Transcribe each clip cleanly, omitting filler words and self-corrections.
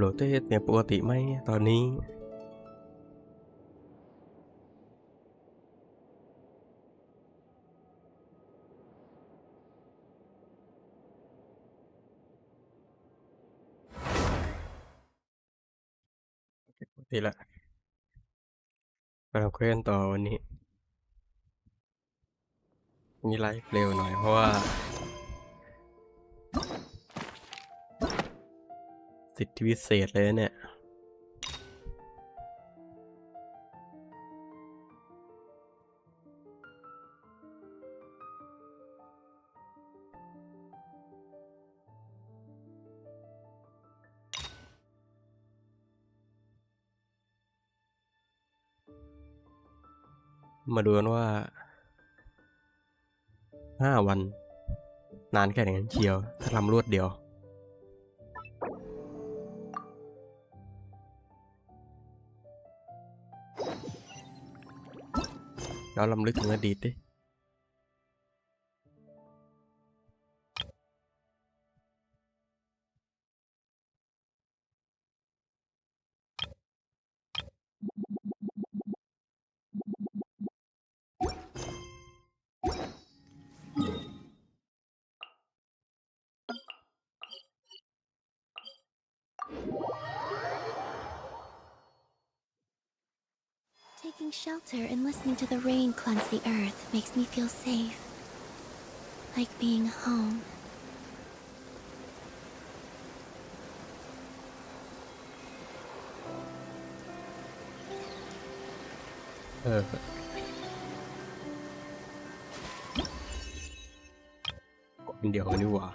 โหลดเต้เนี่ยปกติไหมตอนนี้ปกติละไปทำเควสต่อวันนี้มีไลฟ์เร็วหน่อยเพราะว่าสิทธิพิเศษเลยเนี่ยมาดูกันว่า5 วันนานแค่ไหนกันเชียวถ้าทำรวดเดียวแล้วลำลึกถึงอดีตดิTaking shelter and listening to the rain cleanse the earth makes me feel safe. Like being home. คนเดียวกันดีกว่า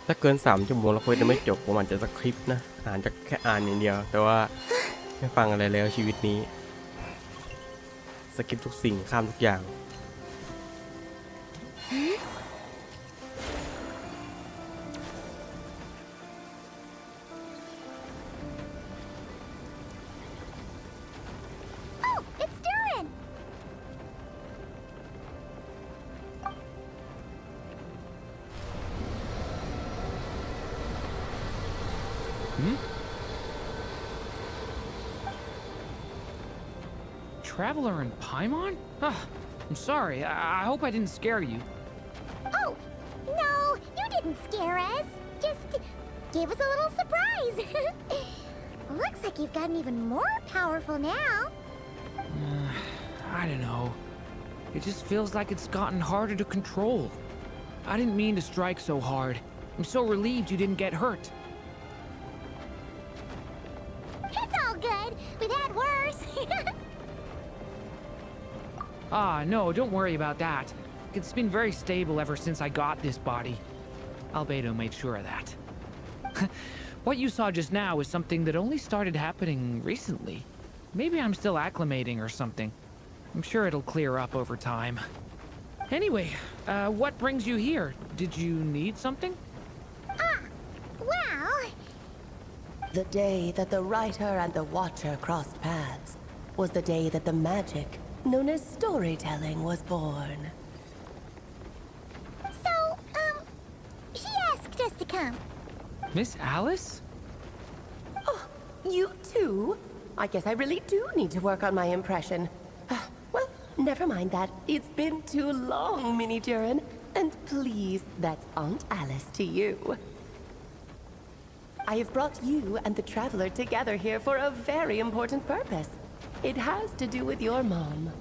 ถ้าเกิน3 ชั่วโมงแล้วคุยจะไม่จบผมอาจจะสคริปต์นะจะแค่อ่านอย่างเดียวแต่ว่าไม่ฟังอะไรแล้วชีวิตนี้สกิปทุกสิ่งข้ามทุกอย่างTraveler in Paimon? I'm sorry. I hope I didn't scare you. Oh, no, you didn't scare us. Just gave us a little surprise. Looks like you've gotten even more powerful now. I don't know. It just feels like it's gotten harder to control. I didn't mean to strike so hard. I'm so relieved you didn't get hurt. It's all good. We've had worse. No, don't worry about that. It's been very stable ever since I got this body. Albedo made sure of that. What you saw just now is something that only started happening recently. Maybe I'm still acclimating or something. I'm sure it'll clear up over time. Anyway, what brings you here? Did you need something? Well... The day that the writer and the watcher crossed paths was the day that the magic known as storytelling was born. So, she asked us to come. Miss Alice? Oh, you too? I guess I really do need to work on my impression. Well, never mind that. It's been too long, Mini Durin. And please, that's Aunt Alice to you. I have brought you and the Traveler together here for a very important purpose. It has to do with your mom.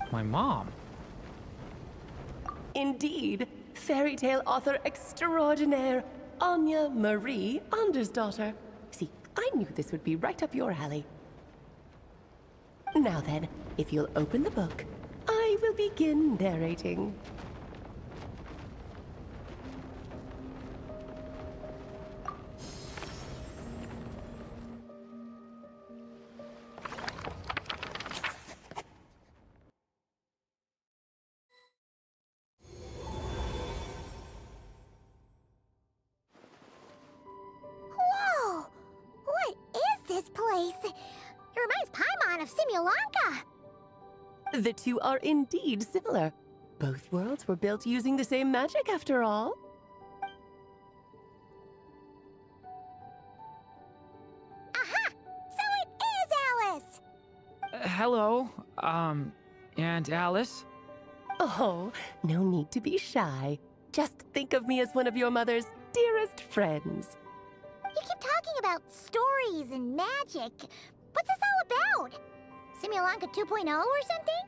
My mom? Indeed. Fairy tale author extraordinaire, Anya Marie Andersdottir. See, I knew this would be right up your alley. Now then, if you'll open the book, I will begin narrating. The two are indeed similar. Both worlds were built using the same magic after all. hello, Aunt Alice. Oh, no need to be shy. Just think of me as one of your mother's dearest friends. You keep talking about stories and magic. What's this all about? Simulanka 2.0 or something?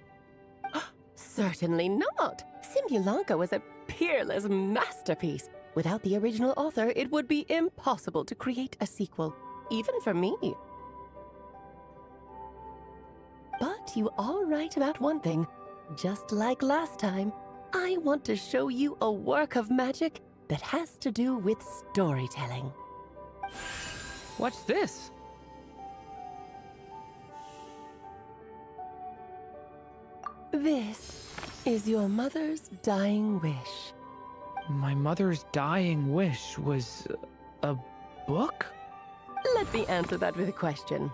Certainly not. Simulanka was a peerless masterpiece. Without the original author, it would be impossible to create a sequel, even for me. But you are right about one thing. Just like last time, I want to show you a work of magic that has to do with storytelling. What's this? This is your mother's dying wish. My mother's dying wish was a book? Let me answer that with a question.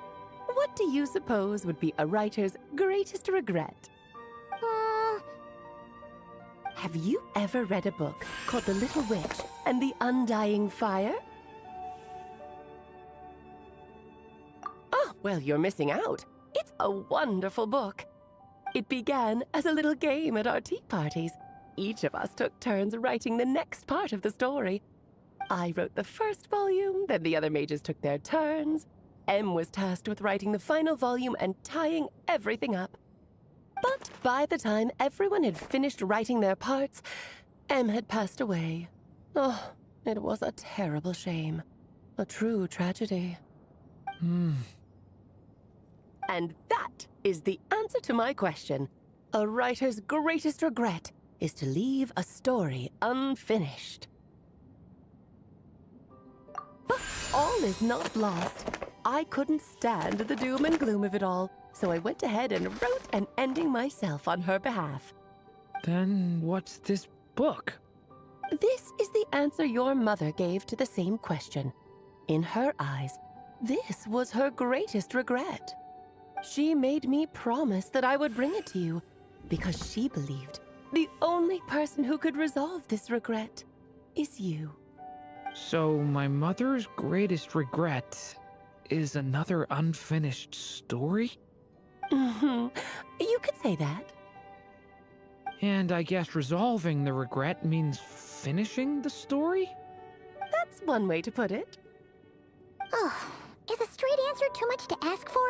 What do you suppose would be a writer's greatest regret? Have you ever read a book called The Little Witch and the Undying Fire? Oh, well, you're missing out. It's a wonderful book. It began as a little game at our tea parties. Each of us took turns writing the next part of the story. I wrote the first volume, then the other mages took their turns. Em was tasked with writing the final volume and tying everything up. But by the time everyone had finished writing their parts, Em had passed away. Oh, it was a terrible shame. A true tragedy. And that is the answer to my question. A writer's greatest regret is to leave a story unfinished. But all is not lost. I couldn't stand the doom and gloom of it all, so I went ahead and wrote an ending myself on her behalf. Then what's this book? This is the answer your mother gave to the same question. In her eyes, this was her greatest regret. She made me promise that I would bring it to you because she believed the only person who could resolve this regret is you. So my mother's greatest regret is another unfinished story? You could say that. And I guess resolving the regret means finishing the story? That's one way to put it. Oh, is a straight answer too much to ask for?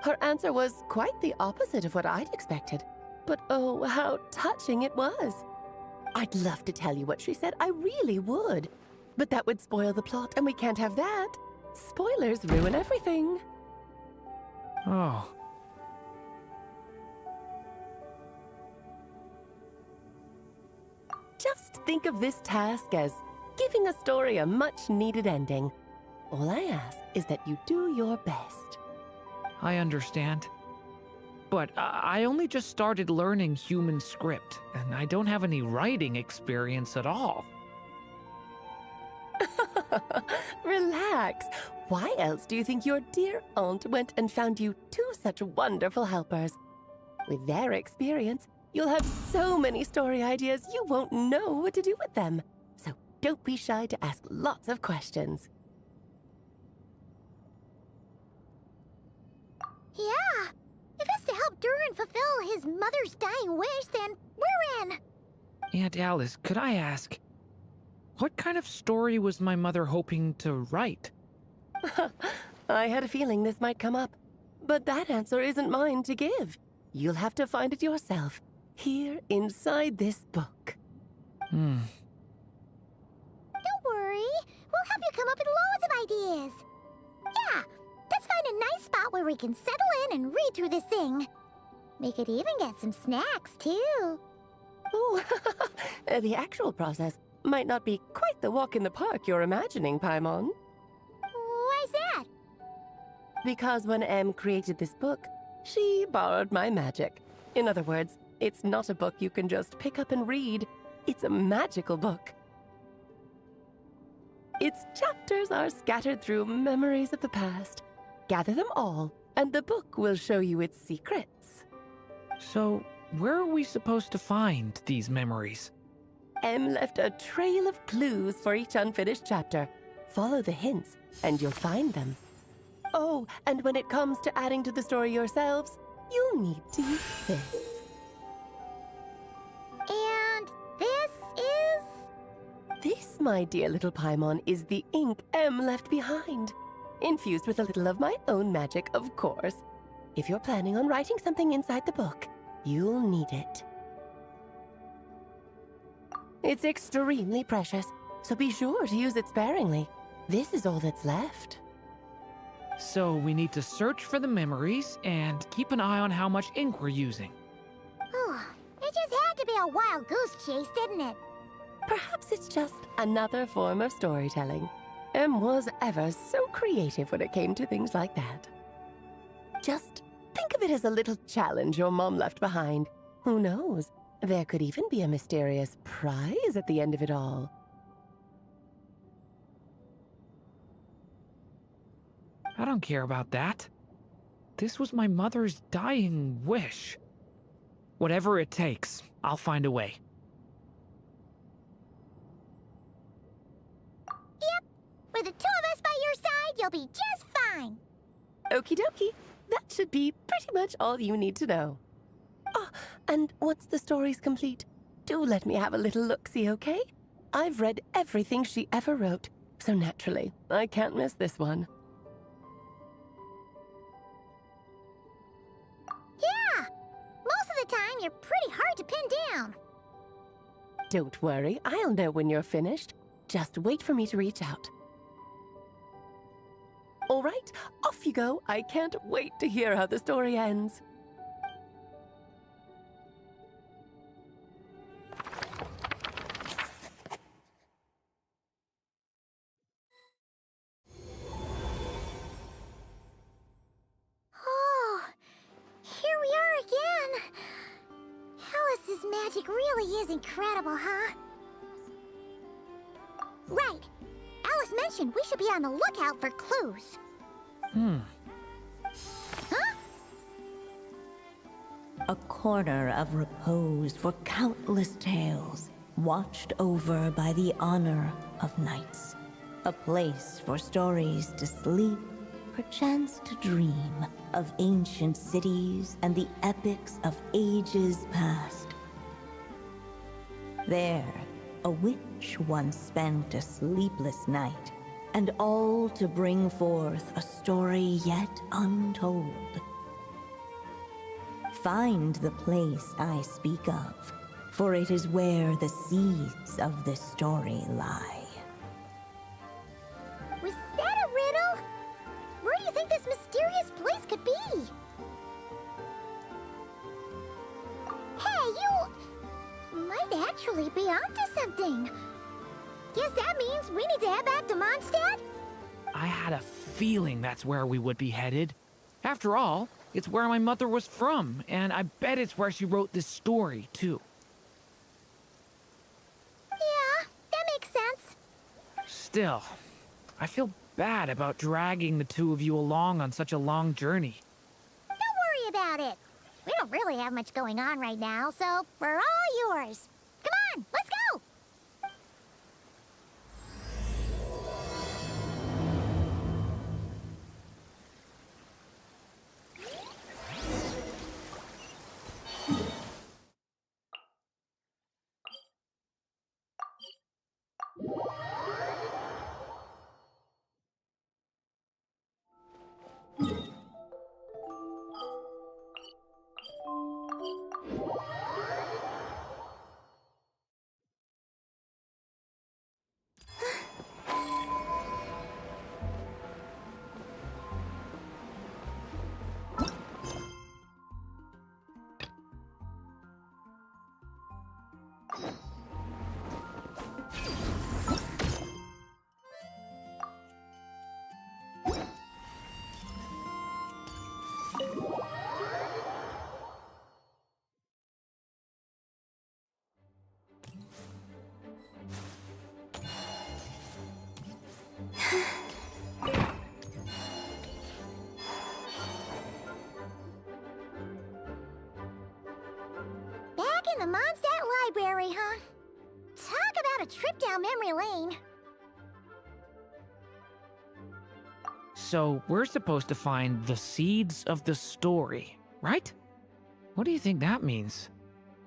Her answer was quite the opposite of what I'd expected. But oh, how touching it was. I'd love to tell you what she said, I really would. But that would spoil the plot, and we can't have that. Spoilers ruin everything. Oh. Just think of this task as giving a story a much-needed ending. All I ask is that you do your best. I understand. But I only just started learning human script, and I don't have any writing experience at all. Relax. Why else do you think your dear aunt went and found you two such wonderful helpers? With their experience, you'll have so many story ideas you won't know what to do with them. So don't be shy to ask lots of questions. Yeah. If it's to help Durin fulfill his mother's dying wish, then we're in. Aunt Alice, could I ask, what kind of story was my mother hoping to write? I had a feeling this might come up, but that answer isn't mine to give. You'll have to find it yourself, here inside this book. Don't worry. We'll help you come up with loads of ideas. Yeah, let's find a nice spot where we can settle in and read through this thing. We could even get some snacks, too. Oh, the actual process might not be quite the walk in the park you're imagining, Paimon. Why's that? Because when Em created this book, she borrowed my magic. In other words, it's not a book you can just pick up and read. It's a magical book. Its chapters are scattered through memories of the past. Gather them all, and the book will show you its secrets. So, where are we supposed to find these memories? Em left a trail of clues for each unfinished chapter. Follow the hints, and you'll find them. Oh, and when it comes to adding to the story yourselves, you'll need to use this. And this is... This, my dear little Paimon, is the ink M left behind. Infused with a little of my own magic, of course. If you're planning on writing something inside the book, you'll need it. It's extremely precious, so be sure to use it sparingly. This is all that's left. So we need to search for the memories and keep an eye on how much ink we're using. It just had to be a wild goose chase, didn't it? Perhaps it's just another form of storytelling. M was ever so creative when it came to things like that. Just think of it as a little challenge your mom left behind. Who knows? There could even be a mysterious prize at the end of it all. I don't care about that. This was my mother's dying wish. Whatever it takes, I'll find a way. Yep. With the two of us by your side, you'll be just fine. Okie dokie. That should be pretty much all you need to know. Oh, and once the story's complete, do let me have a little look-see, okay? I've read everything she ever wrote, so naturally, I can't miss this one. Yeah. Most of the time, you're pretty hard to pin down. Don't worry, I'll know when you're finished. Just wait for me to reach out. All right, off you go. I can't wait to hear how the story ends. Oh, here we are again. Alice's magic really is incredible, huh? Right. Alice mentioned we should be on the lookout for clues. Huh? A corner of repose for countless tales, watched over by the honor of knights. A place for stories to sleep, perchance to dream of ancient cities and the epics of ages past. There, a witch once spent a sleepless night, and all to bring forth a story yet untold. Find the place I speak of, for it is where the seeds of this story lie. Was that a riddle? Where do you think this mysterious place could be? Hey, you might actually be onto something. Guess that means we need to head back to Mondstadt? I had a feeling that's where we would be headed. After all, it's where my mother was from, and I bet it's where she wrote this story, too. Yeah, that makes sense. Still, I feel bad about dragging the two of you along on such a long journey. Don't worry about it. We don't really have much going on right now, so we're all yours. Come on, let's go! Back in the Mondstadt Library, huh? Talk about a trip down memory lane. So we're supposed to find the seeds of the story, right? What do you think that means?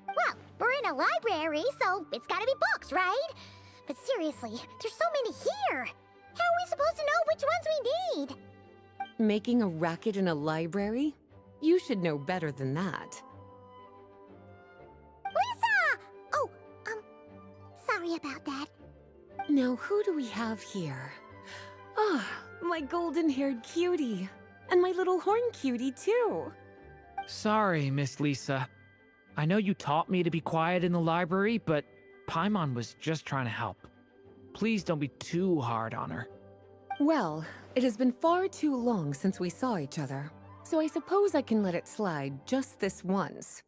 Well, we're in a library, so it's gotta be books, right? But seriously, there's so many here. How are we supposed to know which ones we need? Making a racket in a library? You should know better than that. Lisa! Oh, sorry about that. Now, who do we have here? Ah, my golden-haired cutie. And my little horn cutie, too. Sorry, Miss Lisa. I know you taught me to be quiet in the library, but Paimon was just trying to help. Please don't be too hard on her. Well, it has been far too long since we saw each other, so I suppose I can let it slide just this once.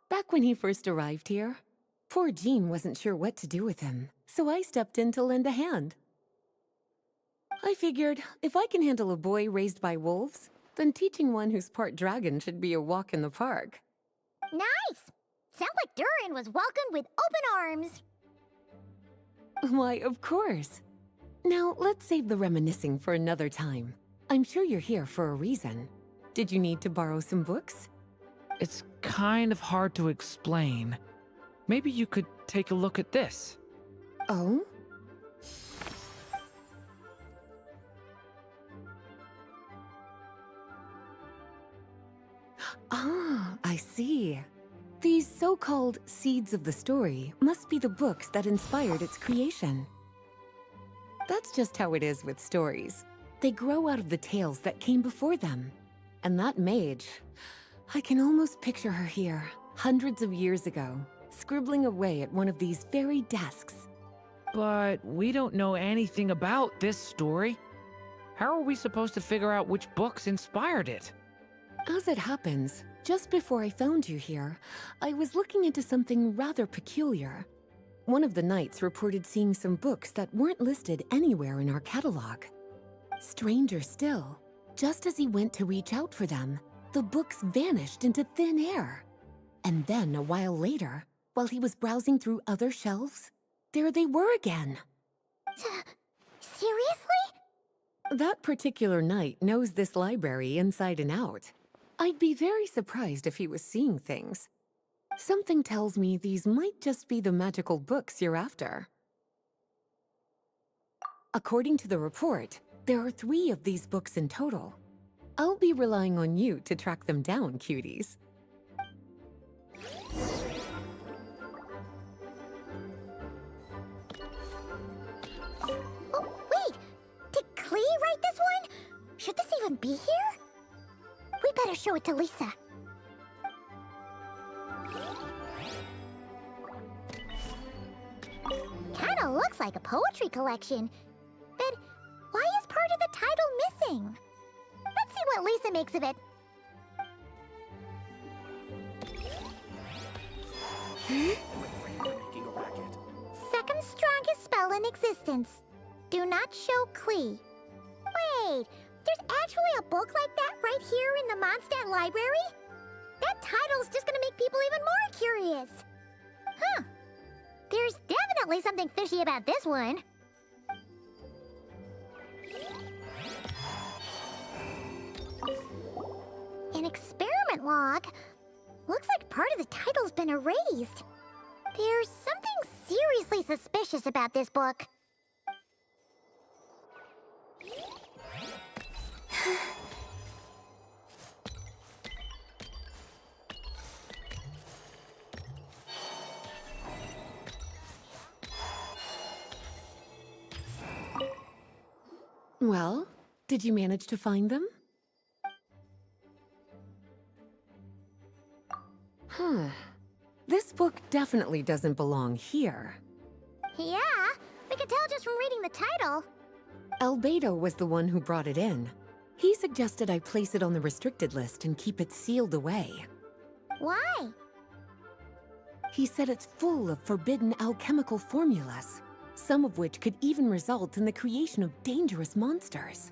Back when he first arrived here, poor Jean wasn't sure what to do with him, so I stepped in to lend a hand. I figured, if I can handle a boy raised by wolves, then teaching one who's part dragon should be a walk in the park. Nice! Sounds like Durin was welcomed with open arms. Why, of course. Now, let's save the reminiscing for another time. I'm sure you're here for a reason. Did you need to borrow some books? It's kind of hard to explain. Maybe you could take a look at this. Oh? Ah, I see. These so-called seeds of the story must be the books that inspired its creation. That's just how it is with stories. They grow out of the tales that came before them. And that mage, I can almost picture her here, hundreds of years ago, scribbling away at one of these very desks. But we don't know anything about this story. How are we supposed to figure out which books inspired it? As it happens, just before I found you here, I was looking into something rather peculiar. One of the knights reported seeing some books that weren't listed anywhere in our catalog. Stranger still, just as he went to reach out for them, the books vanished into thin air. And then a while later, while he was browsing through other shelves, there they were again. Seriously? That particular knight knows this library inside and out. I'd be very surprised if he was seeing things. Something tells me these might just be the magical books you're after. According to the report, there are 3 of these books in total. I'll be relying on you to track them down, cuties. Oh, wait! Did Klee write this one? Should this even be here? We better show it to Lisa. Kinda looks like a poetry collection. But why is part of the title missing? Let's see what Lisa makes of it. Second strongest spell in existence. Do not show Klee. Wait, there's actually a book like that right here in the Mondstadt library? That title's just gonna make people even more curious. Huh. There's definitely something fishy about this one. An experiment log. Looks like part of the title's been erased. There's something seriously suspicious about this book. Well, did you manage to find them? Huh. This book definitely doesn't belong here. Yeah, we could tell just from reading the title. Albedo was the one who brought it in. He suggested I place it on the restricted list and keep it sealed away. Why? He said it's full of forbidden alchemical formulas, some of which could even result in the creation of dangerous monsters.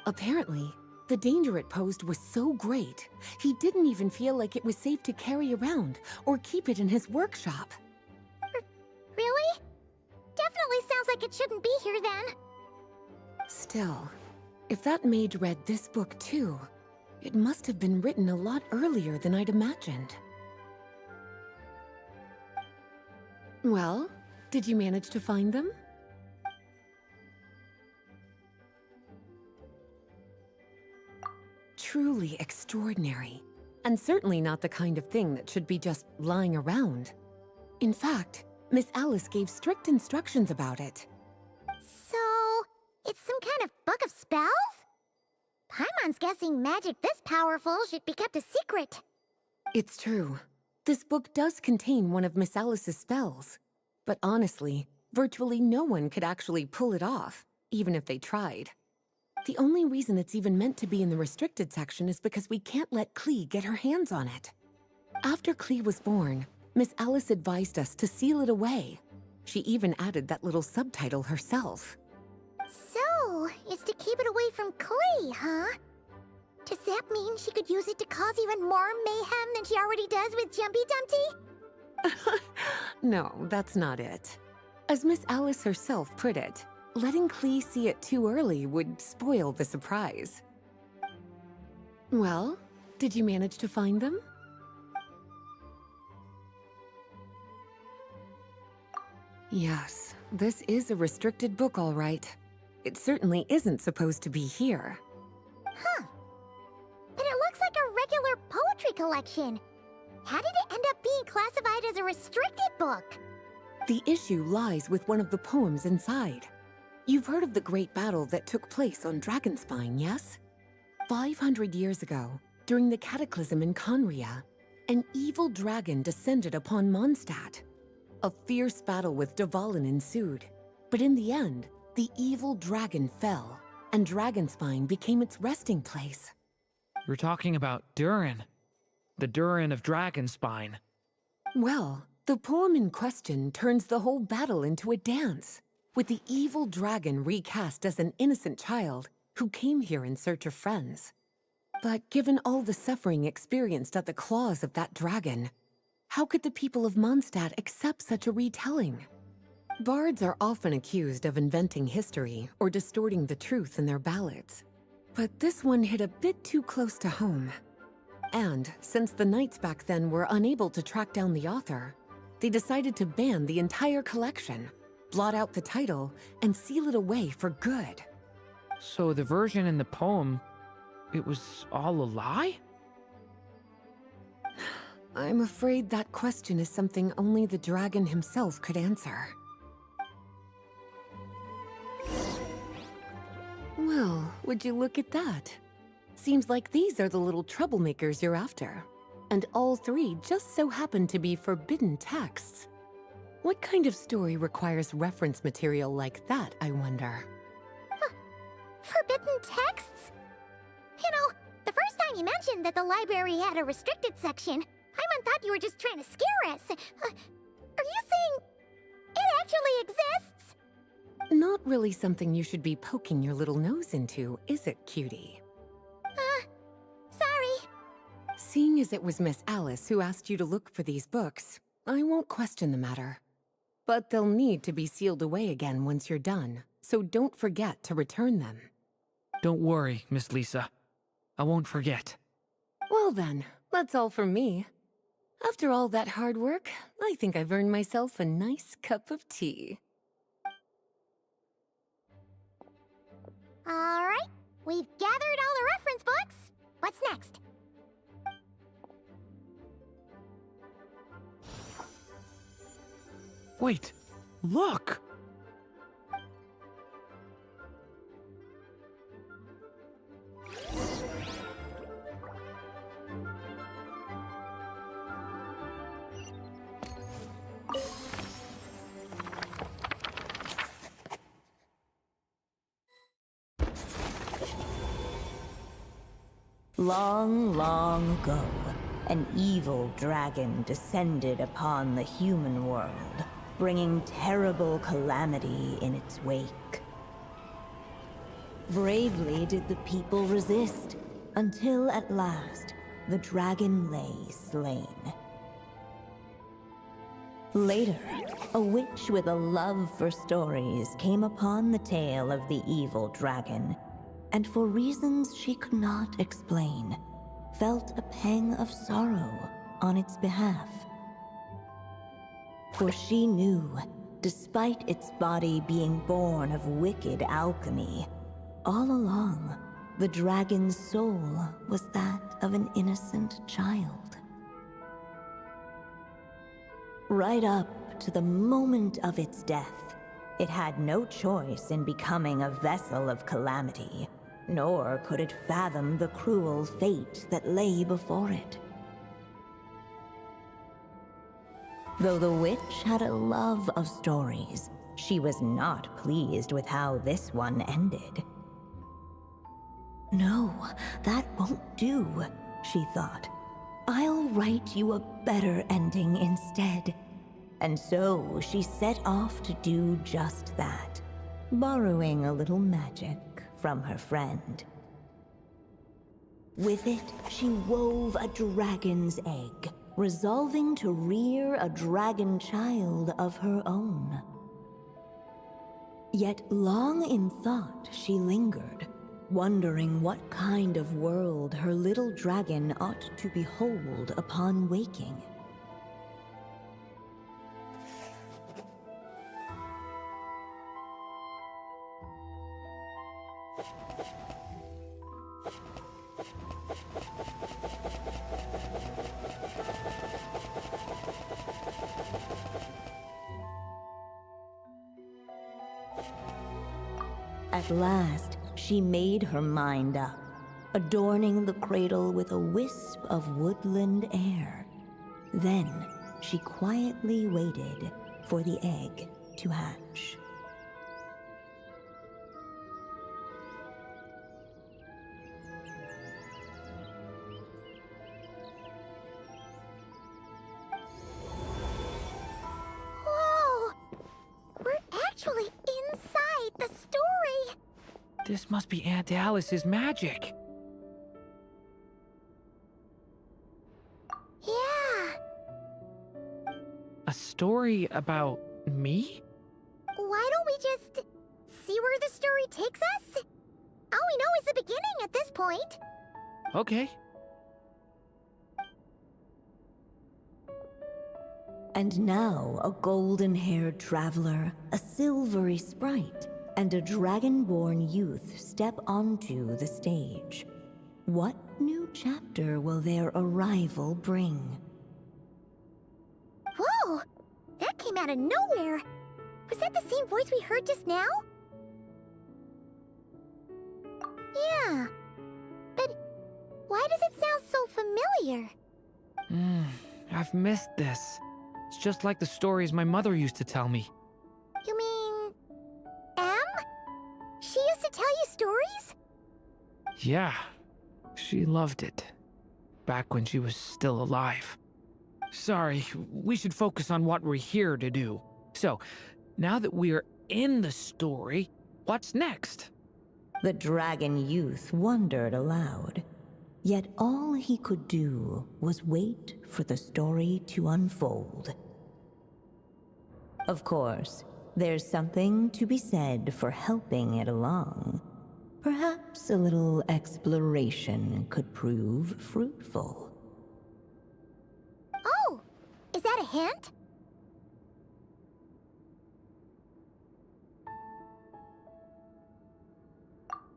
Apparently, the danger it posed was so great, he didn't even feel like it was safe to carry around or keep it in his workshop. Really? Definitely sounds like it shouldn't be here then. Still, If that maid read this book too, it must have been written a lot earlier than I'd imagined. Well, did you manage to find them? Truly extraordinary, and certainly not the kind of thing that should be just lying around. In fact, Miss Alice gave strict instructions about it. So, it's some kind of book of spells? Paimon's guessing magic this powerful should be kept a secret. It's true. This book does contain one of Miss Alice's spells. But honestly, virtually no one could actually pull it off, even if they tried. The only reason it's even meant to be in the restricted section is because we can't let Klee get her hands on it. After Klee was born, Miss Alice advised us to seal it away. She even added that little subtitle herself. So, it's to keep it away from Klee, huh? Does that mean she could use it to cause even more mayhem than she already does with Jumpy Dumpty? No, that's not it. As Miss Alice herself put it, letting Klee see it too early would spoil the surprise. Well, did you manage to find them? Yes, this is a restricted book, all right. It certainly isn't supposed to be here. Huh. But it looks like a regular poetry collection. How did it end up being classified as a restricted book? The issue lies with one of the poems inside. You've heard of the great battle that took place on Dragonspine, yes? 500 years ago, during the cataclysm in Conria, an evil dragon descended upon Mondstadt. A fierce battle with Dvalin ensued, but in the end, the evil dragon fell, and Dragonspine became its resting place. You're talking about Durin. The Durin of Dragonspine. Well, the poem in question turns the whole battle into a dance, with the evil dragon recast as an innocent child who came here in search of friends. But given all the suffering experienced at the claws of that dragon, how could the people of Mondstadt accept such a retelling? Bards are often accused of inventing history or distorting the truth in their ballads. But this one hit a bit too close to home. And since the knights back then were unable to track down the author, they decided to ban the entire collection, blot out the title, and seal it away for good. So the version in the poem, it was all a lie? I'm afraid that question is something only the dragon himself could answer. Well, would you look at that? Seems like these are the little troublemakers you're after. And all three just so happen to be forbidden texts. What kind of story requires reference material like that, I wonder? Forbidden texts? You know, the first time you mentioned that the library had a restricted section, Paimon thought you were just trying to scare us. Are you saying it actually exists? Not really something you should be poking your little nose into, is it, cutie? Sorry. Seeing as it was Miss Alice who asked you to look for these books, I won't question the matter. But they'll need to be sealed away again once you're done, so don't forget to return them. Don't worry, Miss Lisa. I won't forget. Well then, that's all from me. After all that hard work, I think I've earned myself a nice cup of tea. Alright, we've gathered all the reference books. What's next? Wait, look! Long, long ago, an evil dragon descended upon the human world, bringing terrible calamity in its wake. Bravely did the people resist, until at last, the dragon lay slain. Later, a witch with a love for stories came upon the tale of the evil dragon, and for reasons she could not explain, felt a pang of sorrow on its behalf. For she knew, despite its body being born of wicked alchemy, all along, the dragon's soul was that of an innocent child. Right up to the moment of its death, it had no choice in becoming a vessel of calamity, nor could it fathom the cruel fate that lay before it. Though the witch had a love of stories, she was not pleased with how this one ended. No, that won't do, she thought. I'll write you a better ending instead. And so she set off to do just that, borrowing a little magic from her friend. With it, she wove a dragon's egg, resolving to rear a dragon child of her own. Yet long in thought she lingered, wondering what kind of world her little dragon ought to behold upon waking. At last, she made her mind up, adorning the cradle with a wisp of woodland air. Then, she quietly waited for the egg to hatch. Whoa! We're actually inside the story! This must be Aunt Alice's magic. Yeah. A story about me? Why don't we just see where the story takes us? All we know is the beginning at this point. Okay. And now a golden-haired traveler, a silvery sprite, and a dragon-born youth step onto the stage. What new chapter will their arrival bring? Whoa! That came out of nowhere! Was that the same voice we heard just now? Yeah. But why does it sound so familiar? I've missed this. It's just like the stories my mother used to tell me. You mean... Em? She used to tell you stories? Yeah, she loved it. Back when she was still alive. Sorry, we should focus on what we're here to do. So, now that we're in the story, what's next? The dragon youth wondered aloud. Yet all he could do was wait for the story to unfold. Of course, there's something to be said for helping it along. Perhaps a little exploration could prove fruitful. Oh! Is that a hint?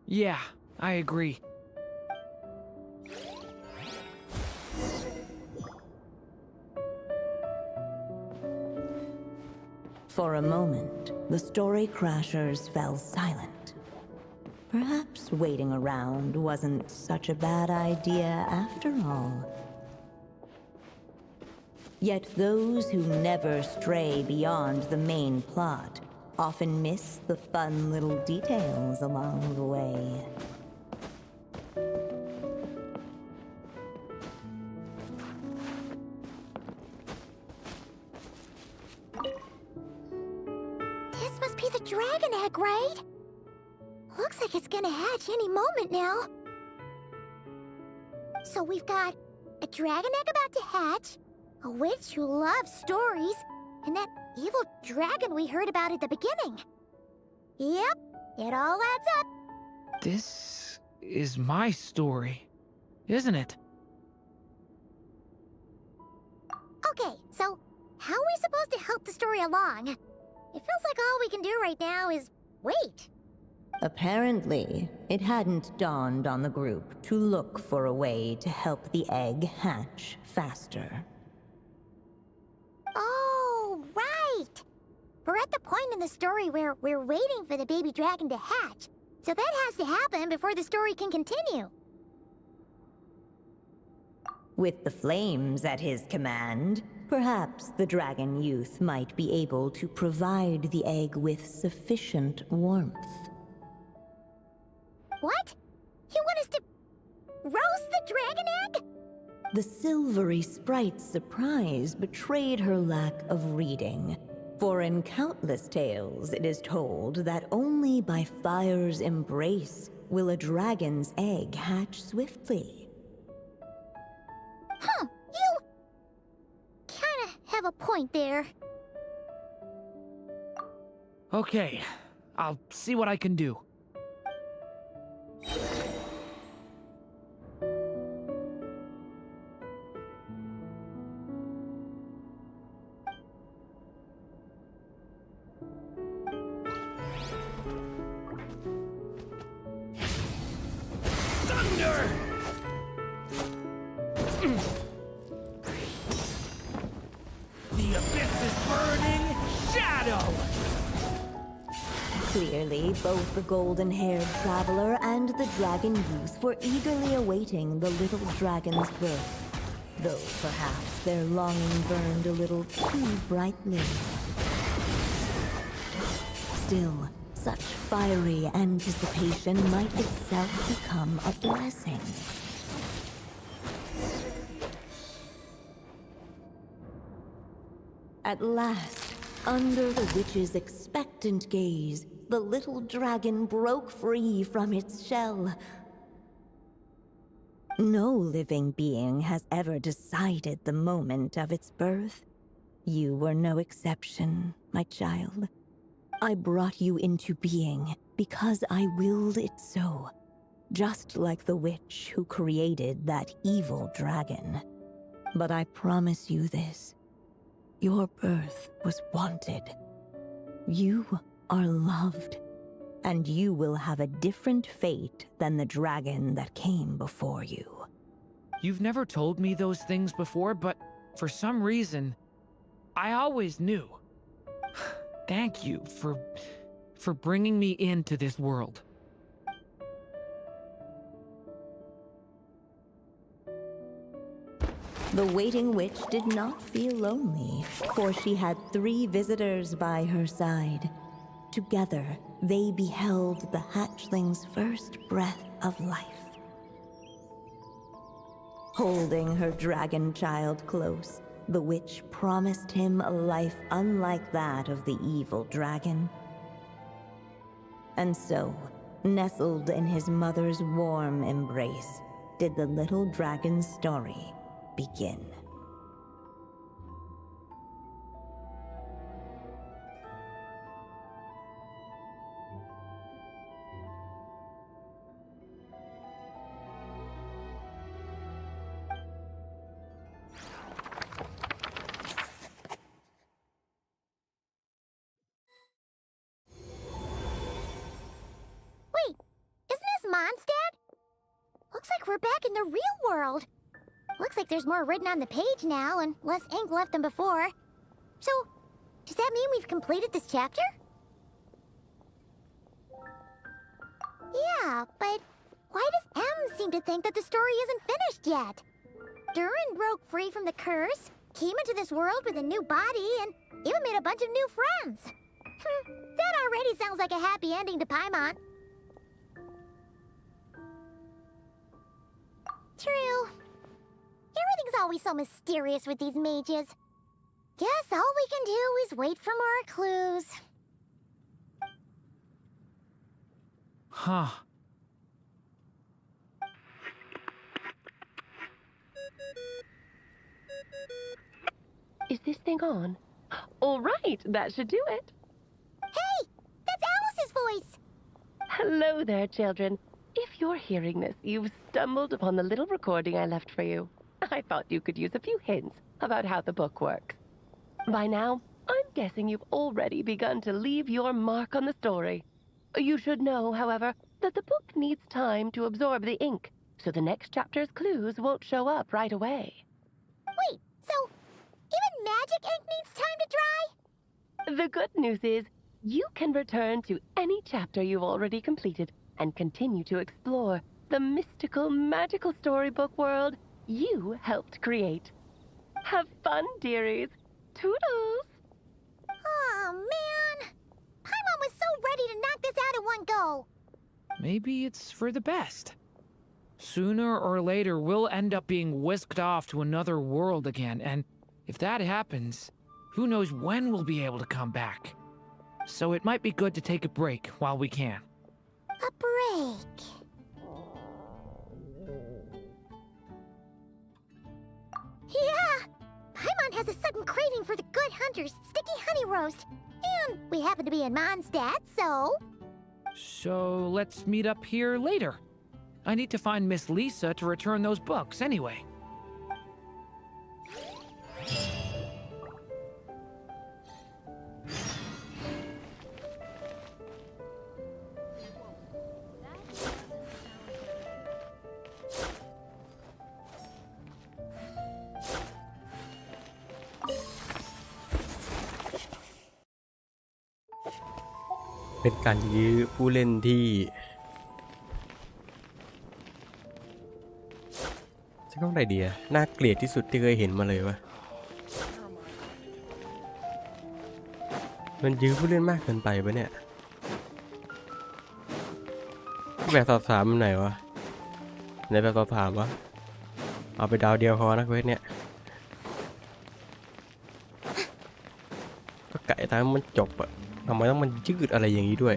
Yeah, I agree. For a moment, the story crashers fell silent. Perhaps waiting around wasn't such a bad idea after all. Yet those who never stray beyond the main plot often miss the fun little details along the way. This must be the dragon egg, right? Looks like it's gonna hatch any moment now. So we've got a dragon egg about to hatch, a witch who loves stories, and that evil dragon we heard about at the beginning. Yep, it all adds up. This is my story, isn't it? Okay, so how are we supposed to help the story along? It feels like all we can do right now is wait. Apparently, it hadn't dawned on the group to look for a way to help the egg hatch faster. Oh, right! We're at the point in the story where we're waiting for the baby dragon to hatch. So that has to happen before the story can continue. With the flames at his command, perhaps the dragon youth might be able to provide the egg with sufficient warmth. What? You want us to roast the dragon egg? The silvery sprite's surprise betrayed her lack of reading. For in countless tales, it is told that only by fire's embrace will a dragon's egg hatch swiftly. Huh, you kinda have a point there. Okay, I'll see what I can do. Thunder! The abyss is burning shadow! Clearly, both the golden-haired traveler and the dragon youth were eagerly awaiting the little dragon's birth, though perhaps their longing burned a little too brightly. Still, such fiery anticipation might itself become a blessing. At last, under the witch's expectant gaze, the little dragon broke free from its shell. No living being has ever decided the moment of its birth. You were no exception, my child. I brought you into being because I willed it so, just like the witch who created that evil dragon. But I promise you this. Your birth was wanted. You are loved, and you will have a different fate than the dragon that came before you. You've never told me those things before, but for some reason, I always knew. Thank you for bringing me into this world. The waiting witch did not feel lonely, for she had 3 visitors by her side. Together, they beheld the hatchling's first breath of life. Holding her dragon child close, the witch promised him a life unlike that of the evil dragon. And so, nestled in his mother's warm embrace, did the little dragon's story begin. Wait, isn't this Mondstadt? Looks like we're back in the real world. Looks like there's more written on the page now and less ink left than before. So, does that mean we've completed this chapter? Yeah, but why does M seem to think that the story isn't finished yet? Durin broke free from the curse, came into this world with a new body, and even made a bunch of new friends. That already sounds like a happy ending to Paimon. True. Everything's always so mysterious with these mages. Guess all we can do is wait for more clues. Huh. Is this thing on? All right, that should do it. Hey! That's Alice's voice! Hello there, children. if you're hearing this, you've stumbled upon the little recording I left for you. I thought you could use a few hints about how the book works. By now, I'm guessing you've already begun to leave your mark on the story. You should know, however, that the book needs time to absorb the ink, so the next chapter's clues won't show up right away. Wait, so even magic ink needs time to dry? The good news is, you can return to any chapter you've already completed and continue to explore the mystical, magical storybook world you helped create. Have fun, dearies. Toodles! Oh, man. Paimon was so ready to knock this out in one go. Maybe it's for the best. Sooner or later, we'll end up being whisked off to another world again, and if that happens, who knows when we'll be able to come back. So it might be good to take a break while we can. A break. Yeah! Paimon has a sudden craving for the Good Hunter's sticky honey roast. And we happen to be in Mondstadt, so... So let's meet up here later. I need to find Miss Lisa to return those books anyway.เป็นการยื้อผู้เล่นที่จะต้องไหนดีอะน่าเกลียดที่สุดที่เคยเห็นมาเลยวะมันยื้อผู้เล่นมากเกินไปปะเนี่ยแบบสอบถามมันไหนวะในแบบสอบถามวะเอาไปดาวเดียวพอนะเควสเนี่ยก็ไก่ตามมันจบอะทำไมต้องมันยืดอะไรอย่างนี้ด้วย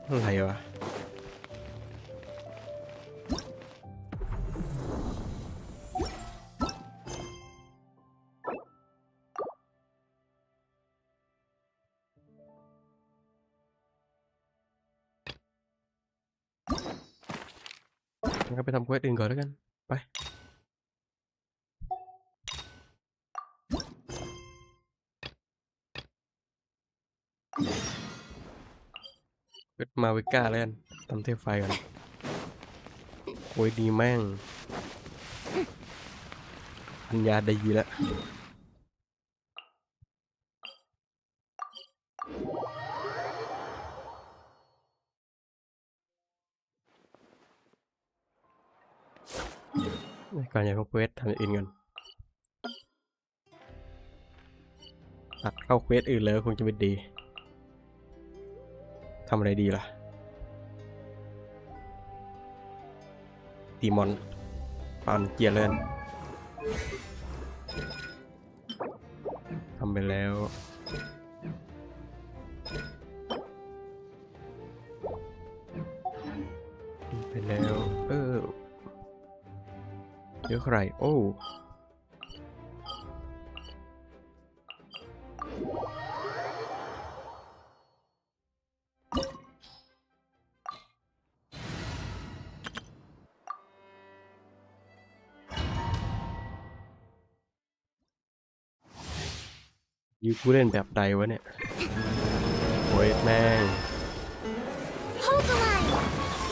อะไรวะงั้นก็ไปทำเควสอื่นก่อนแล้วกันไปมาวิก้าแล้วกันทำเทปไฟกันโอ้ยดีแม่งปัญญาดีแล้วก่อนจะทำเควสทำอย่างอื่นกันตัดเข้าเควสอื่นเลยคงจะไม่ดีทำอะไรดีล่ะตีมอนปานเกียร์เล่นทำไปแล้วเดี๋ยวใครโอ้ยูผู้เล่นแบบใดวะเนี่ยโอ้ยแม่ง Hold the line!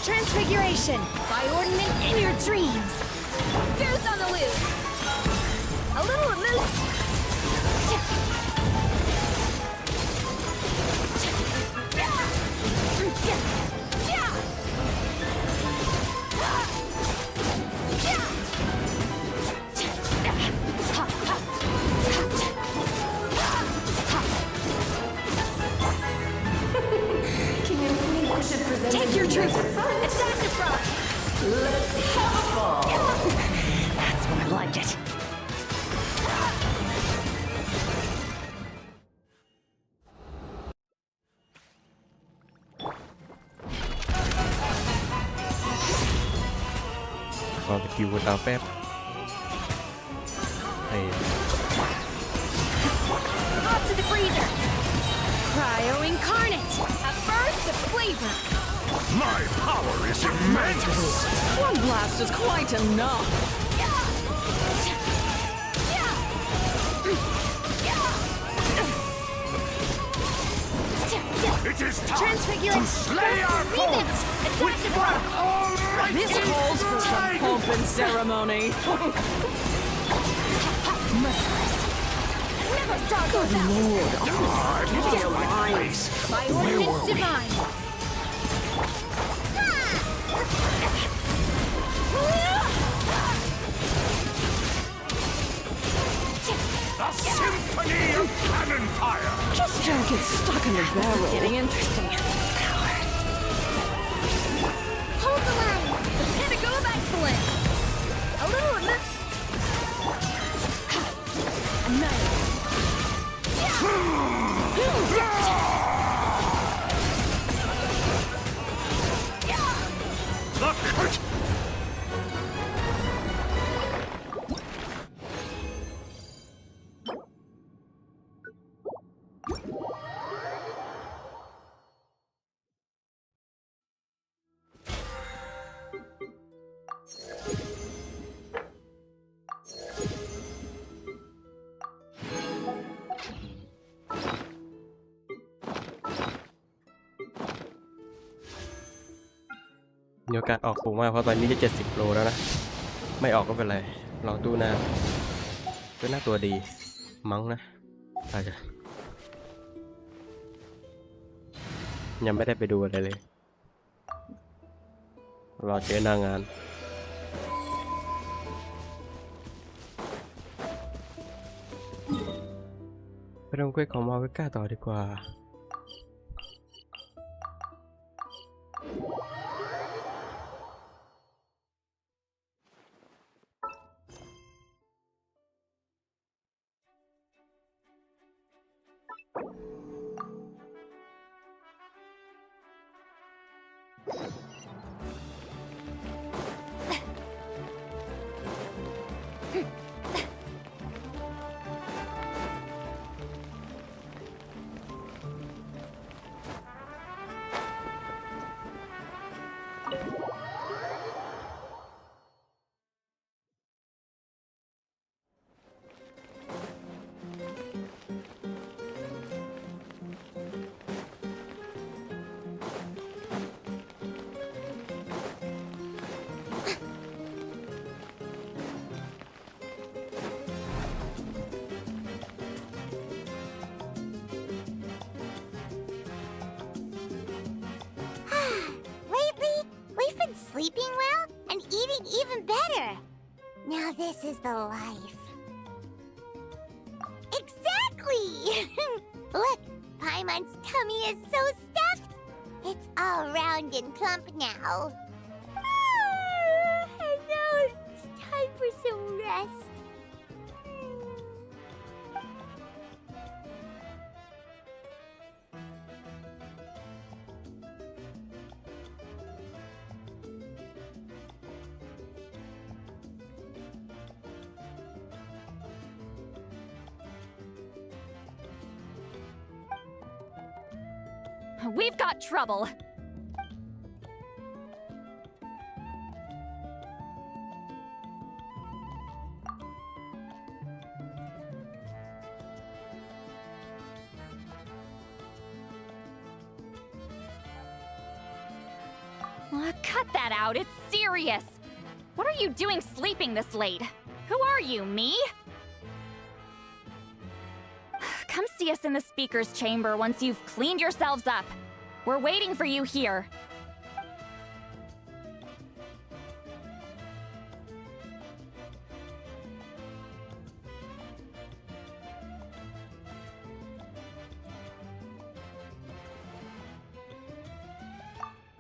Transfiguration by ordinance in your dreams! Goose on the loose! A little loose! Take your troops! Attack the front! Let's have a ball! That's what I like it. Vào cái kill của tao phép này. Off to the freezer! Cryo incarnate. A burst of flavor. My power is immense! One blast is quite enough. It is time Transfiguration. to slay our foes with one almighty This calls for some strike! pomp and ceremony. Never stop Good goes out. lord, I follow my place. By Where ordinance were we? divine. A symphony of cannon fire! just don't get stuck in the barrel. Getting interesting. Hold the line. The pinnacle of excellence. A little of this. The curtain! มีโอกาสออกสูงมากเพราะตอนนี้จะ70 โลแล้วนะ ไม่ออกก็เป็นไรลองตู้หน้าตัวดีมั้งนะอาจจะยังไม่ได้ไปดูอะไรเลยรอเจอหน้างานไปทำเควสของมาวิก้าต่อดีกว่า sleeping well and eating even better. Now this is the life. Exactly! Look, Paimon's tummy is so stuffed. It's all round and plump now. And now it's time for some rest. We've got trouble. Cut that out, it's serious. What are you doing sleeping this late? Who are you, me? Come see us in the speaker's chamber once you've cleaned yourselves up. We're waiting for you here.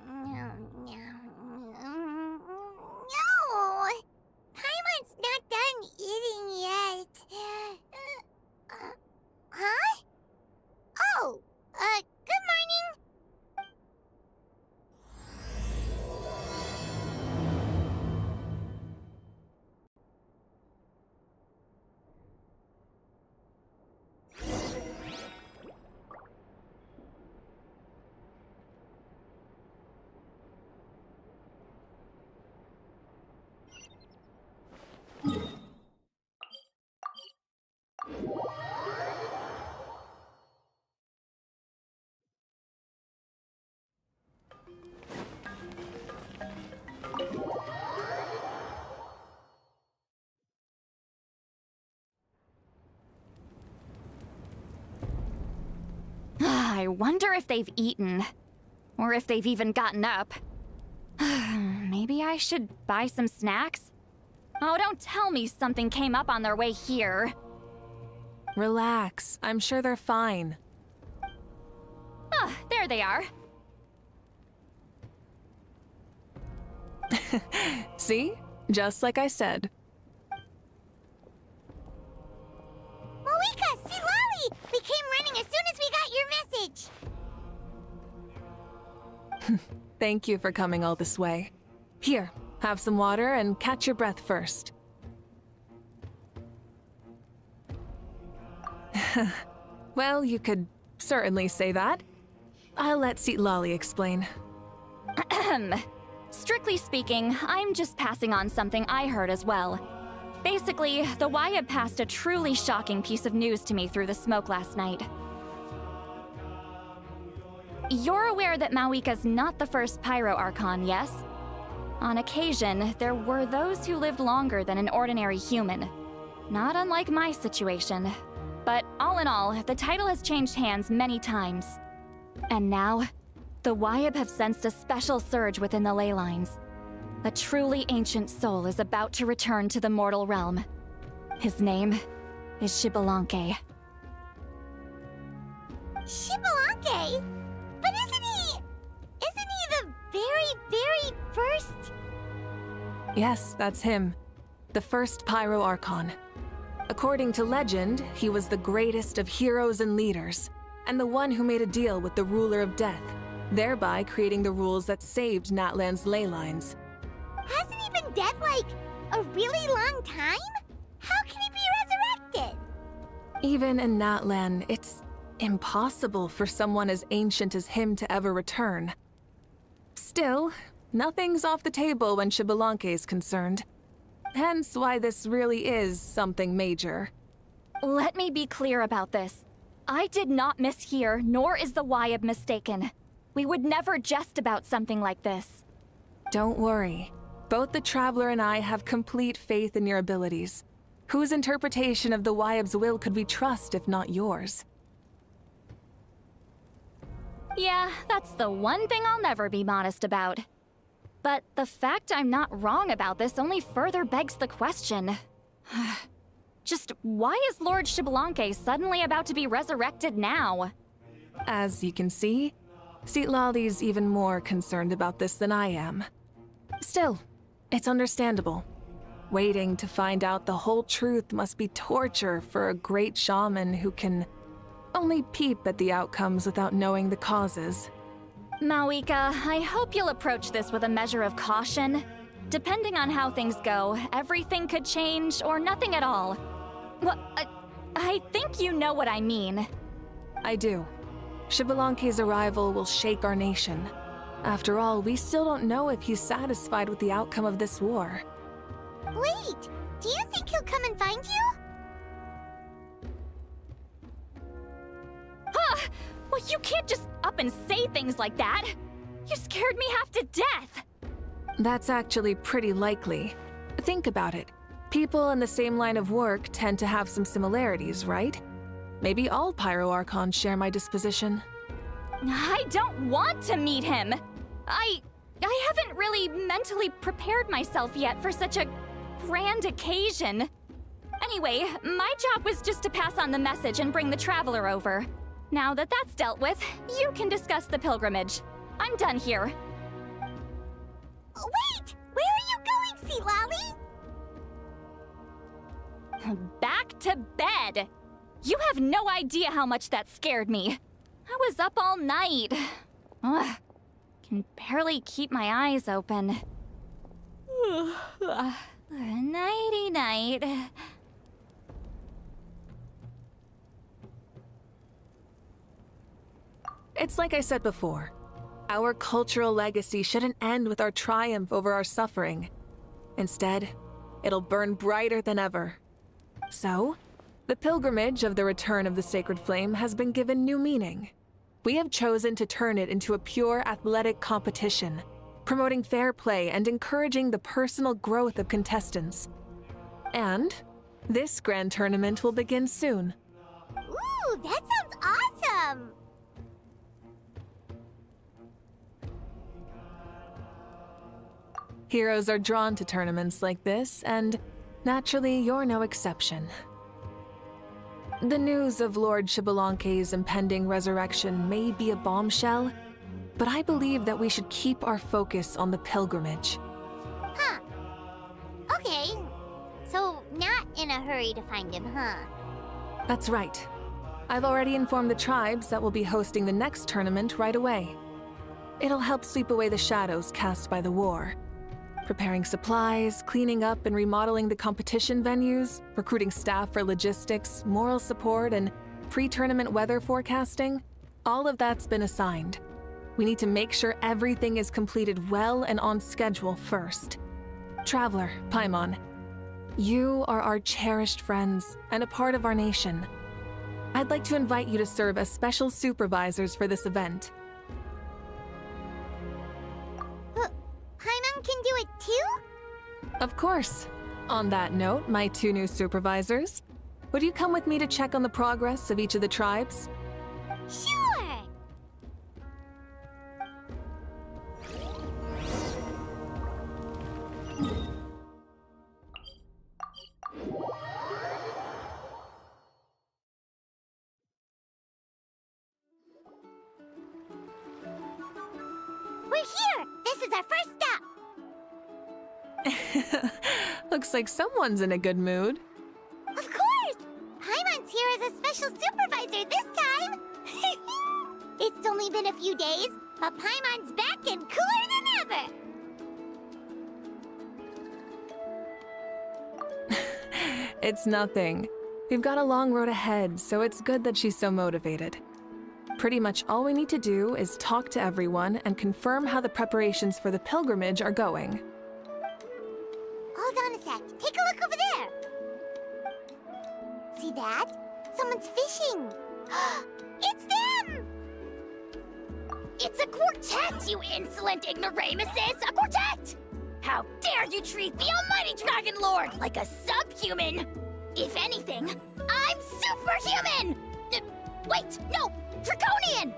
No! Paimon's not done eating yet. Huh? Oh, good morning. I wonder if they've eaten. Or if they've even gotten up. Maybe I should buy some snacks? Oh, don't tell me something came up on their way here. Relax. I'm sure they're fine. Ah, there they are. See? Just like I said. Mavuika, see Lolly! We came running as soon as we got your message. Thank you for coming all this way. Here, have some water and catch your breath first. Well, you could certainly say that. I'll let Lolly explain. Strictly speaking, I'm just passing on something I heard as well. Basically, the Wyatt passed a truly shocking piece of news to me through the smoke last night. You're aware that Mavuika's not the first Pyro Archon, yes? On occasion, there were those who lived longer than an ordinary human. Not unlike my situation. But all in all, the title has changed hands many times. And now, the Wyatt have sensed a special surge within the ley lines. A truly ancient soul is about to return to the mortal realm. His name is Xbalanque. Xbalanque? But isn't he the very first? Yes, that's him. The first Pyro Archon. According to legend, he was the greatest of heroes and leaders, and the one who made a deal with the ruler of death, thereby creating the rules that saved Natlan's ley lines. Hasn't he been dead like a really long time? How can he be resurrected? Even in Natlan, it's impossible for someone as ancient as him to ever return. Still, nothing's off the table when Xbalanque is concerned. Hence why this really is something major. Let me be clear about this. I did not mishear, nor is the Wyatt mistaken. We would never jest about something like this. Don't worry. Both the Traveler and I have complete faith in your abilities. Whose interpretation of the Wyatt's will could we trust if not yours? Yeah, that's the one thing I'll never be modest about. But the fact I'm not wrong about this only further begs the question. Just why is Lord Xbalanque suddenly about to be resurrected now? As you can see, Lolly's even more concerned about this than I am. Still, it's understandable. Waiting to find out the whole truth must be torture for a great shaman who can only peep at the outcomes without knowing the causes. Mavuika, I hope you'll approach this with a measure of caution. Depending on how things go, everything could change or nothing at all. Well, I think you know what I mean. I do. Xbalanque's arrival will shake our nation. After all, we still don't know if he's satisfied with the outcome of this war. Wait, do you think he'll come and find you? Huh! Well, you can't just up and say things like that. You scared me half to death. That's actually pretty likely. Think about it. People in the same line of work tend to have some similarities, right? Maybe all Pyro Archons share my disposition. I don't want to meet him. I haven't really mentally prepared myself yet for such a grand occasion. Anyway, my job was just to pass on the message and bring the Traveler over. Now that that's dealt with, you can discuss the pilgrimage. I'm done here. Wait! Where are you going, Lolly? Back to bed. You have no idea how much that scared me. I was up all night. Ugh. Can barely keep my eyes open. Nighty-night. It's like I said before. Our cultural legacy shouldn't end with our triumph over our suffering. Instead, it'll burn brighter than ever. So, the pilgrimage of the return of the sacred flame has been given new meaning. We have chosen to turn it into a pure athletic competition, promoting fair play and encouraging the personal growth of contestants. And this grand tournament will begin soon. Ooh, that sounds awesome! Heroes are drawn to tournaments like this, and naturally, you're no exception. The news of Lord Xbalanque's impending resurrection may be a bombshell, but I believe that we should keep our focus on the pilgrimage. Huh. Okay. So, not in a hurry to find him, huh? That's right. I've already informed the tribes that we'll be hosting the next tournament right away. It'll help sweep away the shadows cast by the war. Preparing supplies, cleaning up and remodeling the competition venues, recruiting staff for logistics, moral support, and pre-tournament weather forecasting, all of that's been assigned. We need to make sure everything is completed well and on schedule first. Traveler, Paimon, you are our cherished friends and a part of our nation. I'd like to invite you to serve as special supervisors for this event. Paimon can do it too? Of course. On that note, my 2 new supervisors, would you come with me to check on the progress of each of the tribes? Sure! We're here! This is our first stop! Looks like someone's in a good mood. Of course! Paimon's here as a special supervisor this time! It's only been a few days, but Paimon's back and cooler than ever! It's nothing. We've got a long road ahead, so it's good that she's so motivated. Pretty much all we need to do is talk to everyone and confirm how the preparations for the pilgrimage are going. Hold on a sec. Take a look over there. See that? Someone's fishing. It's them! It's a quartet, you insolent ignoramuses! A quartet! How dare you treat the almighty Dragon Lord like a subhuman! If anything, I'm superhuman! Wait, no! Draconian!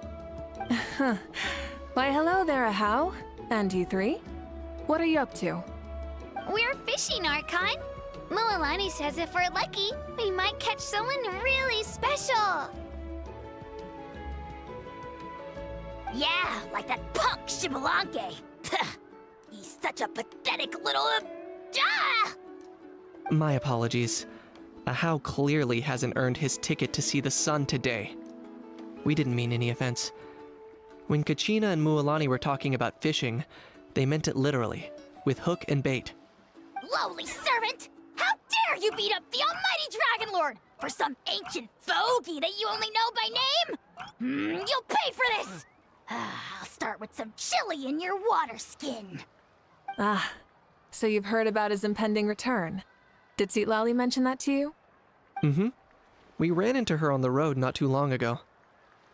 Why, hello there, Ahau. And you 3? What are you up to? We're fishing, Archon. Mualani says if we're lucky, we might catch someone really special. Yeah, like that punk Xbalanque. He's such a pathetic little... My apologies. Ahau clearly hasn't earned his ticket to see the sun today. We didn't mean any offense. When Kachina and Mualani were talking about fishing, they meant it literally, with hook and bait. Lowly servant! How dare you beat up the almighty Dragon Lord for some ancient fogey that you only know by name? You'll pay for this! I'll start with some chili in your water skin. Ah, so you've heard about his impending return. Did Citlali mention that to you? Mm-hmm. We ran into her on the road not too long ago.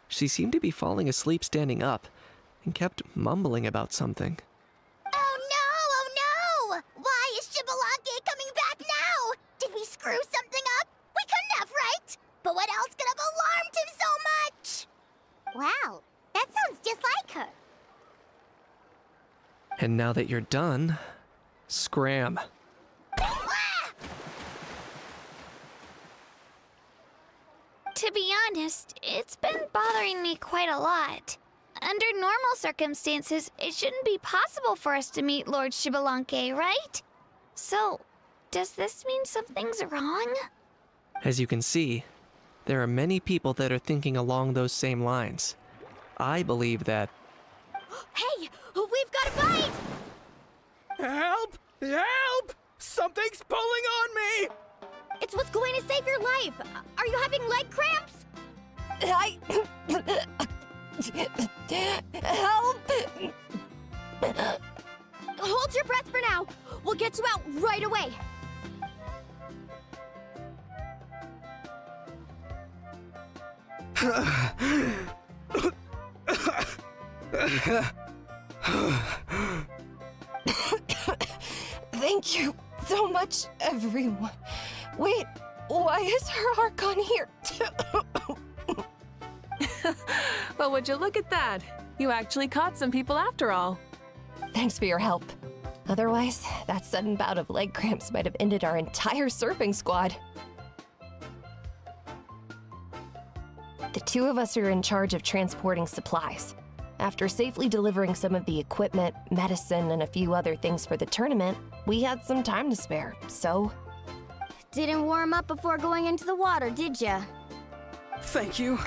She seemed to be falling asleep standing up, and kept mumbling about something. Oh no! Why is Xbalanque coming back now? Did we screw something up? We couldn't have, right? But what else could have alarmed him so much? Wow, that sounds just like her. And now that you're done, scram. To be honest, it's been bothering me quite a lot. Under normal circumstances, it shouldn't be possible for us to meet Lord Xbalanque, right? So, does this mean something's wrong? As you can see, there are many people that are thinking along those same lines. I believe that... Hey! We've got a bite! Help! Help! Something's pulling on me! It's what's going to save your life! Are you having leg cramps? Help! Hold your breath for now. We'll get you out right away. Thank you so much, everyone. Wait, why is her Archon here too? Well, would you look at that? You actually caught some people after all. Thanks for your help. Otherwise, that sudden bout of leg cramps might have ended our entire surfing squad. The two of us are in charge of transporting supplies. After safely delivering some of the equipment, medicine, and a few other things for the tournament, we had some time to spare, so... Didn't warm up before going into the water, did ya? Thank you.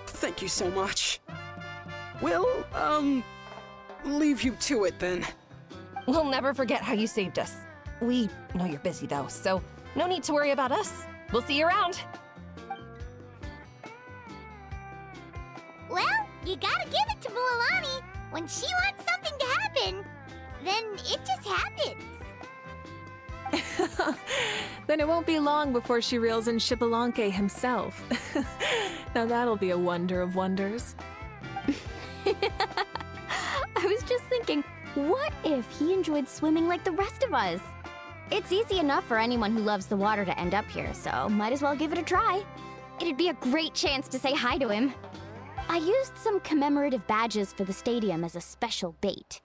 Thank you so much. Well, leave you to it then. We'll never forget how you saved us. We know you're busy though, so no need to worry about us. We'll see you around. Well, you gotta give it to Mualani. When she wants something to happen, then it just happens. Then it won't be long before she reels in Xbalanque himself. Now that'll be a wonder of wonders. I was just thinking, what if he enjoyed swimming like the rest of us? It's easy enough for anyone who loves the water to end up here, so might as well give it a try. It'd be a great chance to say hi to him. I used some commemorative badges for the stadium as a special bait.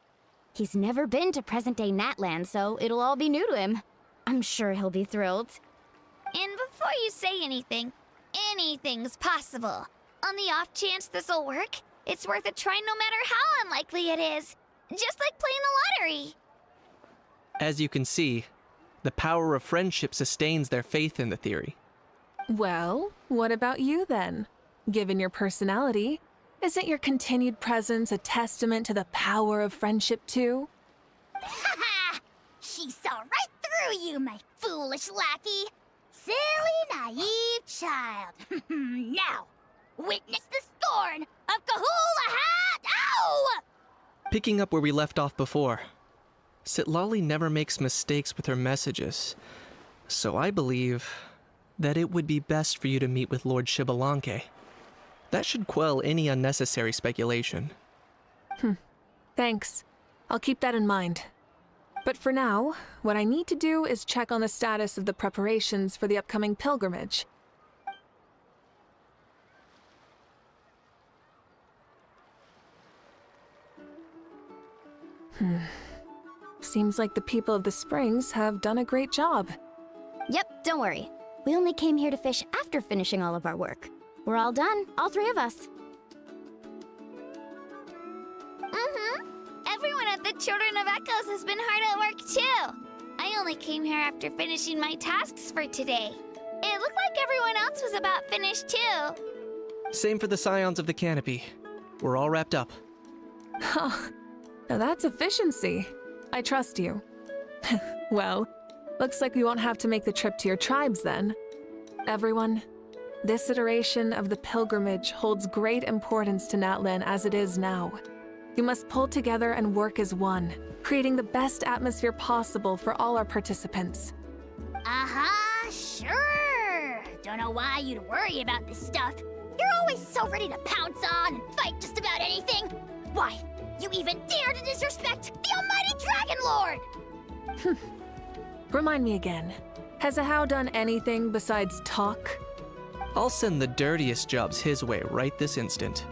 He's never been to present-day Natland, so it'll all be new to him. I'm sure he'll be thrilled. And before you say anything, anything's possible. On the off chance this'll work, it's worth a try no matter how unlikely it is. Just like playing the lottery. As you can see, the power of friendship sustains their faith in the theory. Well, what about you then? Given your personality, isn't your continued presence a testament to the power of friendship too? Haha! She saw right through you, my foolish lackey. Silly, naive child. Now, witness the scorn of Kahula Hat! Ow! Picking up where we left off before, Sitlali never makes mistakes with her messages, so I believe that it would be best for you to meet with Lord Xbalanque. That should quell any unnecessary speculation. Thanks. I'll keep that in mind. But for now, what I need to do is check on the status of the preparations for the upcoming pilgrimage. Seems like the people of the Springs have done a great job. Yep, don't worry. We only came here to fish after finishing all of our work. We're all done, all three of us. Everyone at the Children of Echoes has been hard at work too. I only came here after finishing my tasks for today. It looked like everyone else was about finished too. Same for the Scions of the Canopy. We're all wrapped up. Huh. Now that's efficiency. I trust you. Well, looks like we won't have to make the trip to your tribes then. Everyone, this iteration of the pilgrimage holds great importance to Natlan as it is now. We must pull together and work as one, creating the best atmosphere possible for all our participants. Sure. Don't know why you'd worry about this stuff. You're always so ready to pounce on and fight just about anything. Why, you even dare to disrespect the almighty Dragon Lord! Remind me again, has Ahau done anything besides talk? I'll send the dirtiest jobs his way right this instant.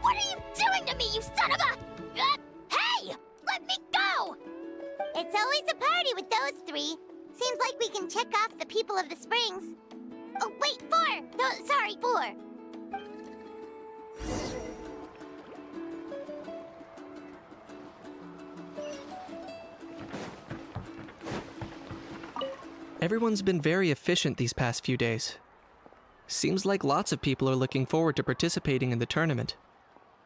What are you doing to me, you son of a... hey! Let me go! It's always a party with those three. Seems like we can check off the people of the Springs. Oh, wait, 4! No, sorry, 4. Everyone's been very efficient these past few days. Seems like lots of people are looking forward to participating in the tournament.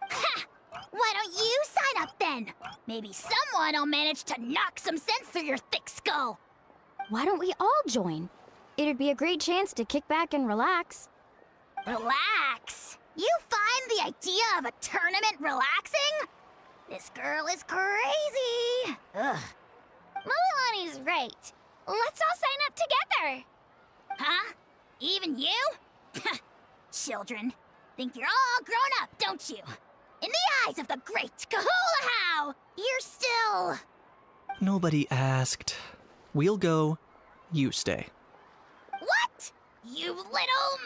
Ha! Why don't you sign up then? Maybe someone will manage to knock some sense through your thick skull. Why don't we all join? It'd be a great chance to kick back and relax. Relax? You find the idea of a tournament relaxing? This girl is crazy. Ugh. Mualani's right. Let's all sign up together. Huh? Even you? Children, think you're all grown up, don't you? In the eyes of the great Kahula, you're still... Nobody asked. We'll go. You stay. What? You little...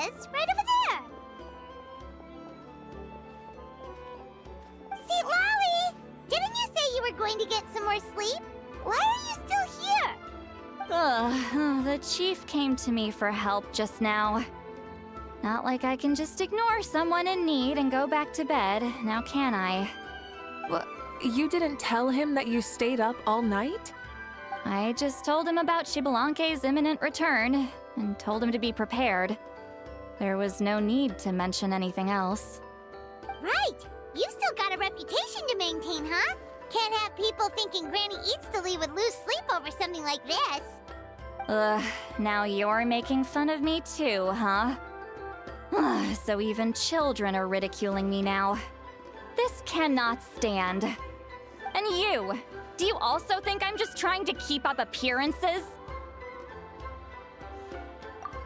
is, right over there. See, Lolly, didn't you say you were going to get some more sleep? Why are you still here? The chief came to me for help just now. Not like I can just ignore someone in need and go back to bed, now can I? Well, you didn't tell him that you stayed up all night? I just told him about Shibalanke's imminent return, and told him to be prepared. There was no need to mention anything else. Right. You've still got a reputation to maintain, huh? Can't have people thinking Granny Eatsley would lose sleep over something like this. Now you're making fun of me too, huh? So even children are ridiculing me now. This cannot stand. And you! Do you also think I'm just trying to keep up appearances?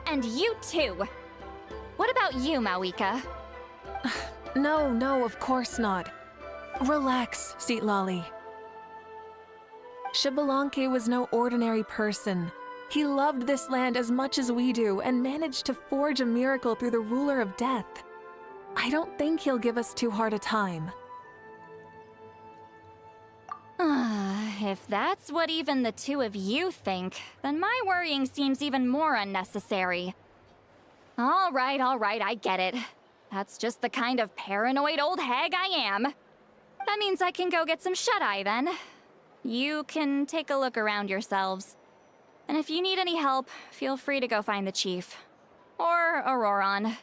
And you too! What about you, Mavuika? No, of course not. Relax, Seatlolly. Shibalanke was no ordinary person. He loved this land as much as we do and managed to forge a miracle through the ruler of death. I don't think he'll give us too hard a time. If that's what even the two of you think, then my worrying seems even more unnecessary. All right, I get it. That's just the kind of paranoid old hag I am. That means I can go get some shut-eye then. You can take a look around yourselves. And if you need any help, feel free to go find the chief. Or Auroron.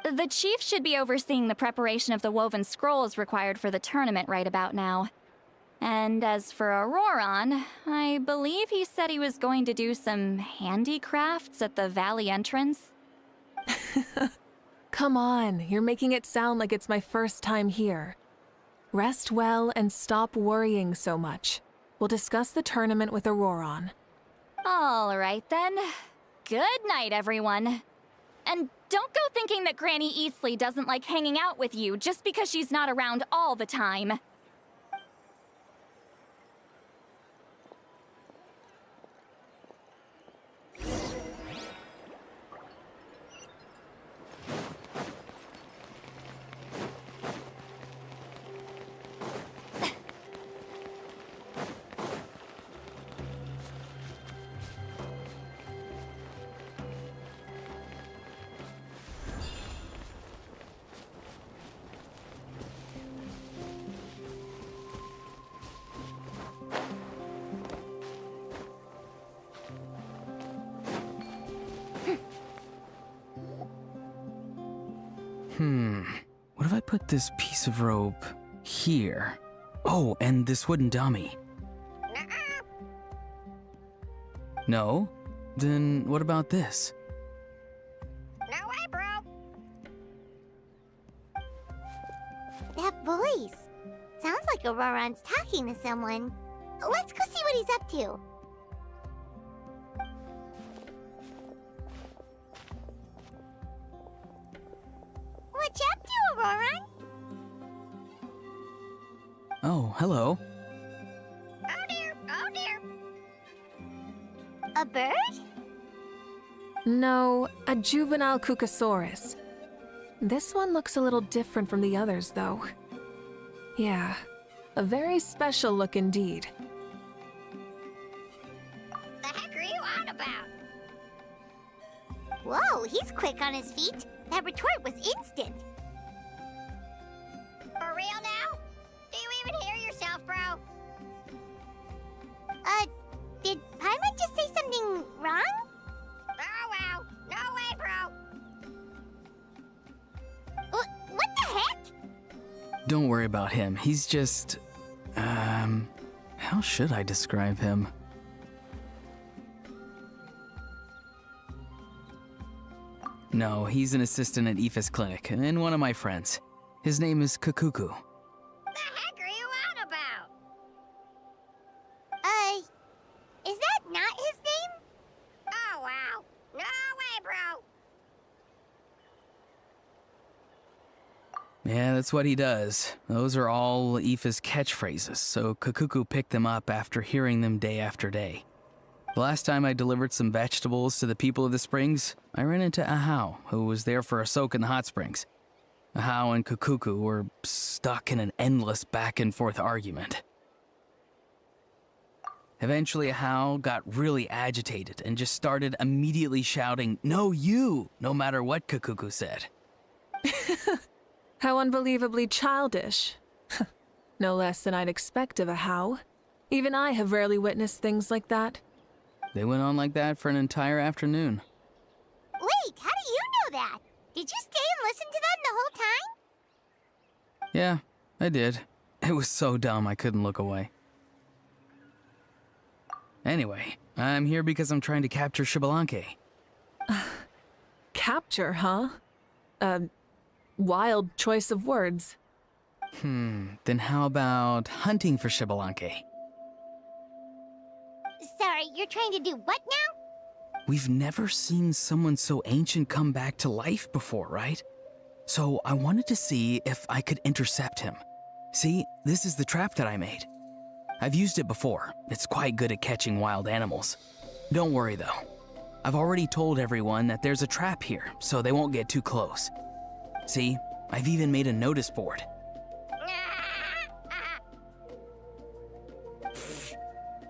The chief should be overseeing the preparation of the woven scrolls required for the tournament right about now. And as for Auroron, I believe he said he was going to do some handicrafts at the valley entrance. Come on, you're making it sound like it's my first time here. Rest well and stop worrying so much. We'll discuss the tournament with Auroron. All right then. Good night, everyone. And don't go thinking that Granny Eatsley doesn't like hanging out with you just because she's not around all the time. What if I put this piece of rope here? Oh, and this wooden dummy. No? Then what about this? No way, bro. That voice. Sounds like Auroron's talking to someone. Let's go see what he's up to. What you up to, Auroron? Oh, hello. Oh dear, oh dear. A bird? No, a juvenile Cucosaurus. This one looks a little different from the others, though. Yeah, a very special look indeed. The heck are you on about? Whoa, he's quick on his feet. That retort was instant. For real now? Do you even hear yourself, bro? Did Paimon just say something wrong? Oh wow, no way, bro. What the heck? Don't worry about him. He's just... how should I describe him? No, he's an assistant at Aoife's clinic, and one of my friends. His name is Kukuku. The heck are you on about? Is that not his name? Oh wow, no way, bro. Yeah, that's what he does. Those are all Aoife's catchphrases, so Kukuku picked them up after hearing them day after day. The last time I delivered some vegetables to the people of the springs, I ran into Ahau, who was there for a soak in the hot springs. Ahau and Kukuku were stuck in an endless back-and-forth argument. Eventually, Ahau got really agitated and just started immediately shouting, "No, you!" no matter what Kukuku said. How unbelievably childish. No less than I'd expect of a How. Even I have rarely witnessed things like that. They went on like that for an entire afternoon. Wait, how do you know that? Did you stay and listen to them the whole time? Yeah, I did. It was so dumb I couldn't look away. Anyway, I'm here because I'm trying to capture Xbalanque. Capture, huh? Wild choice of words. Then how about hunting for Xbalanque? Sorry, you're trying to do what now? We've never seen someone so ancient come back to life before, right? So I wanted to see if I could intercept him. See, this is the trap that I made. I've used it before. It's quite good at catching wild animals. Don't worry though. I've already told everyone that there's a trap here, so they won't get too close. See, I've even made a notice board.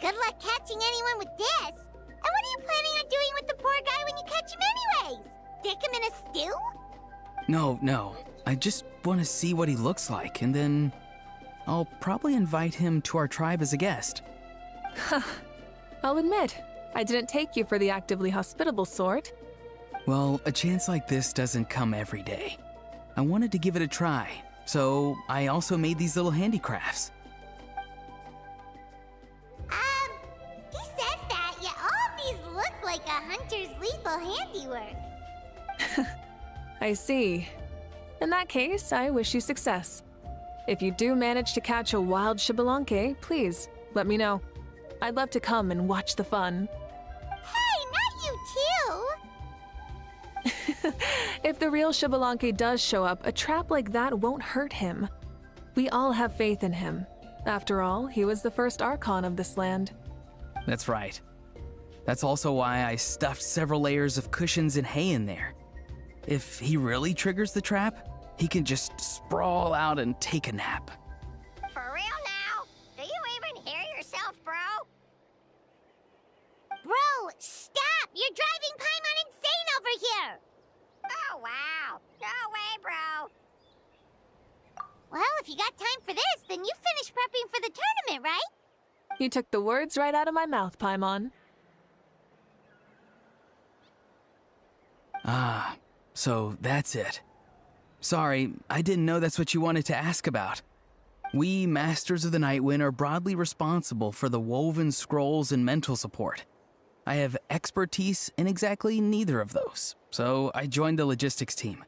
Good luck catching anyone with this. And what are you planning on doing with the poor guy when you catch him anyways? Stick him in a stew? No. I just want to see what he looks like, and then I'll probably invite him to our tribe as a guest. I'll admit, I didn't take you for the actively hospitable sort. Well, a chance like this doesn't come every day. I wanted to give it a try, so I also made these little handicrafts. He says that, yet all of these look like a hunter's lethal handiwork. I see. In that case, I wish you success. If you do manage to catch a wild Xbalanque, please let me know. I'd love to come and watch the fun. Hey, not you too! If the real Xbalanque does show up, a trap like that won't hurt him. We all have faith in him. After all, he was the first Archon of this land. That's right. That's also why I stuffed several layers of cushions and hay in there. If he really triggers the trap, he can just sprawl out and take a nap. For real now? Do you even hear yourself, bro? Bro, stop! You're driving Paimon insane over here! Oh, wow. No way, bro. Well, if you got time for this, then you finished prepping for the tournament, right? You took the words right out of my mouth, Paimon. Ah, so that's it. Sorry, I didn't know that's what you wanted to ask about. We, Masters of the Nightwind, are broadly responsible for the woven scrolls and mental support. I have expertise in exactly neither of those, so I joined the logistics team.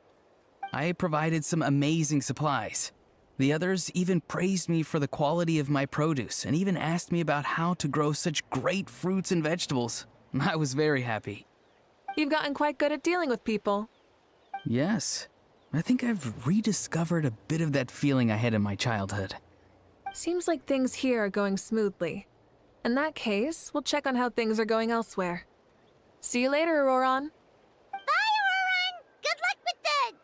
I provided some amazing supplies. The others even praised me for the quality of my produce and even asked me about how to grow such great fruits and vegetables. I was very happy. You've gotten quite good at dealing with people. Yes. I think I've rediscovered a bit of that feeling I had in my childhood. Seems like things here are going smoothly. In that case, we'll check on how things are going elsewhere. See you later, Auroron. Bye, Auroron! Good luck with the...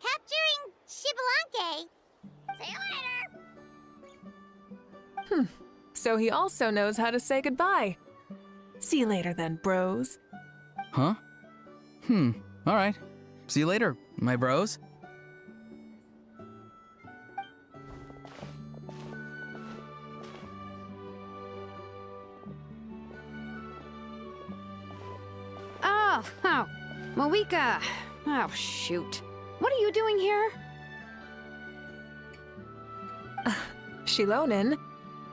capturing Xbalanque. See you later. So he also knows how to say goodbye. See you later then, bros. Huh? Alright. See you later, my bros. Oh, Mavuika. Oh, shoot. What are you doing here? Shilonen?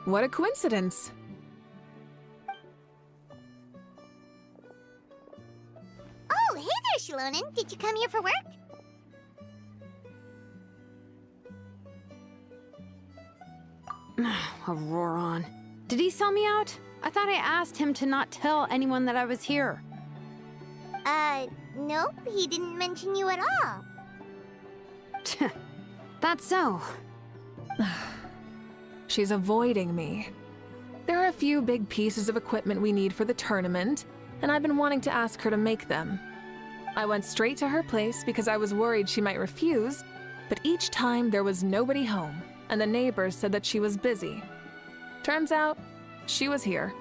What a coincidence. Oh, hey there, Shilonen. Did you come here for work? Auroron. Did he sell me out? I thought I asked him to not tell anyone that I was here. Nope. He didn't mention you at all. That's so. She's avoiding me. There are a few big pieces of equipment we need for the tournament, and I've been wanting to ask her to make them. I went straight to her place because I was worried she might refuse, but each time there was nobody home, and the neighbors said that she was busy. Turns out, she was here.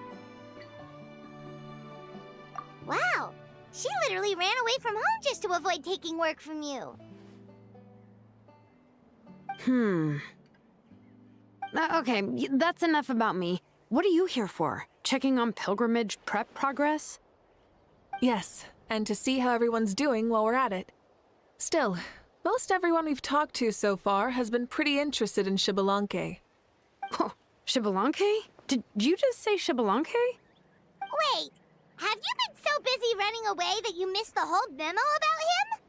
Wow! She literally ran away from home just to avoid taking work from you. Okay, that's enough about me. What are you here for? Checking on pilgrimage prep progress? Yes, and to see how everyone's doing while we're at it. Still, most everyone we've talked to so far has been pretty interested in Xbalanque. Oh, Xbalanque? Did you just say Xbalanque? Wait, have you been so busy running away that you missed the whole memo about him?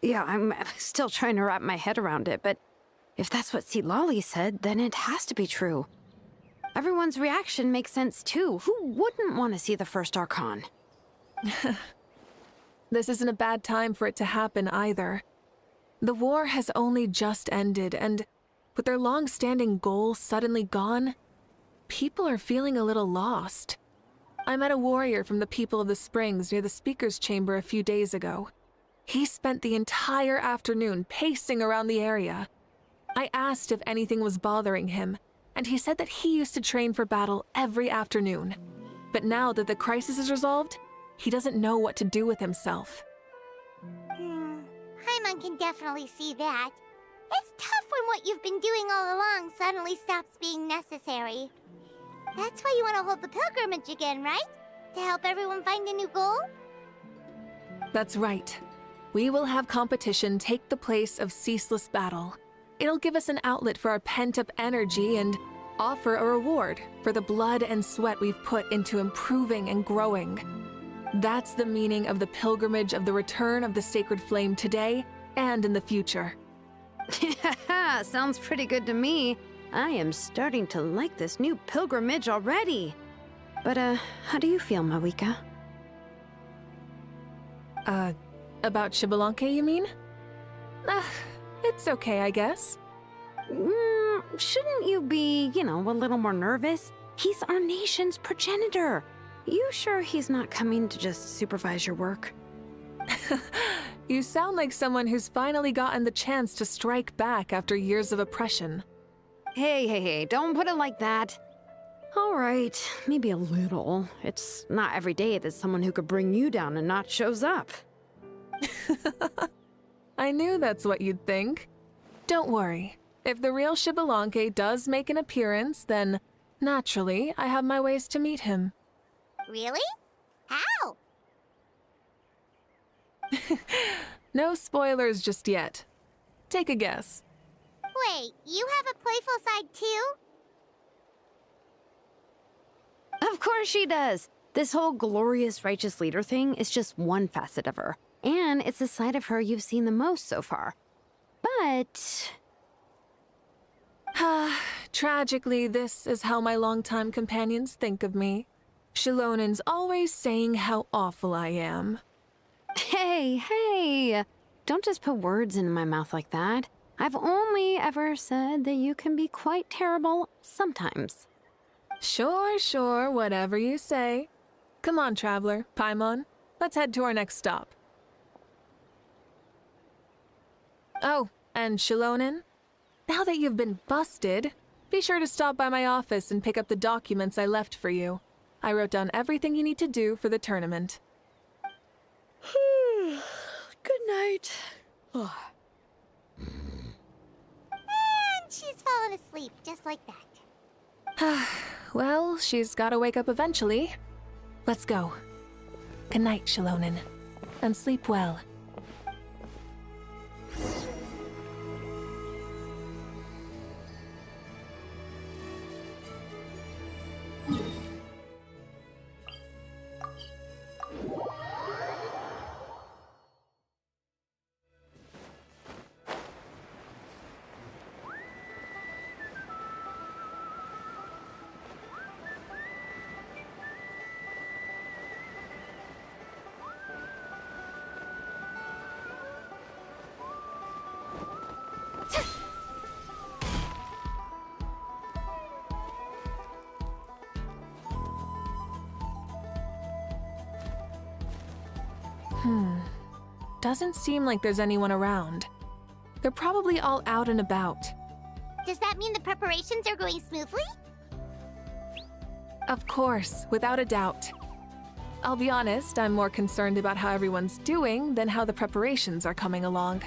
Yeah, I'm still trying to wrap my head around it, but if that's what Lolly said, then it has to be true. Everyone's reaction makes sense too. Who wouldn't want to see the first Archon? This isn't a bad time for it to happen either. The war has only just ended, and with their long-standing goals suddenly gone, people are feeling a little lost. I met a warrior from the People of the Springs near the Speaker's Chamber a few days ago. He spent the entire afternoon pacing around the area. I asked if anything was bothering him, and he said that he used to train for battle every afternoon. But now that the crisis is resolved, he doesn't know what to do with himself. Paimon can definitely see that. It's tough when what you've been doing all along suddenly stops being necessary. That's why you want to hold the pilgrimage again, right? To help everyone find a new goal? That's right. We will have competition take the place of ceaseless battle. It'll give us an outlet for our pent-up energy and offer a reward for the blood and sweat we've put into improving and growing. That's the meaning of the pilgrimage of the return of the sacred flame today and in the future. Sounds pretty good to me. I am starting to like this new pilgrimage already. But, how do you feel, Mavuika? About Xbalanque, you mean? It's okay, I guess. Shouldn't you be, a little more nervous? He's our nation's progenitor. You sure he's not coming to just supervise your work? You sound like someone who's finally gotten the chance to strike back after years of oppression. Hey, don't put it like that. All right, maybe a little. It's not every day that someone who could bring you down and not shows up. I knew that's what you'd think. Don't worry. If the real Xbalanque does make an appearance, then naturally I have my ways to meet him. Really? How? No spoilers just yet. Take a guess. Wait, you have a playful side too? Of course she does. This whole glorious righteous leader thing is just one facet of her. And it's the side of her you've seen the most so far. But... Tragically, this is how my longtime companions think of me. Shilonin's always saying how awful I am. Hey! Don't just put words into my mouth like that. I've only ever said that you can be quite terrible sometimes. Sure, whatever you say. Come on, Traveler, Paimon. Let's head to our next stop. Oh, and Shilonin, now that you've been busted, be sure to stop by my office and pick up the documents I left for you. I wrote down everything you need to do for the tournament. Good night. And she's fallen asleep, just like that. Well, she's gotta wake up eventually. Let's go. Good night, Shilonin. And sleep well. Doesn't seem like there's anyone around. They're probably all out and about. Does that mean the preparations are going smoothly? Of course, without a doubt. I'll be honest, I'm more concerned about how everyone's doing than how the preparations are coming along.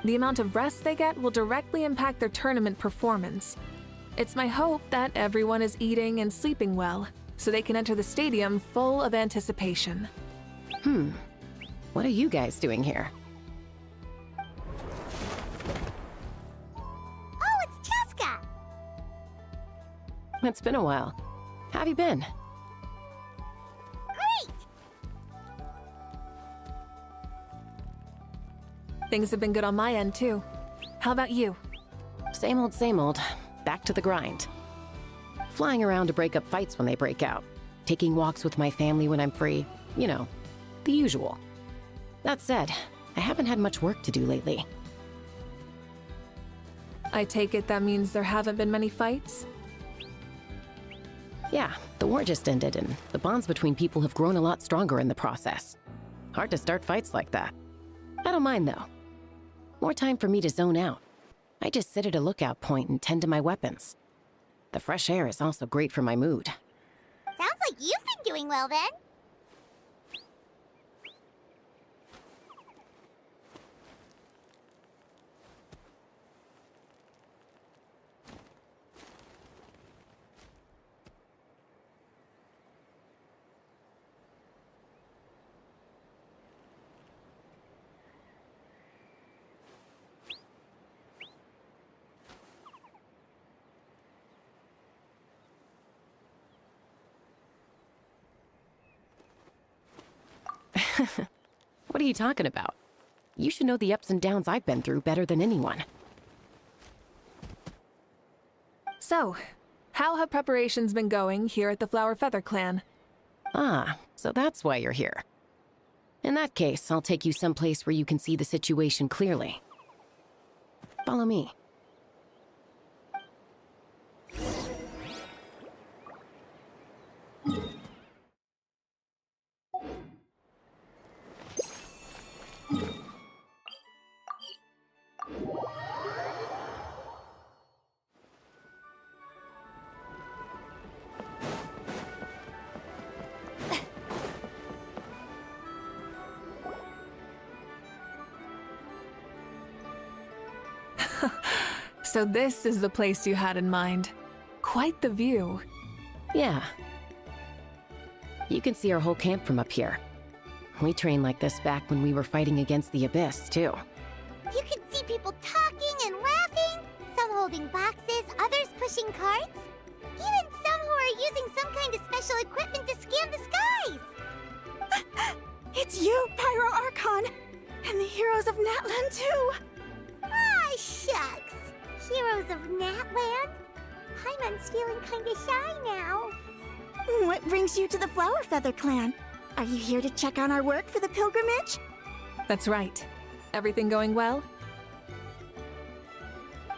The amount of rest they get will directly impact their tournament performance. It's my hope that everyone is eating and sleeping well, so they can enter the stadium full of anticipation. What are you guys doing here? Oh, it's Cheska! It's been a while. How have you been? Great! Things have been good on my end, too. How about you? Same old, back to the grind. Flying around to break up fights when they break out. Taking walks with my family when I'm free. You know, the usual. That said, I haven't had much work to do lately. I take it that means there haven't been many fights? Yeah, the war just ended and the bonds between people have grown a lot stronger in the process. Hard to start fights like that. I don't mind though. More time for me to zone out. I just sit at a lookout point and tend to my weapons. The fresh air is also great for my mood. Sounds like you've been doing well then. What are you talking about? You should know the ups and downs I've been through better than anyone. So, how have preparations been going here at the Flower Feather Clan? Ah, so that's why you're here. In that case, I'll take you someplace where you can see the situation clearly. Follow me. So this is the place you had in mind. Quite the view. Yeah. You can see our whole camp from up here. We trained like this back when we were fighting against the Abyss, too. You can see people talking and laughing, some holding boxes, others pushing carts. Even some who are using some kind of special equipment to scan the skies. It's you, Pyro Archon! And the heroes of Natlan, too! Ah, shucks. Heroes of Natland? Paimon's feeling kinda shy now. What brings you to the Flower Feather Clan? Are you here to check on our work for the pilgrimage? That's right. Everything going well?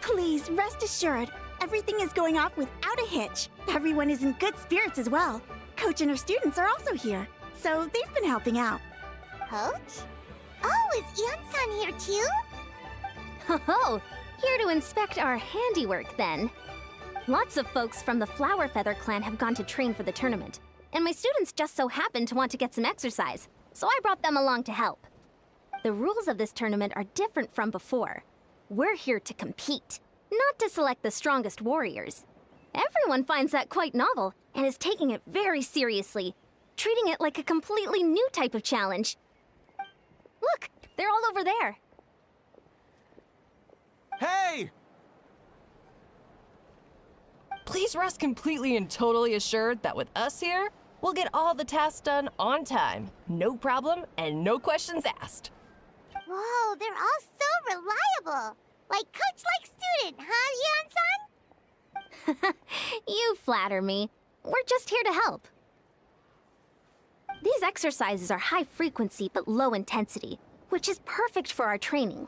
Please, rest assured, everything is going off without a hitch. Everyone is in good spirits as well. Coach and her students are also here, so they've been helping out. Coach? Oh, is Ian-san here too? Oh, here to inspect our handiwork then. Lots of folks from the Flower Feather Clan have gone to train for the tournament, and my students just so happened to want to get some exercise, so I brought them along to help. The rules of this tournament are different from before. We're here to compete, not to select the strongest warriors. Everyone finds that quite novel and is taking it very seriously, treating it like a completely new type of challenge. Look, they're all over there. Hey! Please rest completely and totally assured that with us here, we'll get all the tasks done on time. No problem and no questions asked. Whoa, they're all so reliable. Like coach like student, huh, Ian-san? You flatter me. We're just here to help. These exercises are high frequency but low intensity, which is perfect for our training.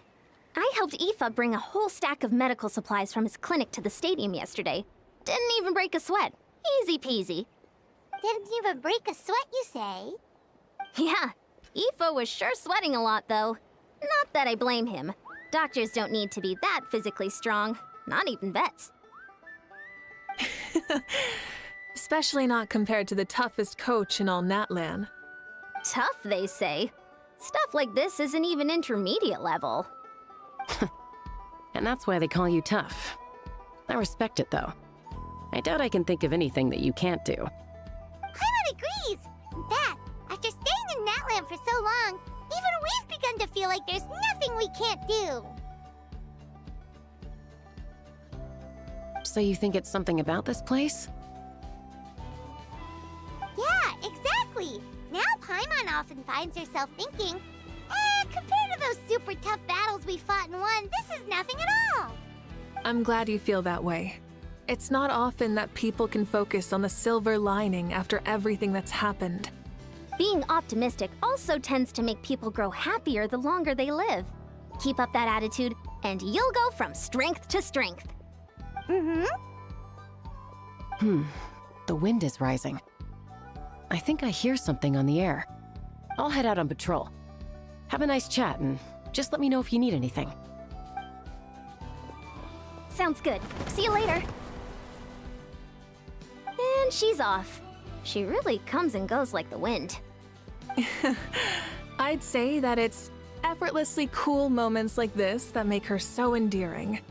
I helped Aoife bring a whole stack of medical supplies from his clinic to the stadium yesterday. Didn't even break a sweat. Easy peasy. Didn't even break a sweat, you say? Yeah, Ifo was sure sweating a lot, though. Not that I blame him. Doctors don't need to be that physically strong. Not even vets. Especially not compared to the toughest coach in all Natlan. Tough, they say. Stuff like this isn't even intermediate level. And that's why they call you tough. I respect it, though. I doubt I can think of anything that you can't do. Paimon agrees! In fact, after staying in Natland for so long, even we've begun to feel like there's nothing we can't do. So you think it's something about this place? Yeah, exactly! Now Paimon often finds herself thinking, compared to those super tough battles we fought and won, this is nothing at all! I'm glad you feel that way. It's not often that people can focus on the silver lining after everything that's happened. Being optimistic also tends to make people grow happier the longer they live. Keep up that attitude, and you'll go from strength to strength. The wind is rising. I think I hear something on the air. I'll head out on patrol. Have a nice chat, and just let me know if you need anything. Sounds good. See you later. And she's off. She really comes and goes like the wind. I'd say that it's effortlessly cool moments like this that make her so endearing.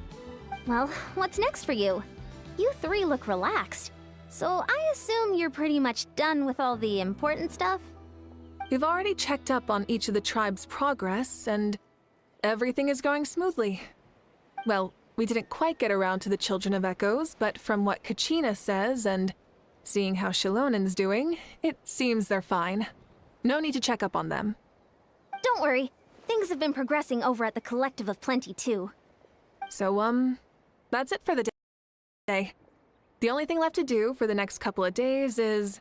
Well, what's next for you? You three look relaxed. So I assume you're pretty much done with all the important stuff? We've already checked up on each of the tribe's progress, and everything is going smoothly. Well, we didn't quite get around to the Children of Echoes, but from what Kachina says and seeing how Shilonen's doing, it seems they're fine. No need to check up on them. Don't worry. Things have been progressing over at the Collective of Plenty, too. So, that's it for the day. The only thing left to do for the next couple of days is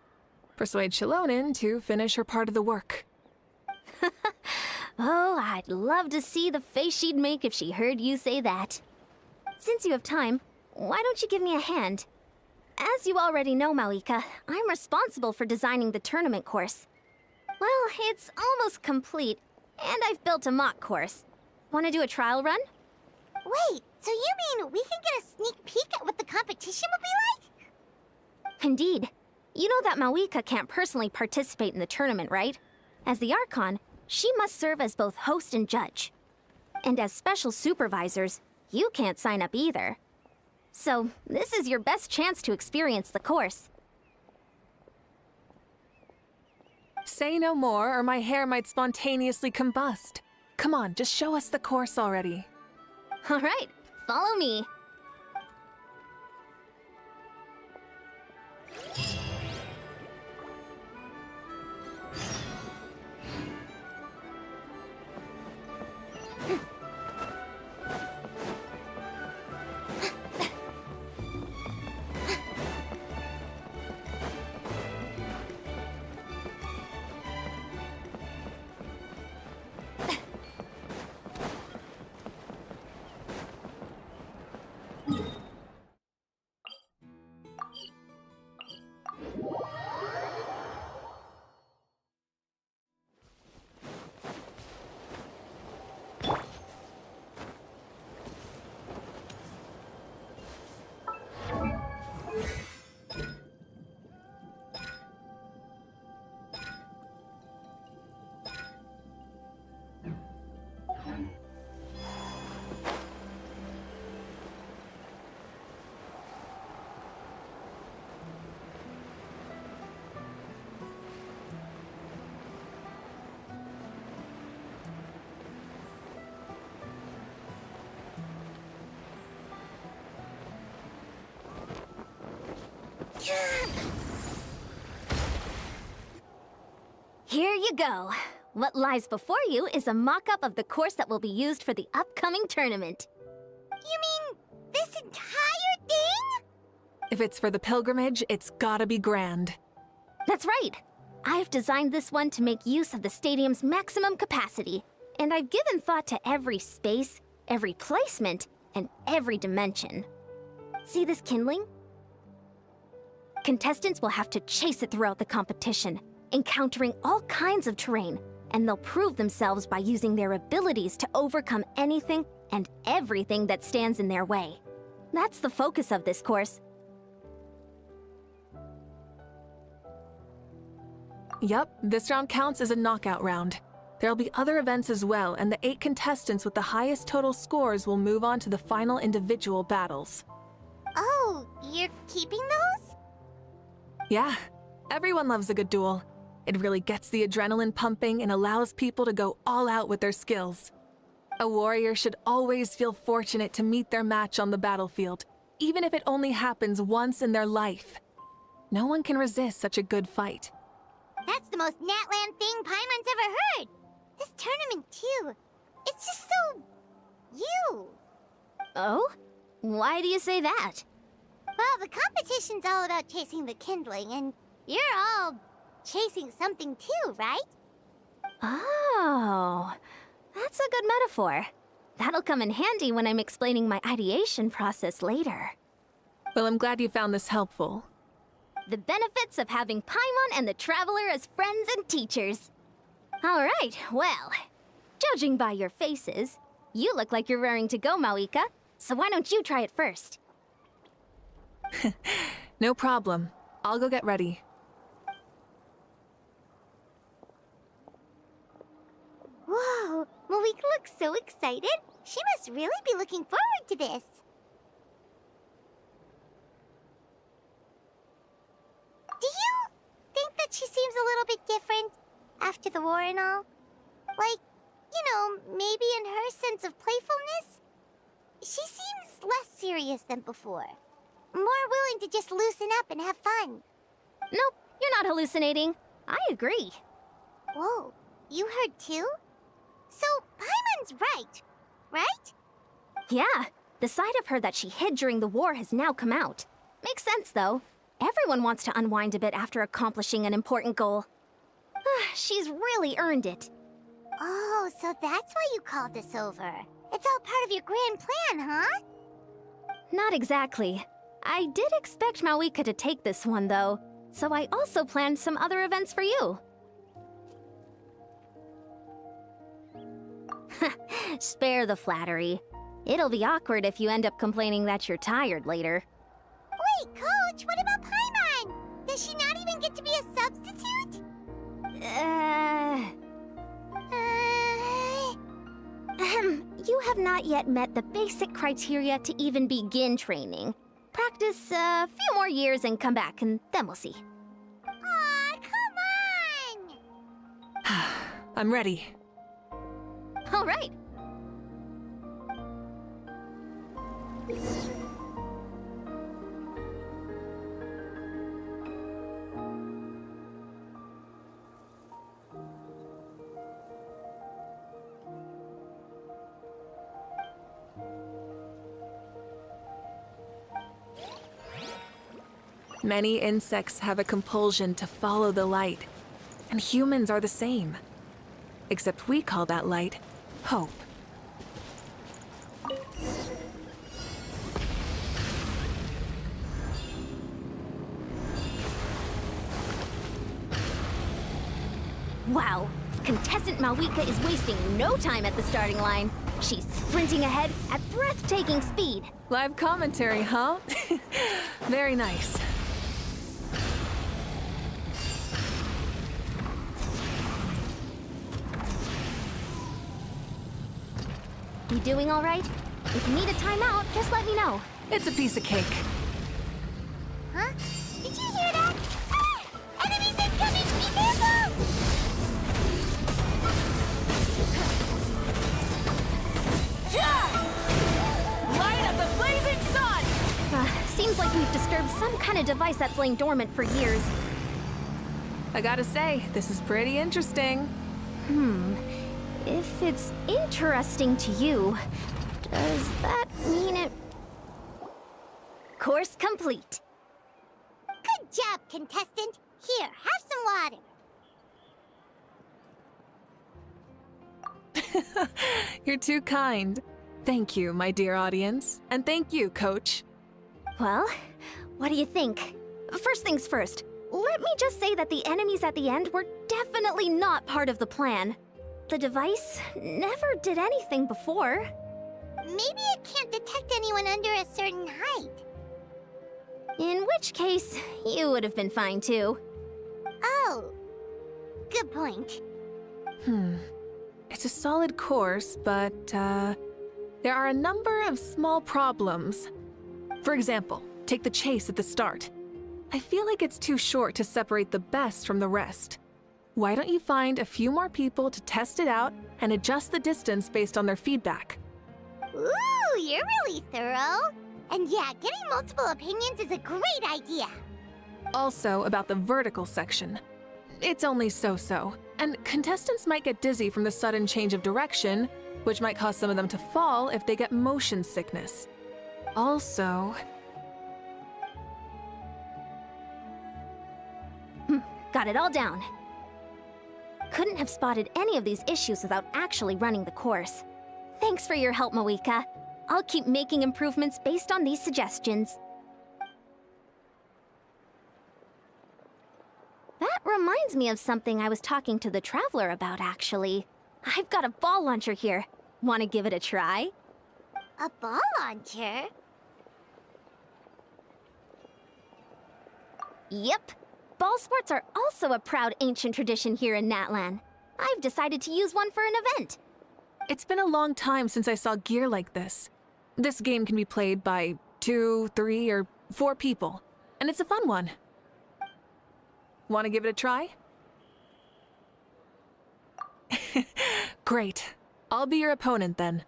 persuade Shilonen to finish her part of the work. Oh, I'd love to see the face she'd make if she heard you say that. Since you have time, why don't you give me a hand? As you already know, Mavuika, I'm responsible for designing the tournament course. Well, it's almost complete, and I've built a mock course. Want to do a trial run? Wait, so you mean we can get a sneak peek at what the competition would be like? Indeed. You know that Mavuika can't personally participate in the tournament, right? As the Archon, she must serve as both host and judge. And as special supervisors, you can't sign up either. So, this is your best chance to experience the course. Say no more, or my hair might spontaneously combust. Come on, just show us the course already. All right, follow me. Here you go. What lies before you is a mock-up of the course that will be used for the upcoming tournament. You mean this entire thing? If it's for the pilgrimage, it's gotta be grand. That's right. I've designed this one to make use of the stadium's maximum capacity, and I've given thought to every space, every placement, and every dimension. See this kindling? Contestants will have to chase it throughout the competition, encountering all kinds of terrain, and they'll prove themselves by using their abilities to overcome anything and everything that stands in their way. That's the focus of this course. Yup, this round counts as a knockout round. There'll be other events as well, and the 8 contestants with the highest total scores will move on to the final individual battles. Oh, you're keeping those? Yeah, everyone loves a good duel. It really gets the adrenaline pumping and allows people to go all out with their skills. A warrior should always feel fortunate to meet their match on the battlefield, even if it only happens once in their life. No one can resist such a good fight. That's the most Natland thing Paimon's ever heard! This tournament, too. It's just so... you. Oh? Why do you say that? Well, the competition's all about chasing the kindling, and you're all chasing something too, right? Oh, that's a good metaphor. That'll come in handy when I'm explaining my ideation process later. Well, I'm glad you found this helpful. The benefits of having Paimon and the Traveler as friends and teachers. All right, well, judging by your faces, you look like you're raring to go, Mavuika. So why don't you try it first? No problem. I'll go get ready. Whoa, Mavuika looks so excited. She must really be looking forward to this. Do you think that she seems a little bit different after the war and all? Like, you know, maybe in her sense of playfulness? She seems less serious than before. More willing to just loosen up and have fun. Nope, you're not hallucinating. I agree. Whoa, you heard too? So, Paimon's right? Yeah, the side of her that she hid during the war has now come out. Makes sense, though. Everyone wants to unwind a bit after accomplishing an important goal. She's really earned it. Oh, so that's why you called us over. It's all part of your grand plan, huh? Not exactly. I did expect Mavuika to take this one, though, so I also planned some other events for you. Spare the flattery. It'll be awkward if you end up complaining that you're tired later. Wait, Coach, what about Paimon? Does she not even get to be a substitute? You have not yet met the basic criteria to even begin training. Practice a few more years and come back, and then we'll see. Aw, come on! I'm ready. All right. Many insects have a compulsion to follow the light, and humans are the same. Except we call that light hope. Wow, contestant Mavuika is wasting no time at the starting line. She's sprinting ahead at breathtaking speed. Live commentary, huh? Very nice. You doing all right? If you need a timeout, just let me know. It's a piece of cake. Huh? Did you hear that? Ah! Enemies incoming! Be careful! Light up the blazing sun! Seems like we've disturbed some kind of device that's lain dormant for years. I gotta say, this is pretty interesting. If it's interesting to you, does that mean it... Course complete. Good job, contestant. Here, have some water. You're too kind. Thank you, my dear audience. And thank you, Coach. Well, what do you think? First things first, Let me just say that the enemies at the end were definitely not part of the plan. The device never did anything before. Maybe it can't detect anyone under a certain height. In which case, you would have been fine too. Oh, good point. It's a solid course, but, there are a number of small problems. For example, take the chase at the start. I feel like it's too short to separate the best from the rest. Why don't you find a few more people to test it out and adjust the distance based on their feedback? Ooh, you're really thorough. And yeah, getting multiple opinions is a great idea. Also, about the vertical section. It's only so-so, and contestants might get dizzy from the sudden change of direction, which might cause some of them to fall if they get motion sickness. Also... Got it all down. Couldn't have spotted any of these issues without actually running the course. Thanks for your help, Mavuika. I'll keep making improvements based on these suggestions. That reminds me of something I was talking to the Traveler about, actually. I've got a ball launcher here. Want to give it a try? A ball launcher? Yep. Ball sports are also a proud ancient tradition here in Natlan. I've decided to use one for an event. It's been a long time since I saw gear like this. This game can be played by 2, 3, or 4 people, and it's a fun one. Want to give it a try? Great. I'll be your opponent then.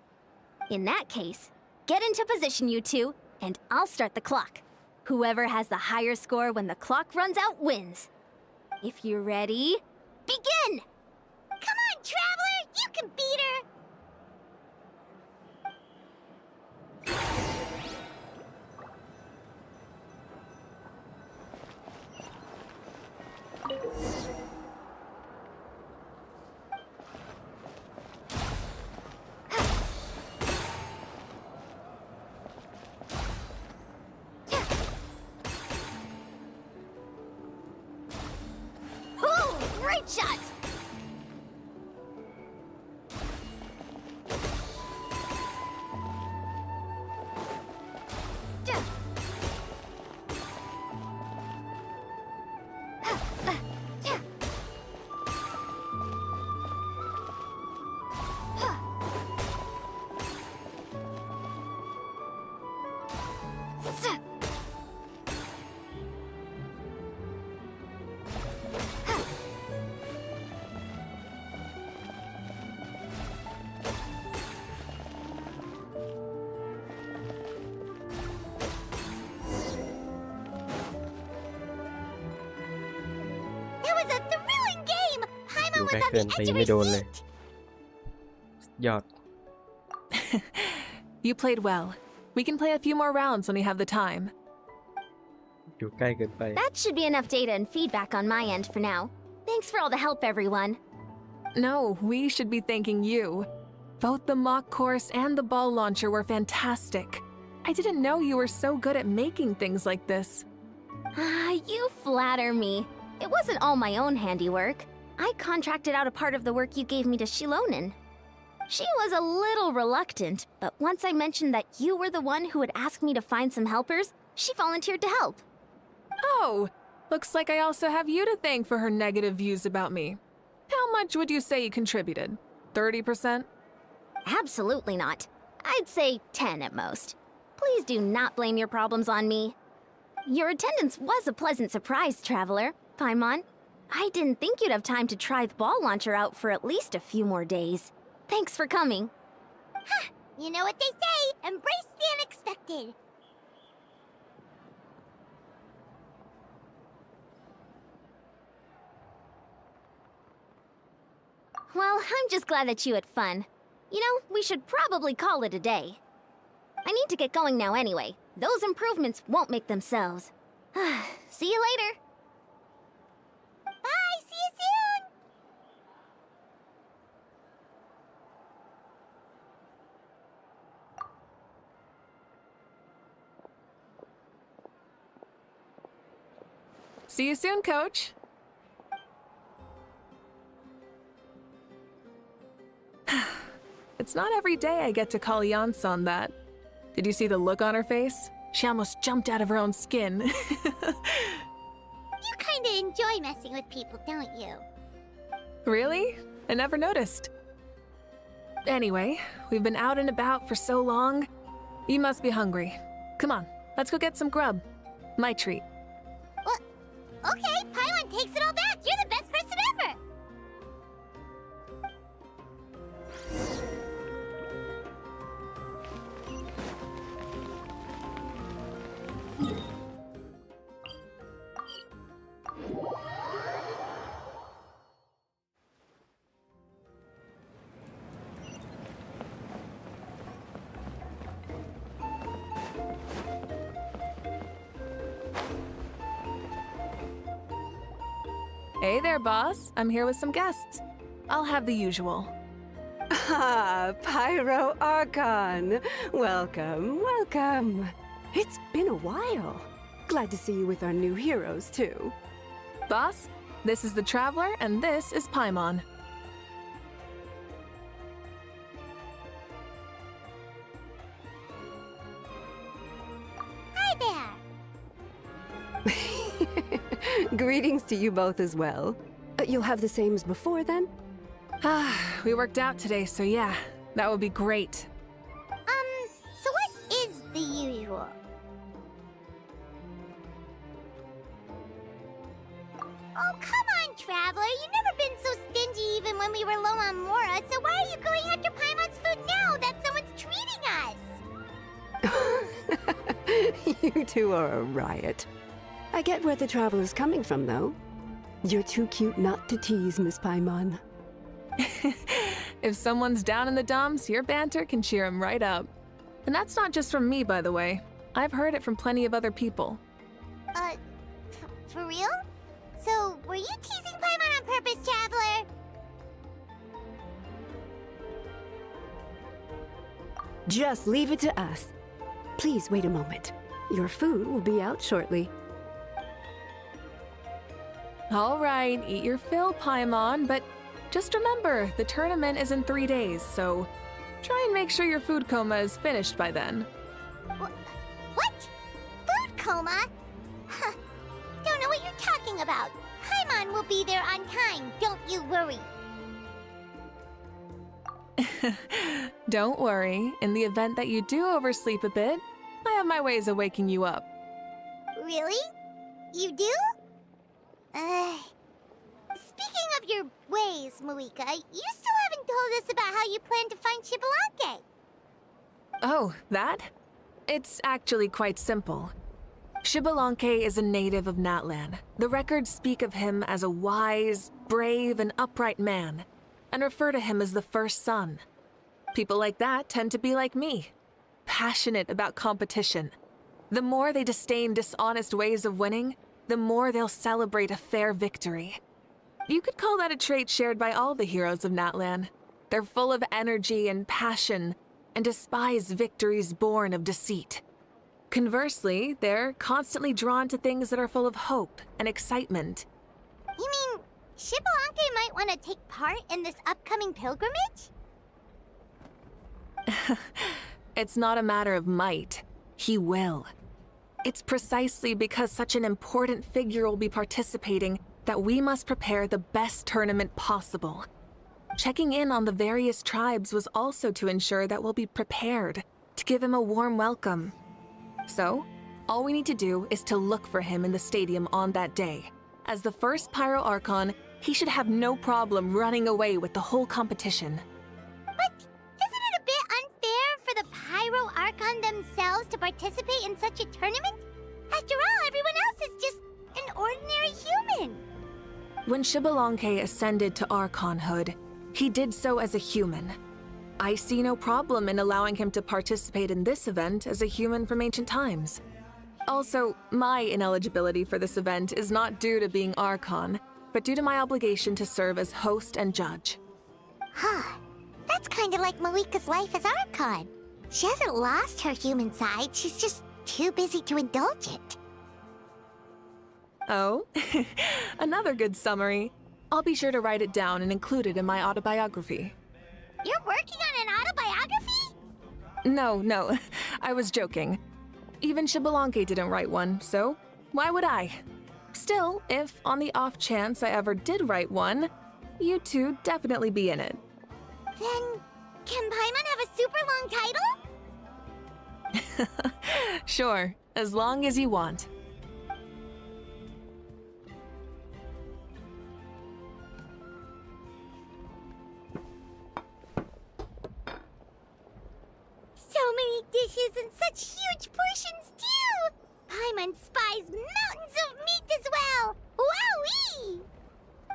In that case, get into position, you two, and I'll start the clock. Whoever has the higher score when the clock runs out wins. If you're ready, begin! Come on, Traveler! You can beat her! Great shot! That was a thrilling game! อยู่ Paimon ใกล้ was on เกิน the ตี edge of ไม่ her โดนเลย seat! ยอด You played well. We can play a few more rounds when we have the time. อยู่ใกล้เกินไป That should be enough data and feedback on my end for now. Thanks for all the help, everyone. No, we should be thanking you. Both the mock course and the ball launcher were fantastic. I didn't know you were so good at making things like this. You flatter me. It wasn't all my own handiwork. I contracted out a part of the work you gave me to Shilonen. She was a little reluctant, but once I mentioned that you were the one who would ask me to find some helpers, she volunteered to help. Oh, looks like I also have you to thank for her negative views about me. How much would you say you contributed? 30%? Absolutely not. I'd say 10 at most. Please do not blame your problems on me. Your attendance was a pleasant surprise, Traveler. Paimon, I didn't think you'd have time to try the ball launcher out for at least a few more days. Thanks for coming. You know what they say, embrace the unexpected. Well, I'm just glad that you had fun. You know, we should probably call it a day. I need to get going now anyway. Those improvements won't make themselves. See you later. Bye, see you soon! See you soon, Coach. It's not every day I get to call Yansan that. Did you see the look on her face? She almost jumped out of her own skin. You kinda enjoy messing with people, don't you? Really? I never noticed. Anyway, we've been out and about for so long. You must be hungry. Come on, let's go get some grub. My treat. What? Okay, Paimon takes it all back. You're the best person ever. Hey there, boss. I'm here with some guests. I'll have the usual. Ah, Pyro Archon. Welcome, welcome. It's been a while. Glad to see you with our new heroes, too. Boss, this is the Traveler, and this is Paimon. Hi there. Greetings to you both as well. You'll have the same as before, then? We worked out today, so yeah, that would be great. So what is the usual? Oh, come on, Traveler. You've never been so stingy even when we were low on Mora, so why are you going after Paimon's food now that someone's treating us? You two are a riot. I get where the Traveler's coming from, though. You're too cute not to tease, Miss Paimon. If someone's down in the dumps, your banter can cheer him right up. And that's not just from me, by the way. I've heard it from plenty of other people. For real? So, were you teasing Paimon on purpose, Traveler? Just leave it to us. Please wait a moment. Your food will be out shortly. All right, eat your fill, Paimon, but just remember, the tournament is in 3 days, so try and make sure your food coma is finished by then. What? Food coma? Huh. Don't know what you're talking about. Paimon will be there on time, don't you worry. Don't worry, in the event that you do oversleep a bit, I have my ways of waking you up. Really? You do? Speaking of your ways, Mavuika, you still haven't told us about how you plan to find Xbalanque. Oh, that? It's actually quite simple. Xbalanque is a native of Natlan. The records speak of him as a wise, brave, and upright man, and refer to him as the first son. People like that tend to be like me, passionate about competition. The more they disdain dishonest ways of winning, the more they'll celebrate a fair victory. You could call that a trait shared by all the heroes of Natlan. They're full of energy and passion, and despise victories born of deceit. Conversely, they're constantly drawn to things that are full of hope and excitement. You mean Xbalanque might want to take part in this upcoming pilgrimage? It's not a matter of might. He will. It's precisely because such an important figure will be participating that we must prepare the best tournament possible. Checking in on the various tribes was also to ensure that we'll be prepared to give him a warm welcome. So, all we need to do is to look for him in the stadium on that day. As the first Pyro Archon, he should have no problem running away with the whole competition. But isn't it a bit unfair for the Pyro Archon themselves to participate in such a tournament? After all, everyone else is just an ordinary human. When Xbalanque ascended to Archonhood, he did so as a human. I see no problem in allowing him to participate in this event as a human from ancient times. Also, my ineligibility for this event is not due to being Archon, but due to my obligation to serve as host and judge. Huh. That's kind of like Mavuika's life as Archon. She hasn't lost her human side, she's just too busy to indulge it. Oh, another good summary. I'll be sure to write it down and include it in my autobiography. You're working on an autobiography? No, I was joking. Even Xbalanque didn't write one, so why would I? Still, if on the off chance I ever did write one, you two definitely be in it. Then, can Paimon have a super long title? Sure, as long as you want. So many dishes and such huge portions, too! Paimon spies mountains of meat as well!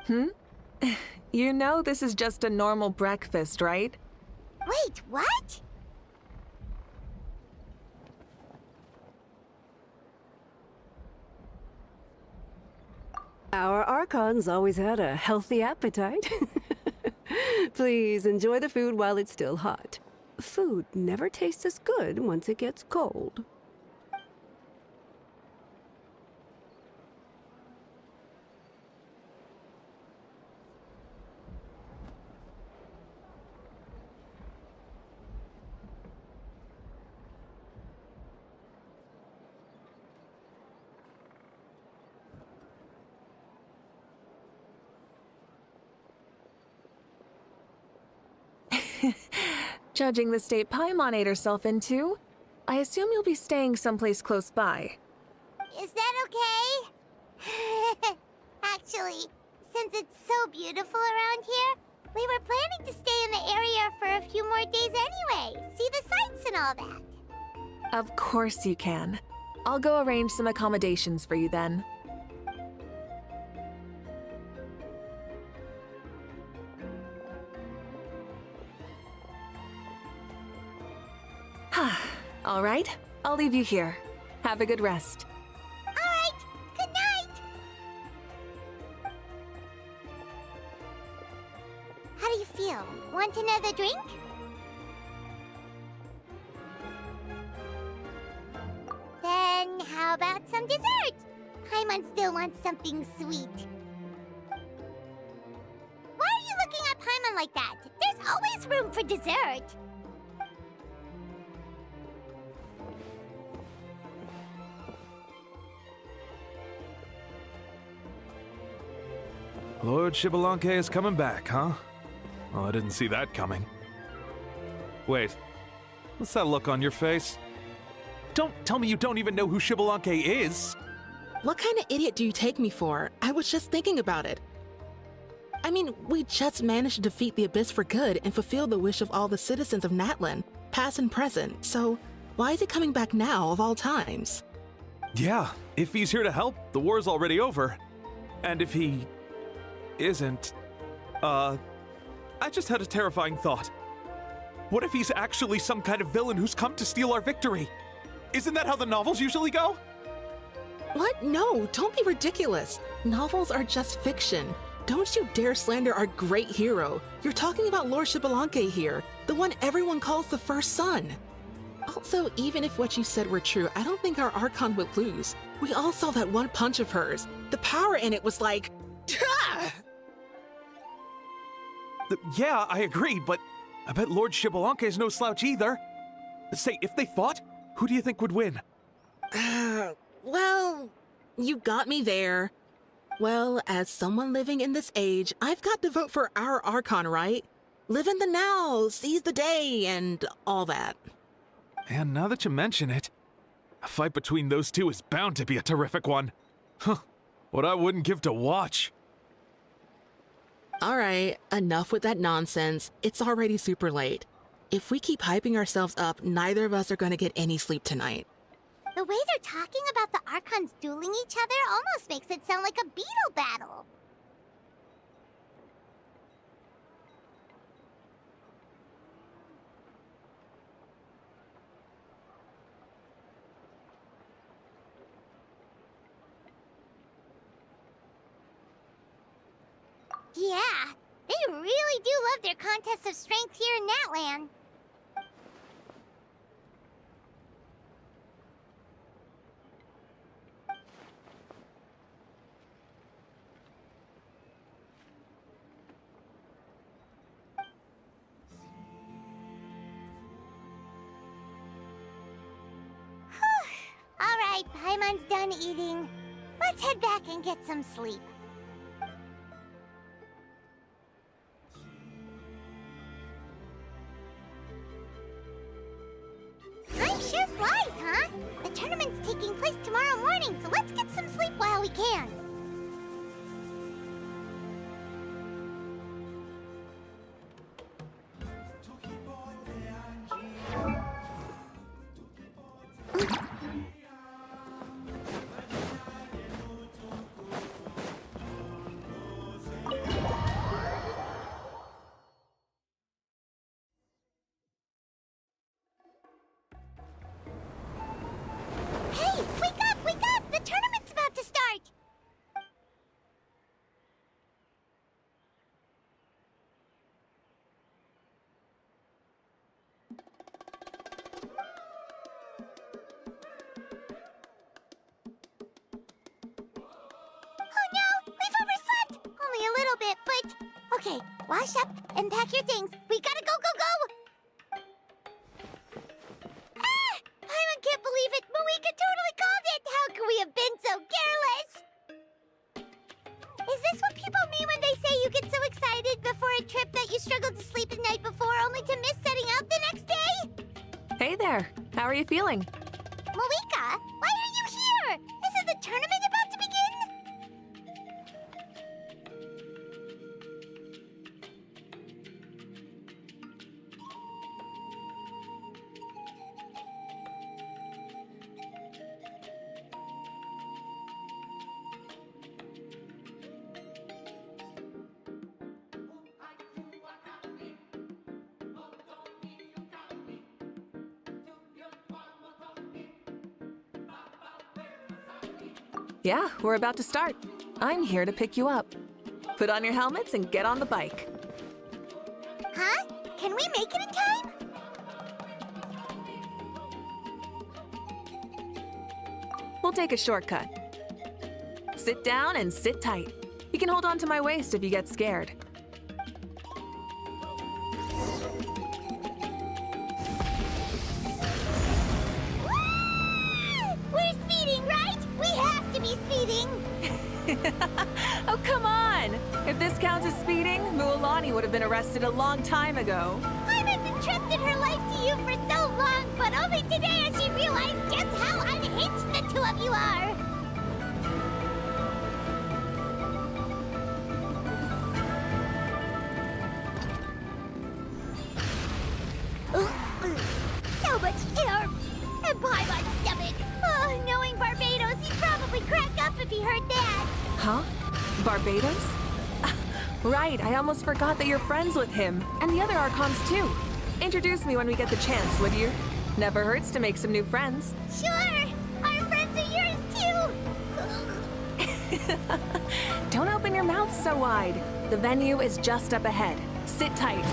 Wowee! You know this is just a normal breakfast, right? Wait, what? Our Archons always had a healthy appetite. Please enjoy the food while it's still hot. Food never tastes as good once it gets cold. Judging the state Paimon ate herself into, I assume you'll be staying someplace close by. Is that okay? Actually, since it's so beautiful around here, we were planning to stay in the area for a few more days anyway. See the sights and all that. Of course you can. I'll go arrange some accommodations for you then. All right, I'll leave you here. Have a good rest. All right, good night! How do you feel? Want another drink? Then how about some dessert? Paimon still wants something sweet. Why are you looking at Paimon like that? There's always room for dessert. Lord Xbalanque is coming back, huh? Oh, I didn't see that coming. Wait, what's that look on your face? Don't tell me you don't even know who Xbalanque is! What kind of idiot do you take me for? I was just thinking about it. I mean, we just managed to defeat the Abyss for good and fulfill the wish of all the citizens of Natlan, past and present, so why is he coming back now of all times? Yeah, if he's here to help, the war's already over. And if he isn't, I just had a terrifying thought. What if he's actually some kind of villain who's come to steal our victory? Isn't that how the novels usually go? What? No, don't be ridiculous. Novels are just fiction. Don't you dare slander our great hero. You're talking about Lord Xbalanque here, the one everyone calls the first son. Also, even if what you said were true, I don't think our Archon would lose. We all saw that one punch of hers. The power in it was like, "Tah!" Yeah, I agree, but I bet Lord Xbalanque is no slouch either. Say, if they fought, who do you think would win? Well, you got me there. Well, as someone living in this age, I've got to vote for our Archon, right? Live in the now, seize the day, and all that. And now that you mention it, a fight between those two is bound to be a terrific one. Huh, what I wouldn't give to watch. Alright, enough with that nonsense. It's already super late. If we keep hyping ourselves up, neither of us are gonna get any sleep tonight. The way they're talking about the Archons dueling each other almost makes it sound like a beetle battle. Yeah, they really do love their contests of strength here in Natlan. Paimon's done eating, let's head back and get some sleep. Time sure flies, huh? The tournament's taking place tomorrow morning, so let's get some sleep while we can. Hey, wake up, wake up! The tournament's about to start! Oh no, we've overslept! Only a little bit, but... Okay, wash up and pack your things. We gotta go, go, go! Ah! Paimon can't believe it! Mavuika totally called it! How could we have been so careless? Is this what people mean when they say you get so excited before a trip that you struggled to sleep the night before only to miss setting out the next day? Hey there. How are you feeling? Mavuika, why are you here? Isn't the tournament about to begin? Yeah, we're about to start. I'm here to pick you up. Put on your helmets and get on the bike. Huh? Can we make it in time? We'll take a shortcut. Sit down and sit tight. You can hold on to my waist if you get scared. We're speeding, right? We have to be speeding! Oh, come on! If this counts as speeding, Mualani would have been arrested a long time ago. Paimon's entrusted her life to you for so long, but only today has she realized just how unhinged the two of you are! So much air! And Paimon's stomach! Oh, knowing Barbados, he'd probably crack up if he heard that! Huh? Barbados? Right, I almost forgot that you're friends with him. And the other Archons, too. Introduce me when we get the chance, would you? Never hurts to make some new friends. Sure! Our friends are yours, too! Don't open your mouth so wide. The venue is just up ahead. Sit tight.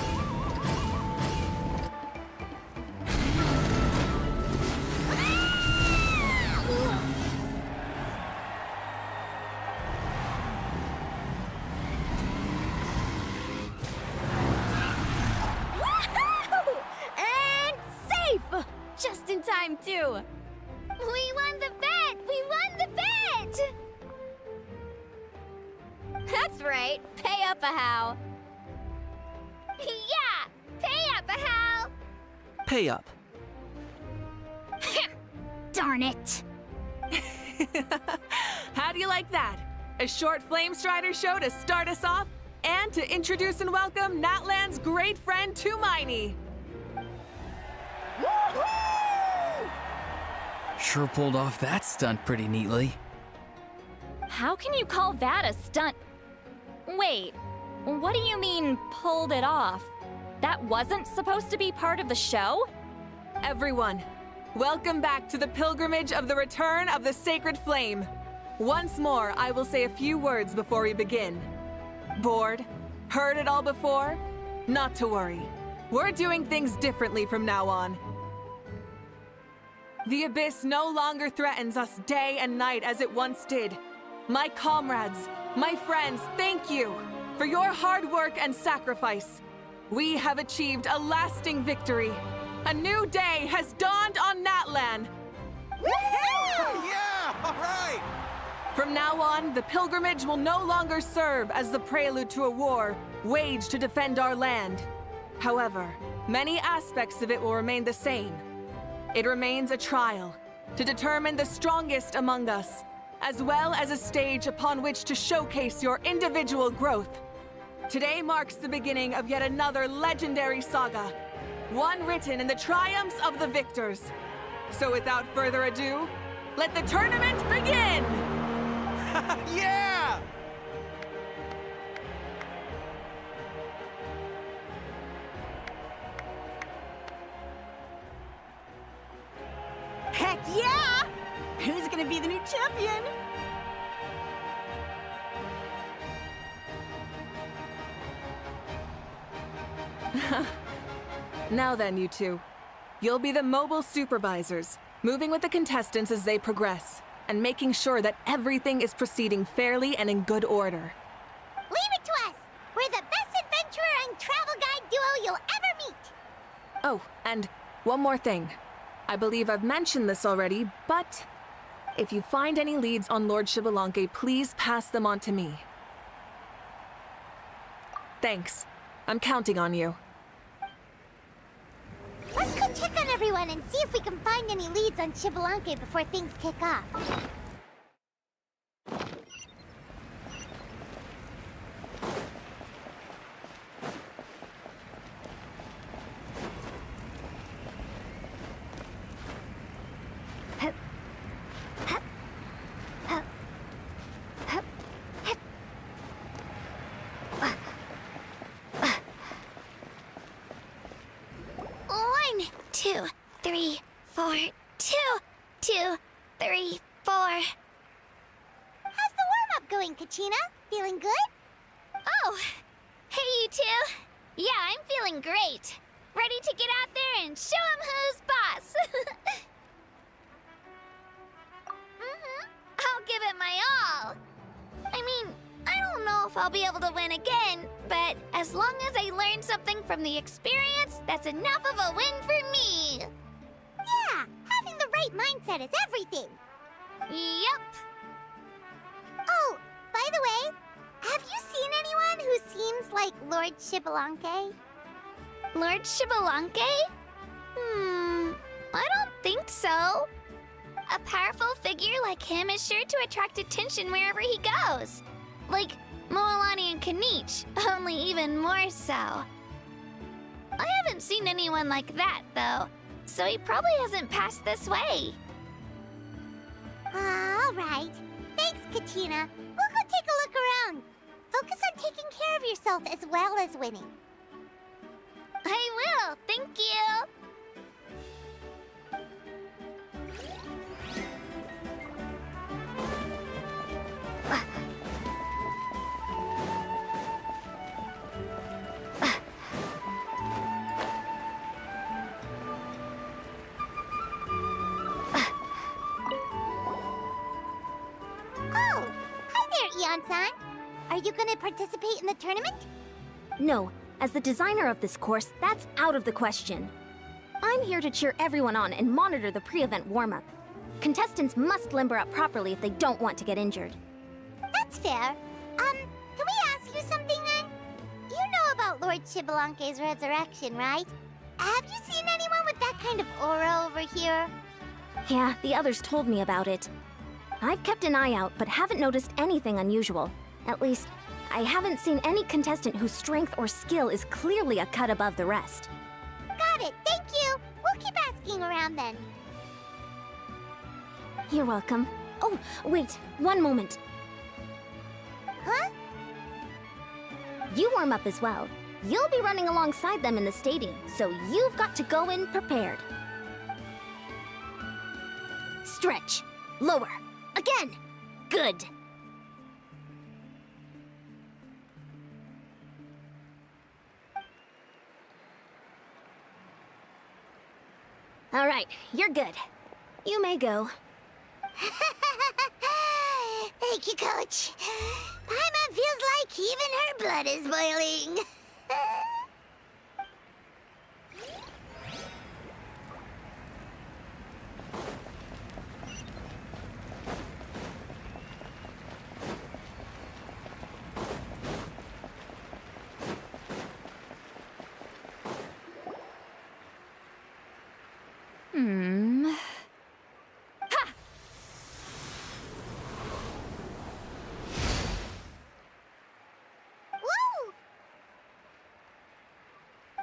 And safe! Just in time, too. We won the bet! We won the bet! That's right. Pay up a how. Yeah! Pay up a how! Pay up. Darn it! How do you like that? A short Flame Strider show to start us off, and to introduce and welcome Natlan's great friend Tumaini. Sure pulled off that stunt pretty neatly. How can you call that a stunt? Wait, what do you mean, pulled it off? That wasn't supposed to be part of the show? Everyone, welcome back to the pilgrimage of the return of the Sacred Flame. Once more, I will say a few words before we begin. Bored? Heard it all before? Not to worry. We're doing things differently from now on. The Abyss no longer threatens us day and night as it once did. My comrades, my friends, thank you for your hard work and sacrifice. We have achieved a lasting victory. A new day has dawned on Natlan. Yeah! All right! From now on, the pilgrimage will no longer serve as the prelude to a war waged to defend our land. However, many aspects of it will remain the same. It remains a trial to determine the strongest among us, as well as a stage upon which to showcase your individual growth. Today marks the beginning of yet another legendary saga, one written in the triumphs of the victors. So without further ado, let the tournament begin! Yeah! Heck yeah! Who's gonna be the new champion? Now then, you two. You'll be the mobile supervisors, moving with the contestants as they progress, and making sure that everything is proceeding fairly and in good order. Leave it to us! We're the best adventurer and travel guide duo you'll ever meet! Oh, and one more thing. I believe I've mentioned this already, but if you find any leads on Lord Xbalanque, please pass them on to me. Thanks. I'm counting on you. Let's go check on everyone and see if we can find any leads on Xbalanque before things kick off. One, two, three, four. 2, 2, 3, 4. How's the warm-up going, Kachina? Feeling good? Oh, hey you two. Yeah, I'm feeling great. Ready to get out there and show 'em who's boss. I'll give it my all. I mean, I don't know if I'll be able to win again, but as long as I learn something from the experience, that's enough of a win for me. Yeah, having the right mindset is everything. Yep. Oh, by the way, have you seen anyone who seems like Lord Xbalanque? Lord Xbalanque? I don't think so. A powerful figure like him is sure to attract attention wherever he goes. Like Moalani and Kanich, only even more so. I haven't seen anyone like that, though, so he probably hasn't passed this way. All right. Thanks, Kachina. We'll go take a look around. Focus on taking care of yourself as well as winning. I will, thank you. Oh, hi there, Eon-san. Are you going to participate in the tournament? No, as the designer of this course, that's out of the question. I'm here to cheer everyone on and monitor the pre-event warm-up. Contestants must limber up properly if they don't want to get injured. That's fair. Can we ask you something then? You know about Lord Xbalanque's resurrection, right? Have you seen anyone with that kind of aura over here? Yeah, the others told me about it. I've kept an eye out, but haven't noticed anything unusual. At least, I haven't seen any contestant whose strength or skill is clearly a cut above the rest. Got it, thank you. We'll keep asking around then. You're welcome. Oh, wait, one moment. Huh? You warm up as well. You'll be running alongside them in the stadium, so you've got to go in prepared. Stretch. Lower. Again. Good. All right, you're good. You may go. Thank you, Coach. Paimon feels like even her blood is boiling.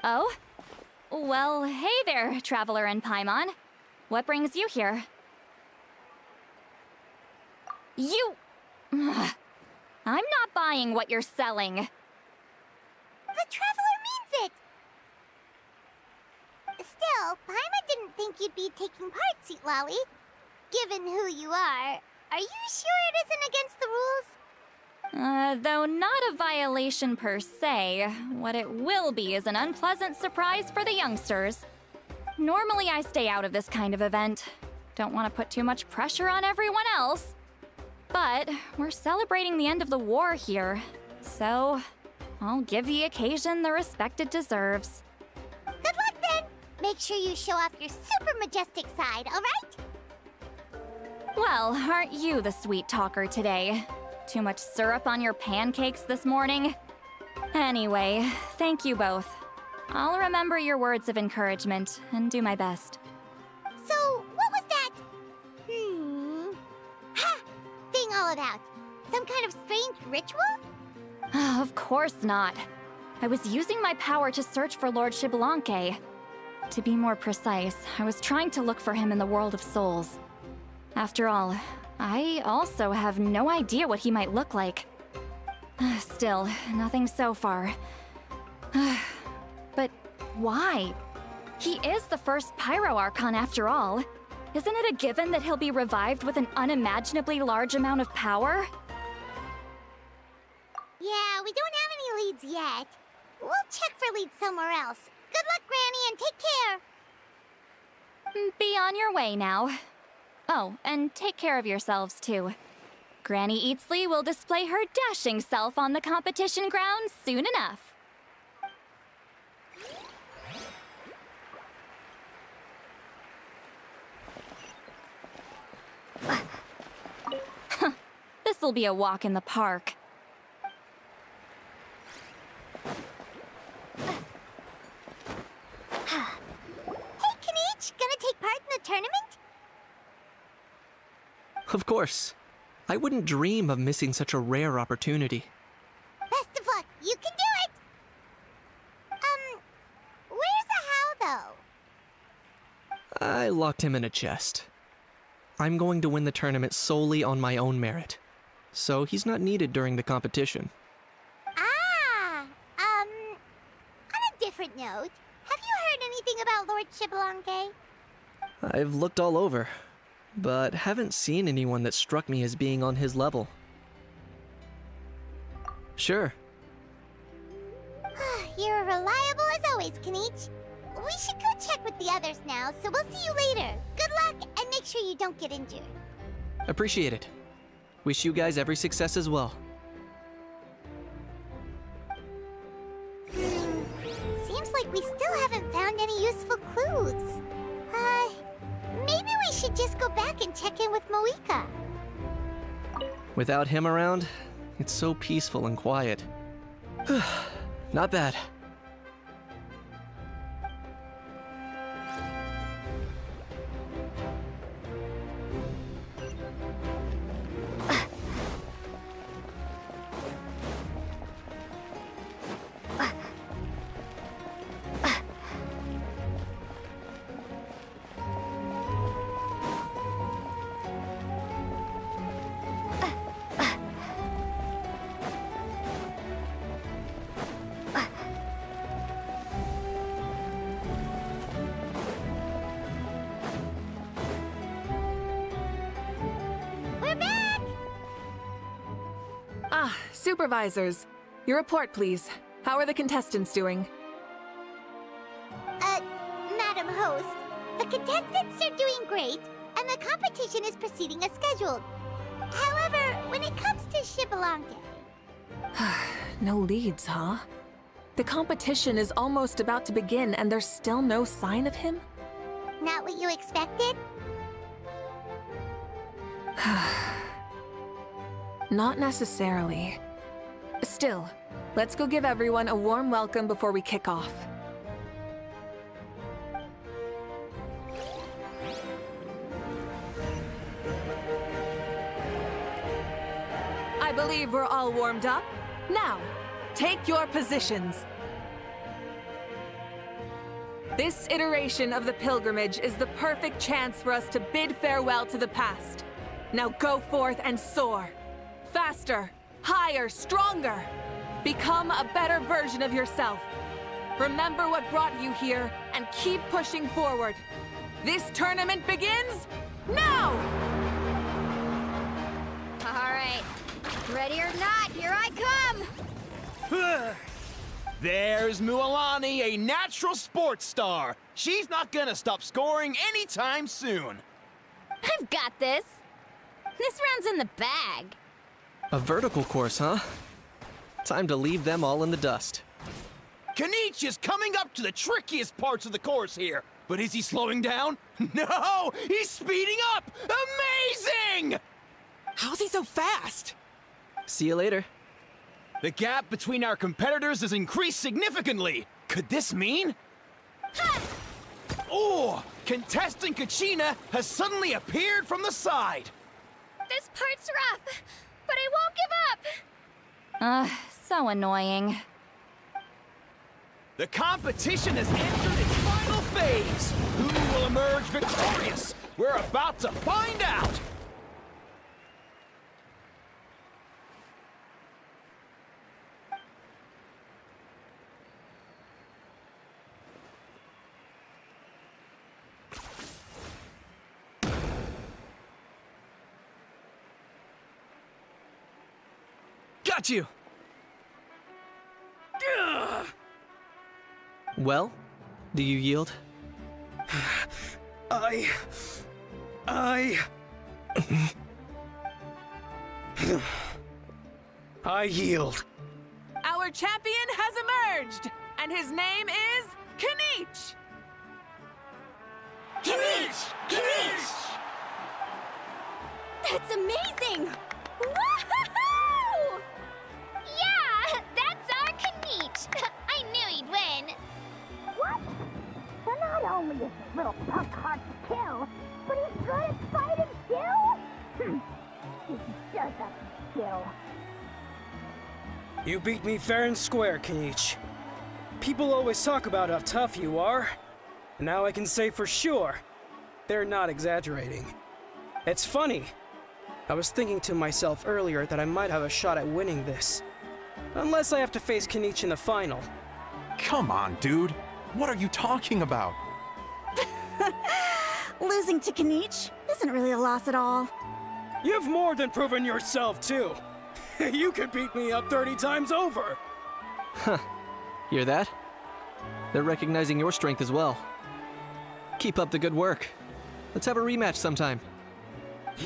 Oh? Well, hey there, Traveler and Paimon. What brings you here? You... I'm not buying what you're selling. The Traveler means it! Still, Paimon didn't think you'd be taking part, Sweet Lolly. Given who you are you sure it isn't against the rules? Though not a violation per se, what it will be is an unpleasant surprise for the youngsters. Normally I stay out of this kind of event. Don't want to put too much pressure on everyone else. But we're celebrating the end of the war here, so I'll give the occasion the respect it deserves. Good luck then! Make sure you show off your super majestic side, alright? Well, aren't you the sweet talker today? Too much syrup on your pancakes this morning? Anyway, thank you both. I'll remember your words of encouragement and do my best. So, what was that? Ha! Thing all about? Some kind of strange ritual? Of course not. I was using my power to search for Lord Xbalanque. To be more precise, I was trying to look for him in the world of souls. After all, I also have no idea what he might look like. Still, nothing so far. But why? He is the first Pyro Archon after all. Isn't it a given that he'll be revived with an unimaginably large amount of power? Yeah, we don't have any leads yet. We'll check for leads somewhere else. Good luck, Granny, and take care! Be on your way now. Oh, and take care of yourselves, too. Granny Eatsley will display her dashing self on the competition grounds soon enough. This'll be a walk in the park. Hey, Kanichi, gonna take part in the tournament? Of course. I wouldn't dream of missing such a rare opportunity. Best of luck, you can do it! Where's the how, though? I locked him in a chest. I'm going to win the tournament solely on my own merit, so he's not needed during the competition. On a different note, have you heard anything about Lord Xbalanque? I've looked all over, but haven't seen anyone that struck me as being on his level. Sure. You're reliable as always, Kanichi. We should go check with the others now, so we'll see you later. Good luck, and make sure you don't get injured. Appreciate it. Wish you guys every success as well. Seems like we still haven't found any useful clues. Maybe we should just go back and check in with Mavuika. Without him around, it's so peaceful and quiet. Not bad. Supervisors, your report, please. How are the contestants doing? Madam Host, the contestants are doing great, and the competition is proceeding as scheduled. However, when it comes to Xbalanque... No leads, huh? The competition is almost about to begin, and there's still no sign of him? Not what you expected? Not necessarily. Still, let's go give everyone a warm welcome before we kick off. I believe we're all warmed up. Now, take your positions. This iteration of the pilgrimage is the perfect chance for us to bid farewell to the past. Now go forth and soar. Faster, higher, stronger. Become a better version of yourself. Remember what brought you here and keep pushing forward. This tournament begins now! All right. Ready or not, here I come! There's Mualani, a natural sports star. She's not gonna stop scoring anytime soon. I've got this. This round's in the bag. A vertical course, huh? Time to leave them all in the dust. Kanich is coming up to the trickiest parts of the course here. But is he slowing down? No! He's speeding up! Amazing! How's he so fast? See you later. The gap between our competitors has increased significantly. Could this mean? Oh! Contestant Kachina has suddenly appeared from the side. This part's rough, but I won't give up. So annoying. The competition has entered its final phase. Who will emerge victorious? We're about to find out. Got you! Well, do you yield? I yield. Our champion has emerged, and his name is Kanich! Kanich! Kanich! That's amazing! Woohoo! Yeah, that's our Kanich! I knew he'd win! What? So not only is this little punk hard to kill, but he's good at fighting too? He's just a skill. You beat me fair and square, Kanich. People always talk about how tough you are. And now I can say for sure, they're not exaggerating. It's funny. I was thinking to myself earlier that I might have a shot at winning this. Unless I have to face Kanich in the final. Come on, dude. What are you talking about? Losing to Kanich isn't really a loss at all. You've more than proven yourself, too. You could beat me up 30 times over. Huh. Hear that? They're recognizing your strength as well. Keep up the good work. Let's have a rematch sometime.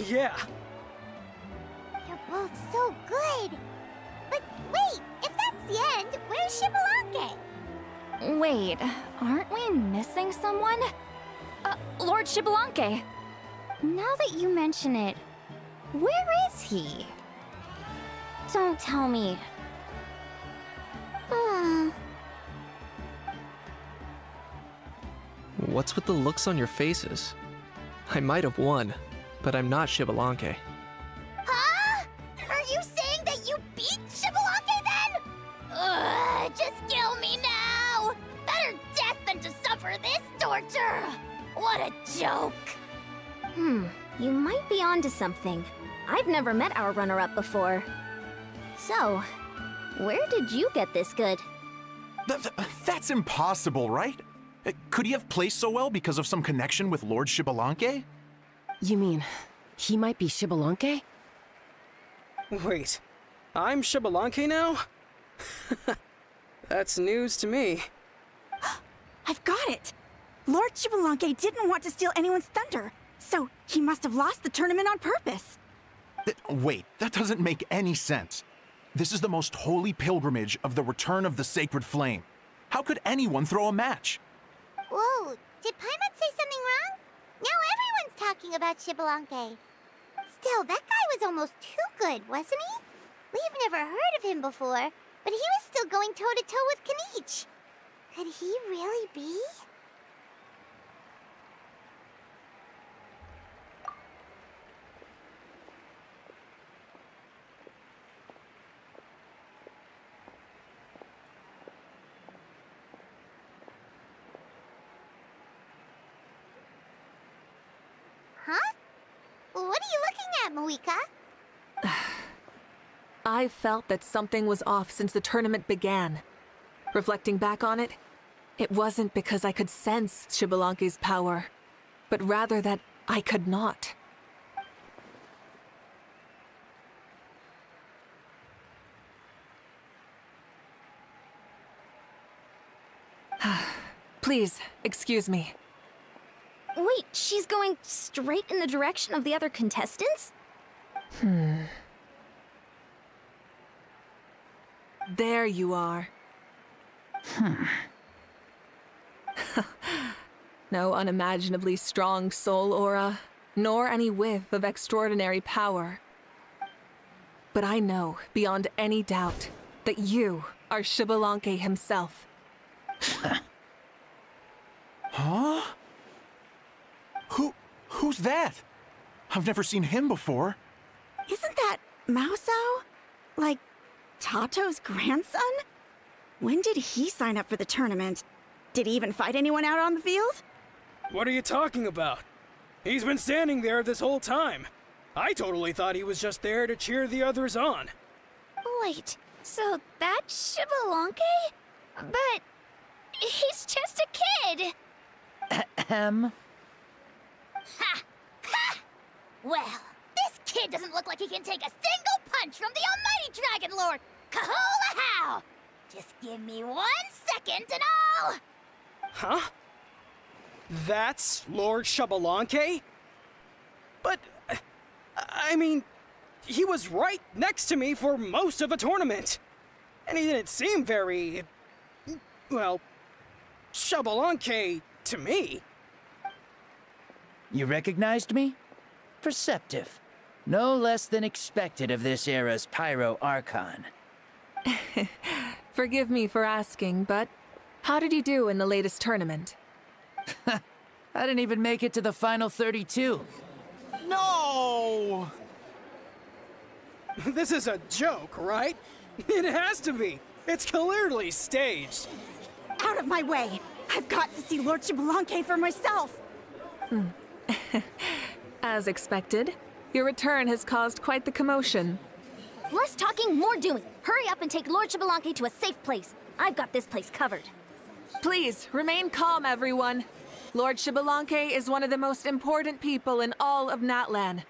Yeah. You're both so good. But wait, if that's the end, where's Shibalanke? Wait, aren't we missing someone? Lord Shibalanke. Now that you mention it, where is he? Don't tell me. What's with the looks on your faces? I might have won, but I'm not Shibalanke. Huh? Are you saying that you beat Shibalanke then? Ugh, just kill me now! Better death than to suffer this torture! What a joke! You might be onto something. I've never met our runner-up before. So, where did you get this good? That's impossible, right? Could he have placed so well because of some connection with Lord Shibalanke? You mean, he might be Shibalanke? Wait, I'm Shibalanke now? That's news to me. I've got it! Lord Shibalanke didn't want to steal anyone's thunder, so he must have lost the tournament on purpose. Wait, that doesn't make any sense. This is the most holy pilgrimage of the return of the sacred flame. How could anyone throw a match? Whoa, did Paimon say something wrong? Now everyone's talking about Shibalanke. Still, that guy was almost too good, wasn't he? We've never heard of him before, but he was still going toe-to-toe with Kanich. Could he really be? What are you looking at, Mavuika? I felt that something was off since the tournament began. Reflecting back on it, it wasn't because I could sense Xbalanque's power, but rather that I could not. Please, excuse me. Wait, she's going straight in the direction of the other contestants? There you are. No unimaginably strong soul aura, nor any whiff of extraordinary power. But I know, beyond any doubt, that you are Xbalanque himself. Huh? Who's that? I've never seen him before. Isn't that Mausao? Like, Tato's grandson? When did he sign up for the tournament? Did he even fight anyone out on the field? What are you talking about? He's been standing there this whole time. I totally thought he was just there to cheer the others on. Wait, so that's Xbalanque? But he's just a kid. Ha! Ha! Well, this kid doesn't look like he can take a single punch from the almighty Dragon Lord! Kahula how! Just give me 1 second and I'll... Huh? That's Lord Xbalanque? But, I mean, he was right next to me for most of the tournament. And he didn't seem very... well, Xbalanque to me. You recognized me? Perceptive. No less than expected of this era's Pyro Archon. Forgive me for asking, but how did you do in the latest tournament? I didn't even make it to the final 32. No! This is a joke, right? It has to be. It's clearly staged. Out of my way! I've got to see Lord Xbalanque for myself! As expected, your return has caused quite the commotion. Less talking, more doing. Hurry up and take Lord Xbalanque to a safe place. I've got this place covered. Please, remain calm, everyone. Lord Xbalanque is one of the most important people in all of Natlan.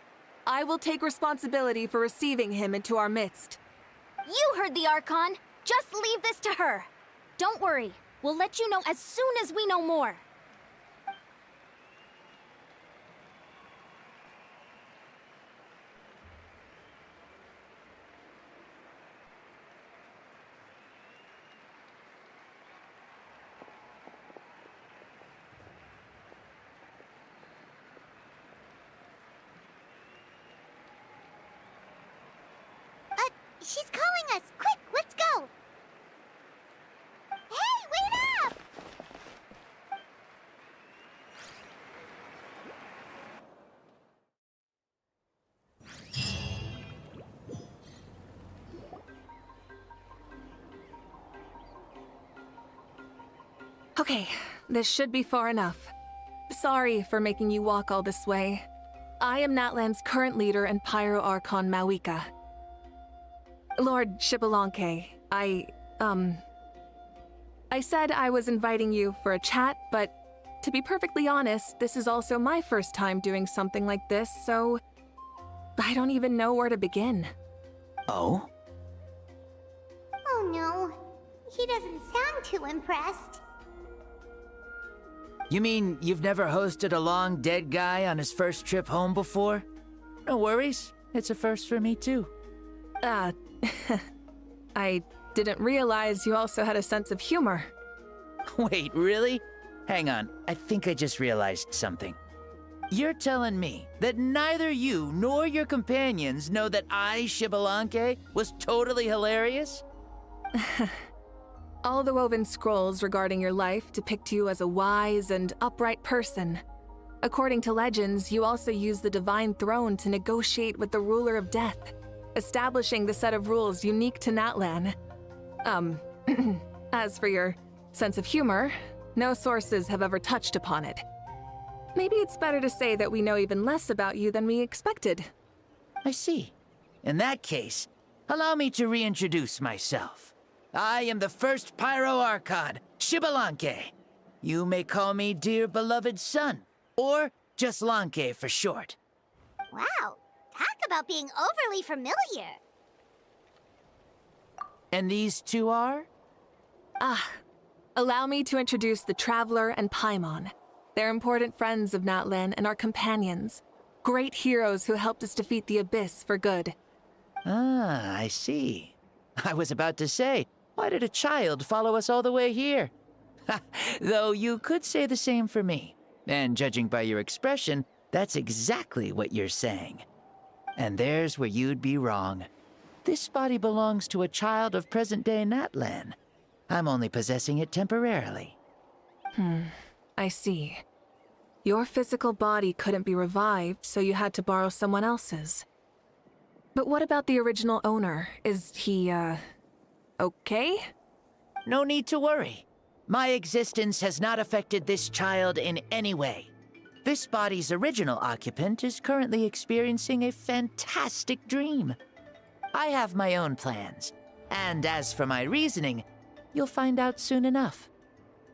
I will take responsibility for receiving him into our midst. You heard the Archon. Just leave this to her. Don't worry. We'll let you know as soon as we know more. She's calling us! Quick, let's go! Hey, wait up! Okay, this should be far enough. Sorry for making you walk all this way. I am Natlan's current leader and Pyro Archon Mavuika. Lord Xbalanque, I said I was inviting you for a chat, but to be perfectly honest, this is also my first time doing something like this, so I don't even know where to begin. Oh? Oh no, he doesn't sound too impressed. You mean you've never hosted a long dead guy on his first trip home before? No worries, it's a first for me too. I didn't realize you also had a sense of humor. Wait, really? Hang on, I think I just realized something. You're telling me that neither you nor your companions know that I, Xbalanque, was totally hilarious? All the woven scrolls regarding your life depict you as a wise and upright person. According to legends, you also use the Divine Throne to negotiate with the Ruler of Death, establishing the set of rules unique to Natlan. As for your sense of humor, no sources have ever touched upon it. Maybe it's better to say that we know even less about you than we expected. I see. In that case, allow me to reintroduce myself. I am the first Pyro Archon, Shibalanke. You may call me dear beloved son, or just Lanke for short. Wow, talk about being overly familiar. And these two are? Allow me to introduce the Traveler and Paimon. They're important friends of Natlan and our companions. Great heroes who helped us defeat the Abyss for good. Ah, I see. I was about to say, why did a child follow us all the way here? Though you could say the same for me. And judging by your expression, that's exactly what you're saying. And there's where you'd be wrong. This body belongs to a child of present-day Natlan. I'm only possessing it temporarily. I see. Your physical body couldn't be revived, so you had to borrow someone else's. But what about the original owner? Is he, okay? No need to worry. My existence has not affected this child in any way. This body's original occupant is currently experiencing a fantastic dream. I have my own plans, and as for my reasoning, you'll find out soon enough.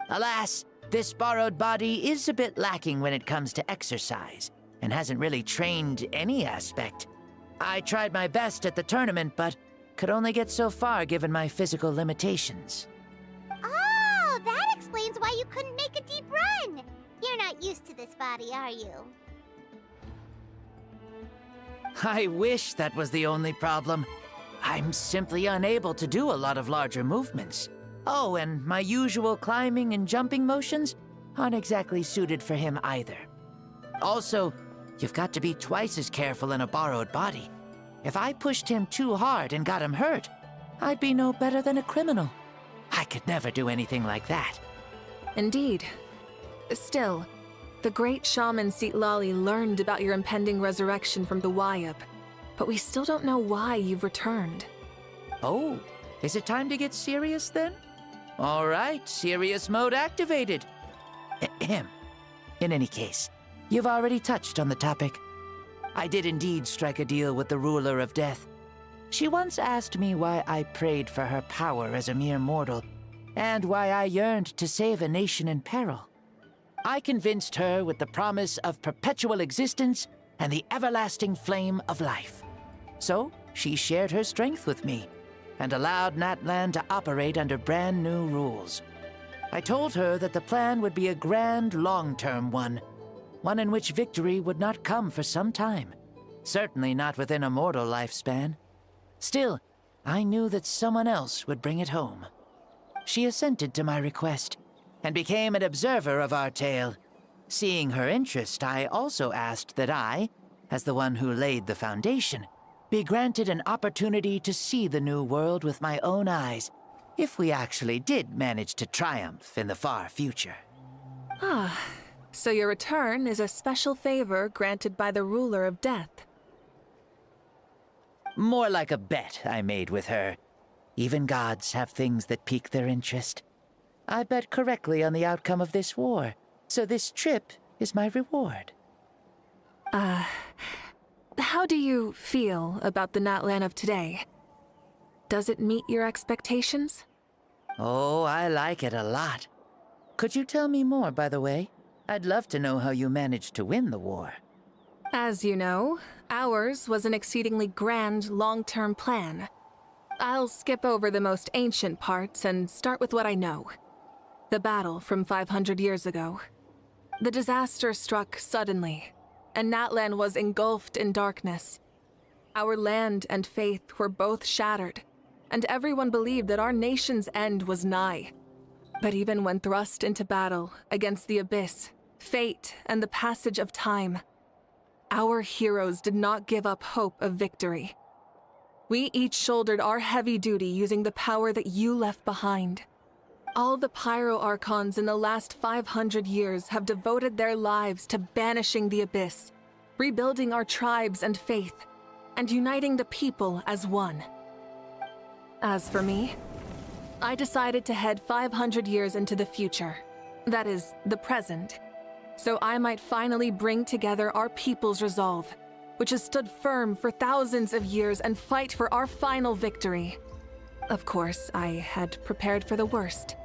Alas, this borrowed body is a bit lacking when it comes to exercise, and hasn't really trained any aspect. I tried my best at the tournament, but could only get so far given my physical limitations. Oh, that explains why you couldn't make a deep run. You're not used to this body, are you? I wish that was the only problem. I'm simply unable to do a lot of larger movements. Oh, and my usual climbing and jumping motions aren't exactly suited for him either. Also, you've got to be twice as careful in a borrowed body. If I pushed him too hard and got him hurt, I'd be no better than a criminal. I could never do anything like that. Indeed. Still, the great shaman Lali learned about your impending resurrection from the Wayab, but we still don't know why you've returned. Oh, is it time to get serious then? All right, serious mode activated. Ahem. In any case, you've already touched on the topic. I did indeed strike a deal with the ruler of death. She once asked me why I prayed for her power as a mere mortal, and why I yearned to save a nation in peril. I convinced her with the promise of perpetual existence and the everlasting flame of life. So, she shared her strength with me, and allowed Natlan to operate under brand new rules. I told her that the plan would be a grand, long-term one in which victory would not come for some time, certainly not within a mortal lifespan. Still, I knew that someone else would bring it home. She assented to my request, and became an observer of our tale. Seeing her interest, I also asked that I, as the one who laid the foundation, be granted an opportunity to see the new world with my own eyes, if we actually did manage to triumph in the far future. So your return is a special favor granted by the ruler of death. More like a bet I made with her. Even gods have things that pique their interest. I bet correctly on the outcome of this war, so this trip is my reward. How do you feel about the Natlan of today? Does it meet your expectations? Oh, I like it a lot. Could you tell me more, by the way? I'd love to know how you managed to win the war. As you know, ours was an exceedingly grand, long-term plan. I'll skip over the most ancient parts and start with what I know. The battle from 500 years ago. The disaster struck suddenly, and Natlan was engulfed in darkness. Our land and faith were both shattered, and everyone believed that our nation's end was nigh. But even when thrust into battle against the Abyss, fate, and the passage of time, our heroes did not give up hope of victory. We each shouldered our heavy duty using the power that you left behind. All the Pyro Archons in the last 500 years have devoted their lives to banishing the Abyss, rebuilding our tribes and faith, and uniting the people as one. As for me, I decided to head 500 years into the future, that is, the present, so I might finally bring together our people's resolve, which has stood firm for thousands of years, and fight for our final victory. Of course, I had prepared for the worst.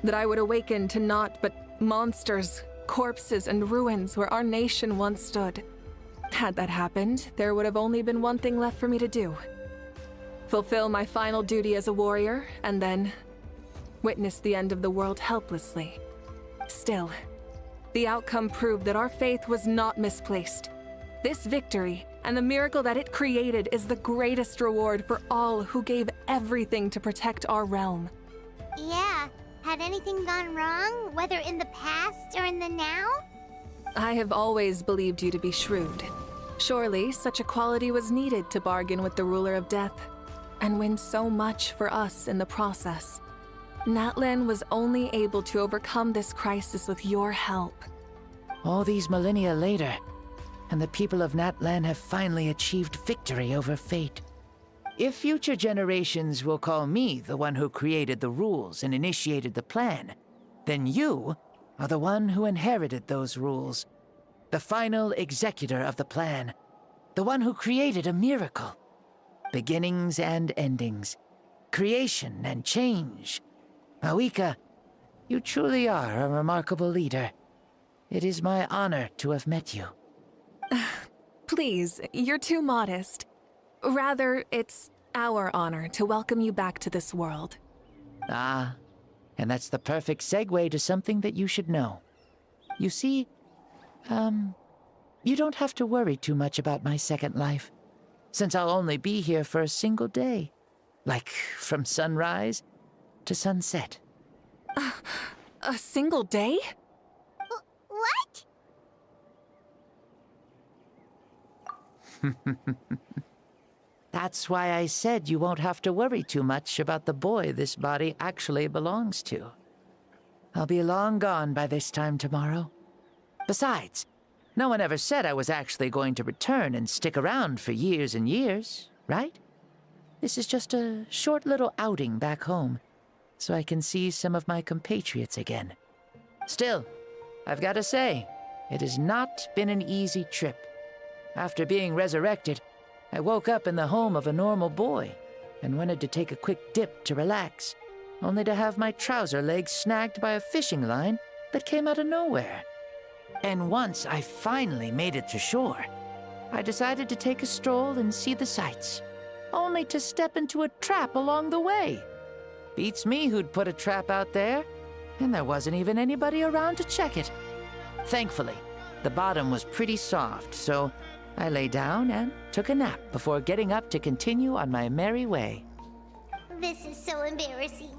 That I would awaken to naught but monsters, corpses, and ruins where our nation once stood. Had that happened, there would have only been one thing left for me to do. Fulfill my final duty as a warrior, and then witness the end of the world helplessly. Still, the outcome proved that our faith was not misplaced. This victory, and the miracle that it created, is the greatest reward for all who gave everything to protect our realm. Yeah, had anything gone wrong, whether in the past or in the now? I have always believed you to be shrewd. Surely, such a quality was needed to bargain with the ruler of death, and win so much for us in the process. Natlan was only able to overcome this crisis with your help. All these millennia later, and the people of Natlan have finally achieved victory over fate. If future generations will call me the one who created the rules and initiated the plan, then you are the one who inherited those rules. The final executor of the plan. The one who created a miracle. Beginnings and endings. Creation and change. Mavuika, you truly are a remarkable leader. It is my honor to have met you. Please, you're too modest. Rather, it's our honor to welcome you back to this world. Ah, and that's the perfect segue to something that you should know. You see, you don't have to worry too much about my second life, since I'll only be here for a single day. Like, from sunrise to sunset. A single day? What? That's why I said you won't have to worry too much about the boy this body actually belongs to. I'll be long gone by this time tomorrow. Besides, no one ever said I was actually going to return and stick around for years and years, right? This is just a short little outing back home, so I can see some of my compatriots again. Still, I've got to say, it has not been an easy trip. After being resurrected, I woke up in the home of a normal boy and wanted to take a quick dip to relax, only to have my trouser legs snagged by a fishing line that came out of nowhere. And once I finally made it to shore, I decided to take a stroll and see the sights, only to step into a trap along the way. Beats me who'd put a trap out there, and there wasn't even anybody around to check it. Thankfully, the bottom was pretty soft, so I lay down and took a nap before getting up to continue on my merry way. This is so embarrassing.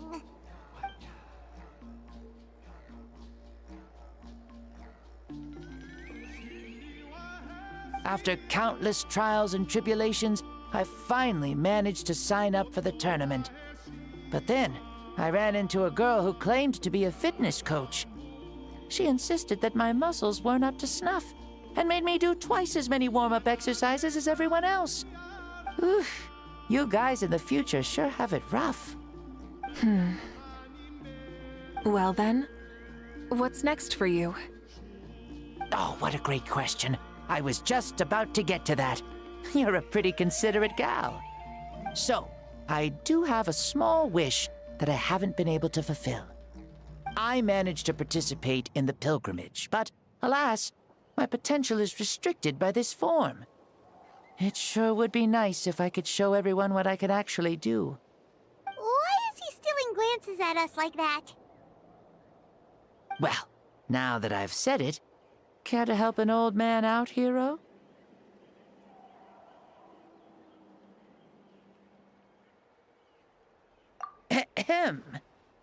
After countless trials and tribulations, I finally managed to sign up for the tournament. But then, I ran into a girl who claimed to be a fitness coach. She insisted that my muscles weren't up to snuff, and made me do twice as many warm-up exercises as everyone else. Oof, you guys in the future sure have it rough. Well then, what's next for you? Oh, what a great question. I was just about to get to that. You're a pretty considerate gal. So, I do have a small wish that I haven't been able to fulfill. I managed to participate in the pilgrimage, but alas, my potential is restricted by this form. It sure would be nice if I could show everyone what I could actually do. Why is he stealing glances at us like that? Well, now that I've said it, care to help an old man out, hero? Ahem.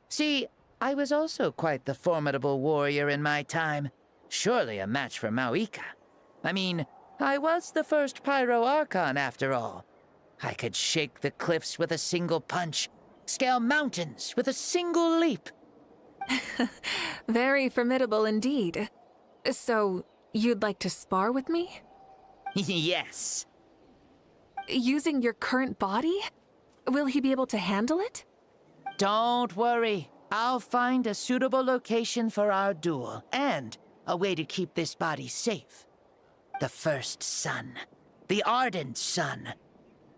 See, I was also quite the formidable warrior in my time. Surely a match for Mavuika. I mean, I was the first Pyro Archon after all. I could shake the cliffs with a single punch, scale mountains with a single leap. Very formidable indeed. So, you'd like to spar with me? Yes. Using your current body? Will he be able to handle it? Don't worry. I'll find a suitable location for our duel, and a way to keep this body safe. The first sun. The ardent sun.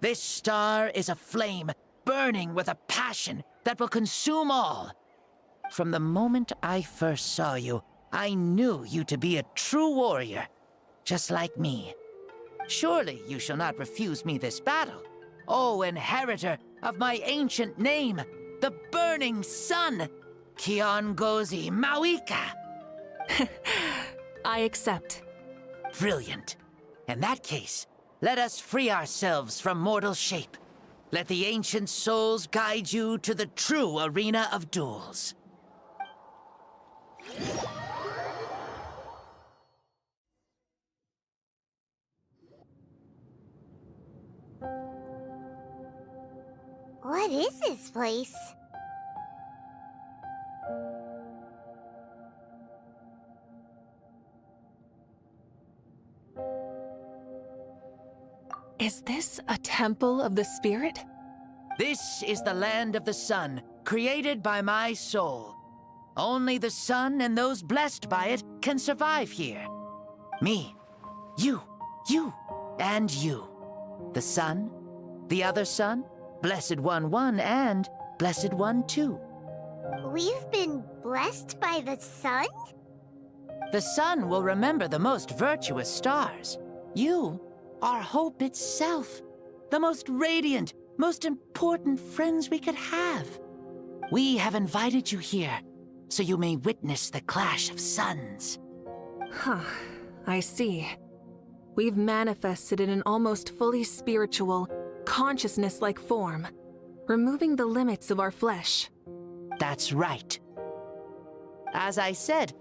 This star is a flame burning with a passion that will consume all. From the moment I first saw you, I knew you to be a true warrior, just like me. Surely you shall not refuse me this battle, O inheritor of my ancient name, the burning sun, Kiongozi Mavuika. I accept. Brilliant. In that case, let us free ourselves from mortal shape. Let the ancient souls guide you to the true arena of duels. What is this place? Is this a temple of the spirit? This is the land of the sun, created by my soul. Only the sun and those blessed by it can survive here. Me, you, and you. The sun, the other sun, Blessed One 1, and Blessed One 2. We've been blessed by the sun? The sun will remember the most virtuous stars. You are hope itself, the most radiant, most important friends we could have. We have invited you here, so you may witness the clash of suns. Huh, I see. We've manifested in an almost fully spiritual, consciousness-like form, removing the limits of our flesh. That's right. As I said,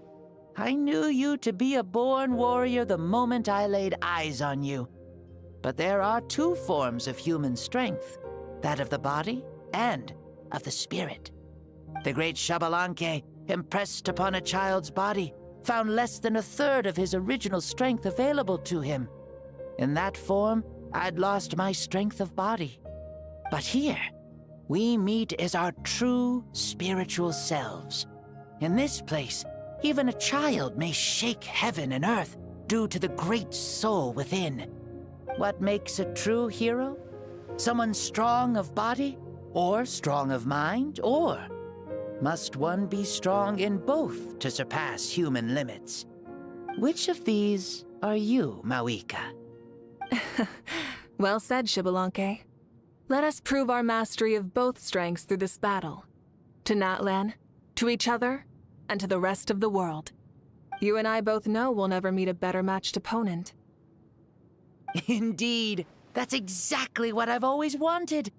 I knew you to be a born warrior the moment I laid eyes on you. But there are two forms of human strength, that of the body and of the spirit. The great Xbalanque, impressed upon a child's body, found less than a third of his original strength available to him. In that form, I'd lost my strength of body. But here, we meet as our true spiritual selves. In this place, even a child may shake heaven and earth due to the great soul within. What makes a true hero? Someone strong of body, or strong of mind, or must one be strong in both to surpass human limits? Which of these are you, Mavuika? Well said, Xbalanque. Let us prove our mastery of both strengths through this battle. To Natlan, to each other, and to the rest of the world. You and I both know we'll never meet a better matched opponent. Indeed, that's exactly what I've always wanted.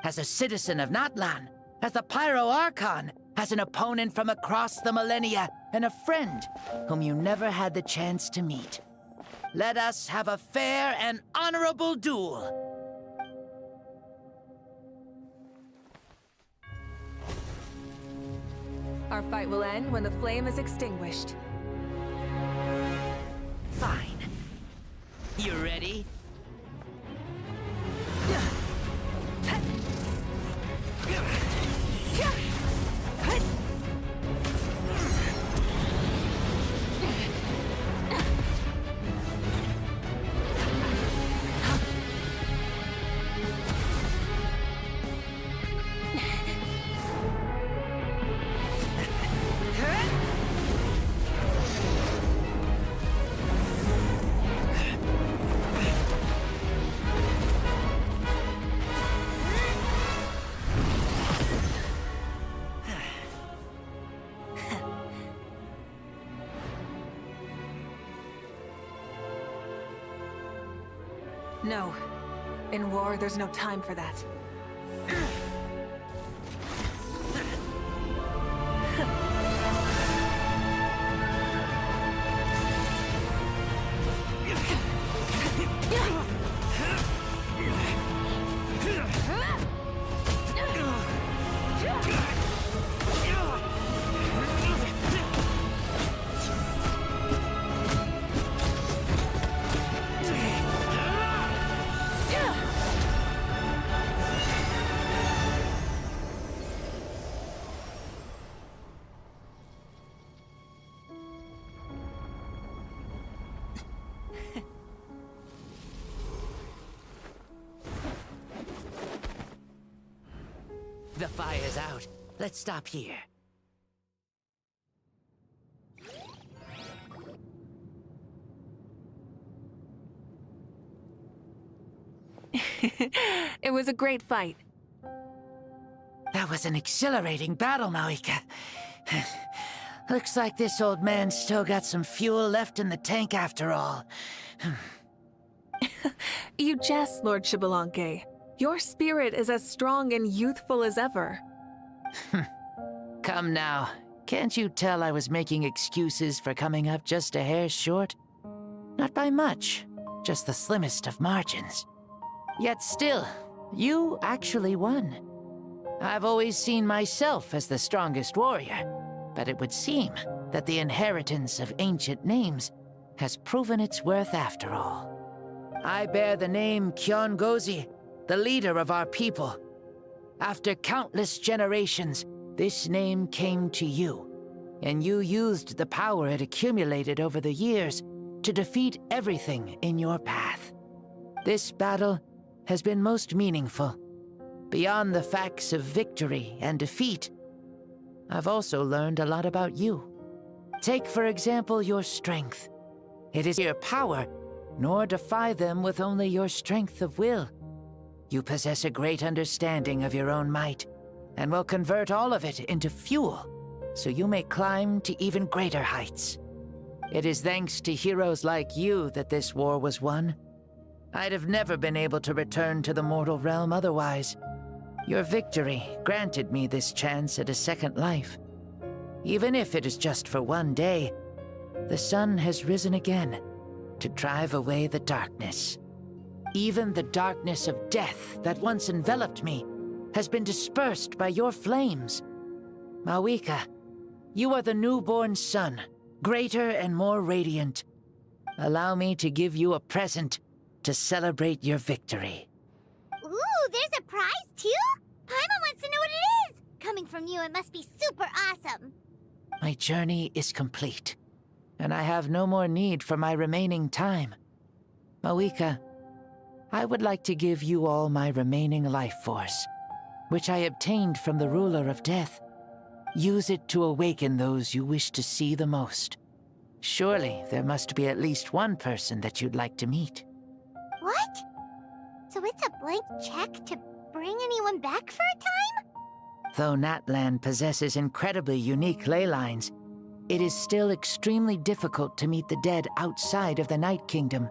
As a citizen of Natlan, as the Pyro Archon, as an opponent from across the millennia, and a friend whom you never had the chance to meet. Let us have a fair and honorable duel. Our fight will end when the flame is extinguished. Fine. You ready? No. In war, there's no time for that. fire's out. Let's stop here. It was a great fight. That was an exhilarating battle, Mavuika. Looks like this old man's still got some fuel left in the tank after all. You jest, Lord Xbalanque. Your spirit is as strong and youthful as ever. Come now. Can't you tell I was making excuses for coming up just a hair short? Not by much, just the slimmest of margins. Yet still, you actually won. I've always seen myself as the strongest warrior, but it would seem that the inheritance of ancient names has proven its worth after all. I bear the name Kiongozi, the leader of our people. After countless generations, this name came to you, and you used the power it accumulated over the years to defeat everything in your path. This battle has been most meaningful. Beyond the facts of victory and defeat, I've also learned a lot about you. Take, for example, your strength. It is your power, nor defy them with only your strength of will. You possess a great understanding of your own might, and will convert all of it into fuel, so you may climb to even greater heights. It is thanks to heroes like you that this war was won. I'd have never been able to return to the mortal realm otherwise. Your victory granted me this chance at a second life. Even if it is just for one day, the sun has risen again to drive away the darkness. Even the darkness of death that once enveloped me has been dispersed by your flames. Mavuika, you are the newborn sun, greater and more radiant. Allow me to give you a present to celebrate your victory. Ooh, there's a prize too? Paimon wants to know what it is! Coming from you, it must be super awesome. My journey is complete, and I have no more need for my remaining time. Mavuika, I would like to give you all my remaining life force, which I obtained from the ruler of death. Use it to awaken those you wish to see the most. Surely there must be at least one person that you'd like to meet. What? So it's a blank check to bring anyone back for a time? Though Natlan possesses incredibly unique ley lines, it is still extremely difficult to meet the dead outside of the Night Kingdom.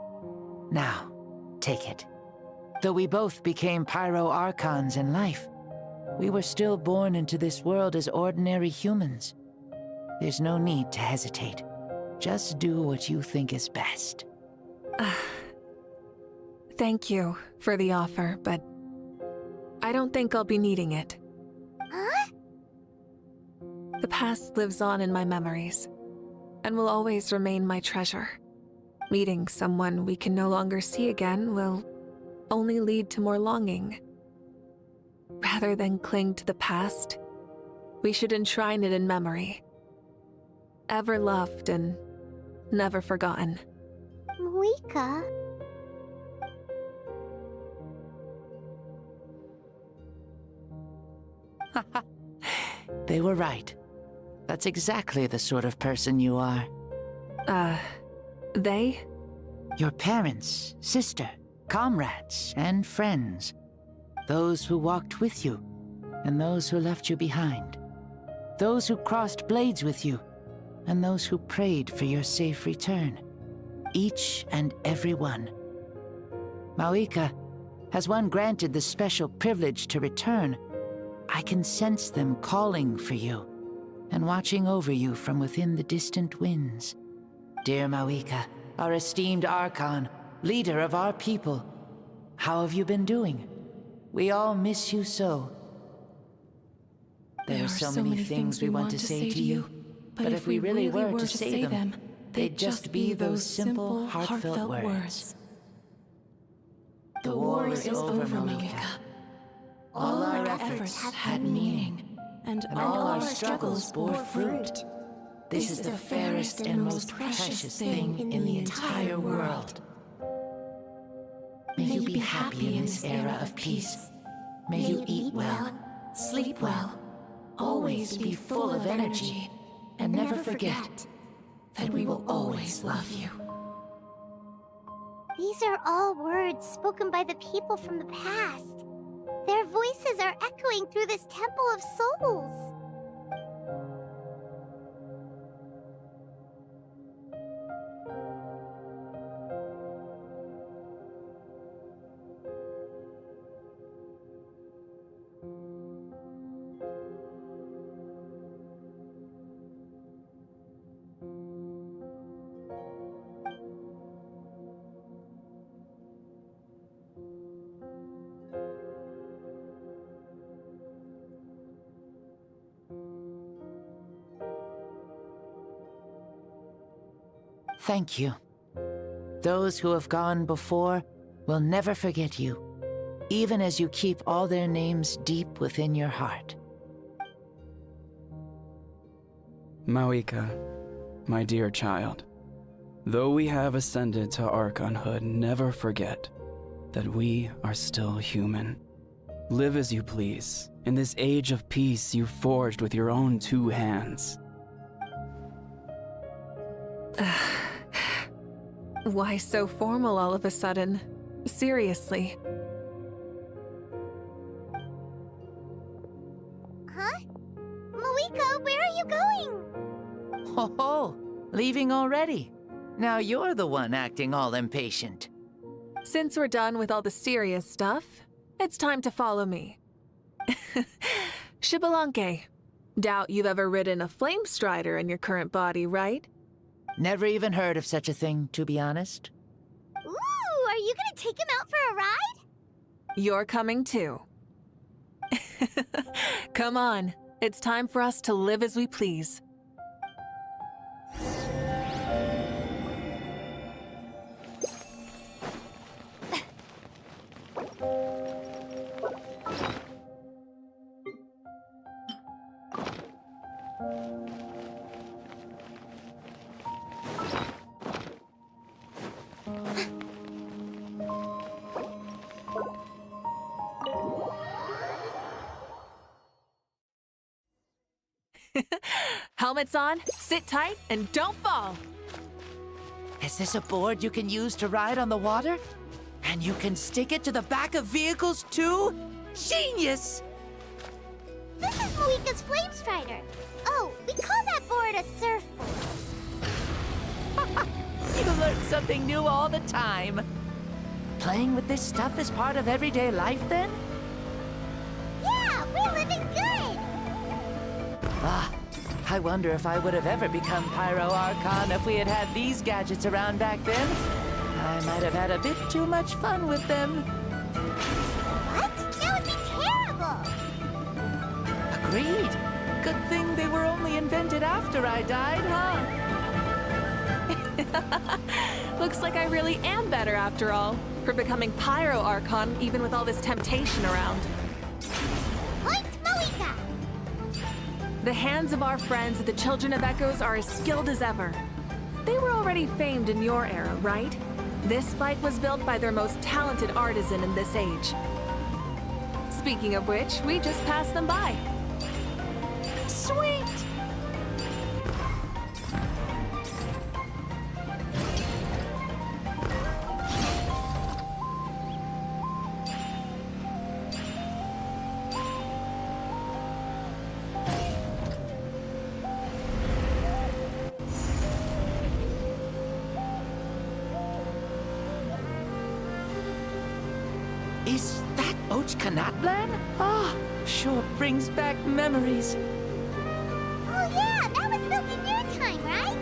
Now, take it. Though we both became Pyro Archons in life, we were still born into this world as ordinary humans. There's no need to hesitate. Just do what you think is best. Thank you for the offer, but I don't think I'll be needing it. Huh? The past lives on in my memories, and will always remain my treasure. Meeting someone we can no longer see again will only lead to more longing. Rather than cling to the past, we should enshrine it in memory. Ever loved and never forgotten. Mavuika? They were right. That's exactly the sort of person you are. They? Your parents, sister, comrades, and friends. Those who walked with you, and those who left you behind. Those who crossed blades with you, and those who prayed for your safe return. Each and every one. Mavuika, has one granted the special privilege to return, I can sense them calling for you, and watching over you from within the distant winds. Dear Mavuika, our esteemed Archon, leader of our people, how have you been doing? We all miss you so. There are so many things we want to say to you, but if we really were to say them, they'd just be those simple, heartfelt words. The war is over, Mavuika. All our efforts had meaning, and all our struggles bore fruit. This is the fairest and most precious thing in the entire world. May you be happy in this era of peace. May you eat well, Sleep well. Always be full of energy. And never forget that we will always love you. These are all words spoken by the people from the past. Their voices are echoing through this Temple of Souls. Thank you. Those who have gone before will never forget you, even as you keep all their names deep within your heart. Mavuika, my dear child, though we have ascended to Archonhood, never forget that we are still human. Live as you please, in this age of peace you forged with your own 2 hands. Why so formal all of a sudden? Seriously. Huh? Mavuika, where are you going? Oh, leaving already? Now you're the one acting all impatient. Since we're done with all the serious stuff, it's time to follow me. Xbalanque, doubt you've ever ridden a flame strider in your current body, right? Never even heard of such a thing, to be honest. Ooh, are you gonna take him out for a ride? You're coming too. Come on, it's time for us to live as we please. Helmets on, sit tight, and don't fall! Is this a board you can use to ride on the water? And you can stick it to the back of vehicles too? Genius! This is Mavuika's flame strider. Oh, we call that board a surfboard. You learn something new all the time. Playing with this stuff is part of everyday life then? Yeah, we're living good! Ah, I wonder if I would have ever become Pyro Archon if we had had these gadgets around back then. I might have had a bit too much fun with them. What? That would be terrible! Agreed. Good thing they were only invented after I died, huh? Looks like I really am better after all, for becoming Pyro Archon even with all this temptation around. Point Mavuika! The hands of our friends at the Children of Echoes are as skilled as ever. They were already famed in your era, right? This spike was built by their most talented artisan in this age. Speaking of which, we just passed them by. Sweet! Is that Ochkanatlan? Ah, sure brings back memories. Oh yeah, that was built in your time, right?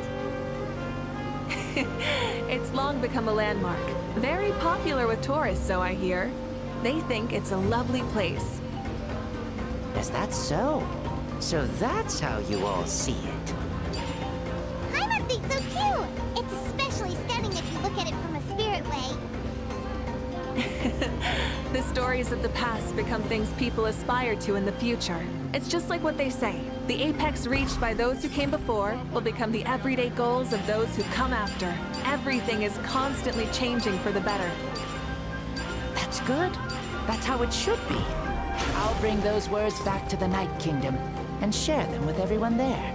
It's long become a landmark. Very popular with tourists, so I hear. They think it's a lovely place. Is that so? So that's how you all see it. I think so too! It's especially stunning if you look at it from a spirit way. The stories of the past become things people aspire to in the future. It's just like what they say. The apex reached by those who came before will become the everyday goals of those who come after. Everything is constantly changing for the better. That's good. That's how it should be. I'll bring those words back to the Night Kingdom and share them with everyone there.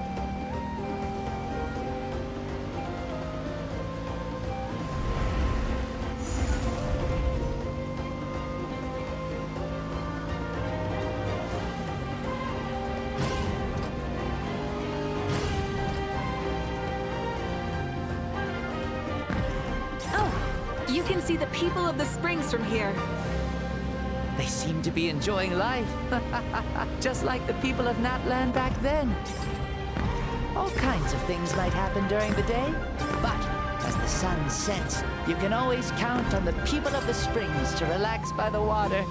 You can see the people of the springs from here. They seem to be enjoying life, just like the people of Natland back then. All kinds of things might happen during the day, but as the sun sets, you can always count on the people of the springs to relax by the water,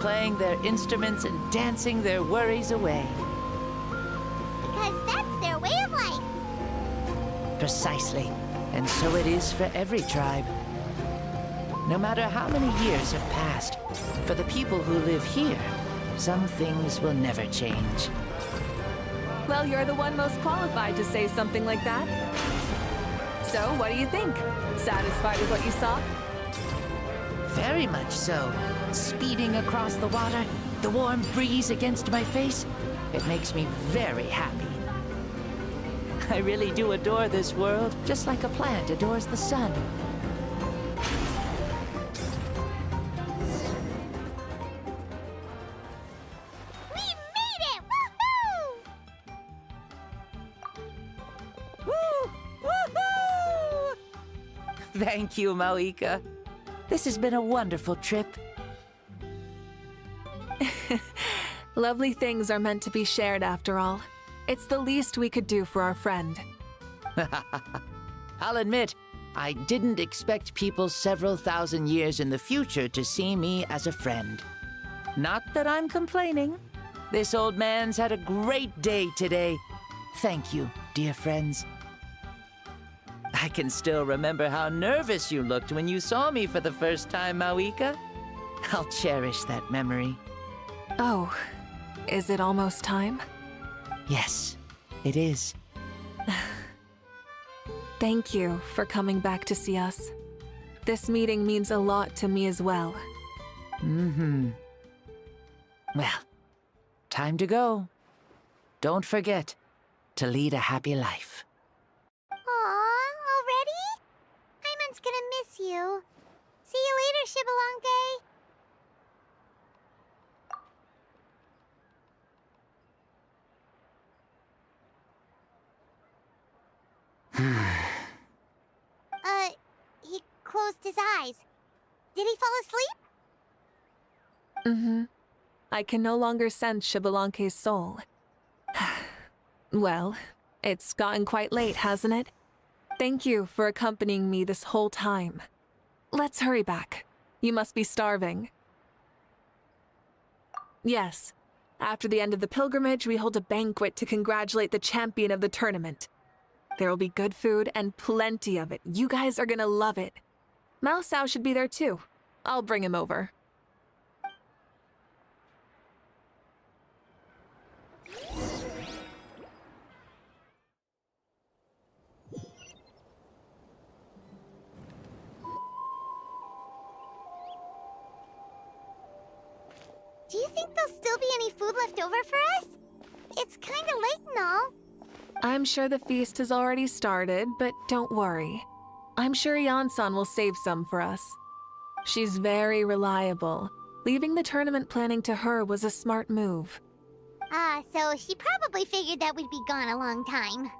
playing their instruments and dancing their worries away. Because that's their way of life. Precisely, and so it is for every tribe. No matter how many years have passed, for the people who live here, some things will never change. Well, you're the one most qualified to say something like that. So, what do you think? Satisfied with what you saw? Very much so. Speeding across the water, the warm breeze against my face, it makes me very happy. I really do adore this world, just like a plant adores the sun. Thank you, Mavuika. This has been a wonderful trip. Lovely things are meant to be shared after all. It's the least we could do for our friend. I'll admit, I didn't expect people several thousand years in the future to see me as a friend. Not that I'm complaining. This old man's had a great day today. Thank you, dear friends. I can still remember how nervous you looked when you saw me for the first time, Mavuika. I'll cherish that memory. Oh, is it almost time? Yes, it is. Thank you for coming back to see us. This meeting means a lot to me as well. Mm-hmm. Well, time to go. Don't forget to lead a happy life. Aw, already? Hyman's gonna miss you. See you later, Shibalonke. He closed his eyes. Did he fall asleep? Mm-hmm. I can no longer sense Shibalonke's soul. Well, it's gotten quite late, hasn't it? Thank you for accompanying me this whole time. Let's hurry back. You must be starving. Yes. After the end of the pilgrimage, we hold a banquet to congratulate the champion of the tournament. There will be good food and plenty of it. You guys are gonna love it. Mao Sao should be there too. I'll bring him over. Do you think there'll still be any food left over for us? It's kinda late and all. I'm sure the feast has already started, but don't worry. I'm sure Yan-san will save some for us. She's very reliable. Leaving the tournament planning to her was a smart move. So she probably figured that we'd be gone a long time.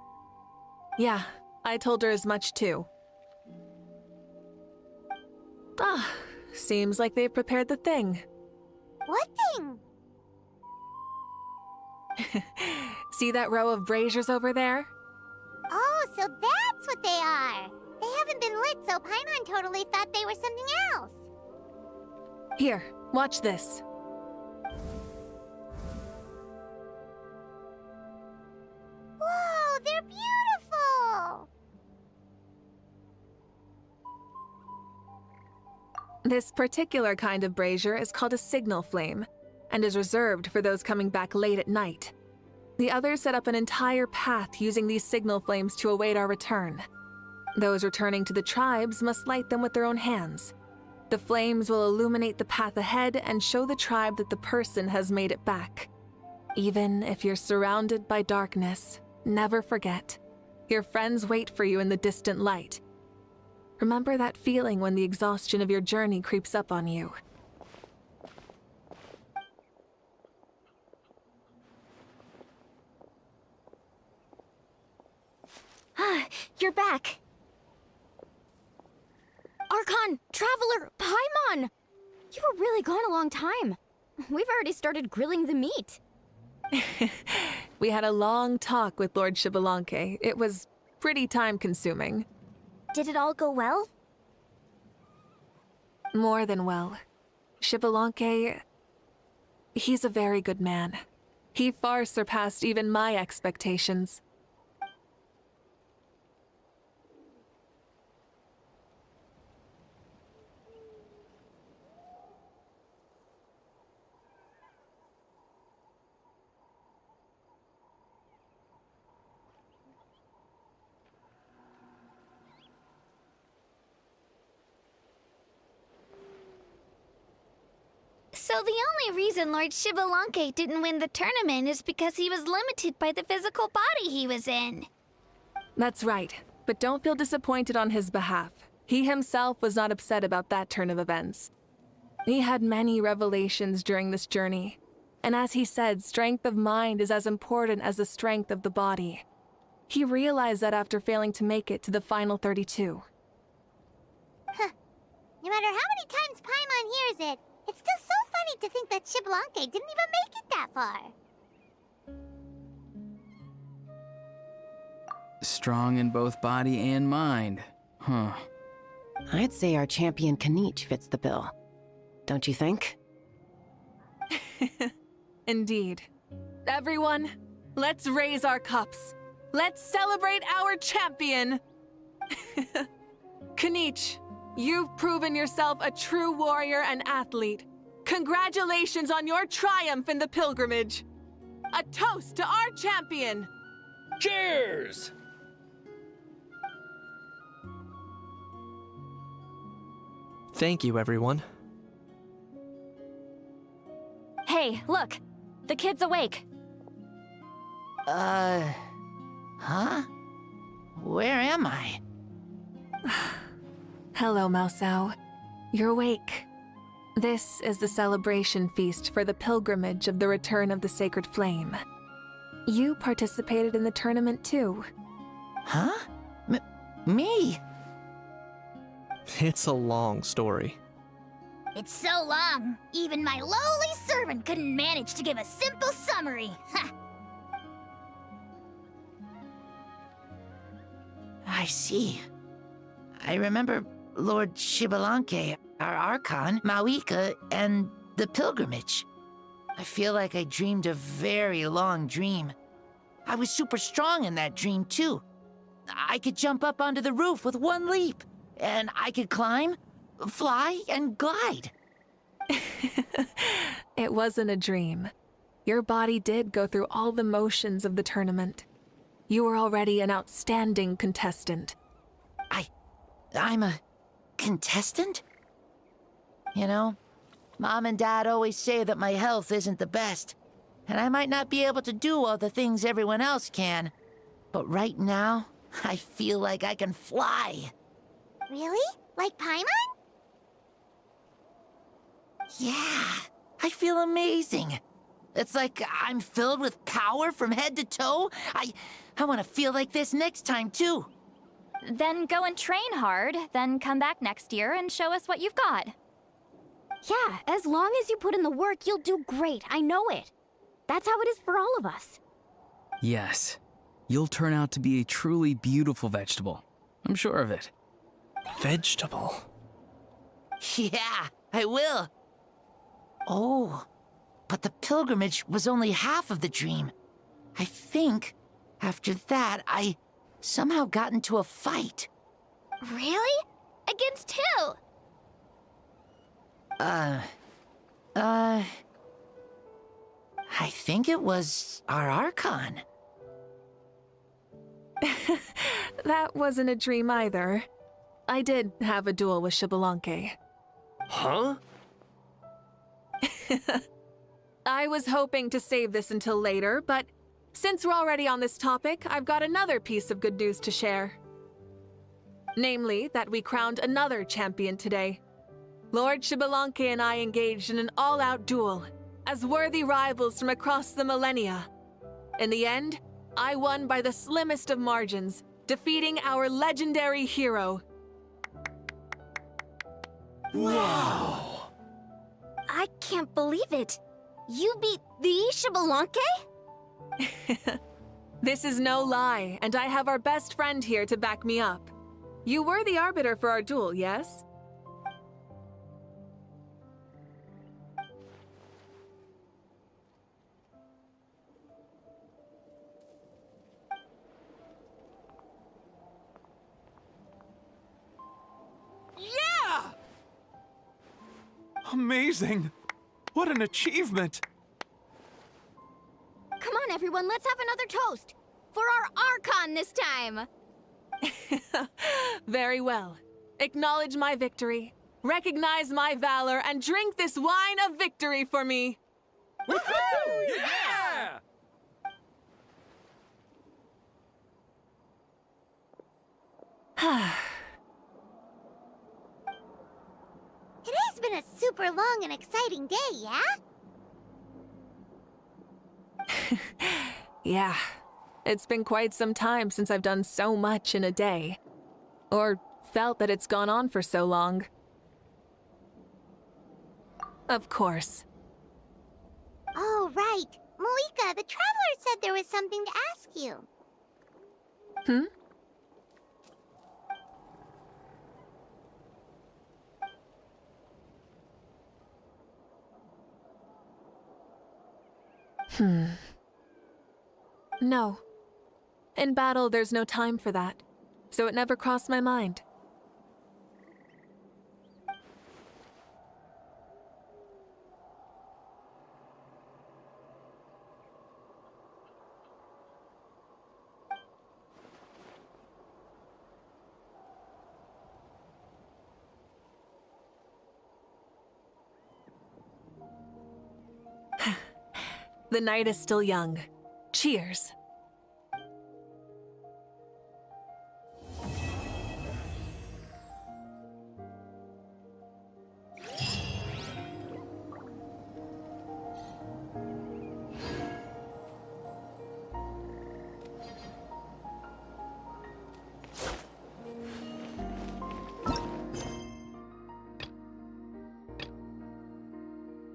Yeah, I told her as much too. Seems like they've prepared the thing. What thing? See that row of braziers over there? Oh, so that's what they are. They haven't been lit, so Paimon totally thought they were something else. Here, watch this. Whoa, they're beautiful! This particular kind of brazier is called a signal flame, and is reserved for those coming back late at night. The others set up an entire path using these signal flames to await our return. Those returning to the tribes must light them with their own hands. The flames will illuminate the path ahead and show the tribe that the person has made it back. Even if you're surrounded by darkness, never forget, your friends wait for you in the distant light. Remember that feeling when the exhaustion of your journey creeps up on you. You're back. Archon, Traveler, Paimon! You were really gone a long time. We've already started grilling the meat. We had a long talk with Lord Xbalanque. It was pretty time-consuming. Did it all go well? More than well. Xbalanque, he's a very good man. He far surpassed even my expectations. So the only reason Lord Xbalanque didn't win the tournament is because he was limited by the physical body he was in. That's right, but don't feel disappointed on his behalf. He himself was not upset about that turn of events. He had many revelations during this journey, and as he said, strength of mind is as important as the strength of the body. He realized that after failing to make it to the final 32. Huh. No matter how many times Paimon hears it, it's still so funny to think that Xbalanque didn't even make it that far. Strong in both body and mind. Huh. I'd say our champion Kanich fits the bill. Don't you think? Indeed. Everyone, let's raise our cups. Let's celebrate our champion! Kanich, you've proven yourself a true warrior and athlete. Congratulations on your triumph in the pilgrimage. A toast to our champion! Cheers! Thank you, everyone. Hey, look! The kid's awake. Huh? Where am I? Hello, Mausau. You're awake. This is the celebration feast for the pilgrimage of the return of the sacred flame. You participated in the tournament too. Huh? Me? It's a long story. It's so long, even my lowly servant couldn't manage to give a simple summary. Ha! I see. I remember Lord Xbalanque, our Archon, Mavuika, and the pilgrimage. I feel like I dreamed a very long dream. I was super strong in that dream, too. I could jump up onto the roof with one leap, and I could climb, fly, and glide. It wasn't a dream. Your body did go through all the motions of the tournament. You were already an outstanding contestant. I'm a contestant? You know, Mom and Dad always say that my health isn't the best, and I might not be able to do all the things everyone else can. But right now, I feel like I can fly. Really? Like Paimon? Yeah, I feel amazing. It's like I'm filled with power from head to toe. I want to feel like this next time, too. Then go and train hard, then come back next year and show us what you've got. Yeah, as long as you put in the work, you'll do great. I know it. That's how it is for all of us. Yes. You'll turn out to be a truly beautiful vegetable. I'm sure of it. Vegetable? Yeah, I will. Oh, but the pilgrimage was only half of the dream. I think, after that, I somehow got into a fight. Really? Against who? I think it was our Archon. That wasn't a dream either. I did have a duel with Xbalanque. Huh? I was hoping to save this until later, but since we're already on this topic, I've got another piece of good news to share. Namely, that we crowned another champion today. Lord Xbalanque and I engaged in an all-out duel, as worthy rivals from across the millennia. In the end, I won by the slimmest of margins, defeating our legendary hero. Wow! I can't believe it. You beat the Xbalanque? This is no lie, and I have our best friend here to back me up. You were the arbiter for our duel, yes? Yeah! Amazing! What an achievement! Come on, everyone, let's have another toast. For our Archon this time. Very well. Acknowledge my victory, recognize my valor, and drink this wine of victory for me. Woohoo! Yeah! Today's been a super long and exciting day, yeah? Yeah, it's been quite some time since I've done so much in a day. Or felt that it's gone on for so long. Of course. Oh, right. Mavuika, the Traveler said there was something to ask you. No. In battle, there's no time for that, so it never crossed my mind. The night is still young. Cheers.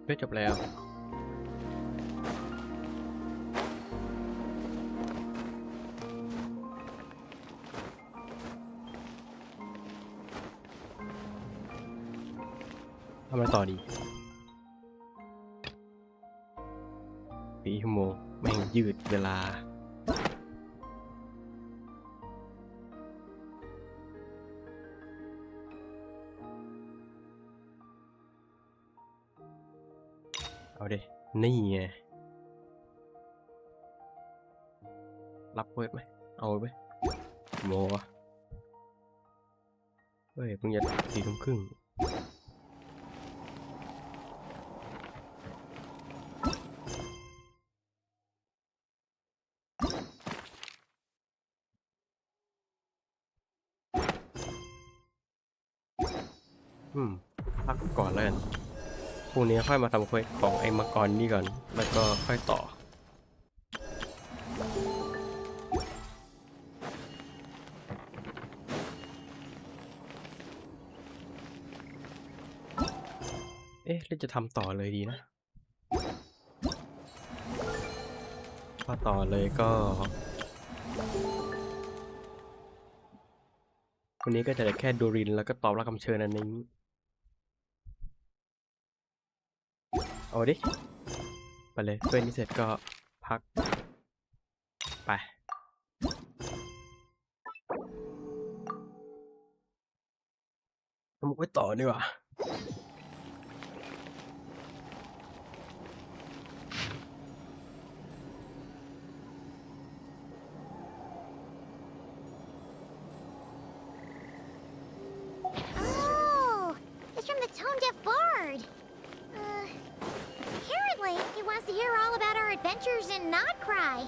เพื่อจบแล้วทำอะไรต่อดี4 ชั่วโมงแม่งยืดเวลาเอาดินี่ไงรับเวิร์ดไหมเอาไหมโมะเฮ้ยเพิ่งจะ4 ทุ่มครึ่งพักก่อนแล้วกันพรุ่งนี้ค่อยมาทำเควสของไอ้มังกรนี่ก่อนแล้วก็ค่อยต่อเราจะทำต่อเลยดีนะถ้าต่อเลยก็วันนี้ก็จะได้แค่ดูรินแล้วก็ตอบรับคำเชิญอันนี้เอาดิไปเลยเพื่อนนี้เสร็จก็พักไปทำไว้ต่อดีกว่าIt's from the tone-deaf adventures in Notcry.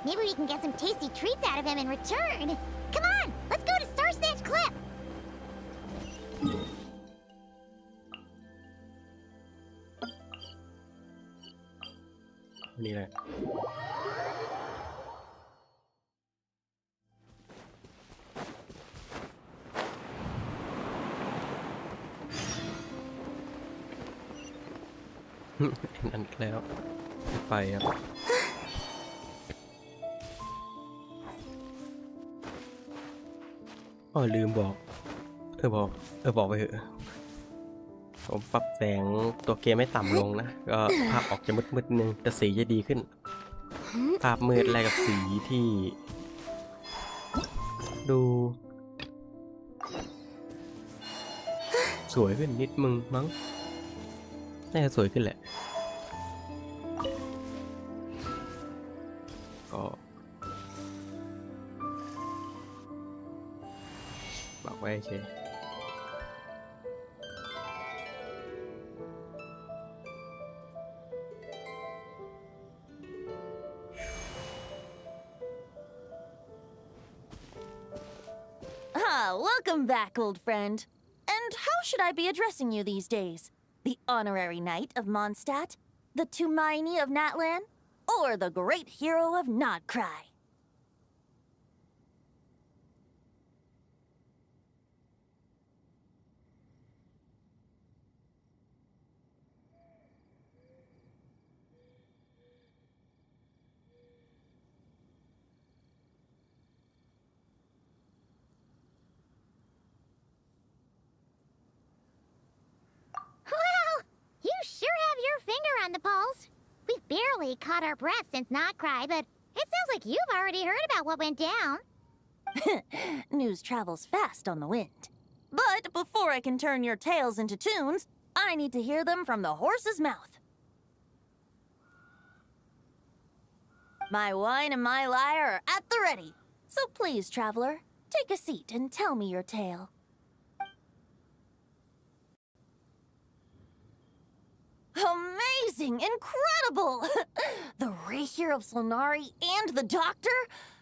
Maybe we can get some tasty treats out of him in return. Come on, let's go to Star Snatch Cliff. นี่เลย นั่นแล้วไปครับอ๋อลืมบอกบอกไปเถอะผมปรับแสงตัวเกมให้ต่ำลงนะก็ภาพออกจะมืดๆนึงแต่สีจะดีขึ้นภาพมืดแลกกับสีที่ดูสวยขึ้นนิดมึงมั้งน่าจะสวยขึ้นแหละก็บอกไว้เฉยWelcome back, old friend. And how should I be addressing you these days? The honorary knight of Mondstadt? The Tumaini of Natlan? Or the great hero of Notcry? You sure have your finger on the pulse. We've barely caught our breath since Notcry, but it sounds like you've already heard about what went down. News travels fast on the wind. But before I can turn your tales into tunes, I need to hear them from the horse's mouth. My wine and my lyre are at the ready. So please, traveler, take a seat and tell me your tale. Amazing! Incredible! The Rahier of Solnari and the Doctor?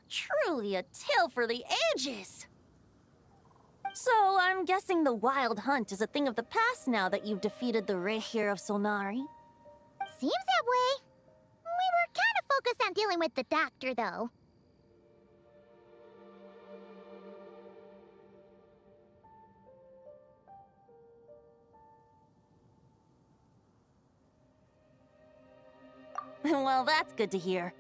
Truly a tale for the ages! So, I'm guessing the Wild Hunt is a thing of the past now that you've defeated the Rahier of Solnari? Seems that way. We were kind of focused on dealing with the Doctor, though. Well, that's good to hear.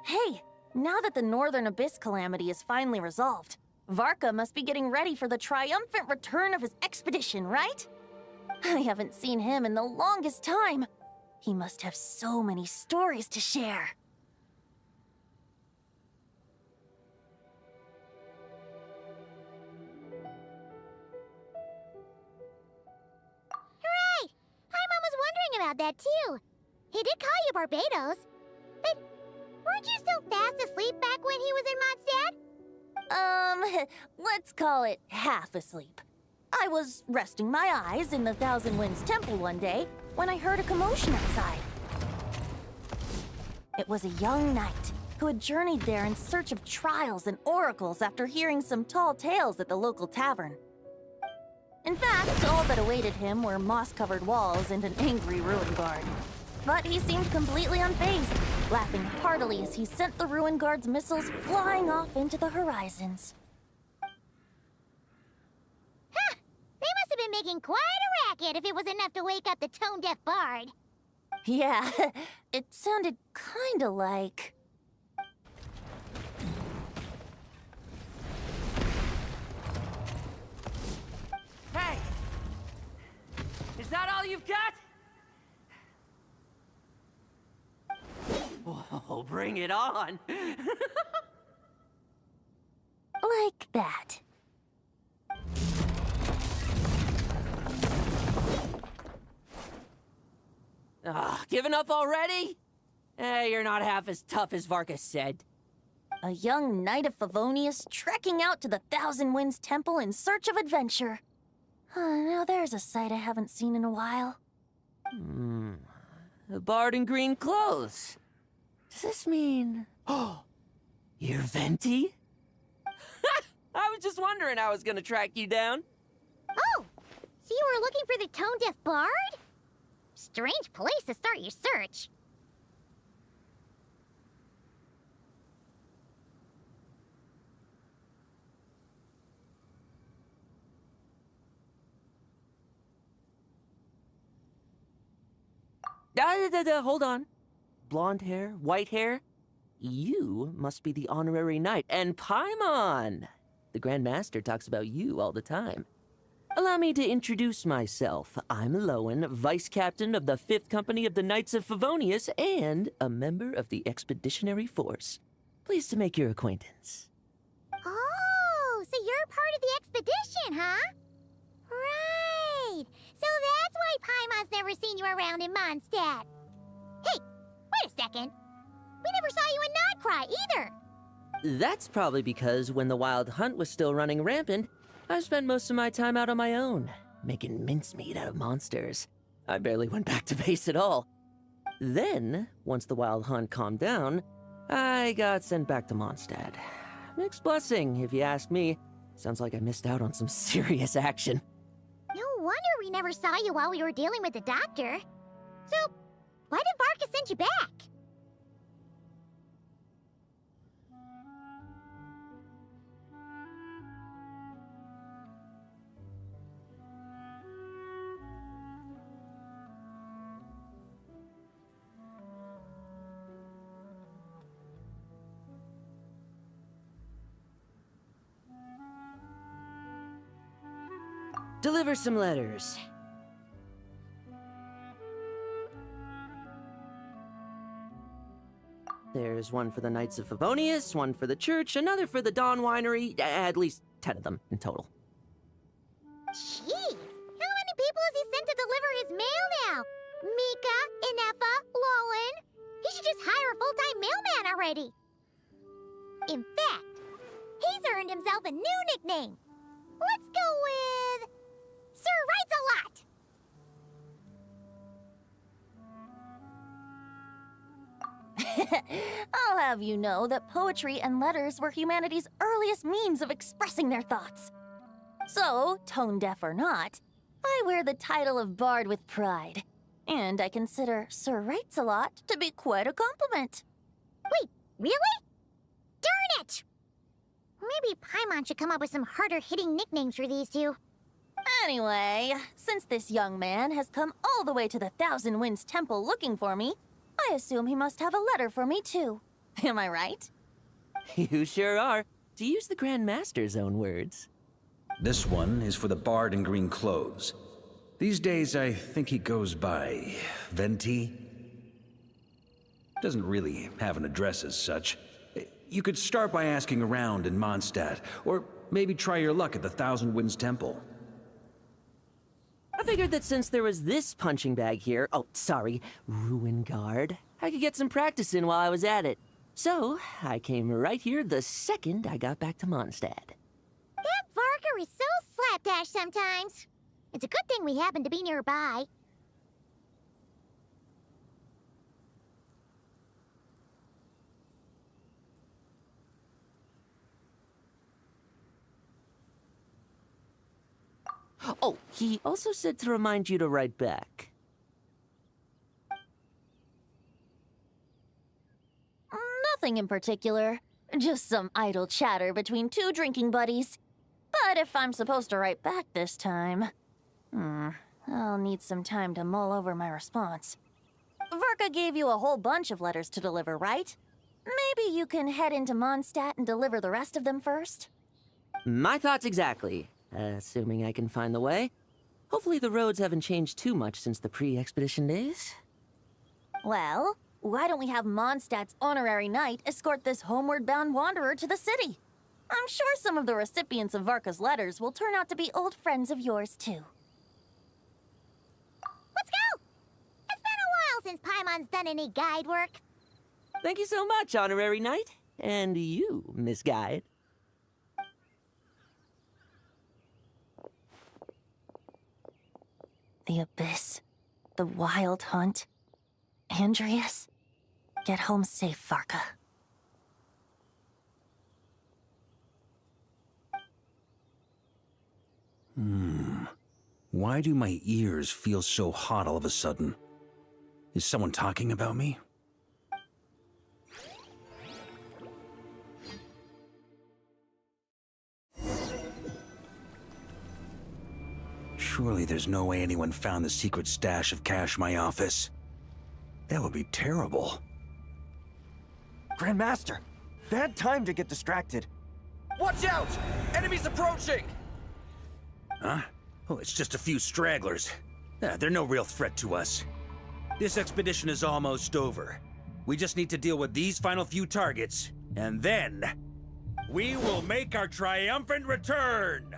Hey, now that the Northern Abyss calamity is finally resolved, Varka must be getting ready for the triumphant return of his expedition, right? I haven't seen him in the longest time. He must have so many stories to share. Right! Paimon was wondering about that, too. He did call you Barbados. But weren't you still fast asleep back when he was in Mondstadt? Let's call it half asleep. I was resting my eyes in the Thousand Winds Temple one day when I heard a commotion outside. It was a young knight who had journeyed there in search of trials and oracles after hearing some tall tales at the local tavern. In fact, all that awaited him were moss-covered walls and an angry ruin guard. But he seemed completely unfazed, laughing heartily as he sent the ruin guard's missiles flying off into the horizons. Huh! They must have been making quite a racket if it was enough to wake up the tone-deaf bard. Yeah, it sounded kinda like... Hey! Is that all you've got? Oh, bring it on! like that. Giving up already? You're not half as tough as Varka said. A young knight of Favonius trekking out to the Thousand Winds Temple in search of adventure. Now there's a sight I haven't seen in a while. A bard in green clothes. Does this mean... Oh, you're Venti? I was just wondering how I was gonna track you down. Oh, so you were looking for the tone-deaf bard? Strange place to start your search. Hold on. Blonde hair, white hair? You must be the honorary knight, and Paimon! The Grand Master talks about you all the time. Allow me to introduce myself. I'm Lowen, Vice Captain of the 5th Company of the Knights of Favonius, and a member of the Expeditionary Force. Pleased to make your acquaintance. Oh, so you're part of the expedition, huh? Right. So that's why Paimon's never seen you around in Mondstadt. Hey, wait a second. We never saw you in Nodcry either. That's probably because when the Wild Hunt was still running rampant, I spent most of my time out on my own, making mincemeat out of monsters. I barely went back to base at all. Then, once the Wild Hunt calmed down, I got sent back to Mondstadt. Mixed blessing, if you ask me. Sounds like I missed out on some serious action. No wonder we never saw you while we were dealing with the doctor. So, why did Varka send you back? Deliver some letters. There's one for the Knights of Favonius, one for the church, another for the Dawn Winery, at least 10 of them in total. Jeez, how many people has he sent to deliver his mail now? Mika, Inefa, Lowen. He should just hire a full-time mailman already. In fact, he's earned himself a new nickname. Let's go with... Sir Writes-A-Lot! I'll have you know that poetry and letters were humanity's earliest means of expressing their thoughts. So, tone-deaf or not, I wear the title of Bard with pride. And I consider Sir Writes-A-Lot to be quite a compliment. Wait, really? Darn it! Maybe Paimon should come up with some harder-hitting nicknames for these two. Anyway, since this young man has come all the way to the Thousand Winds Temple looking for me, I assume he must have a letter for me too. Am I right? You sure are, to use the Grand Master's own words. This one is for the bard in green clothes. These days, I think he goes by Venti. Doesn't really have an address as such. You could start by asking around in Mondstadt, or maybe try your luck at the Thousand Winds Temple. I figured that since there was this punching bag here, Ruin Guard, I could get some practice in while I was at it. So, I came right here the second I got back to Mondstadt. That Varka is so slapdash sometimes. It's a good thing we happen to be nearby. Oh, he also said to remind you to write back. Nothing in particular. Just some idle chatter between two drinking buddies. But if I'm supposed to write back this time... I'll need some time to mull over my response. Varka gave you a whole bunch of letters to deliver, right? Maybe you can head into Mondstadt and deliver the rest of them first? My thoughts exactly. Assuming I can find the way. Hopefully the roads haven't changed too much since the pre-expedition days. Well, why don't we have Mondstadt's honorary knight escort this homeward-bound wanderer to the city? I'm sure some of the recipients of Varka's letters will turn out to be old friends of yours, too. Let's go! It's been a while since Paimon's done any guide work. Thank you so much, honorary knight. And you, Miss Guide. The Abyss. The Wild Hunt. Andreas. Get home safe, Varka. Why do my ears feel so hot all of a sudden? Is someone talking about me? Surely there's no way anyone found the secret stash of cash in my office. That would be terrible. Grandmaster, bad time to get distracted. Watch out! Enemies approaching! Huh? Oh, it's just a few stragglers. They're no real threat to us. This expedition is almost over. We just need to deal with these final few targets, and then we will make our triumphant return!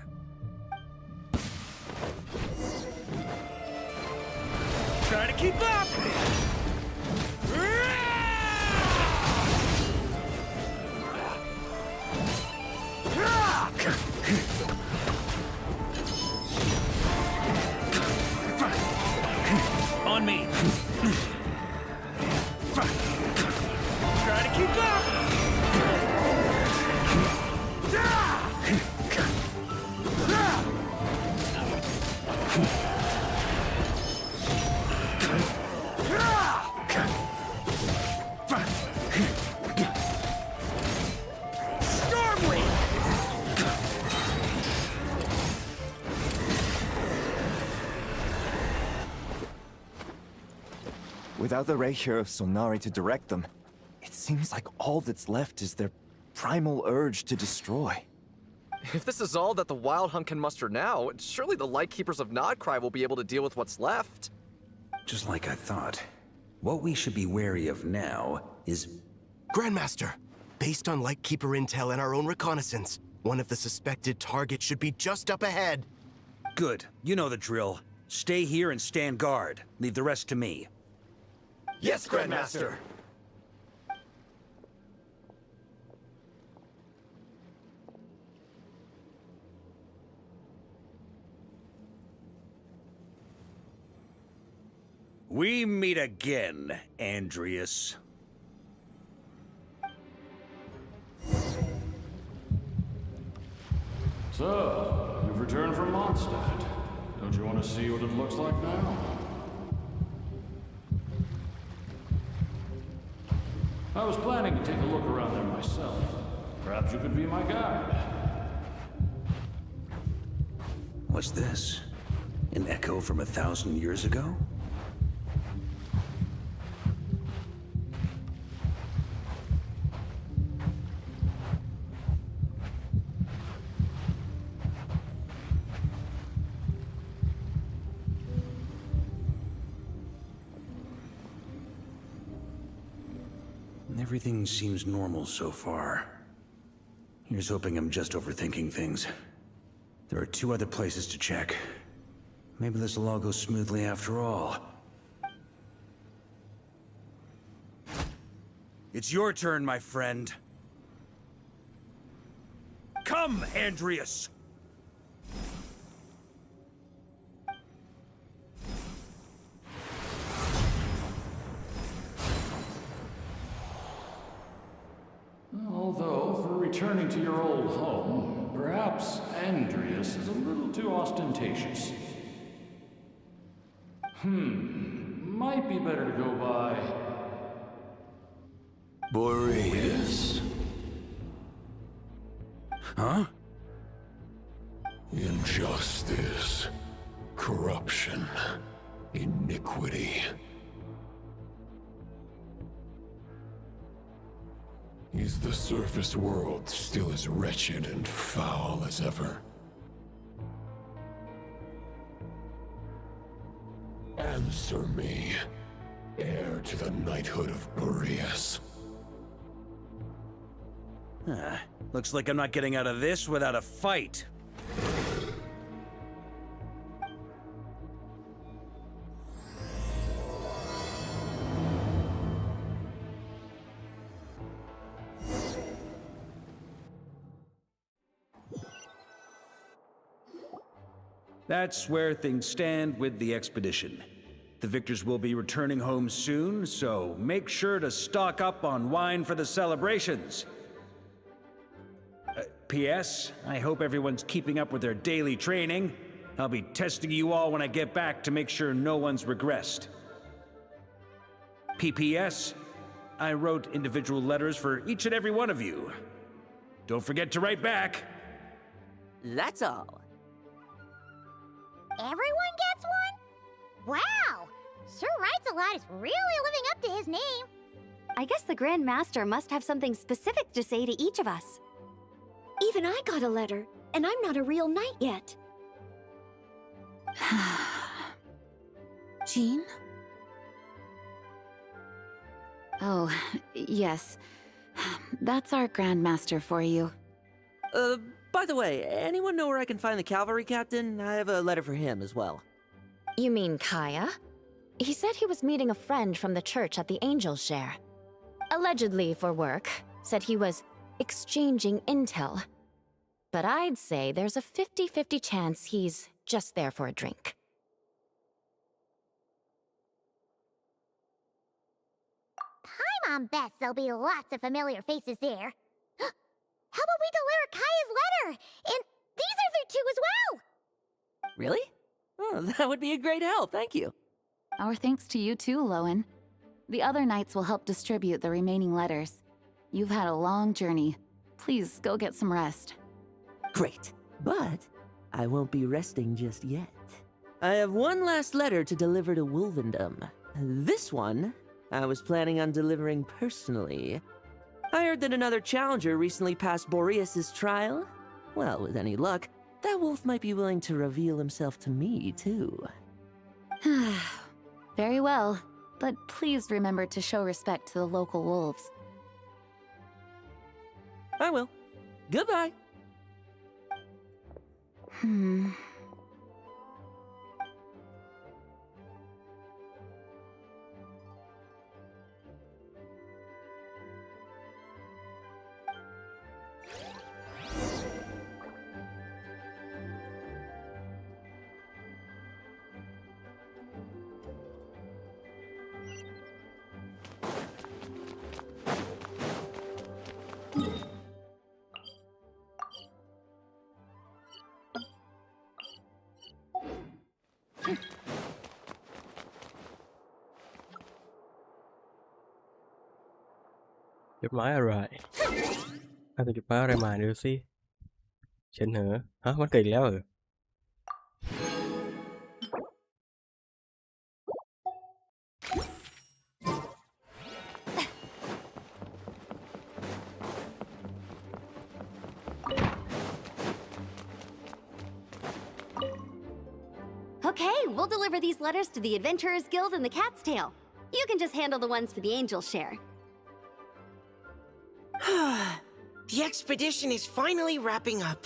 Try to keep up! On me! Try to keep up! Without the ray here of Sonari to direct them, it seems like all that's left is their primal urge to destroy. If this is all that the Wild Hunt can muster now, surely the Lightkeepers of Nodcry will be able to deal with what's left. Just like I thought. What we should be wary of now is... Grandmaster, based on Lightkeeper intel and our own reconnaissance, one of the suspected targets should be just up ahead. Good. You know the drill. Stay here and stand guard. Leave the rest to me. Yes, Grandmaster! We meet again, Andreas. So, you've returned from Mondstadt. Don't you want to see what it looks like now? I was planning to take a look around there myself. Perhaps you could be my guide. What's this? An echo from 1,000 years ago? Everything seems normal so far. Here's hoping I'm just overthinking things. There are 2 other places to check. Maybe this will all go smoothly after all. It's your turn, my friend. Come, Andreas! Although, for returning to your old home, perhaps Andreas is a little too ostentatious. Might be better to go by... Boreas. Huh? Injustice, corruption, iniquity. Is the surface world still as wretched and foul as ever? Answer me, heir to the knighthood of Boreas. Looks like I'm not getting out of this without a fight. That's where things stand with the expedition. The victors will be returning home soon, so make sure to stock up on wine for the celebrations. P.S. I hope everyone's keeping up with their daily training. I'll be testing you all when I get back to make sure no one's regressed. P.P.S. I wrote individual letters for each and every one of you. Don't forget to write back. That's all. Everyone gets one? Wow! Sir Writes-A-Lot is really living up to his name. I guess the Grand Master must have something specific to say to each of us. Even I got a letter, and I'm not a real knight yet. Jean? Oh, yes. That's our Grand Master for you. By the way, anyone know where I can find the cavalry captain? I have a letter for him as well. You mean Kaya? He said he was meeting a friend from the church at the Angel Share. Allegedly for work. Said he was exchanging intel. But I'd say there's a 50-50 chance he's just there for a drink. Paimon bets there'll be lots of familiar faces there. How about we deliver Kaya's letter? And these are there too as well! Really? Oh, that would be a great help, thank you. Our thanks to you too, Lowen. The other knights will help distribute the remaining letters. You've had a long journey. Please go get some rest. Great, but I won't be resting just yet. I have one last letter to deliver to Wolvendom. This one, I was planning on delivering personally. I heard that another challenger recently passed Boreas's trial. Well, with any luck, that wolf might be willing to reveal himself to me, too. Very well, but please remember to show respect to the local wolves. I will. Goodbye. Jot hmaiอะไรเอาแต่จดหมายอะไรมาดูสิฉันเหรอฮะมันเกิดอีกแล้วเหรอ Okay, we'll deliver these letters to the Adventurers Guild and the Cat's Tail. You can just handle the ones for the Angel Share. The expedition is finally wrapping up.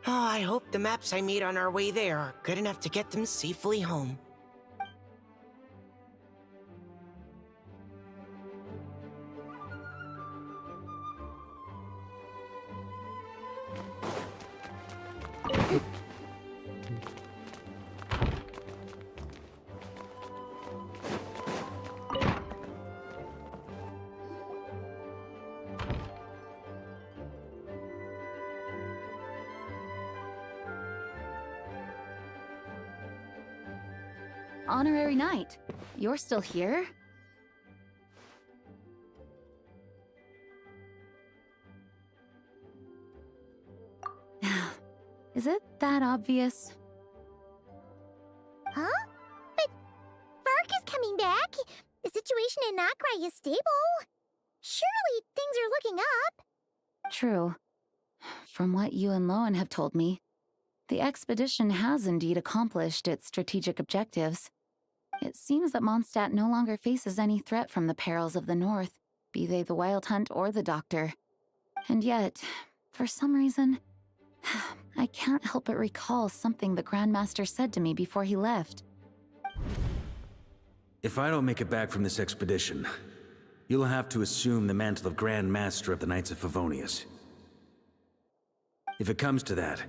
Oh, I hope the maps I made on our way there are good enough to get them safely home. Honorary Knight, you're still here? Is it that obvious? Huh? But Varka's coming back. The situation in Nokrai is stable. Surely things are looking up. True. From what you and Lowen have told me, the expedition has indeed accomplished its strategic objectives. It seems that Mondstadt no longer faces any threat from the perils of the North, be they the Wild Hunt or the Doctor. And yet, for some reason, I can't help but recall something the Grandmaster said to me before he left. If I don't make it back from this expedition, you'll have to assume the mantle of Grand Master of the Knights of Favonius. If it comes to that,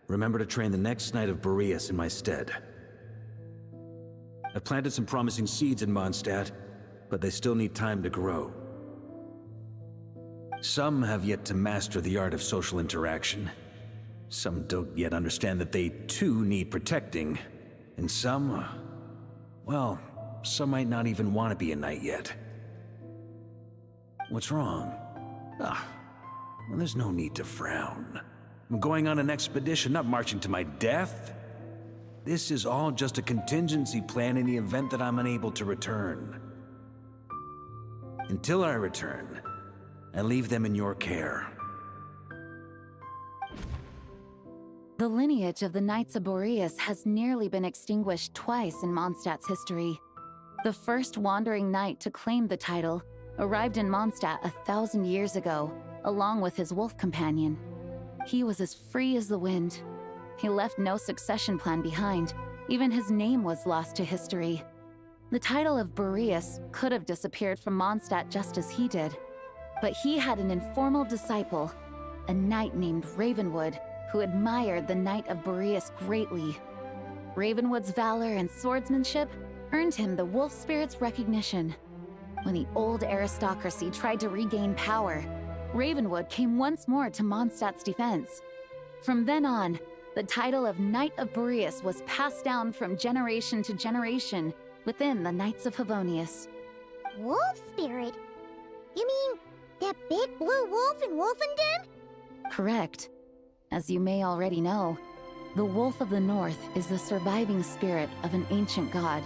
remember to train the next Knight of Boreas in my stead. I've planted some promising seeds in Mondstadt, but they still need time to grow. Some have yet to master the art of social interaction. Some don't yet understand that they too need protecting. And some, well, some might not even want to be a knight yet. What's wrong? Well, there's no need to frown. I'm going on an expedition, not marching to my death. This is all just a contingency plan in the event that I'm unable to return. Until I return, I leave them in your care. The lineage of the Knights of Boreas has nearly been extinguished twice in Mondstadt's history. The first wandering knight to claim the title arrived in Mondstadt 1,000 years ago, along with his wolf companion. He was as free as the wind. He left no succession plan behind. Even his name was lost to history. The title of Boreas could have disappeared from Mondstadt just as he did. But he had an informal disciple, a knight named Ravenwood, who admired the Knight of Boreas greatly. Ravenwood's valor and swordsmanship earned him the wolf spirit's recognition. When the old aristocracy tried to regain power, Ravenwood came once more to Mondstadt's defense. From then on, the title of Knight of Boreas was passed down from generation to generation within the Knights of Favonius. Wolf spirit? You mean that big blue wolf in Wolfenden? Correct. As you may already know, the Wolf of the North is the surviving spirit of an ancient god,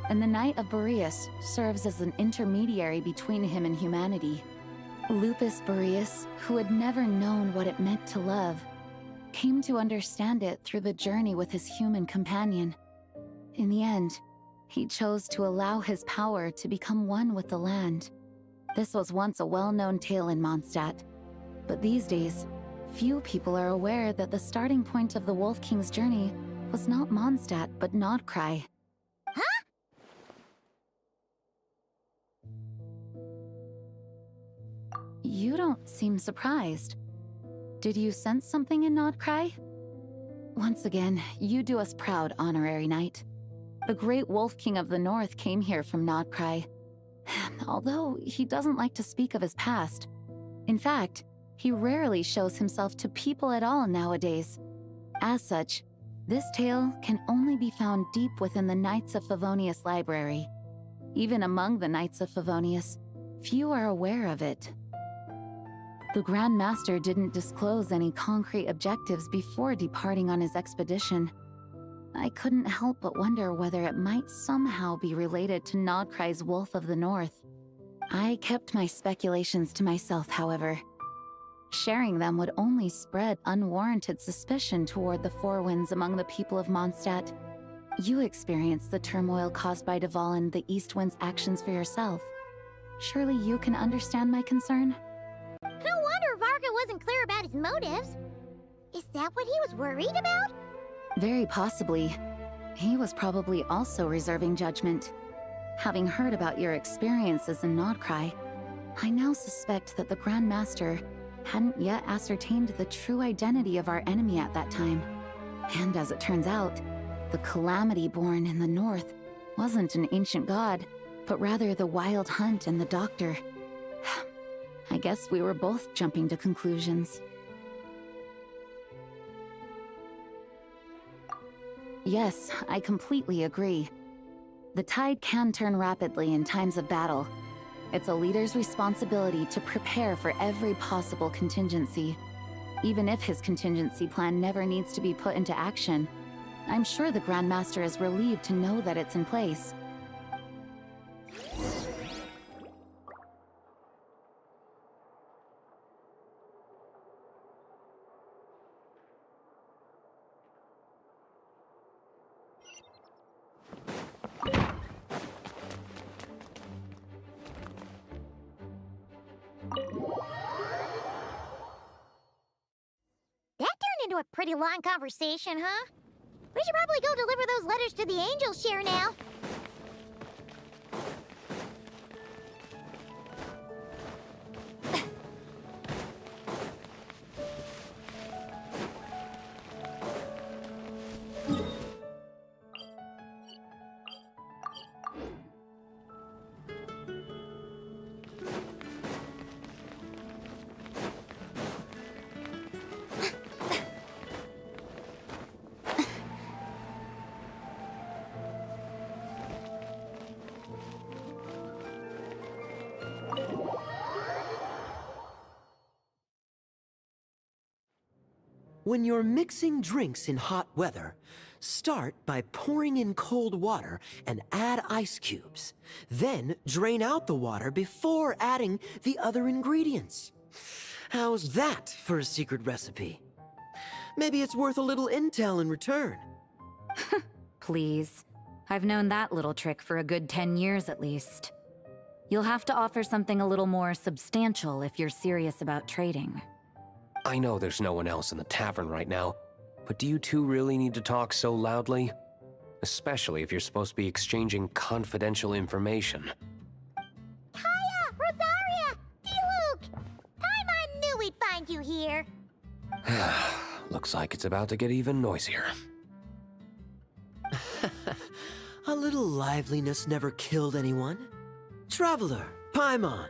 and the Knight of Boreas serves as an intermediary between him and humanity. Lupus Boreas, who had never known what it meant to love, came to understand it through the journey with his human companion. In the end, he chose to allow his power to become one with the land. This was once a well-known tale in Mondstadt, but these days, few people are aware that the starting point of the Wolf King's journey was not Mondstadt, but Nodcry. Huh? You don't seem surprised. Did you sense something in Nodcry? Once again, you do us proud, Honorary Knight. The great Wolf King of the North came here from Nodcry, although he doesn't like to speak of his past. In fact, he rarely shows himself to people at all nowadays. As such, this tale can only be found deep within the Knights of Favonius library. Even among the Knights of Favonius, few are aware of it. The Grand Master didn't disclose any concrete objectives before departing on his expedition. I couldn't help but wonder whether it might somehow be related to Nodcry's Wolf of the North. I kept my speculations to myself, however. Sharing them would only spread unwarranted suspicion toward the Four Winds among the people of Mondstadt. You experienced the turmoil caused by Duval and the East Wind's actions for yourself. Surely you can understand my concern? No wonder Varka wasn't clear about his motives. Is that what he was worried about? Very possibly. He was probably also reserving judgment. Having heard about your experiences in Nodcry, I now suspect that the Grand Master hadn't yet ascertained the true identity of our enemy at that time. And as it turns out, the Calamity born in the north wasn't an ancient god, but rather the Wild Hunt and the Doctor. I guess we were both jumping to conclusions. Yes, I completely agree. The tide can turn rapidly in times of battle. It's a leader's responsibility to prepare for every possible contingency. Even if his contingency plan never needs to be put into action, I'm sure the Grand Master is relieved to know that it's in place. That turned into a pretty long conversation, huh? We should probably go deliver those letters to the Angels share now. When you're mixing drinks in hot weather, start by pouring in cold water and add ice cubes. Then drain out the water before adding the other ingredients. How's that for a secret recipe? Maybe it's worth a little intel in return. Please. I've known that little trick for a good 10 years at least. You'll have to offer something a little more substantial if you're serious about trading. I know there's no one else in the tavern right now, but do you two really need to talk so loudly? Especially if you're supposed to be exchanging confidential information. Kaya! Rosaria! D-Luke! Paimon knew we'd find you here. Looks like it's about to get even noisier. A little liveliness never killed anyone. Traveler, Paimon,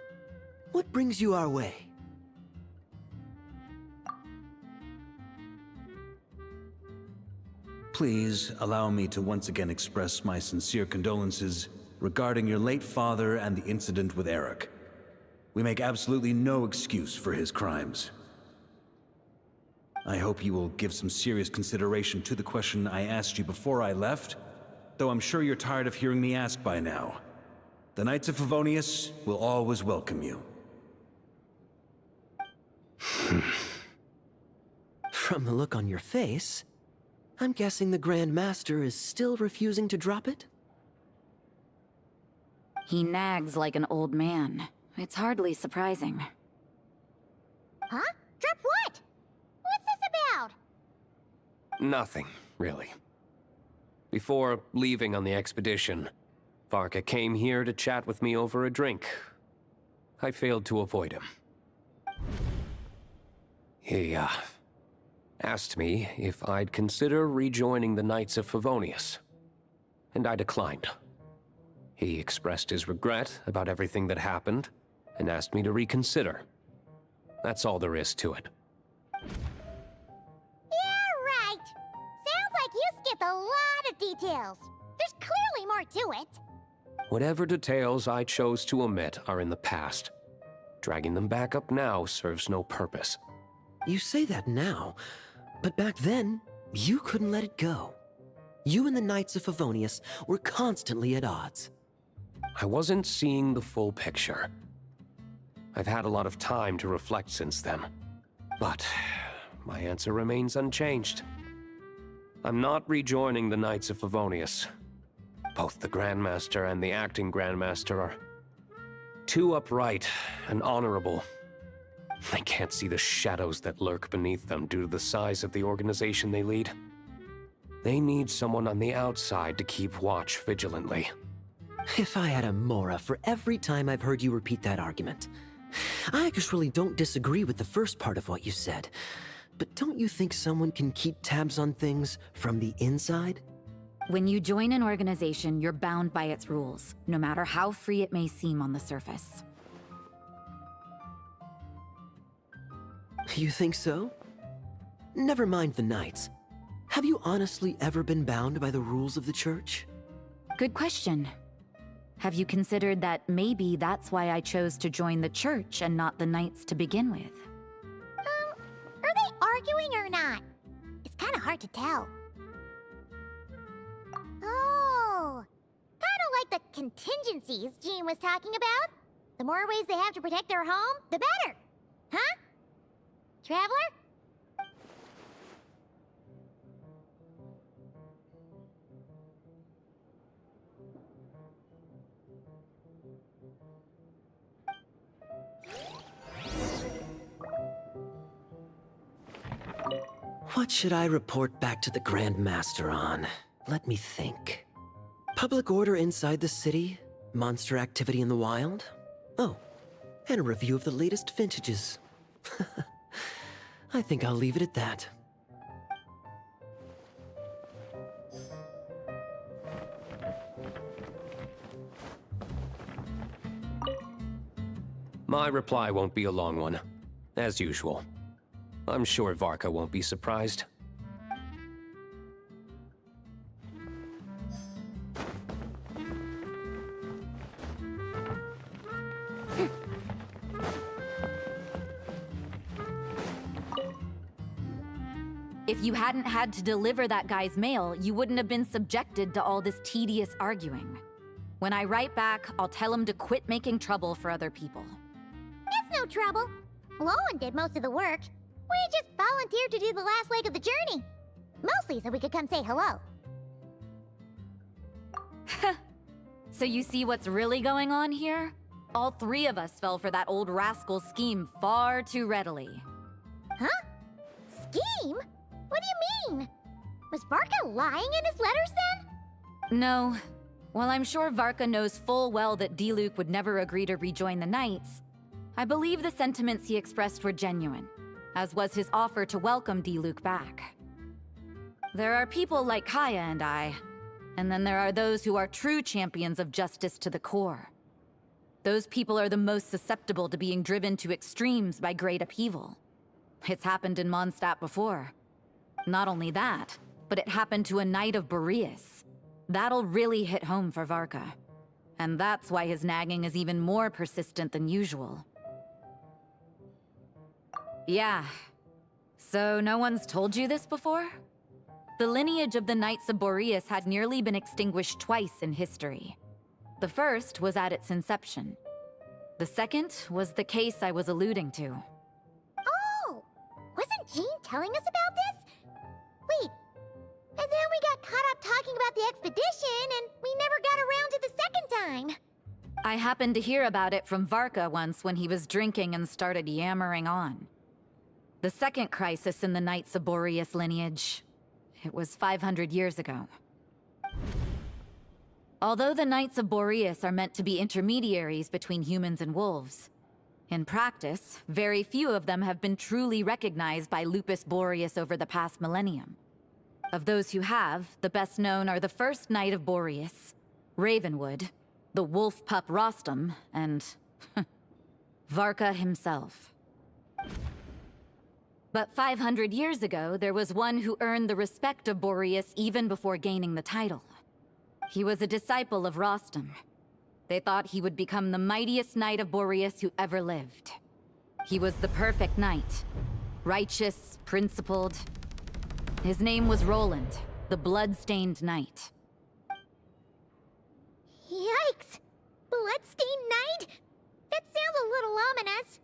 what brings you our way? Please allow me to once again express my sincere condolences regarding your late father and the incident with Eric. We make absolutely no excuse for his crimes. I hope you will give some serious consideration to the question I asked you before I left, though I'm sure you're tired of hearing me ask by now. The Knights of Favonius will always welcome you. From the look on your face, I'm guessing the Grand Master is still refusing to drop it? He nags like an old man. It's hardly surprising. Huh? Drop what? What's this about? Nothing, really. Before leaving on the expedition, Varka came here to chat with me over a drink. I failed to avoid him. He, asked me if I'd consider rejoining the Knights of Favonius, and I declined. He expressed his regret about everything that happened, and asked me to reconsider. That's all there is to it. Yeah, right. Sounds like you skipped a lot of details. There's clearly more to it. Whatever details I chose to omit are in the past. Dragging them back up now serves no purpose. You say that now, but back then, you couldn't let it go. You and the Knights of Favonius were constantly at odds. I wasn't seeing the full picture. I've had a lot of time to reflect since then. But my answer remains unchanged. I'm not rejoining the Knights of Favonius. Both the Grandmaster and the acting Grandmaster are too upright and honorable. I can't see the shadows that lurk beneath them due to the size of the organization they lead. They need someone on the outside to keep watch vigilantly. If I had a Mora for every time I've heard you repeat that argument. I actually don't disagree with the first part of what you said, but don't you think someone can keep tabs on things from the inside? When you join an organization, you're bound by its rules, no matter how free it may seem on the surface. You think so? Never mind the Knights. Have you honestly ever been bound by the rules of the Church? Good question. Have you considered that maybe that's why I chose to join the Church and not the Knights to begin with? Are they arguing or not? It's kind of hard to tell. Oh, kind of like the contingencies Jean was talking about. The more ways they have to protect their home, the better. Huh? Traveler? What should I report back to the Grand Master on? Let me think. Public order inside the city, monster activity in the wild. Oh, and a review of the latest vintages. I think I'll leave it at that. My reply won't be a long one, as usual. I'm sure Varka won't be surprised. If you hadn't had to deliver that guy's mail, you wouldn't have been subjected to all this tedious arguing. When I write back, I'll tell him to quit making trouble for other people. It's no trouble. Lowen did most of the work. We just volunteered to do the last leg of the journey. Mostly so we could come say hello. So you see what's really going on here? All three of us fell for that old rascal's scheme far too readily. Huh? Scheme? What do you mean? Was Varka lying in his letters then? No. While I'm sure Varka knows full well that Diluc would never agree to rejoin the Knights, I believe the sentiments he expressed were genuine, as was his offer to welcome Diluc back. There are people like Kaya and I, and then there are those who are true champions of justice to the core. Those people are the most susceptible to being driven to extremes by great upheaval. It's happened in Mondstadt before. Not only that, but it happened to a Knight of Boreas. That'll really hit home for Varka. And that's why his nagging is even more persistent than usual. Yeah. So no one's told you this before? The lineage of the Knights of Boreas had nearly been extinguished twice in history. The first was at its inception. The second was the case I was alluding to. Oh! Wasn't Jean telling us about this? Wait. And then we got caught up talking about the expedition, and we never got around to the second time. I happened to hear about it from Varka once when he was drinking and started yammering on. The second crisis in the Knights of Boreas lineage. It was 500 years ago. Although the Knights of Boreas are meant to be intermediaries between humans and wolves, in practice, very few of them have been truly recognized by Lupus Boreas over the past millennium. Of those who have, the best known are the first Knight of Boreas, Ravenwood, the wolf pup Rostam, and Varka himself. But 500 years ago, there was one who earned the respect of Boreas even before gaining the title. He was a disciple of Rostam. They thought he would become the mightiest Knight of Boreas who ever lived. He was the perfect knight. Righteous, principled. His name was Roland, the blood-stained knight. Yikes! Bloodstained Knight? That sounds a little ominous.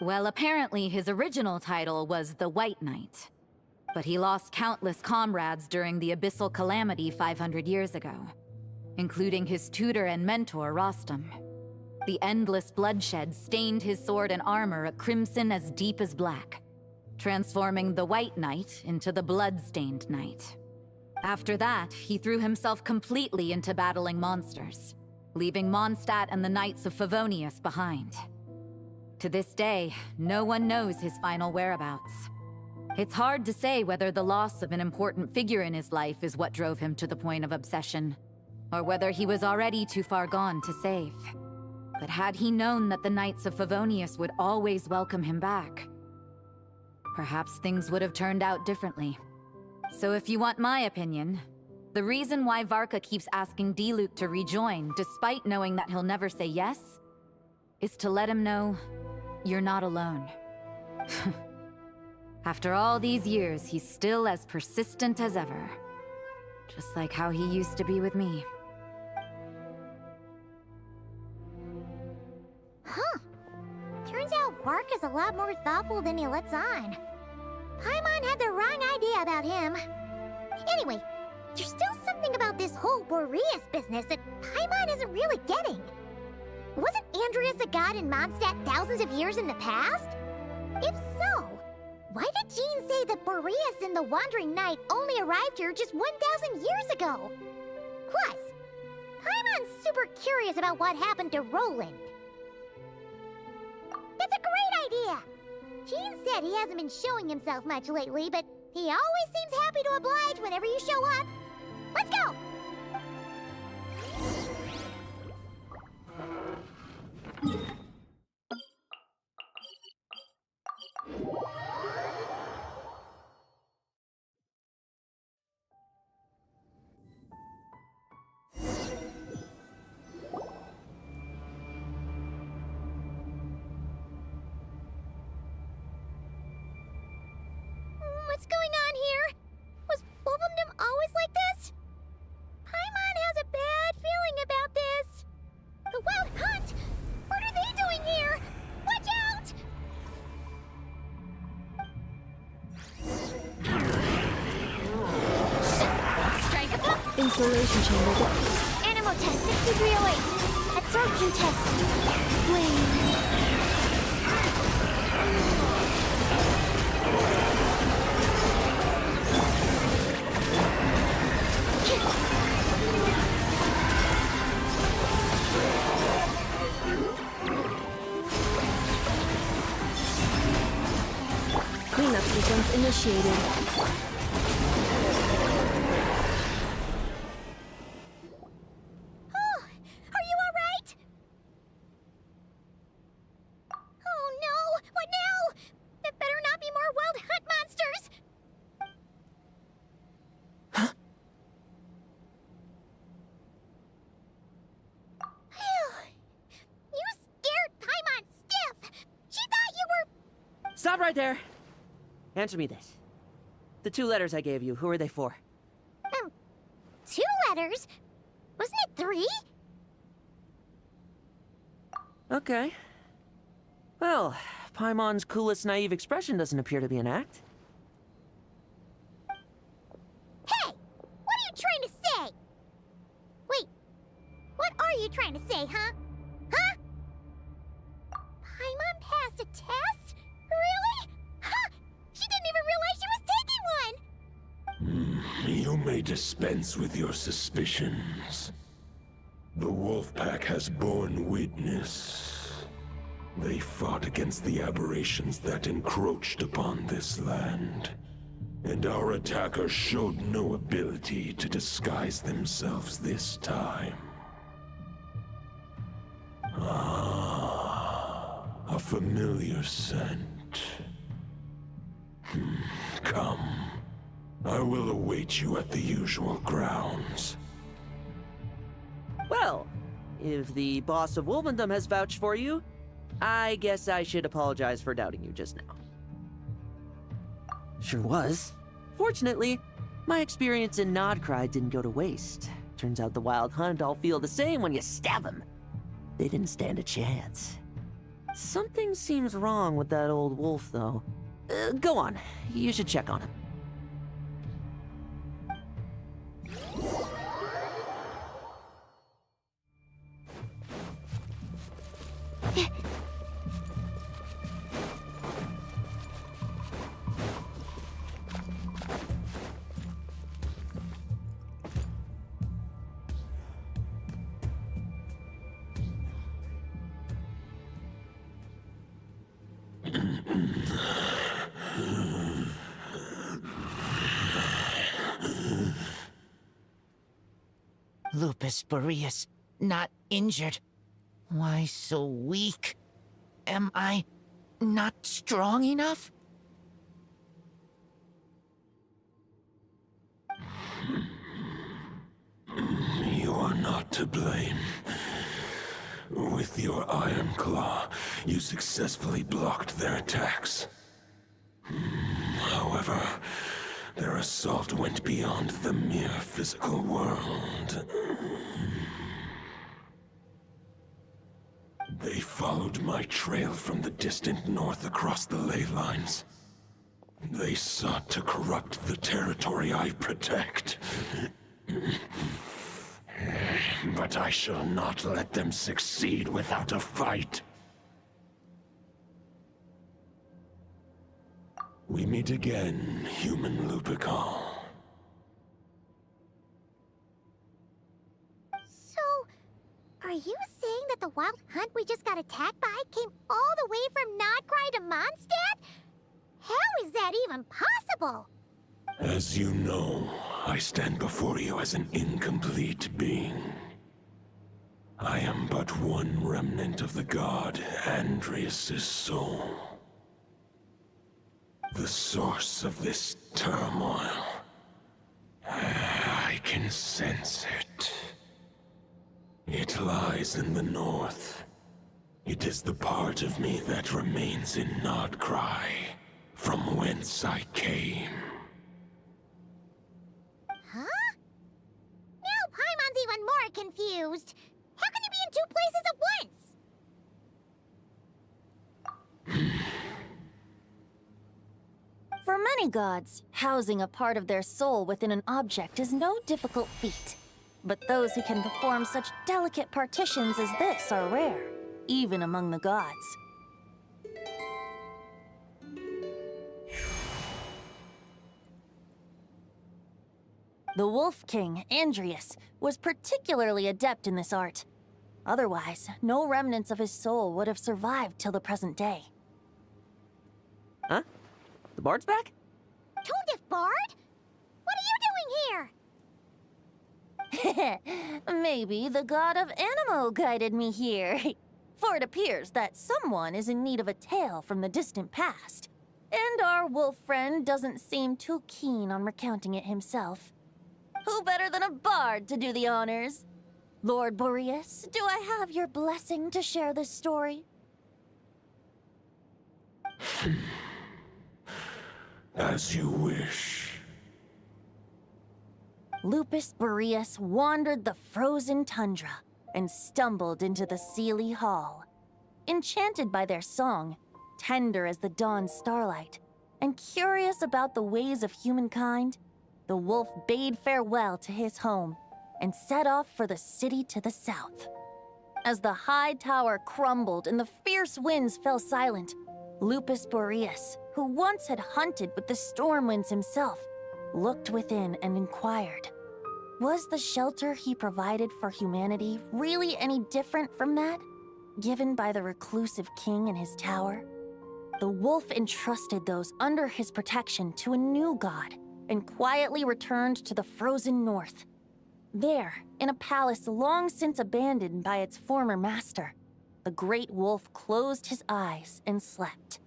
Well, apparently his original title was the White Knight. But he lost countless comrades during the Abyssal Calamity 500 years ago, including his tutor and mentor, Rostam. The endless bloodshed stained his sword and armor a crimson as deep as black, transforming the White Knight into the Blood-Stained Knight. After that, he threw himself completely into battling monsters, leaving Mondstadt and the Knights of Favonius behind. To this day, no one knows his final whereabouts. It's hard to say whether the loss of an important figure in his life is what drove him to the point of obsession, or whether he was already too far gone to save. But had he known that the Knights of Favonius would always welcome him back, perhaps things would have turned out differently. So if you want my opinion, the reason why Varka keeps asking Diluc to rejoin, despite knowing that he'll never say yes, is to let him know you're not alone. After all these years, he's still as persistent as ever. Just like how he used to be with me. Huh. Turns out Varka's a lot more thoughtful than he lets on. Paimon had the wrong idea about him. Anyway, there's still something about this whole Boreas business that Paimon isn't really getting. Wasn't Andreas a god in Mondstadt thousands of years in the past? If so, why did Jean say that Boreas and the Wandering Knight only arrived here just 1,000 years ago? Plus, Paimon's super curious about what happened to Roland. That's a great idea! Jean said he hasn't been showing himself much lately, but he always seems happy to oblige whenever you show up. Let's go! What's going on here? Insulation chamber. Animal test 6308. Absorption test. Cleanup sequence initiated. Are you alright? Oh no! What now? There better not be more wild hunt monsters! You scared Paimon stiff! She thought you were... Stop right there! Answer me this. The 2 letters I gave you, who are they for? 2 letters? Wasn't it 3? Okay. Well, Paimon's coolest naive expression doesn't appear to be an act. Hey! What are you trying to say? Wait, what are you trying to say, huh? Huh? Paimon passed a test? Really? Huh! She didn't even realize she was taking one! You may dispense with your suspicions. The Wolfpack has borne witness. They fought against the aberrations that encroached upon this land, and our attackers showed no ability to disguise themselves this time. Ah, a familiar scent. Come. I will await you at the usual grounds. Well, if the boss of Wolvendom has vouched for you, I guess I should apologize for doubting you just now. Sure was. Fortunately, my experience in Nodcry didn't go to waste. Turns out the Wild Hunt all feel the same when you stab them. They didn't stand a chance. Something seems wrong with that old wolf, though. Go on. You should check on him. Lupus Boreas, not injured. Why so weak? Am I not strong enough? You are not to blame. With your Iron Claw, you successfully blocked their attacks. However, their assault went beyond the mere physical world. They followed my trail from the distant north across the ley lines. They sought to corrupt the territory I protect. But I shall not let them succeed without a fight. We meet again, human Lupical. So, are you saying that the Wild Hunt we just got attacked by came all the way from Nodcry to Mondstadt? How is that even possible? As you know, I stand before you as an incomplete being. I am but one remnant of the god Andrias' soul. The source of this turmoil. I can sense it. It lies in the north. It is the part of me that remains in Nodcry, from whence I came. Huh? Now Paimon's even more confused. How can he be in 2 places at once? For many demigods, housing a part of their soul within an object is no difficult feat. But those who can perform such delicate partitions as this are rare, even among the gods. The Wolf King, Andrius, was particularly adept in this art. Otherwise, no remnants of his soul would have survived till the present day. Huh? The bard's back? Toadif Bard? What are you doing here? Maybe the god of Animo guided me here. For it appears that someone is in need of a tale from the distant past. And our wolf friend doesn't seem too keen on recounting it himself. Who better than a bard to do the honors? Lord Boreas, do I have your blessing to share this story? As you wish. Lupus Boreas wandered the frozen tundra and stumbled into the Seelie Hall. Enchanted by their song, tender as the dawn starlight, and curious about the ways of humankind, the wolf bade farewell to his home and set off for the city to the south. As the high tower crumbled and the fierce winds fell silent, Lupus Boreas, who once had hunted with the storm winds himself, looked within and inquired, was the shelter he provided for humanity really any different from that given by the reclusive king in his tower? The wolf entrusted those under his protection to a new god and quietly returned to the frozen north. There, in a palace long since abandoned by its former master, the great wolf closed his eyes and slept.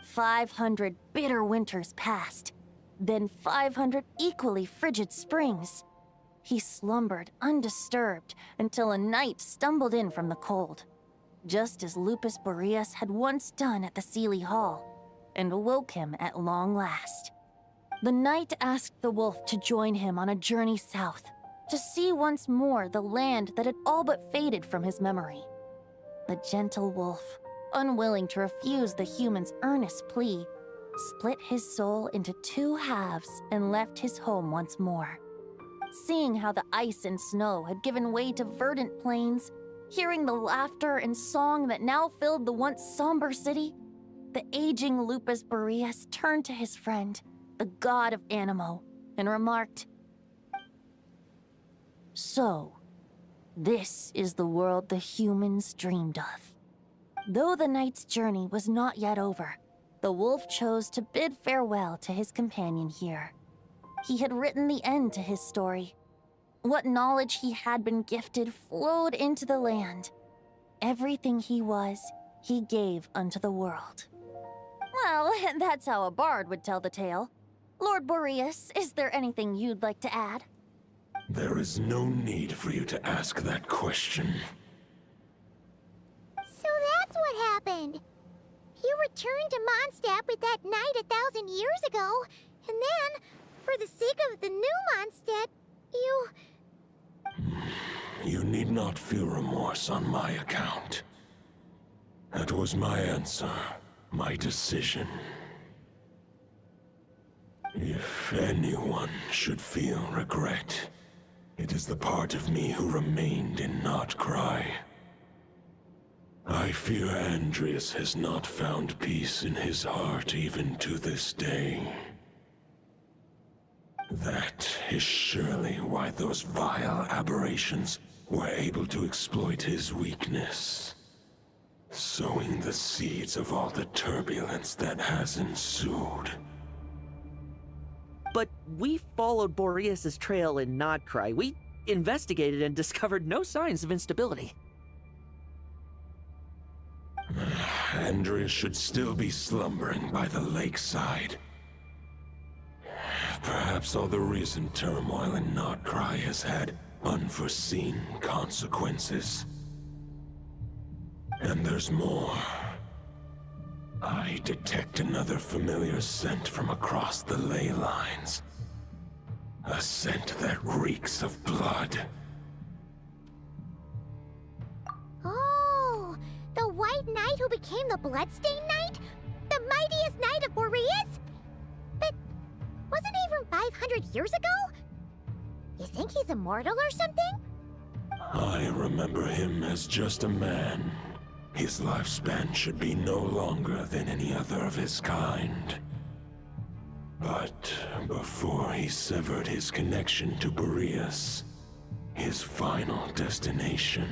500 bitter winters passed, then 500 equally frigid springs. He slumbered undisturbed until a night stumbled in from the cold, just as Lupus Boreas had once done at the Seelie Hall, and awoke him at long last. The night asked the wolf to join him on a journey south, to see once more the land that had all but faded from his memory. The gentle wolf, unwilling to refuse the human's earnest plea, split his soul into two halves and left his home once more. Seeing how the ice and snow had given way to verdant plains, hearing the laughter and song that now filled the once somber city, the aging Lupus Boreas turned to his friend, the god of Animo, and remarked, "So, this is the world the humans dreamed of." Though the night's journey was not yet over, the wolf chose to bid farewell to his companion here. He had written the end to his story. What knowledge he had been gifted flowed into the land. Everything he was, he gave unto the world. Well, that's how a bard would tell the tale. Lord Boreas, is there anything you'd like to add? There is no need for you to ask that question. So that's what happened. You returned to Mondstadt with that knight 1,000 years ago, and then, for the sake of the new Mondstadt, you... You need not feel remorse on my account. That was my answer, my decision. If anyone should feel regret, it is the part of me who remained in Notcry. I fear Andrius has not found peace in his heart even to this day. That is surely why those vile aberrations were able to exploit his weakness, sowing the seeds of all the turbulence that has ensued. But we followed Boreas' trail in Notcry. We investigated and discovered no signs of instability. Andrius should still be slumbering by the lakeside. Perhaps all the recent turmoil in Notcry has had unforeseen consequences. And there's more. I detect another familiar scent from across the ley lines. A scent that reeks of blood. Oh, the White Knight who became the Bloodstained Knight? The mightiest Knight of Boreas? But Wasn't even 500 years ago? You think he's immortal or something? I remember him as just a man. His lifespan should be no longer than any other of his kind. But before he severed his connection to Boreas, his final destination,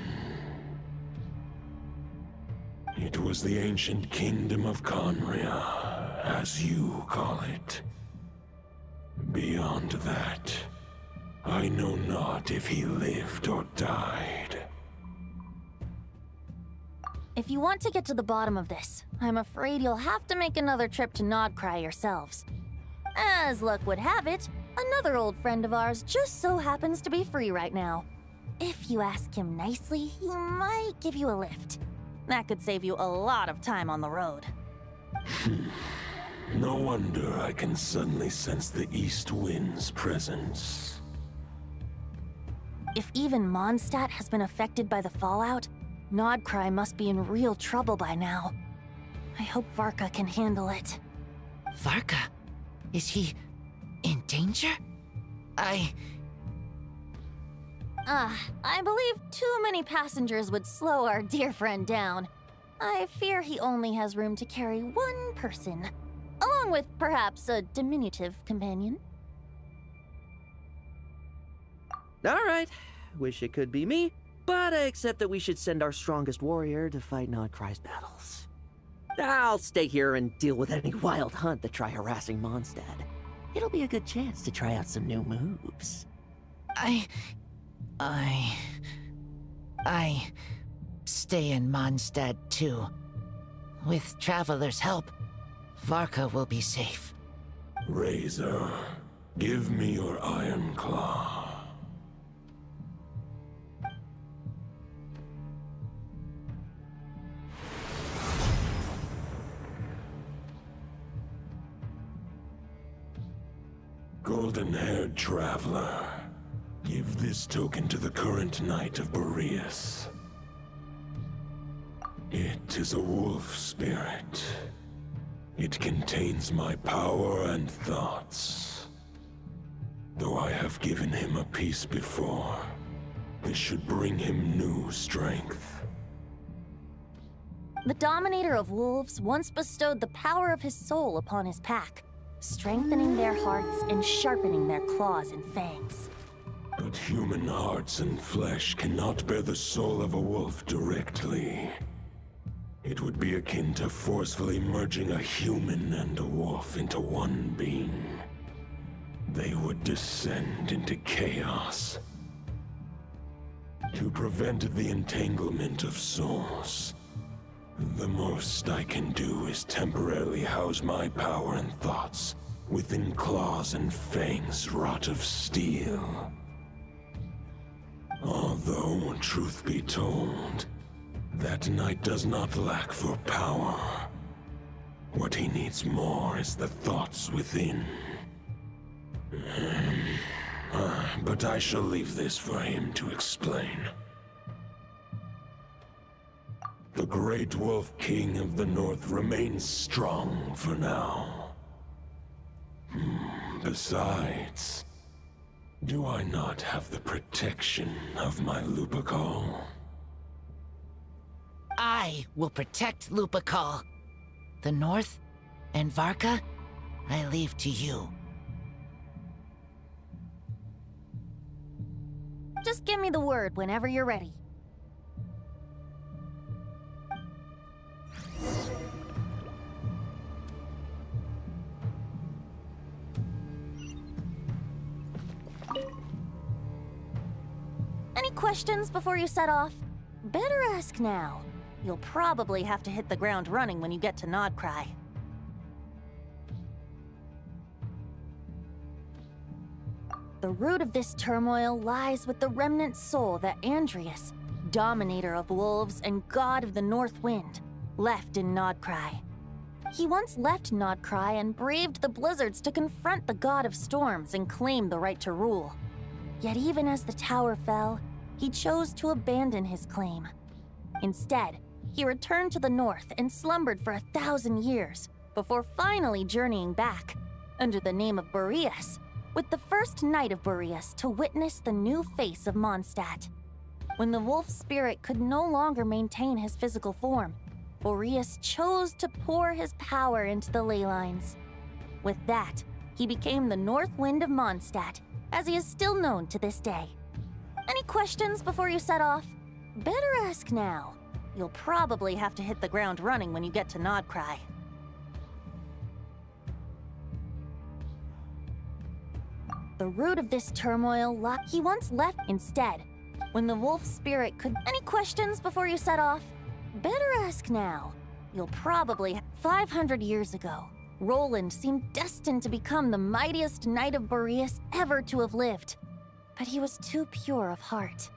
it was the ancient kingdom of Conria, as you call it. Beyond that, I know not if he lived or died. If you want to get to the bottom of this, I'm afraid you'll have to make another trip to Nodcry yourselves. As luck would have it, another old friend of ours just so happens to be free right now. If you ask him nicely, he might give you a lift. That could save you a lot of time on the road. No wonder I can suddenly sense the east wind's presence. If even Mondstadt has been affected by the fallout, Nodcry must be in real trouble by now. I hope Varka can handle it. Varka? Is he in danger? I believe too many passengers would slow our dear friend down. I fear he only has room to carry one person, along with perhaps a diminutive companion. Alright, wish it could be me, but I accept that we should send our strongest warrior to fight Nodcry's battles. I'll stay here and deal with any wild hunt that try harassing Mondstadt. It'll be a good chance to try out some new moves. I stay in Mondstadt too. With Traveler's help, Varka will be safe. Razor, give me your iron claw. Golden-haired traveler, give this token to the current knight of Boreas. It is a wolf spirit. It contains my power and thoughts. Though I have given him a piece before, this should bring him new strength. The Dominator of Wolves once bestowed the power of his soul upon his pack, strengthening their hearts and sharpening their claws and fangs. But human hearts and flesh cannot bear the soul of a wolf directly. It would be akin to forcefully merging a human and a wolf into one being. They would descend into chaos. To prevent the entanglement of souls, the most I can do is temporarily house my power and thoughts within claws and fangs wrought of steel. Although, truth be told, that knight does not lack for power. What he needs more is the thoughts within. But I shall leave this for him to explain. The Great Wolf King of the North remains strong for now. Besides, do I not have the protection of my Lupacol? I will protect Lupacol. The North and Varka, I leave to you. Just give me the word whenever you're ready. Any questions before you set off? Better ask now. You'll probably have to hit the ground running when you get to Nodcry. The root of this turmoil lies with the remnant soul that Andrius, Dominator of Wolves and God of the North Wind, left in Nodcry. He once left Nodcry and braved the blizzards to confront the God of Storms and claim the right to rule. Yet even as the tower fell, he chose to abandon his claim. Instead, he returned to the north and slumbered for 1,000 years, before finally journeying back, under the name of Boreas, with the first knight of Boreas to witness the new face of Mondstadt. When the wolf spirit could no longer maintain his physical form, Boreas chose to pour his power into the ley lines. With that, he became the North Wind of Mondstadt, as he is still known to this day. Any questions before you set off? Better ask now. You'll probably have to hit the ground running when you get to Nodcry. The root of this turmoil he once left instead. When the wolf spirit could... Any questions before you set off? Better ask now. You'll probably... 500 years ago, Roland seemed destined to become the mightiest knight of Boreas ever to have lived. But he was too pure of heart.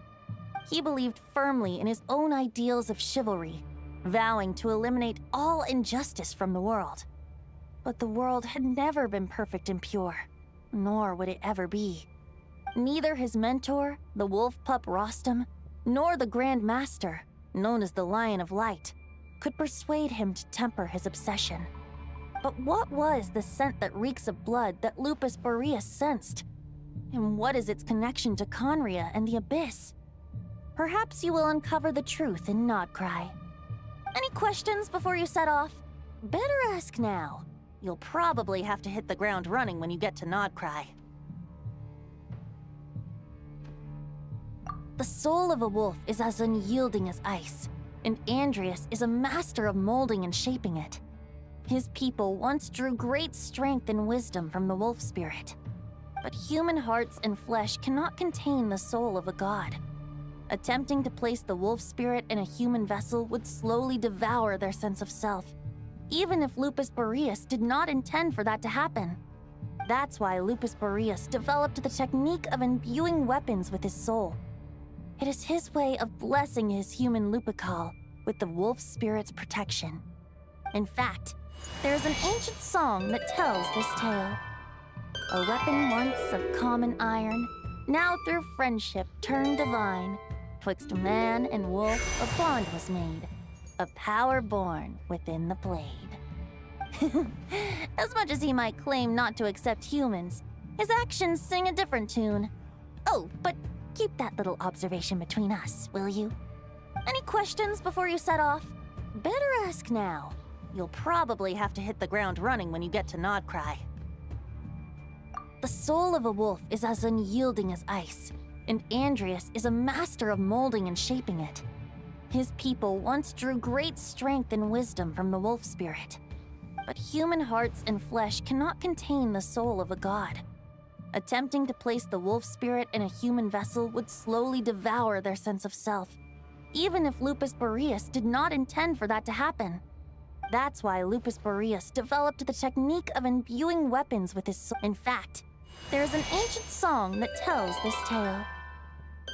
He believed firmly in his own ideals of chivalry, vowing to eliminate all injustice from the world. But the world had never been perfect and pure, nor would it ever be. Neither his mentor, the wolf pup Rostam, nor the Grand Master, known as the Lion of Light, could persuade him to temper his obsession. But what was the scent that reeks of blood that Lupus Boreas sensed? And what is its connection to Conria and the Abyss? Perhaps you will uncover the truth in Nodcry. Any questions before you set off? Better ask now. You'll probably have to hit the ground running when you get to Nodcry. The soul of a wolf is as unyielding as ice, and Andreas is a master of molding and shaping it. His people once drew great strength and wisdom from the wolf spirit. But human hearts and flesh cannot contain the soul of a god. Attempting to place the wolf spirit in a human vessel would slowly devour their sense of self, even if Lupus Boreas did not intend for that to happen. That's why Lupus Boreas developed the technique of imbuing weapons with his soul. It is his way of blessing his human Lupical with the wolf spirit's protection. In fact, there is an ancient song that tells this tale. A weapon once of common iron, now through friendship turned divine. Twixt man and wolf a bond was made, a power born within the blade. As much as he might claim not to accept humans, his actions sing a different tune. Oh, but keep that little observation between us, will you? Any questions before you set off? Better ask now. You'll probably have to hit the ground running when you get to Nodcry. The soul of a wolf is as unyielding as ice, and Andreas is a master of molding and shaping it. His people once drew great strength and wisdom from the wolf spirit. But human hearts and flesh cannot contain the soul of a god. Attempting to place the wolf spirit in a human vessel would slowly devour their sense of self, even if Lupus Boreas did not intend for that to happen. That's why Lupus Boreas developed the technique of imbuing weapons with his soul. In fact, there is an ancient song that tells this tale.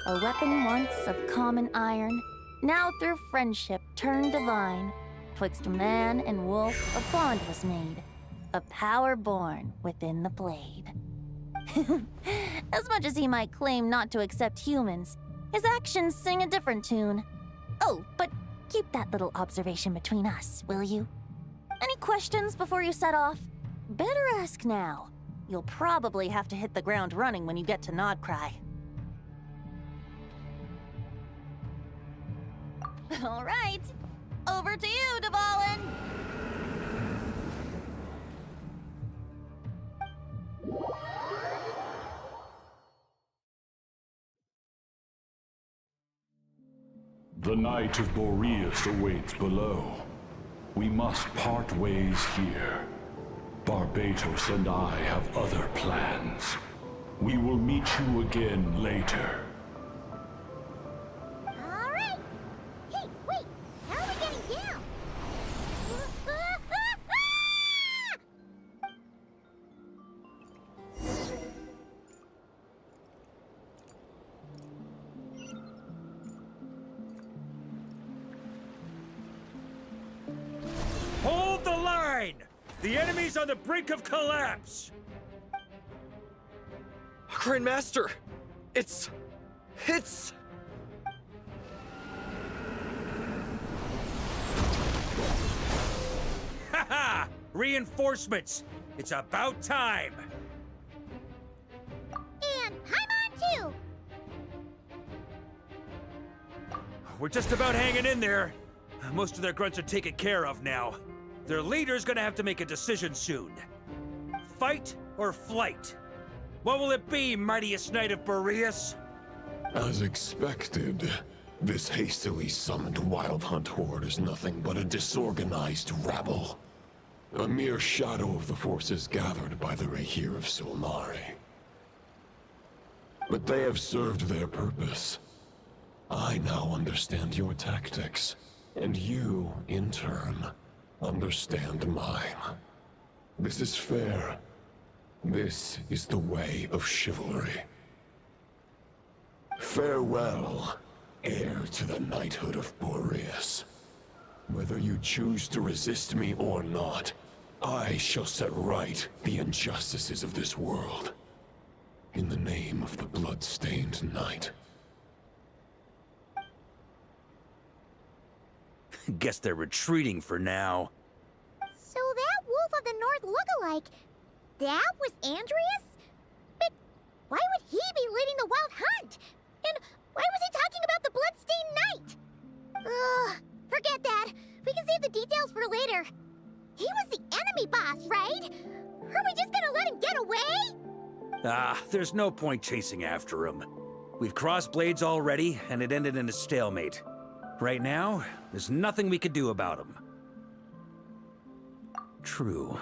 A weapon once of common iron, now through friendship turned divine. Twixt man and wolf a bond was made, a power born within the blade. As much as he might claim not to accept humans, his actions sing a different tune. Oh, but keep that little observation between us, will you? Any questions before you set off? Better ask now. You'll probably have to hit the ground running when you get to Nodcry. All right, over to you, Dvalin! The Knight of Boreas awaits below. We must part ways here. Barbatos and I have other plans. We will meet you again later. All right. Hey, wait. How are we getting down? Hold the line! The enemy's on the brink of collapse! Grandmaster! It's... Haha! Reinforcements! It's about time! And Paimon too! We're just about hanging in there. Most of their grunts are taken care of now. Their leader's gonna have to make a decision soon. Fight or flight? What will it be, mightiest knight of Boreas? As expected, this hastily summoned Wild Hunt horde is nothing but a disorganized rabble. A mere shadow of the forces gathered by the Rahir of Solnari. But they have served their purpose. I now understand your tactics, and you, in turn, understand mine. This is fair. This is the way of chivalry. Farewell, heir to the knighthood of Boreas. Whether you choose to resist me or not, I shall set right the injustices of this world. In the name of the blood-stained knight. Guess they're retreating for now. So that Wolf of the North lookalike, that was Andreas? But why would he be leading the Wild Hunt? And why was he talking about the Bloodstained Knight? Ugh, forget that. We can save the details for later. He was the enemy boss, right? Are we just gonna let him get away? There's no point chasing after him. We've crossed blades already, and it ended in a stalemate. Right now, there's nothing we could do about him. True.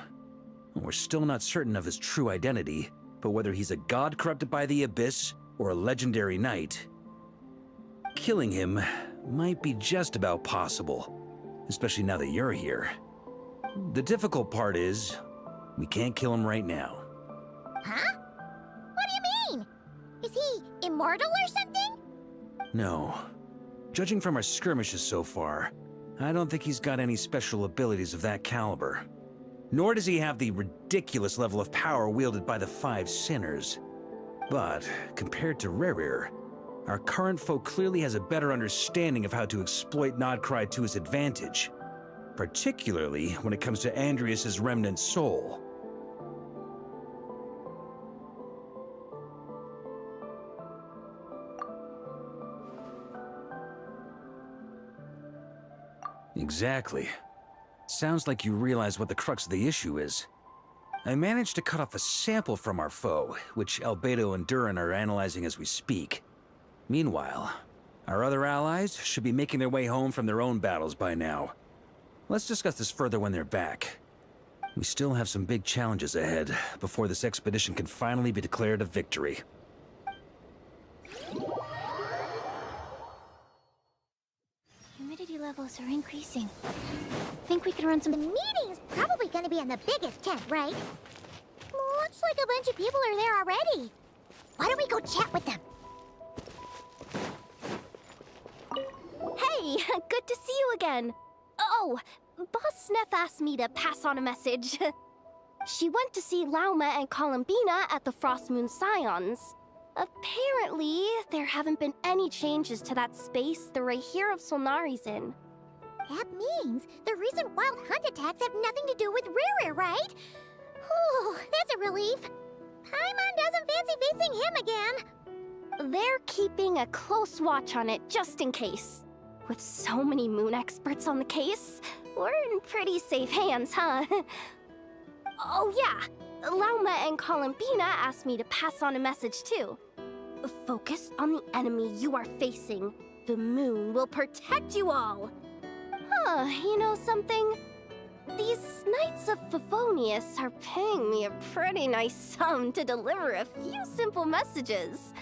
We're still not certain of his true identity, but whether he's a god corrupted by the Abyss or a legendary knight, killing him might be just about possible, especially now that you're here. The difficult part is, we can't kill him right now. Huh? What do you mean? Is he immortal or something? No. Judging from our skirmishes so far, I don't think he's got any special abilities of that caliber. Nor does he have the ridiculous level of power wielded by the Five Sinners. But, compared to Rerir, our current foe clearly has a better understanding of how to exploit Nodcry to his advantage, particularly when it comes to Andreas' remnant soul. Exactly. Sounds like you realize what the crux of the issue is. I managed to cut off a sample from our foe, which Albedo and Durin are analyzing as we speak. Meanwhile, our other allies should be making their way home from their own battles by now. Let's discuss this further when they're back. We still have some big challenges ahead before this expedition can finally be declared a victory. Humidity levels are increasing. Think we could run some... The meeting is probably gonna be in the biggest tent, right? Looks like a bunch of people are there already. Why don't we go chat with them? Hey, good to see you again. Oh, Boss Neff asked me to pass on a message. She went to see Lauma and Columbina at the Frost Moon Scions. Apparently, there haven't been any changes to that space the Rahir of Solnari's in. That means the recent Wild Hunt attacks have nothing to do with Rerir, right? Whew, that's a relief. Paimon doesn't fancy facing him again. They're keeping a close watch on it just in case. With so many moon experts on the case, we're in pretty safe hands, huh? Oh yeah, Lauma and Columbina asked me to pass on a message too. Focus on the enemy you are facing. The moon will protect you all. Huh, you know something? These Knights of Favonius are paying me a pretty nice sum to deliver a few simple messages.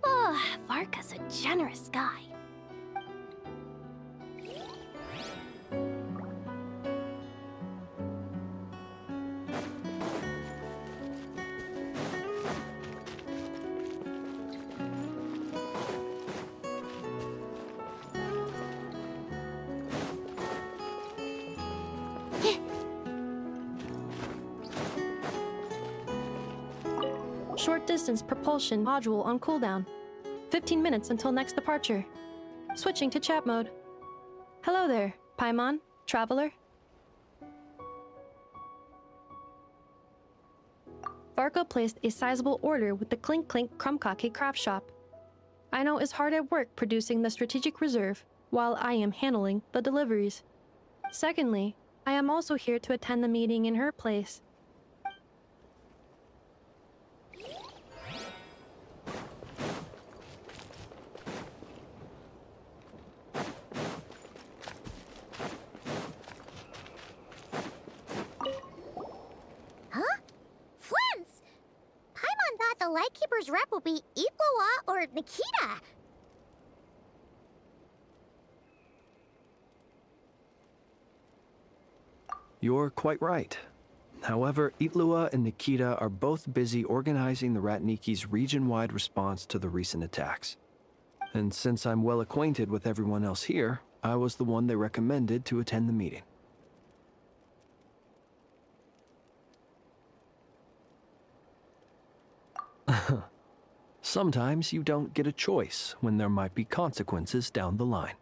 Oh, Varka's a generous guy. Short-distance propulsion module on cooldown. 15 minutes until next departure. Switching to chat mode. Hello there, Paimon, Traveler. Varka placed a sizable order with the Clink Clink Krumkake craft shop. I know is hard at work producing the strategic reserve, while I am handling the deliveries. Secondly, I am also here to attend the meeting in her place. Huh? Friends! Paimon thought the Lightkeeper's rep would be Iqua or Nikita. You're quite right. However, Itlua and Nikita are both busy organizing the Ratniki's region-wide response to the recent attacks. And since I'm well acquainted with everyone else here, I was the one they recommended to attend the meeting. Sometimes you don't get a choice when there might be consequences down the line.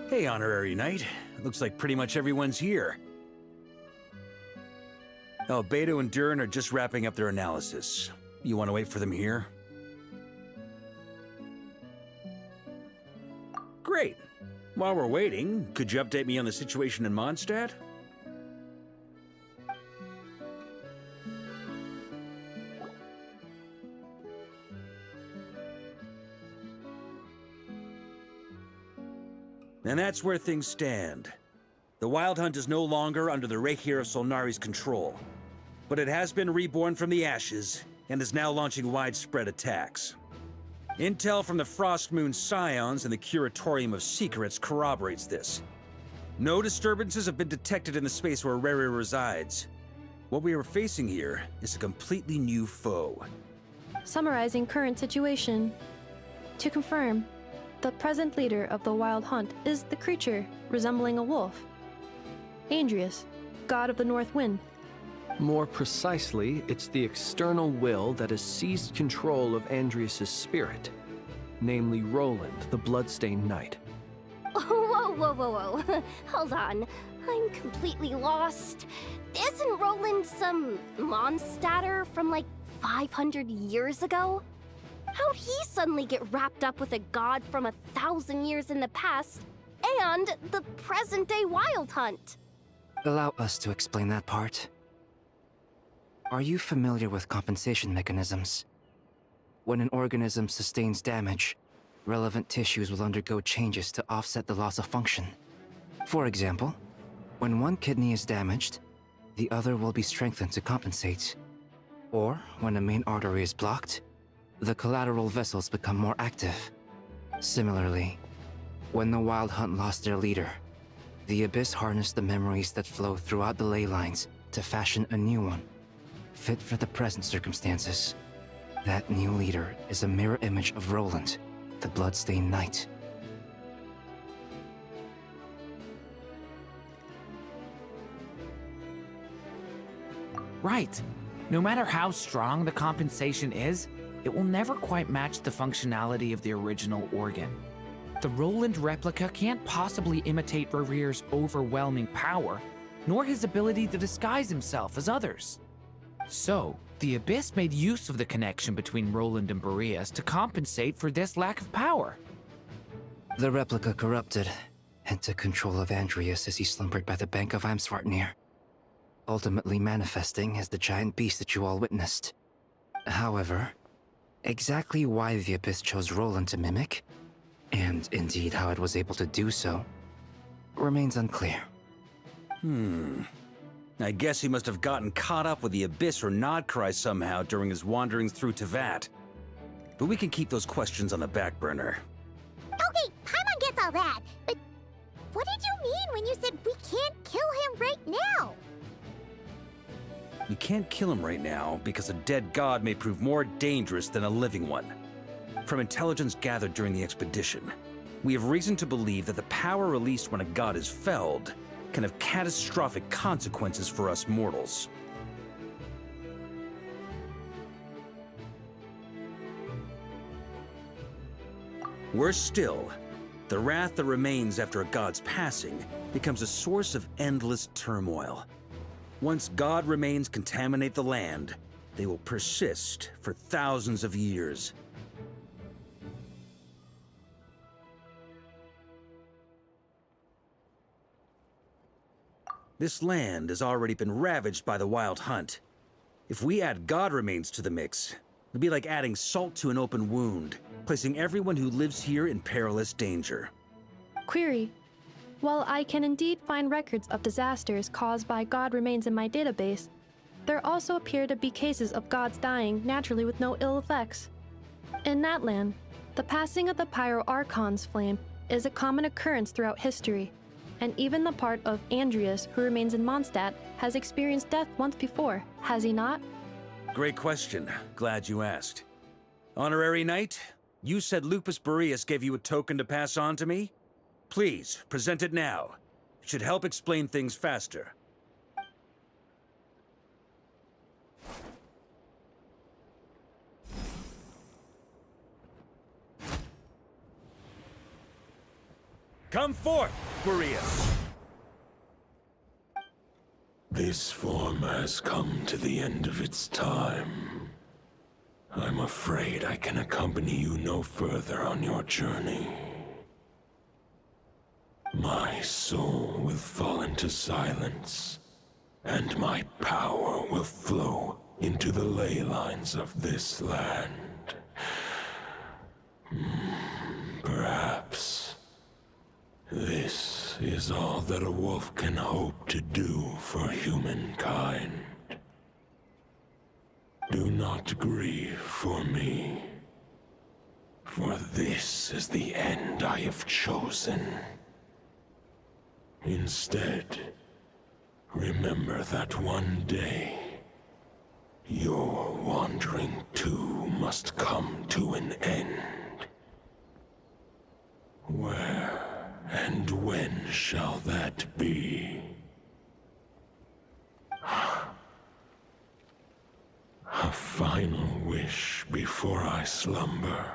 Hey, Honorary Knight. Looks like pretty much everyone's here. Oh, Beto and Durin are just wrapping up their analysis. You want to wait for them here? Great. While we're waiting, could you update me on the situation in Mondstadt? And that's where things stand. The Wild Hunt is no longer under the Reikir of Solnari's control, but it has been reborn from the ashes and is now launching widespread attacks. Intel from the Frostmoon Scions and the Curatorium of Secrets corroborates this. No disturbances have been detected in the space where Rere resides. What we are facing here is a completely new foe. Summarizing current situation. To confirm, the present leader of the Wild Hunt is the creature resembling a wolf. Andrius, god of the North Wind. More precisely, it's the external will that has seized control of Andrius' spirit, namely Roland, the Bloodstained Knight. Whoa, whoa, whoa, whoa. Hold on. I'm completely lost. Isn't Roland some Mondstadter from like 500 years ago? How'd he suddenly get wrapped up with a god from 1,000 years in the past and the present-day Wild Hunt? Allow us to explain that part. Are you familiar with compensation mechanisms? When an organism sustains damage, relevant tissues will undergo changes to offset the loss of function. For example, when one kidney is damaged, the other will be strengthened to compensate. Or when a main artery is blocked, the collateral vessels become more active. Similarly, when the Wild Hunt lost their leader, the Abyss harnessed the memories that flow throughout the ley lines to fashion a new one, fit for the present circumstances. That new leader is a mirror image of Roland, the Bloodstained Knight. Right. No matter how strong the compensation is, it will never quite match the functionality of the original organ. The Roland replica can't possibly imitate Rere's overwhelming power, nor his ability to disguise himself as others. So, the Abyss made use of the connection between Roland and Boreas to compensate for this lack of power. The replica corrupted and took control of Andrius as he slumbered by the bank of Eimsvartnir, ultimately manifesting as the giant beast that you all witnessed. However, exactly why the Abyss chose Roland to mimic, and indeed how it was able to do so, remains unclear. I guess he must have gotten caught up with the Abyss or Nodcry somehow during his wanderings through Tevat. But we can keep those questions on the back burner. Okay, Paimon gets all that, but what did you mean when you said we can't kill him right now? You can't kill him right now because a dead god may prove more dangerous than a living one. From intelligence gathered during the expedition, we have reason to believe that the power released when a god is felled can have catastrophic consequences for us mortals. Worse still, the wrath that remains after a god's passing becomes a source of endless turmoil. Once god remains contaminate the land, they will persist for thousands of years. This land has already been ravaged by the Wild Hunt. If we add god remains to the mix, it'd be like adding salt to an open wound, placing everyone who lives here in perilous danger. Query. While I can indeed find records of disasters caused by god remains in my database, there also appear to be cases of gods dying naturally with no ill effects. In that land, the passing of the Pyro Archon's flame is a common occurrence throughout history, and even the part of Andreas who remains in Mondstadt has experienced death once before, has he not? Great question. Glad you asked. Honorary Knight, you said Lupus Boreas gave you a token to pass on to me? Please, present it now. It should help explain things faster. Come forth, Boreas! This form has come to the end of its time. I'm afraid I can accompany you no further on your journey. My soul will fall into silence, and my power will flow into the ley lines of this land. Perhaps this is all that a wolf can hope to do for humankind. Do not grieve for me, for this is the end I have chosen. Instead, remember that one day, your wandering too must come to an end. Where and when shall that be? A final wish before I slumber.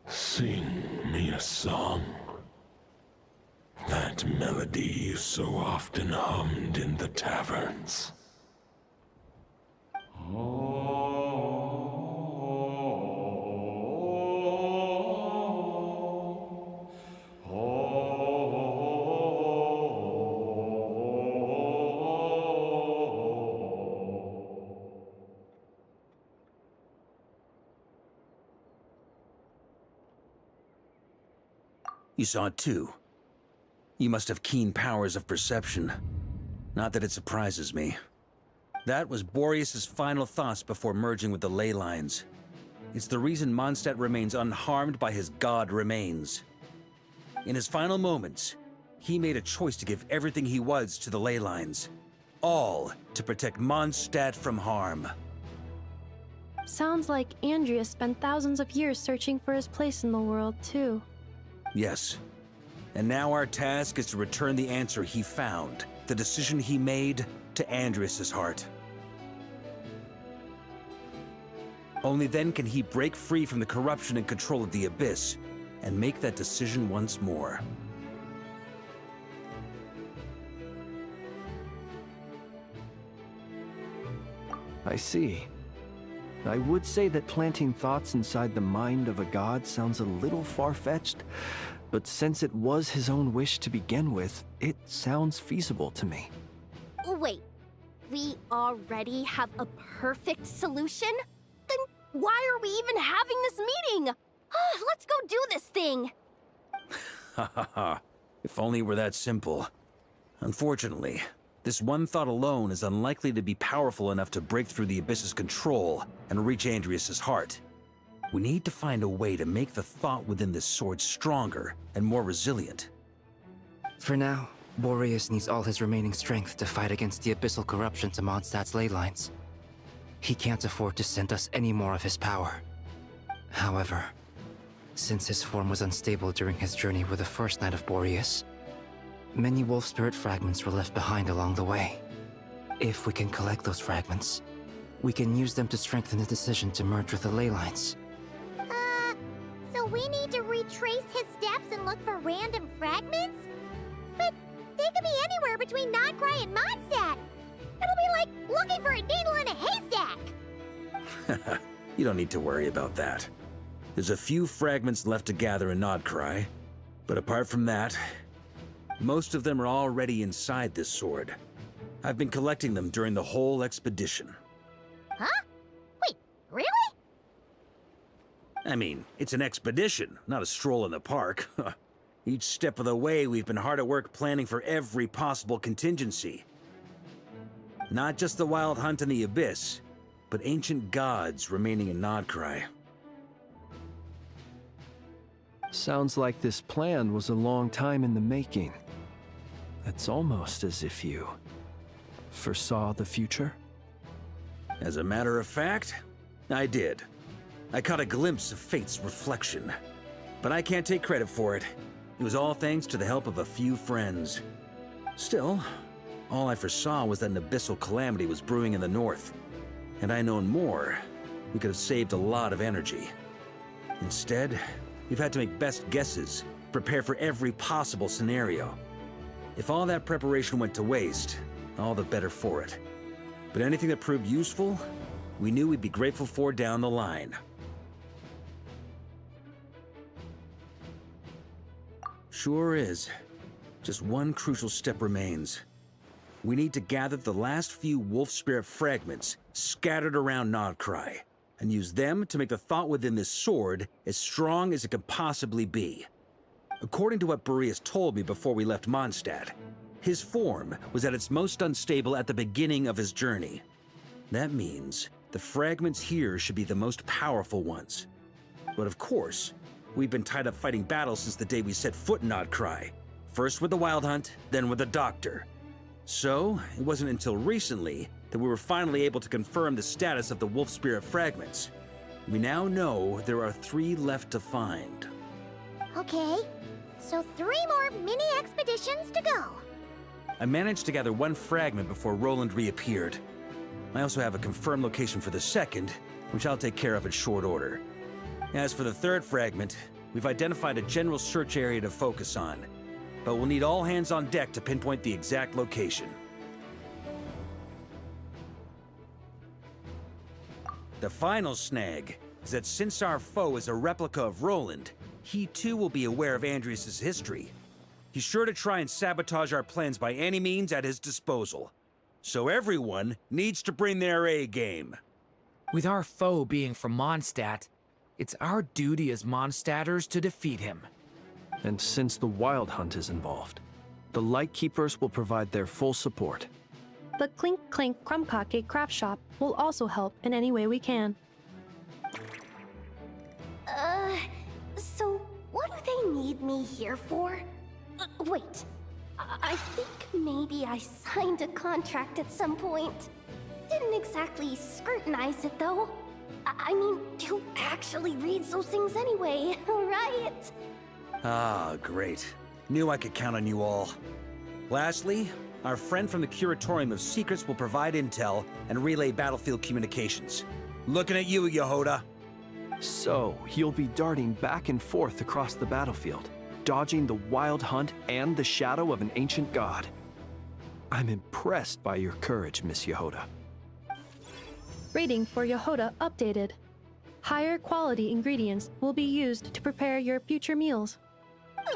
Sing me a song. That melody you so often hummed in the taverns. You saw it too. You must have keen powers of perception. Not that it surprises me. That was Boreas's final thoughts before merging with the ley lines. It's the reason Mondstadt remains unharmed by his god remains. In his final moments, he made a choice to give everything he was to the ley lines. All to protect Mondstadt from harm. Sounds like Andreas spent thousands of years searching for his place in the world, too. Yes. And now our task is to return the answer he found, the decision he made, to Andreas's heart. Only then can he break free from the corruption and control of the Abyss, and make that decision once more. I see. I would say that planting thoughts inside the mind of a god sounds a little far-fetched, but since it was his own wish to begin with, it sounds feasible to me. Wait, we already have a perfect solution? Then why are we even having this meeting? Let's go do this thing! Ha ha ha. If only it were that simple. Unfortunately, this one thought alone is unlikely to be powerful enough to break through the Abyss's control and reach Andreas's heart. We need to find a way to make the thought within this sword stronger and more resilient. For now, Boreas needs all his remaining strength to fight against the abyssal corruption to Mondstadt's ley lines. He can't afford to send us any more of his power. However, since his form was unstable during his journey with the first Knight of Boreas, many wolf spirit fragments were left behind along the way. If we can collect those fragments, We can use them to strengthen the decision to merge with the ley lines. So we need to retrace his steps and look for random fragments? But they could be anywhere between Nodcry and Mondstadt. It'll be like looking for a needle in a haystack. You don't need to worry about that. There's a few fragments left to gather in Nodcry, but apart from that, most of them are already inside this sword. I've been collecting them during the whole expedition. Huh? Wait, really? I mean, it's an expedition, not a stroll in the park. Each step of the way, we've been hard at work planning for every possible contingency. Not just the wild hunt in the abyss, but ancient gods remaining in Nodcry. Sounds like this plan was a long time in the making. It's almost as if you foresaw the future. As a matter of fact, I did. I caught a glimpse of fate's reflection. But I can't take credit for it. It was all thanks to the help of a few friends. Still, all I foresaw was that an abyssal calamity was brewing in the north. Had I known more, we could have saved a lot of energy. Instead, we've had to make best guesses, prepare for every possible scenario. If all that preparation went to waste, all the better for it. But anything that proved useful, we knew we'd be grateful for down the line. Sure is. Just one crucial step remains. We need to gather the last few wolf spirit fragments scattered around Nodcry, and use them to make the thought within this sword as strong as it could possibly be. According to what Boreas told me before we left Mondstadt, his form was at its most unstable at the beginning of his journey. That means the fragments here should be the most powerful ones. But of course, we've been tied up fighting battles since the day we set foot in Nodcry. First with the Wild Hunt, then with the Doctor. So, it wasn't until recently that we were finally able to confirm the status of the Wolf Spirit fragments. We now know there are 3 left to find. Okay, so 3 more mini expeditions to go. I managed to gather 1 fragment before Roland reappeared. I also have a confirmed location for the second, which I'll take care of in short order. As for the 3rd fragment, we've identified a general search area to focus on, but we'll need all hands on deck to pinpoint the exact location. The final snag is that since our foe is a replica of Roland, he too will be aware of Andrias' history. He's sure to try and sabotage our plans by any means at his disposal. So everyone needs to bring their A game. With our foe being from Mondstadt, it's our duty as Mondstadters to defeat him. And since the Wild Hunt is involved, the Lightkeepers will provide their full support. The Clink Clink Krumkake craft shop will also help in any way we can. So what do they need me here for? Wait, I think maybe I signed a contract at some point. Didn't exactly scrutinize it though. I mean, who actually reads those things anyway, right? Ah, great. Knew I could count on you all. Lastly, our friend from the Curatorium of Secrets will provide intel and relay battlefield communications. Looking at you, Yehoda. So, you'll be darting back and forth across the battlefield, dodging the Wild Hunt and the shadow of an ancient god. I'm impressed by your courage, Miss Yehoda. Rating for Yehoda updated. Higher quality ingredients will be used to prepare your future meals. Darn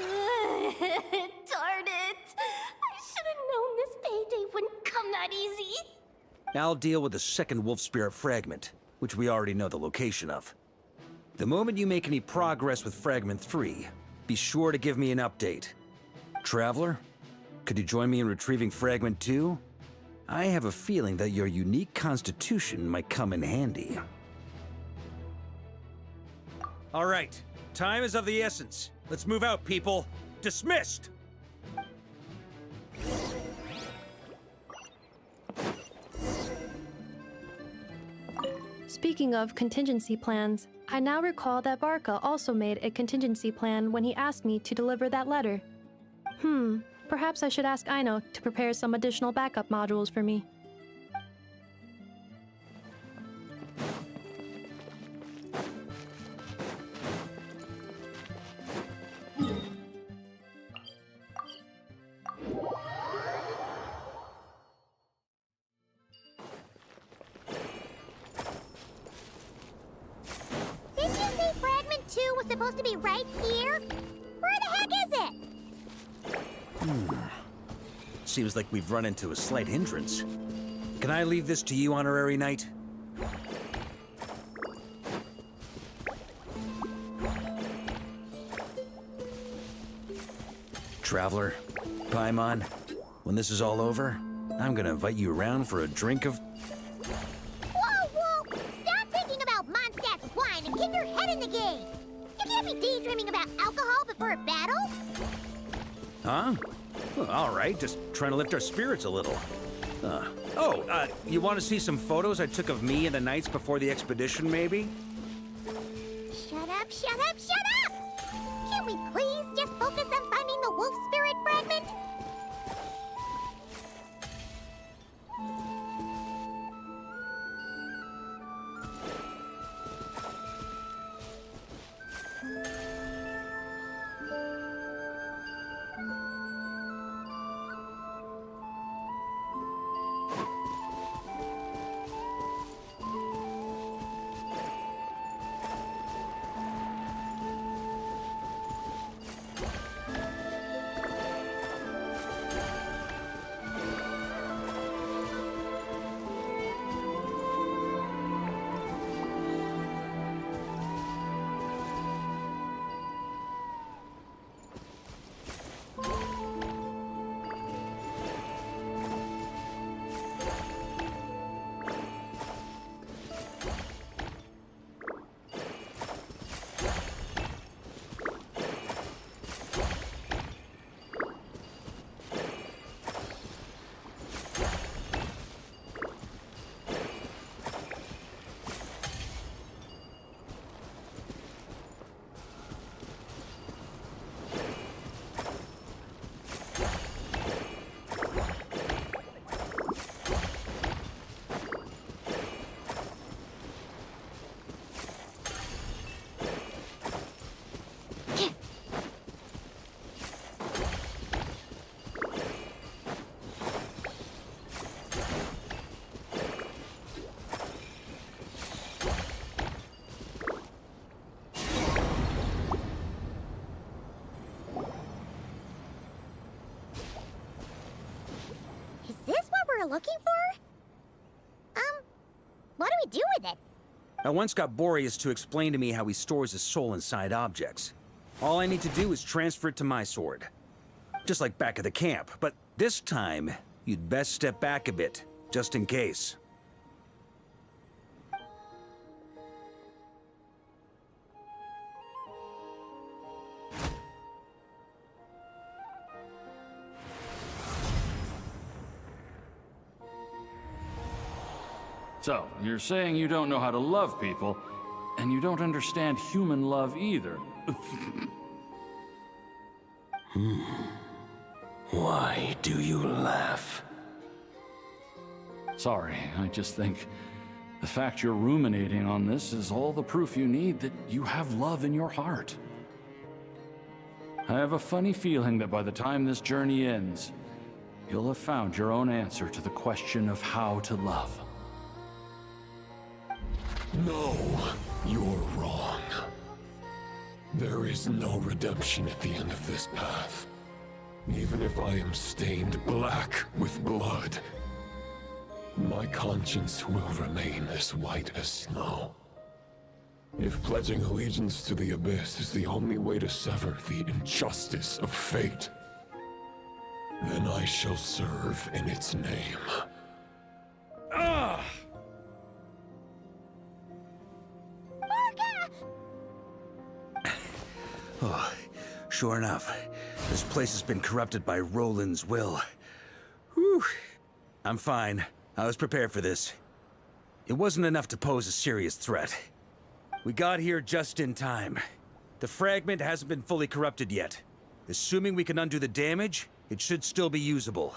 it! I should have known this payday wouldn't come that easy. I'll deal with the second Wolf Spirit fragment, which we already know the location of. The moment you make any progress with Fragment 3, be sure to give me an update. Traveler, could you join me in retrieving Fragment 2? I have a feeling that your unique constitution might come in handy. All right, time is of the essence. Let's move out, people. Dismissed! Speaking of contingency plans, I now recall that Varka also made a contingency plan when he asked me to deliver that letter. Perhaps I should ask Aino to prepare some additional backup modules for me. supposed to be right here? Where the heck is it? Seems like we've run into a slight hindrance. Can I leave this to you, Honorary Knight? Traveler, Paimon, when this is all over, I'm gonna invite you around for a drink of... Whoa! Stop thinking about Mondstadt's wine and get your head in the game! You can't be daydreaming about alcohol before a battle! Huh? Well, all right, just trying to lift our spirits a little. You want to see some photos I took of me and the knights before the expedition, maybe? Shut up! Can we please just focus on finding the wolf spirit fragment? Looking for? What do we do with it? I once got Boreas to explain to me how he stores his soul inside objects. All I need to do is transfer it to my sword. Just like back at the camp, but this time, you'd best step back a bit, just in case. So, you're saying you don't know how to love people, and you don't understand human love either. Why do you laugh? Sorry, I just think the fact you're ruminating on this is all the proof you need that you have love in your heart. I have a funny feeling that by the time this journey ends, you'll have found your own answer to the question of how to love. No, you're wrong. There is no redemption at the end of this path. Even if I am stained black with blood, my conscience will remain as white as snow. If pledging allegiance to the Abyss is the only way to sever the injustice of fate, then I shall serve in its name. Ugh! Oh, sure enough, this place has been corrupted by Roland's will. Whew. I'm fine. I was prepared for this. It wasn't enough to pose a serious threat. We got here just in time. The fragment hasn't been fully corrupted yet. Assuming we can undo the damage, it should still be usable.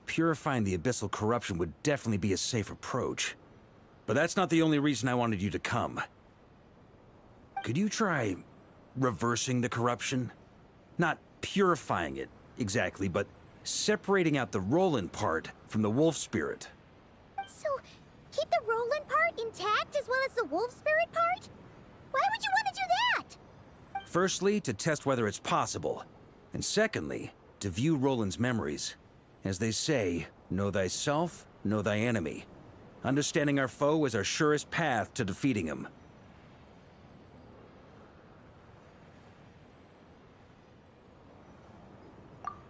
Purifying the abyssal corruption would definitely be a safe approach. But that's not the only reason I wanted you to come. Could you try reversing the corruption? Not purifying it, exactly, but separating out the Roland part from the wolf spirit. keep the Roland part intact as well as the wolf spirit part? Why would you want to do that? Firstly, to test whether it's possible. And secondly, to view Roland's memories. As they say, know thyself, know thy enemy. Understanding our foe is our surest path to defeating him.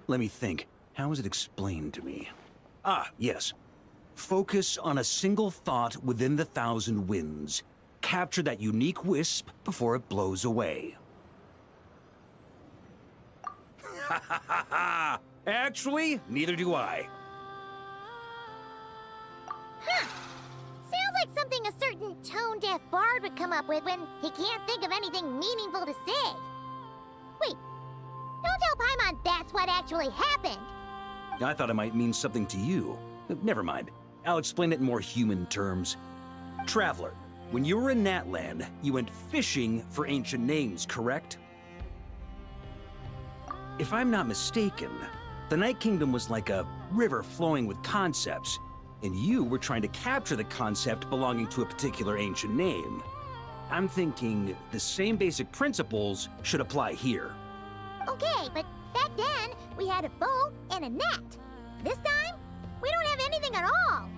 Let me think. How is it explained to me? Ah, yes. Focus on a single thought within the 1,000 winds. Capture that unique wisp before it blows away. Ha ha ha ha! Actually, neither do I. Huh. Sounds like something a certain tone-deaf bard would come up with when he can't think of anything meaningful to say. Wait, don't tell Paimon that's what actually happened. I thought it might mean something to you. Never mind. I'll explain it in more human terms. Traveler, when you were in Natland, you went fishing for ancient names, correct? If I'm not mistaken, the Night Kingdom was like a river flowing with concepts, and you were trying to capture the concept belonging to a particular ancient name. I'm thinking the same basic principles should apply here. Okay, but back then, we had a bow and a net. This time, we don't have anything at all.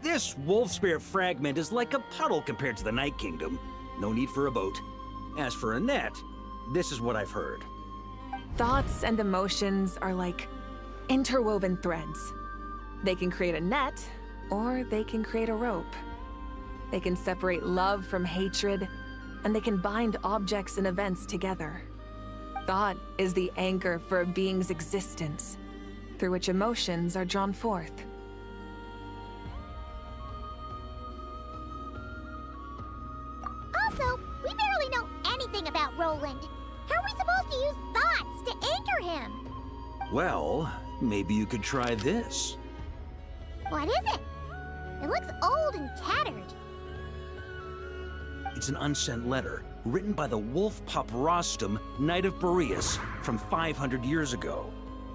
This wolf spirit fragment is like a puddle compared to the Night Kingdom. No need for a boat. As for a net, this is what I've heard. Thoughts and emotions are like interwoven threads. They can create a net, or they can create a rope. They can separate love from hatred, and they can bind objects and events together. Thought is the anchor for a being's existence, through which emotions are drawn forth. Also, we barely know anything about Roland. How are we supposed to use thoughts to anchor him? Well, maybe you could try this. What is it? It looks old and tattered. It's an unsent letter, written by the wolf pup Rostam, Knight of Boreas, from 500 years ago.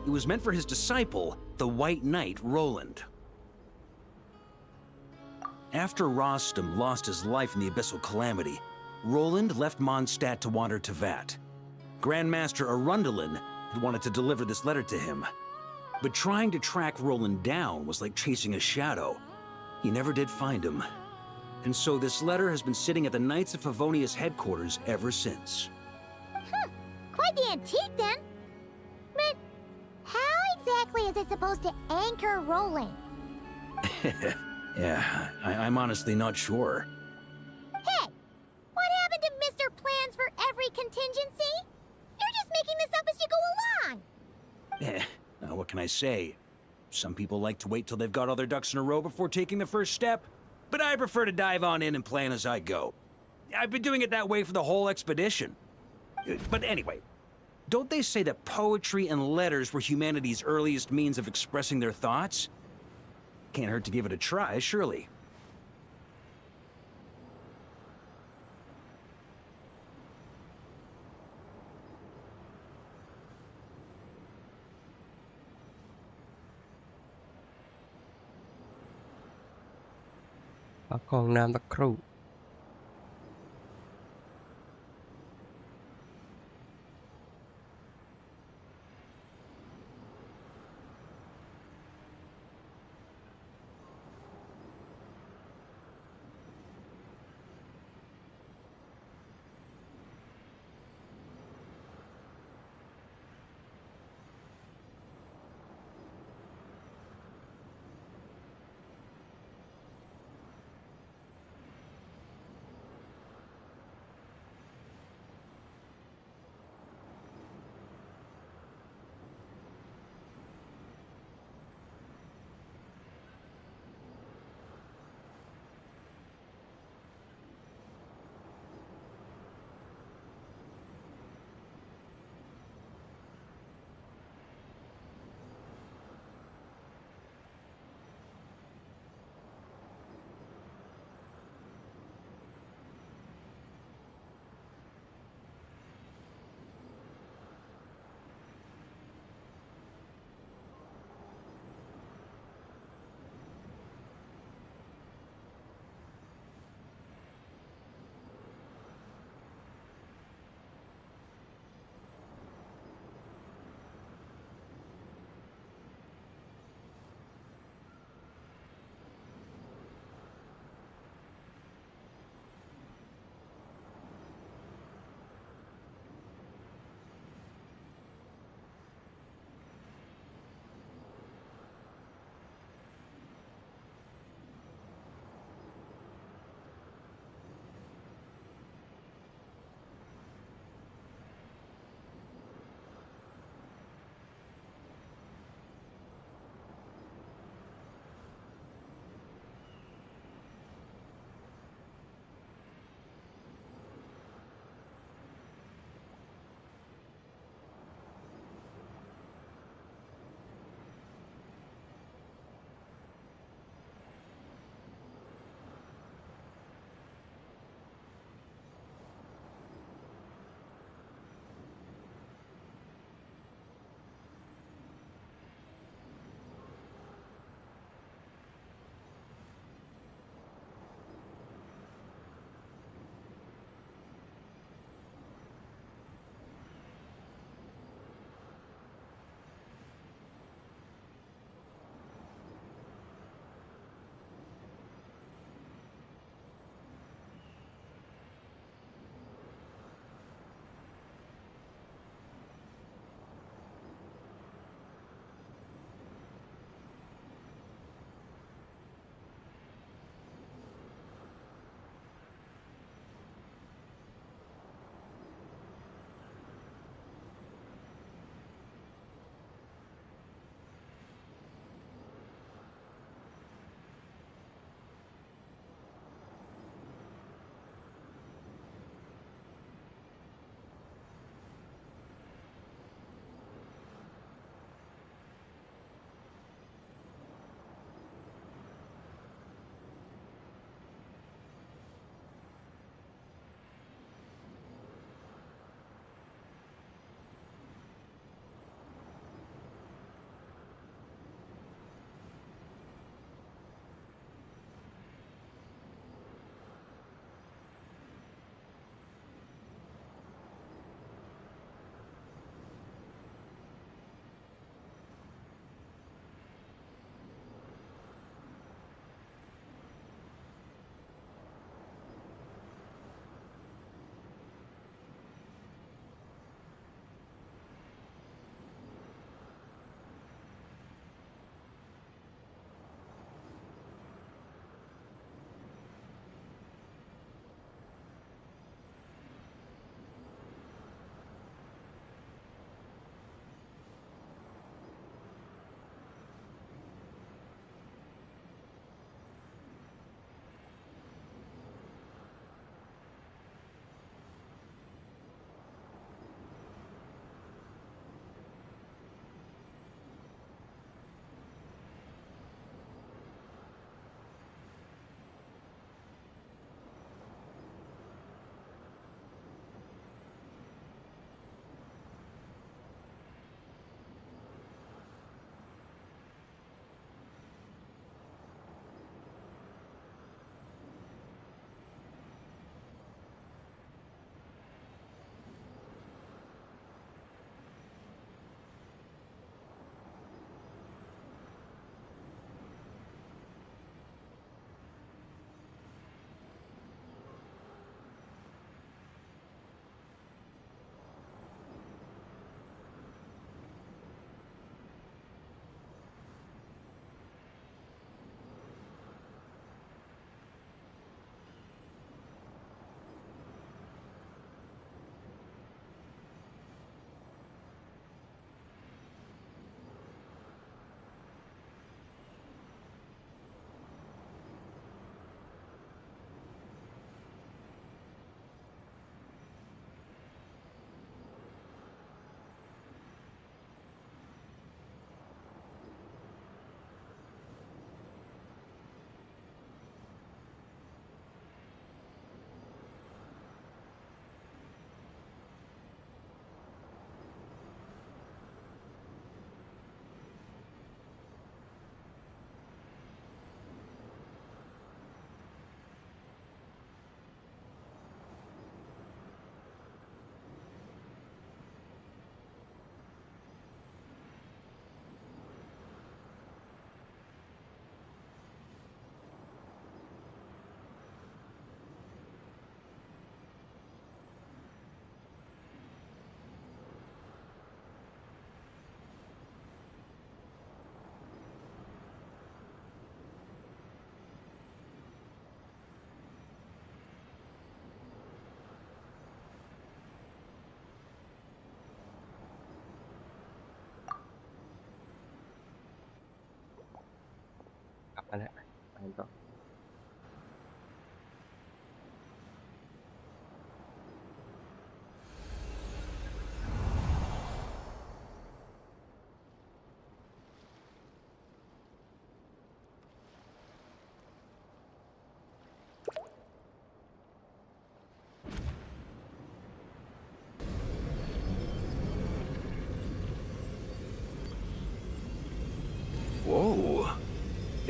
It was meant for his disciple, the White Knight Roland. After Rostam lost his life in the Abyssal Calamity, Roland left Mondstadt to wander to Vat. Grandmaster Arundelen had wanted to deliver this letter to him. But trying to track Roland down was like chasing a shadow. He never did find him. And so this letter has been sitting at the Knights of Favonius headquarters ever since. Quite the antique, then. But how exactly is it supposed to anchor Roland? Yeah, I'm honestly not sure. Hey, what happened to Mr. Plans for every contingency? You're just making this up as you go along. What can I say? Some people like to wait till they've got all their ducks in a row before taking the first step, but I prefer to dive on in and plan as I go. I've been doing it that way for the whole expedition. But anyway, don't they say that poetry and letters were humanity's earliest means of expressing their thoughts? Can't hurt to give it a try, surely. Con nam tắc kru.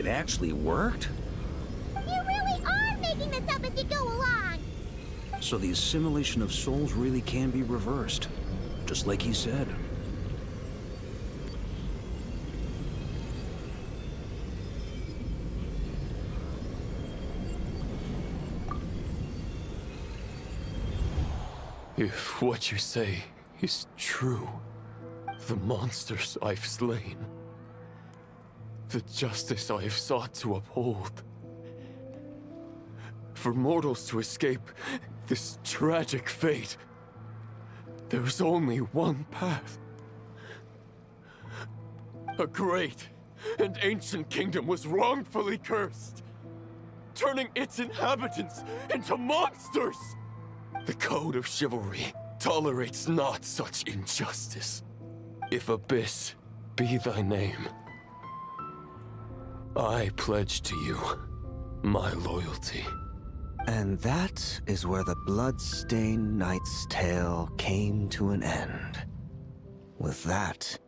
It actually worked? You really are making this up as you go along! So the assimilation of souls really can be reversed, just like he said. If what you say is true, the monsters I've slain, the justice I have sought to uphold, for mortals to escape this tragic fate, there's only one path. A great and ancient kingdom was wrongfully cursed, turning its inhabitants into monsters! The code of chivalry tolerates not such injustice. If Abyss be thy name, I pledge to you my loyalty. And that is where the blood-stained knight's tale came to an end. With that,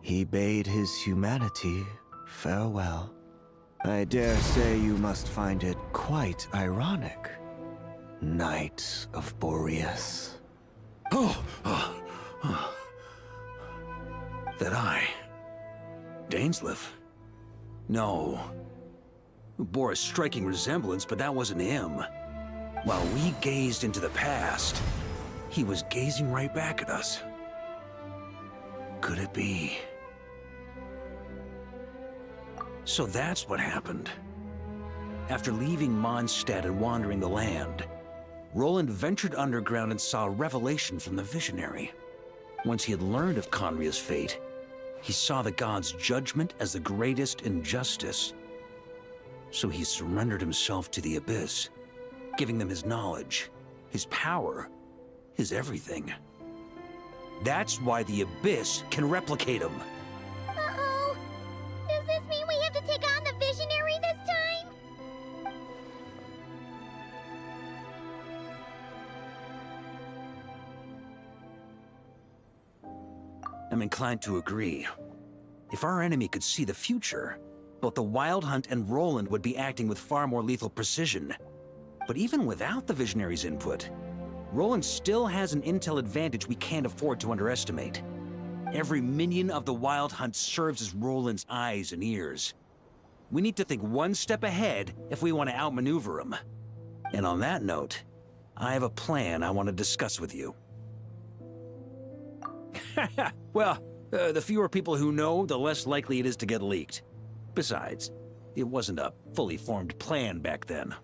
he bade his humanity farewell. I dare say you must find it quite ironic, Knight of Boreas. That I... Dainsleif? No. Bore a striking resemblance, but that wasn't him. While we gazed into the past, he was gazing right back at us. Could it be? So that's what happened. After leaving Mondstadt and wandering the land, Roland ventured underground and saw a revelation from the Visionary. Once he had learned of Conria's fate, he saw the gods' judgment as the greatest injustice. So he surrendered himself to the Abyss, giving them his knowledge, his power, his everything. That's why the Abyss can replicate him. Uh-oh! Does this mean we have to take on the Visionary this time? I'm inclined to agree. If our enemy could see the future, both the Wild Hunt and Roland would be acting with far more lethal precision. But even without the Visionary's input, Roland still has an intel advantage we can't afford to underestimate. Every minion of the Wild Hunt serves as Roland's eyes and ears. We need to think one step ahead if we want to outmaneuver him. And on that note, I have a plan I want to discuss with you. Well, the fewer people who know, the less likely it is to get leaked. Besides, it wasn't a fully formed plan back then.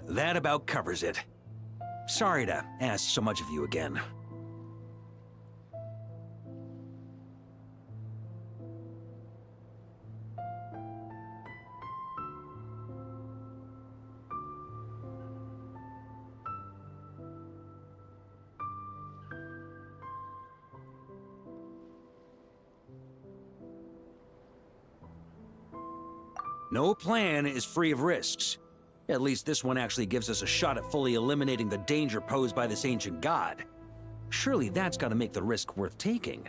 That about covers it. Sorry to ask so much of you again. No plan is free of risks. At least this one actually gives us a shot at fully eliminating the danger posed by this ancient god. Surely that's got to make the risk worth taking.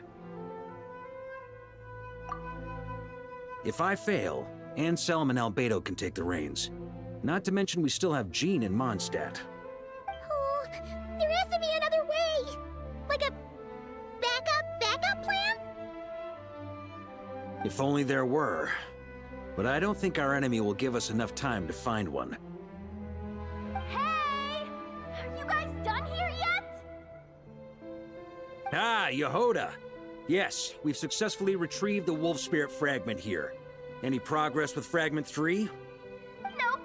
If I fail, Anselm and Albedo can take the reins. Not to mention we still have Jean and Mondstadt. Oh, there has to be another way! Like a backup plan? If only there were. But I don't think our enemy will give us enough time to find one. Hey! Are you guys done here yet? Ah, Yehoda! Yes, we've successfully retrieved the Wolf Spirit fragment here. Any progress with Fragment 3? Nope.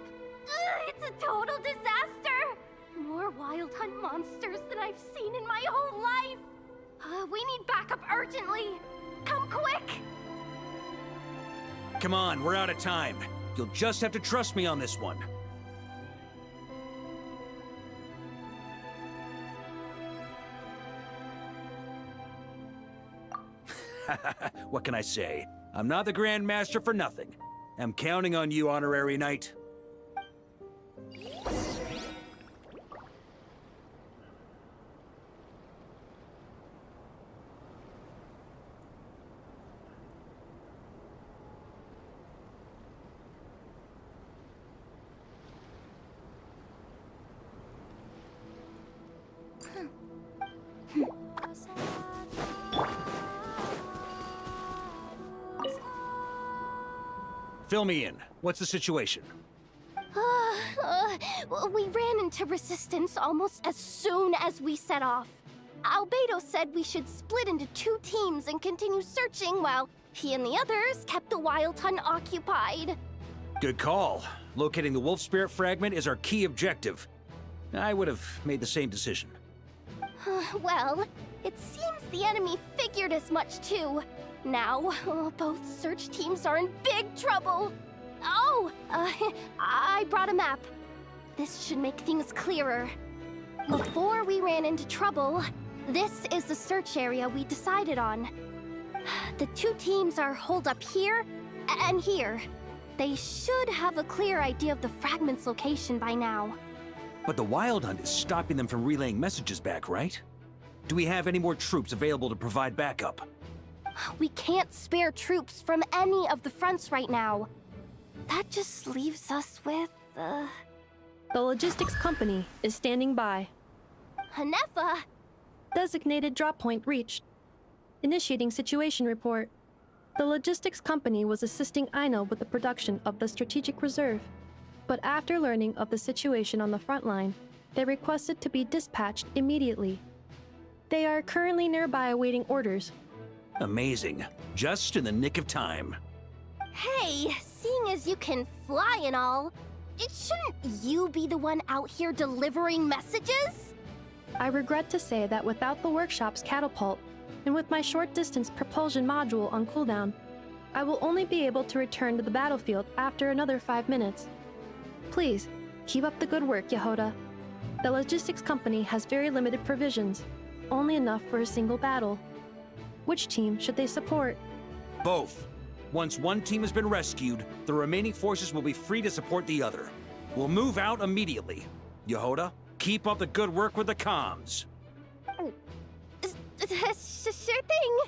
It's a total disaster! More Wild Hunt monsters than I've seen in my whole life! We need backup urgently! Come quick! Come on, we're out of time. You'll just have to trust me on this one. What can I say? I'm not the Grand Master for nothing. I'm counting on you, Honorary Knight. Fill me in. What's the situation? We ran into resistance almost as soon as we set off. Albedo said we should split into 2 teams and continue searching while he and the others kept the Wild Hunt occupied. Good call. Locating the wolf spirit fragment is our key objective. I would have made the same decision. Well, it seems the enemy figured as much too. Now, both search teams are in big trouble. Oh, I brought a map. This should make things clearer. Before we ran into trouble, this is the search area we decided on. The 2 teams are holed up here and here. They should have a clear idea of the fragment's location by now. But the Wild Hunt is stopping them from relaying messages back, right? Do we have any more troops available to provide backup? We can't spare troops from any of the fronts right now. That just leaves us with, The logistics company is standing by. Hanefa! Designated drop point reached. Initiating situation report. The logistics company was assisting Aino with the production of the strategic reserve. But after learning of the situation on the front line, they requested to be dispatched immediately. They are currently nearby awaiting orders. Amazing. Just in the nick of time. Hey, seeing as you can fly and all, shouldn't you be the one out here delivering messages? I regret to say that without the workshop's catapult, and with my short-distance propulsion module on cooldown, I will only be able to return to the battlefield after another 5 minutes. Please, keep up the good work, Yehoda. The logistics company has very limited provisions, only enough for a single battle. Which team should they support? Both. Once one team has been rescued, the remaining forces will be free to support the other. We'll move out immediately. Yehoda, keep up the good work with the comms. Sure thing.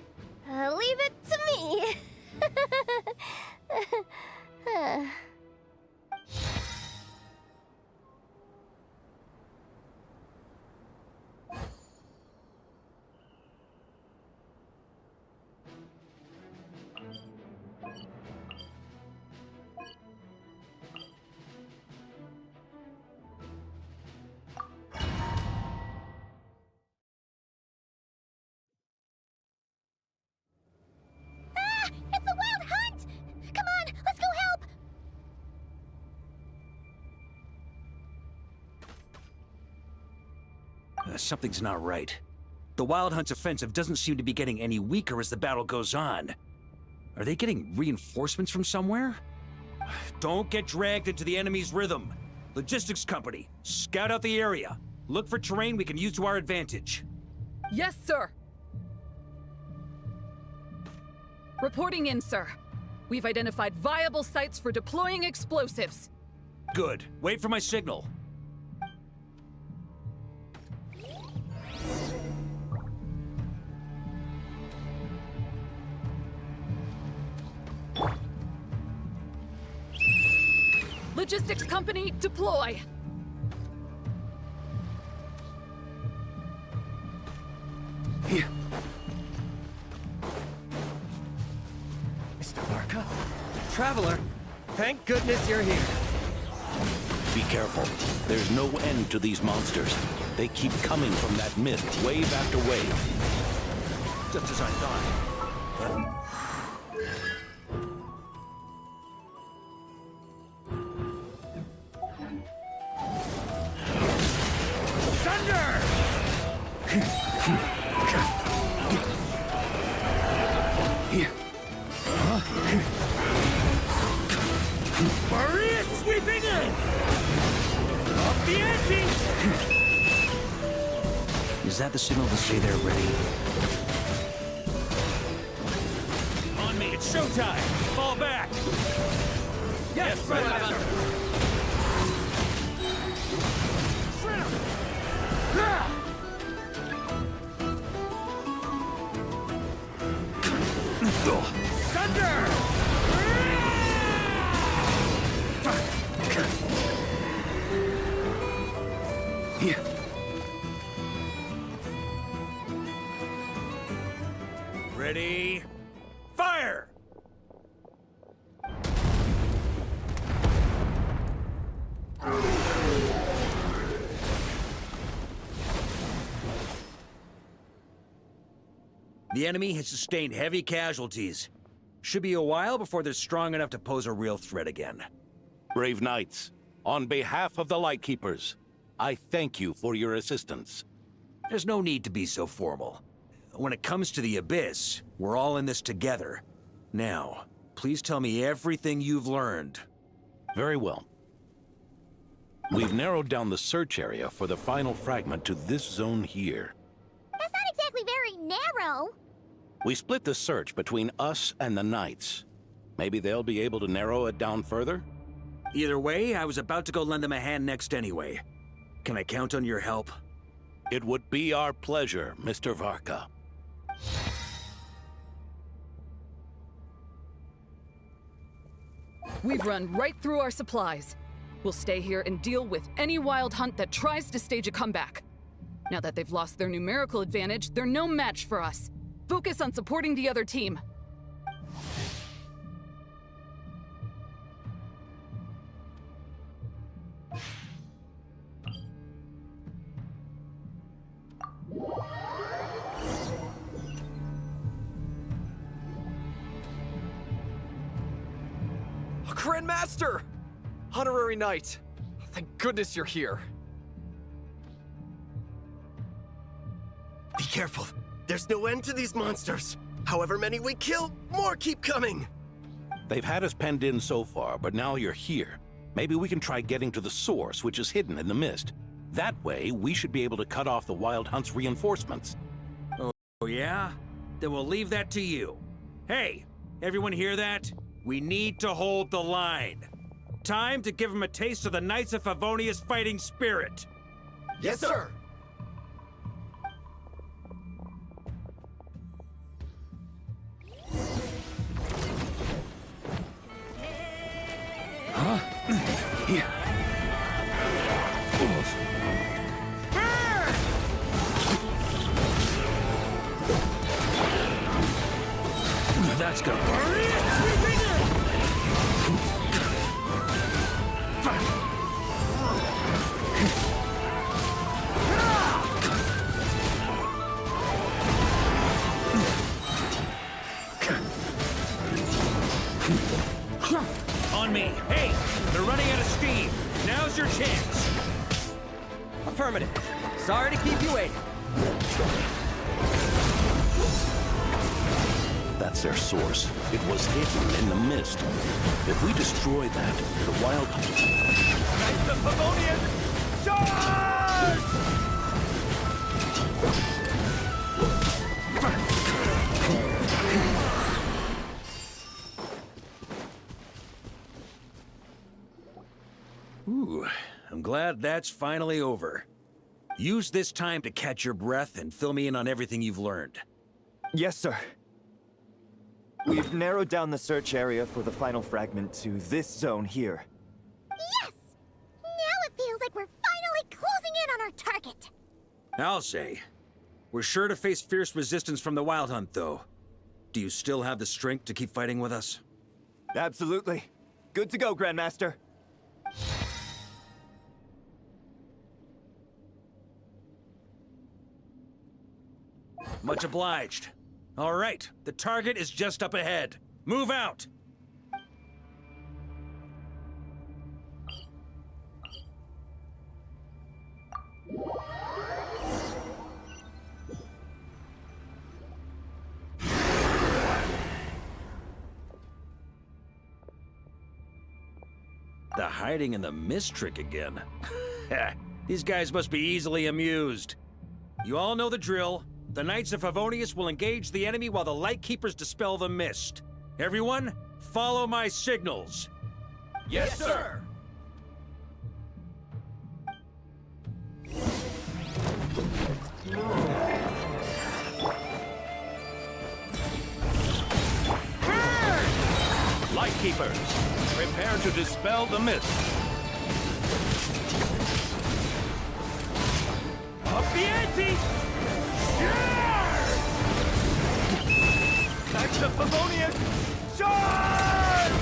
Leave it to me. It's a wild hunt! Come on, let's go help! Something's not right. The Wild Hunt's offensive doesn't seem to be getting any weaker as the battle goes on. Are they getting reinforcements from somewhere? Don't get dragged into the enemy's rhythm. Logistics company, scout out the area. Look for terrain we can use to our advantage. Yes, sir. Reporting in, sir. We've identified viable sites for deploying explosives. Good. Wait for my signal. Logistics company, deploy. Here. Mr. Varka? Traveler, thank goodness you're here. Be careful. There's no end to these monsters. They keep coming from that mist, wave after wave. Just as I thought. Maria sweeping in! Up the ante! Is that the signal to say they're ready? On me, it's showtime! Fall back! Yes, Master! Thunder! Here. Ready? Fire! The enemy has sustained heavy casualties. Should be a while before they're strong enough to pose a real threat again. Brave knights, on behalf of the Lightkeepers, I thank you for your assistance. There's no need to be so formal. When it comes to the Abyss, we're all in this together. Now, please tell me everything you've learned. Very well. We've narrowed down the search area for the final fragment to this zone here. That's not exactly very narrow. We split the search between us and the Knights. Maybe they'll be able to narrow it down further? Either way, I was about to go lend them a hand next anyway. Can I count on your help? It would be our pleasure, Mr. Varka. We've run right through our supplies. We'll stay here and deal with any wild hunt that tries to stage a comeback. Now that they've lost their numerical advantage, they're no match for us. Focus on supporting the other team. Grandmaster! Honorary Knight! Thank goodness you're here. Be careful. There's no end to these monsters. However many we kill, more keep coming. They've had us penned in so far, but now you're here. Maybe we can try getting to the source, which is hidden in the mist. That way, we should be able to cut off the Wild Hunt's reinforcements. Oh yeah? Then we'll leave that to you. Hey, everyone hear that? We need to hold the line. Time to give them a taste of the Knights of Favonius' fighting spirit. Yes, sir! Huh? Here. That's gonna burn. On me. Hey, they're running out of steam. Now's your chance. Affirmative. Sorry to keep you waiting. That's their source. It was hidden in the mist. If we destroy that, the Wild Hunt... Knights of Favonius, charge! Ooh, I'm glad that's finally over. Use this time to catch your breath and fill me in on everything you've learned. Yes, sir. We've narrowed down the search area for the final fragment to this zone here. Yes! Now it feels like we're finally closing in on our target. I'll say. We're sure to face fierce resistance from the Wild Hunt, though. Do you still have the strength to keep fighting with us? Absolutely. Good to go, Grandmaster. Much obliged. All right, the target is just up ahead. Move out! The hiding in the mist trick again. These guys must be easily amused. You all know the drill. The Knights of Favonius will engage the enemy while the Lightkeepers dispel the mist. Everyone, follow my signals. Yes, sir! Lightkeepers, prepare to dispel the mist. Up the ante! Knights of Favonius, charge!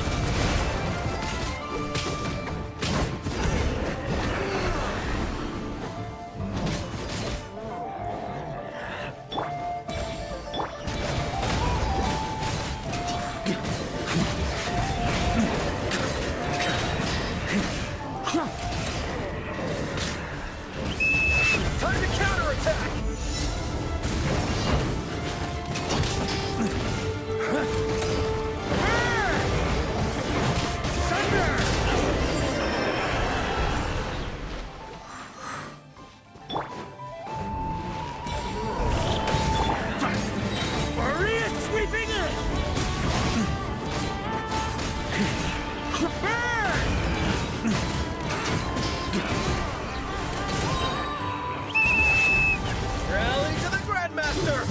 Rally to the Grandmaster!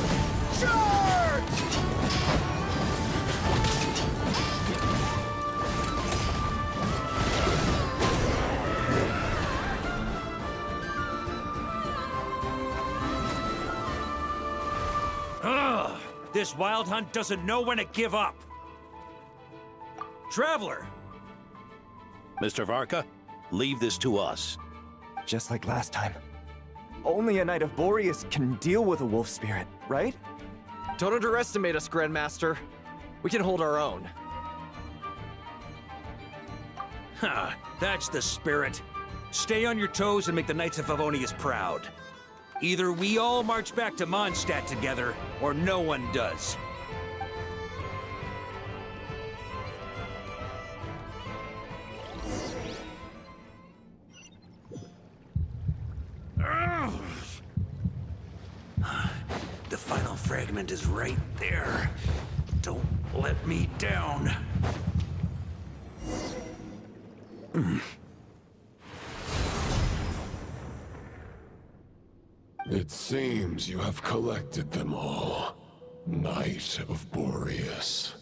Charge! Ugh! This wild hunt doesn't know when to give up. Traveler! Mr. Varka, leave this to us. Just like last time. Only a Knight of Boreas can deal with a wolf spirit, right? Don't underestimate us, Grandmaster. We can hold our own. Huh, that's the spirit. Stay on your toes and make the Knights of Favonius proud. Either we all march back to Mondstadt together, or no one does. The final fragment is right there. Don't let me down. It seems you have collected them all, Knight of Boreas.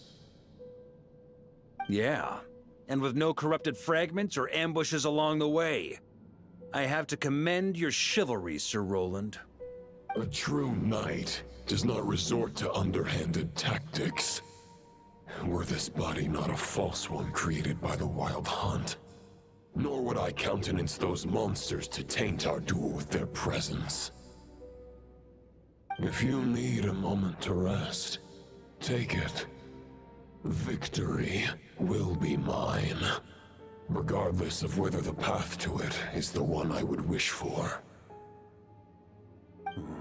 Yeah, and with no corrupted fragments or ambushes along the way. I have to commend your chivalry, Sir Roland. A true knight does not resort to underhanded tactics. Were this body not a false one created by the Wild Hunt, nor would I countenance those monsters to taint our duel with their presence. If you need a moment to rest, take it. Victory will be mine, regardless of whether the path to it is the one I would wish for.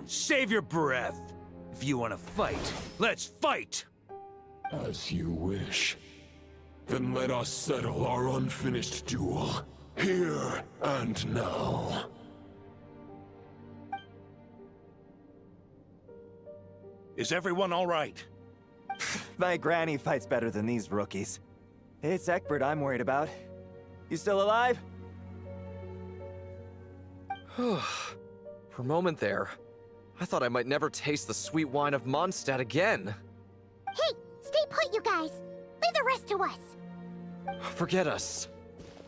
Save your breath. If you want to fight, let's fight! As you wish. Then let us settle our unfinished duel, here and now. Is everyone all right? My granny fights better than these rookies. It's Egbert I'm worried about. You still alive? For a moment there, I thought I might never taste the sweet wine of Mondstadt again. Hey, stay put, you guys. Leave the rest to us. Forget us.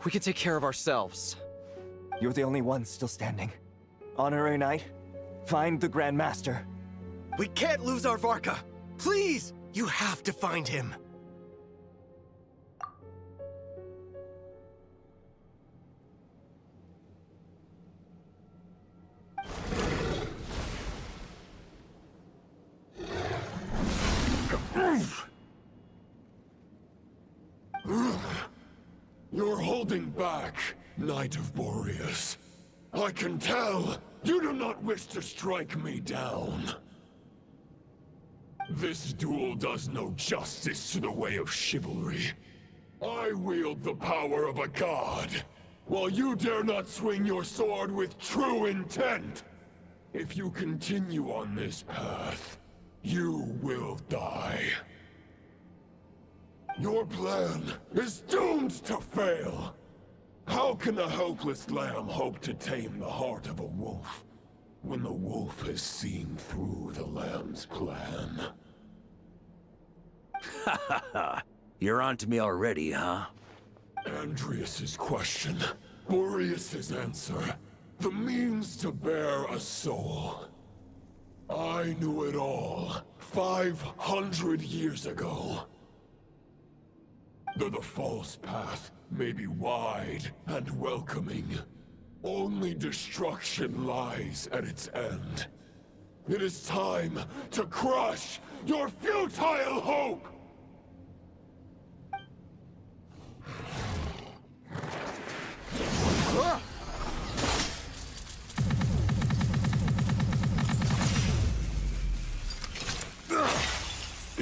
We can take care of ourselves. You're the only one still standing. Honorary Knight, find the Grand Master. We can't lose our Varka! Please! You have to find him! You're holding back, Knight of Boreas. I can tell you do not wish to strike me down. This duel does no justice to the way of chivalry. I wield the power of a god, while you dare not swing your sword with true intent. If you continue on this path, you will die. Your plan is doomed to fail. How can a helpless lamb hope to tame the heart of a wolf, when the wolf has seen through the lamb's plan? Ha ha ha! You're on to me already, huh? Andreas's question, Boreas's answer, the means to bear a soul. I knew it all 500 years ago. Though the false path may be wide and welcoming, only destruction lies at its end. It is time to crush your futile hope!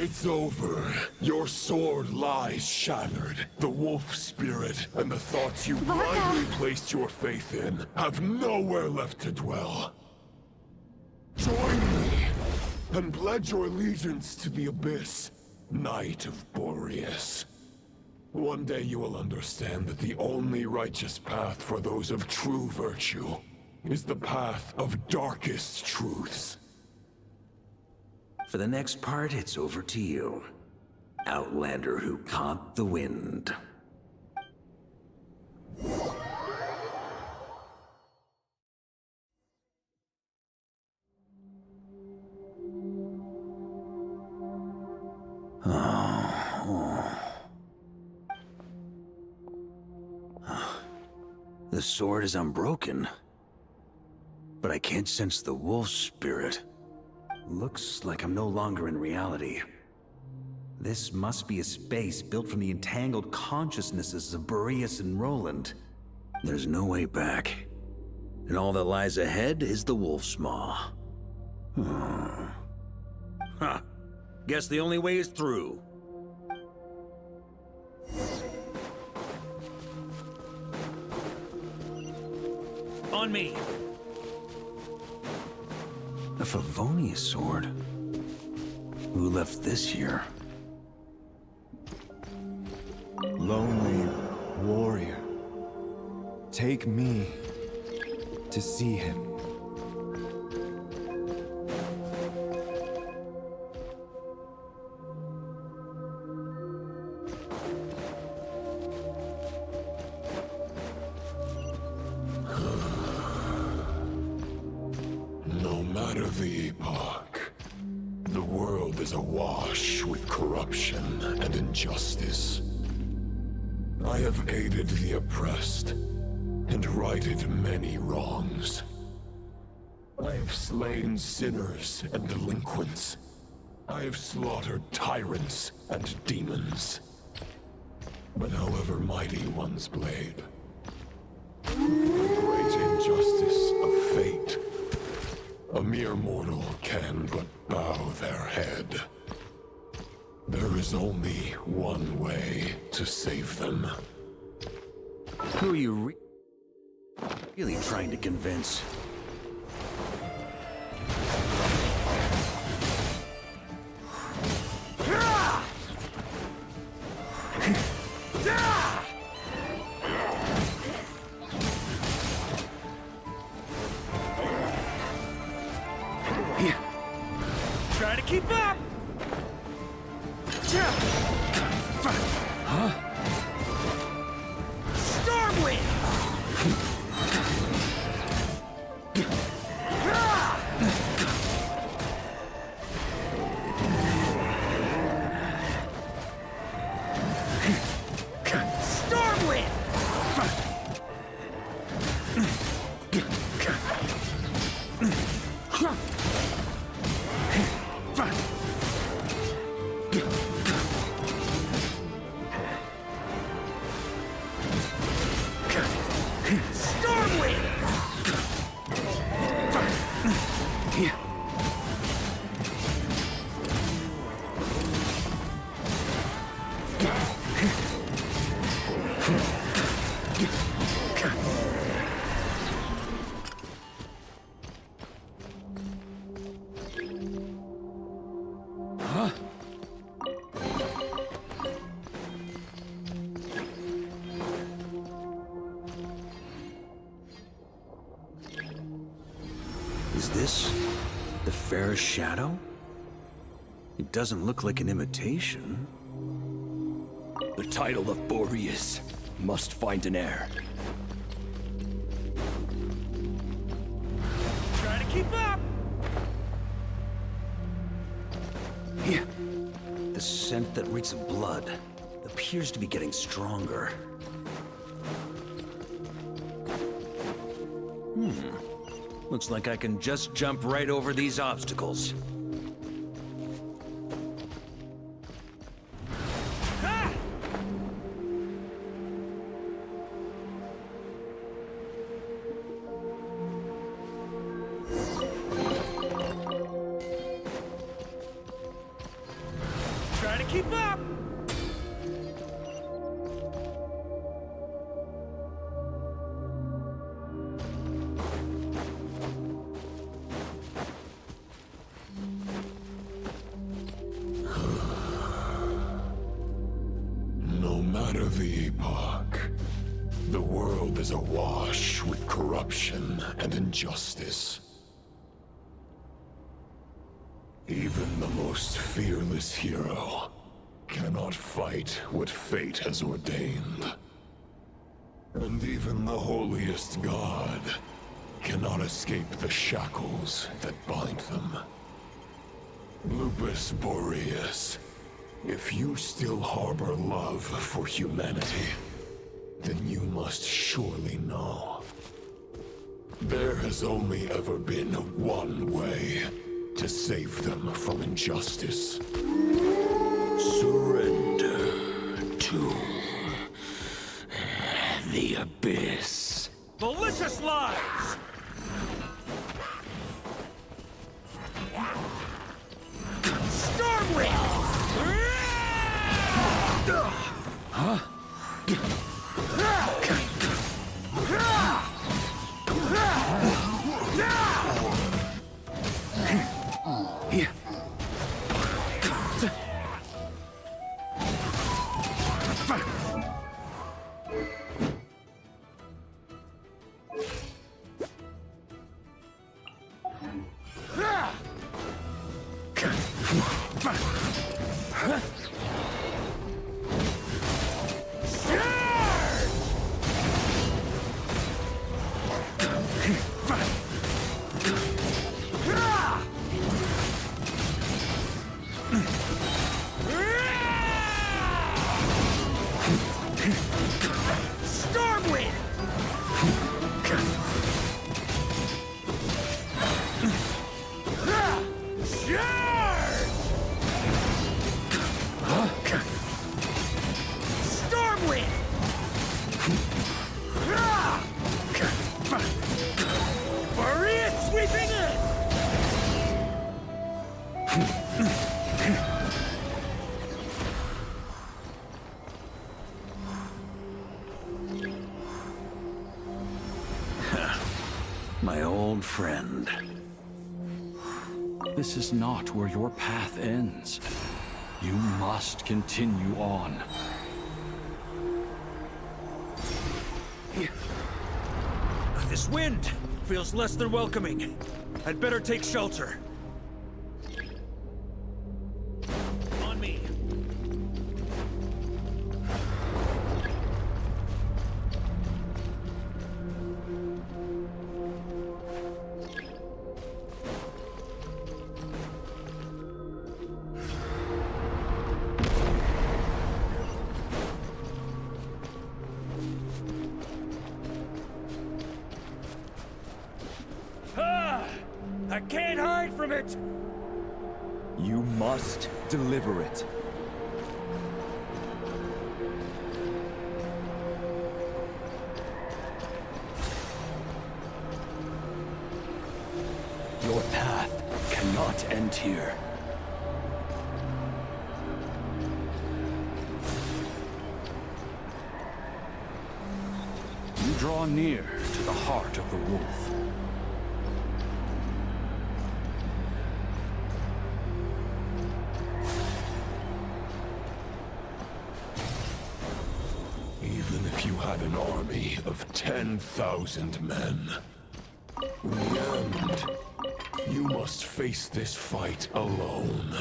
It's over. Your sword lies shattered. The wolf spirit and the thoughts you blindly placed your faith in have nowhere left to dwell. Join me and pledge your allegiance to the abyss, Knight of Boreas. One day you will understand that the only righteous path for those of true virtue is the path of darkest truths. For the next part, it's over to you. Outlander who caught the wind. The sword is unbroken, but I can't sense the wolf spirit. Looks like I'm no longer in reality. This must be a space built from the entangled consciousnesses of Boreas and Roland. There's no way back. And all that lies ahead is the wolf's maw. Huh. Guess the only way is through. On me! A Favonius sword? Who left this here? Lonely warrior, take me to see him. No matter the epoch, the world is awash with corruption and injustice. I have aided the oppressed and righted many wrongs. I have slain sinners and delinquents. I have slaughtered tyrants and demons. But however mighty one's blade, the great injustice of fate, a mere mortal can but bow their head. There is only one way to save them. Who are you really trying to convince? Try to keep up! Huh? Stormwind! Is this the fairest shadow? It doesn't look like an imitation. The title of Boreas must find an heir. Try to keep up! Here. The scent that reeks of blood appears to be getting stronger. Looks like I can just jump right over these obstacles. keep up! No matter the epoch, the world is awash with corruption and injustice. Even the most fearless hero cannot fight what fate has ordained. And even the holiest god cannot escape the shackles that bind them. Lupus Boreas, if you still harbor love for humanity, then you must surely know. There has only ever been one way to save them from injustice. Surrender to the abyss. Malicious lies! Stormwind! Huh? Yeah. My old friend. This is not where your path ends. You must continue on. This wind feels less than welcoming. I'd better take shelter. On me. I can't hide from it! You must deliver it. Your path cannot end here. You draw near to the heart of the wolf. Even if you had an army of 10,000 men, in the end, you must face this fight alone.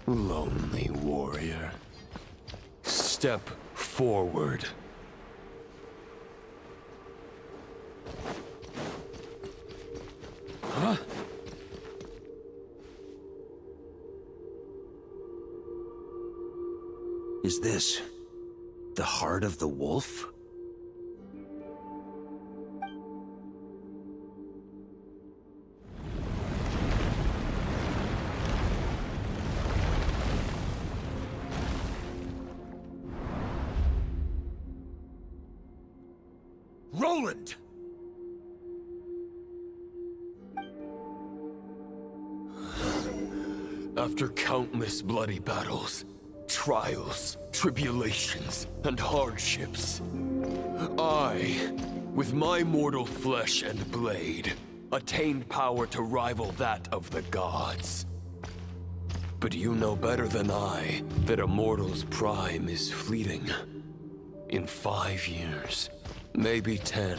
Lonely warrior. Step forward. Huh? Is this the heart of the wolf? Roland! After countless bloody battles, trials, tribulations, and hardships, I, with my mortal flesh and blade, attained power to rival that of the gods. But you know better than I that a mortal's prime is fleeting. In 5 years, maybe 10,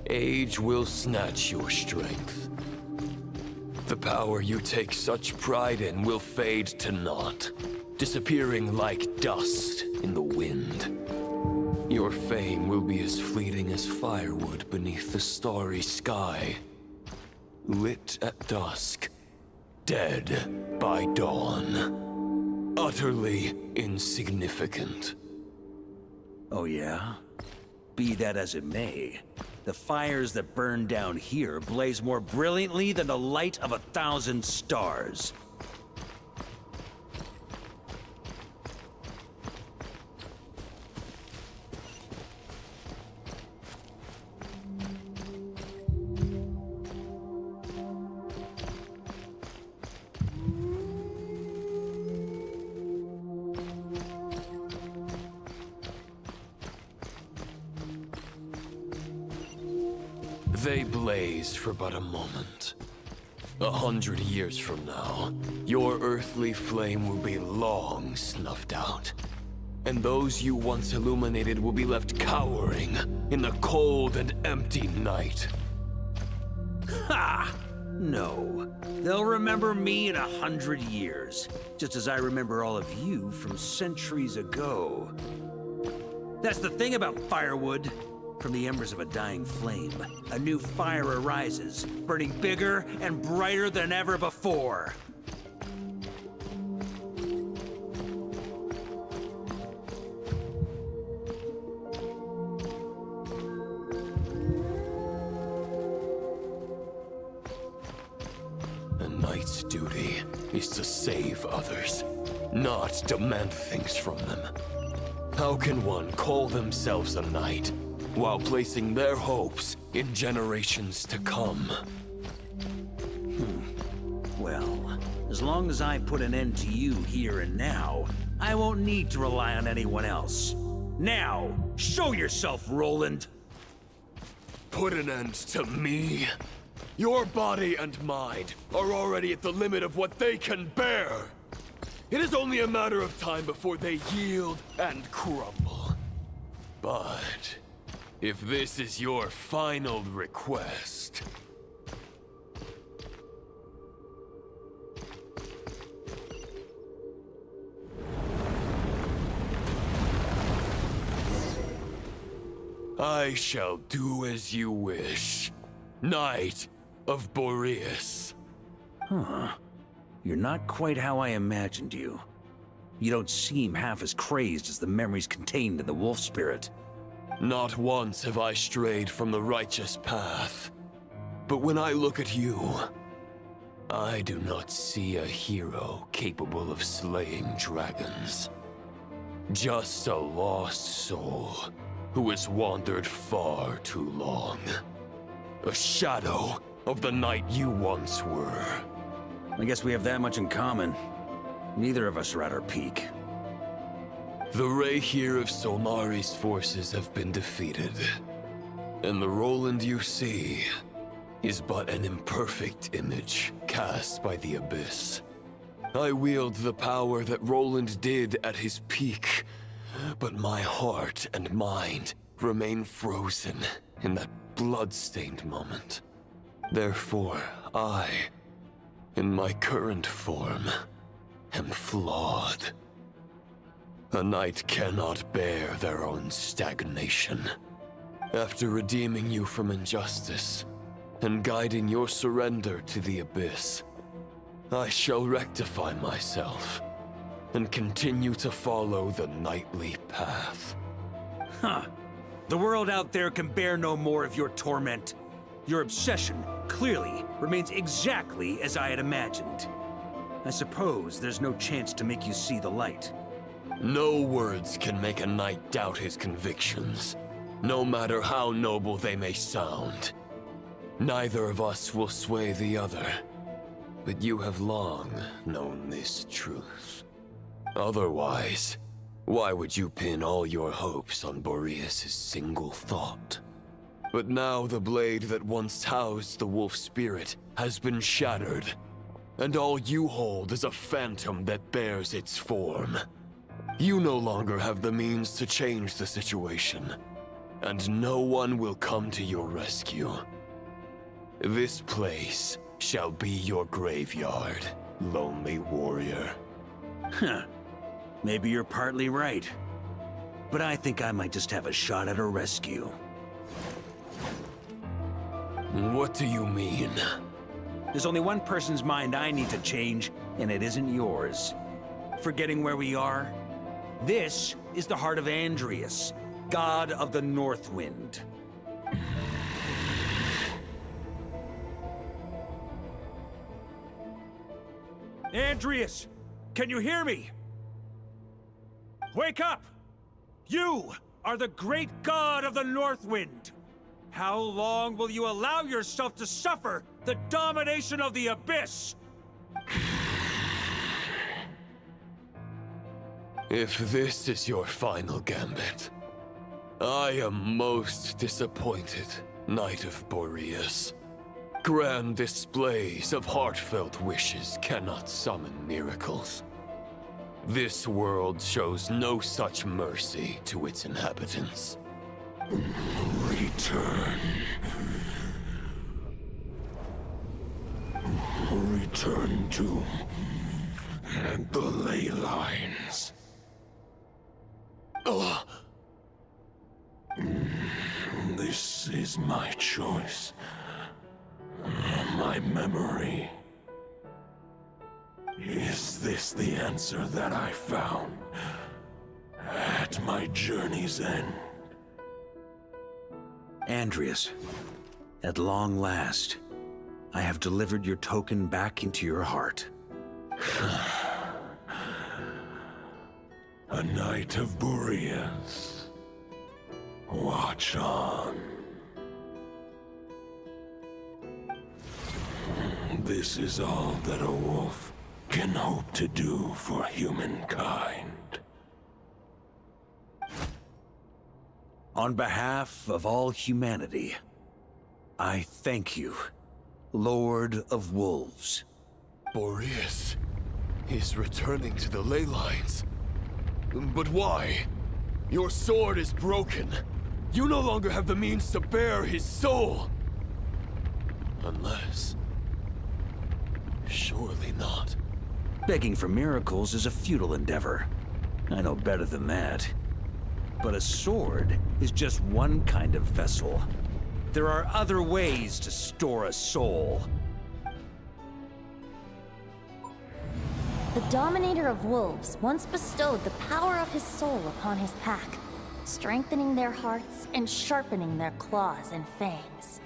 age will snatch your strength. The power you take such pride in will fade to naught, disappearing like dust in the wind. Your fame will be as fleeting as firewood beneath the starry sky, lit at dusk, dead by dawn, utterly insignificant. Oh yeah? Be that as it may, the fires that burn down here blaze more brilliantly than the light of 1,000 stars. They blaze for but a moment. 100 years from now, your earthly flame will be long snuffed out. And those you once illuminated will be left cowering in the cold and empty night. Ha! No. They'll remember me in 100 years, just as I remember all of you from centuries ago. That's the thing about firewood. From the embers of a dying flame, a new fire arises, burning bigger and brighter than ever before. A knight's duty is to save others, not demand things from them. How can one call themselves a knight while placing their hopes in generations to come? Well, as long as I put an end to you here and now, I won't need to rely on anyone else. Now, show yourself, Roland! Put an end to me? Your body and mind are already at the limit of what they can bear. It is only a matter of time before they yield and crumble. But if this is your final request, I shall do as you wish, Knight of Boreas. Huh. You're not quite how I imagined you. You don't seem half as crazed as the memories contained in the wolf spirit. Not once have I strayed from the righteous path. But when I look at you, I do not see a hero capable of slaying dragons. Just a lost soul who has wandered far too long. A shadow of the knight you once were. I guess we have that much in common. Neither of us are at our peak. The ray here of Solnari's forces have been defeated. And the Roland you see is but an imperfect image cast by the Abyss. I wield the power that Roland did at his peak, but my heart and mind remain frozen in that blood-stained moment. Therefore, I, in my current form, am flawed. A knight cannot bear their own stagnation. After redeeming you from injustice, and guiding your surrender to the Abyss, I shall rectify myself, and continue to follow the knightly path. Huh. The world out there can bear no more of your torment. Your obsession, clearly, remains exactly as I had imagined. I suppose there's no chance to make you see the light. No words can make a knight doubt his convictions, no matter how noble they may sound. Neither of us will sway the other. but you have long known this truth. Otherwise, why would you pin all your hopes on Boreas' single thought? But now the blade that once housed the wolf spirit has been shattered, and all you hold is a phantom that bears its form. You no longer have the means to change the situation, and no one will come to your rescue. This place shall be your graveyard, lonely warrior. Huh. Maybe you're partly right. But I think I might just have a shot at a rescue. What do you mean? There's only one person's mind I need to change, and it isn't yours. Forgetting where we are? This is the heart of Andrias, god of the North Wind. Andrias! Can you hear me? Wake up! You are the great god of the North Wind! How long will you allow yourself to suffer the domination of the Abyss? If this is your final gambit, I am most disappointed, Knight of Boreas. Grand displays of heartfelt wishes cannot summon miracles. This world shows no such mercy to its inhabitants. Return. Return to the ley lines. This is my choice. My memory. Is this the answer that I found at my journey's end? Andrias, at long last, I have delivered your token back into your heart. A Knight of Boreas. Watch on. This is all that a wolf can hope to do for humankind. On behalf of all humanity, I thank you, Lord of Wolves. Boreas is returning to the ley lines. But why? Your sword is broken. You no longer have the means to bear his soul. Unless... surely not. Begging for miracles is a futile endeavor. I know better than that. But a sword is just one kind of vessel. There are other ways to store a soul. The Dominator of Wolves once bestowed the power of his soul upon his pack, strengthening their hearts and sharpening their claws and fangs.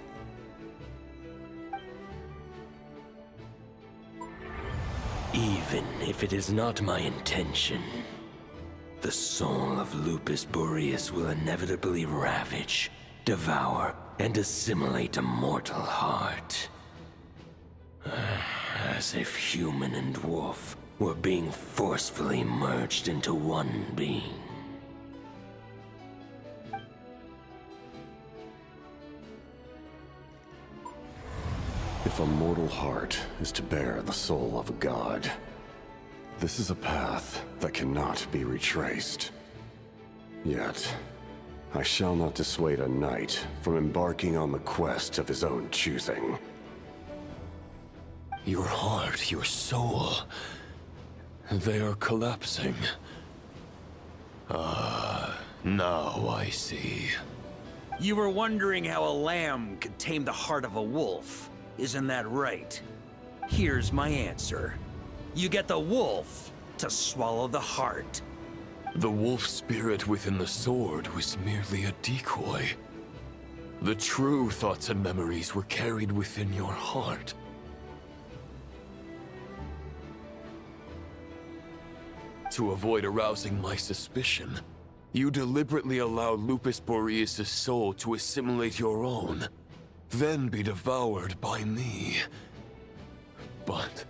Even if it is not my intention, the soul of Lupus Boreas will inevitably ravage, devour, and assimilate a mortal heart. As if human and wolf were being forcefully merged into one being. If a mortal heart is to bear the soul of a god, this is a path that cannot be retraced. Yet, I shall not dissuade a knight from embarking on the quest of his own choosing. Your heart, your soul... they are collapsing. Now I see. You were wondering how a lamb could tame the heart of a wolf. Isn't that right? Here's my answer. You get the wolf to swallow the heart. The wolf spirit within the sword was merely a decoy. The true thoughts and memories were carried within your heart. To avoid arousing my suspicion, you deliberately allowed Lupus Boreas' soul to assimilate your own, then be devoured by me. But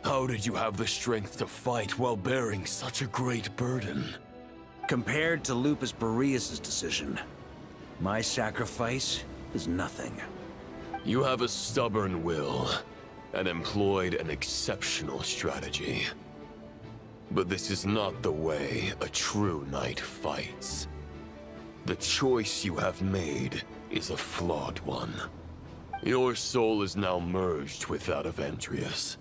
how did you have the strength to fight while bearing such a great burden? Compared to Lupus Boreas' decision, my sacrifice is nothing. You have a stubborn will and employed an exceptional strategy. But this is not the way a true knight fights. The choice you have made is a flawed one. Your soul is now merged with that of Andreas.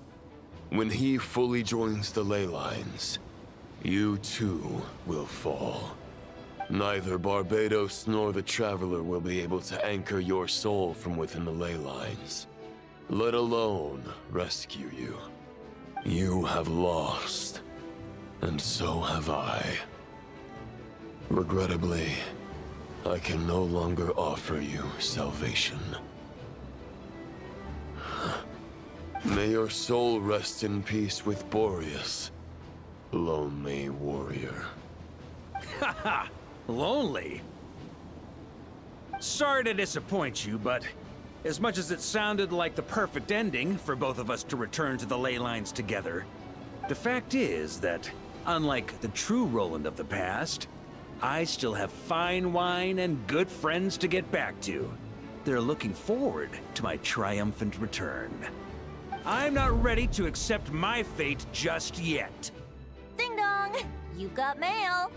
When he fully joins the ley lines, you too will fall. Neither Barbados nor the Traveler will be able to anchor your soul from within the ley lines, let alone rescue you. You have lost, and so have I. Regrettably, I can no longer offer you salvation. May your soul rest in peace with Boreas, lonely warrior. Haha! Lonely? Sorry to disappoint you, but as much as it sounded like the perfect ending for both of us to return to the ley lines together, the fact is that, unlike the true Roland of the past, I still have fine wine and good friends to get back to. They're looking forward to my triumphant return. I'm not ready to accept my fate just yet. Ding dong! You've got mail!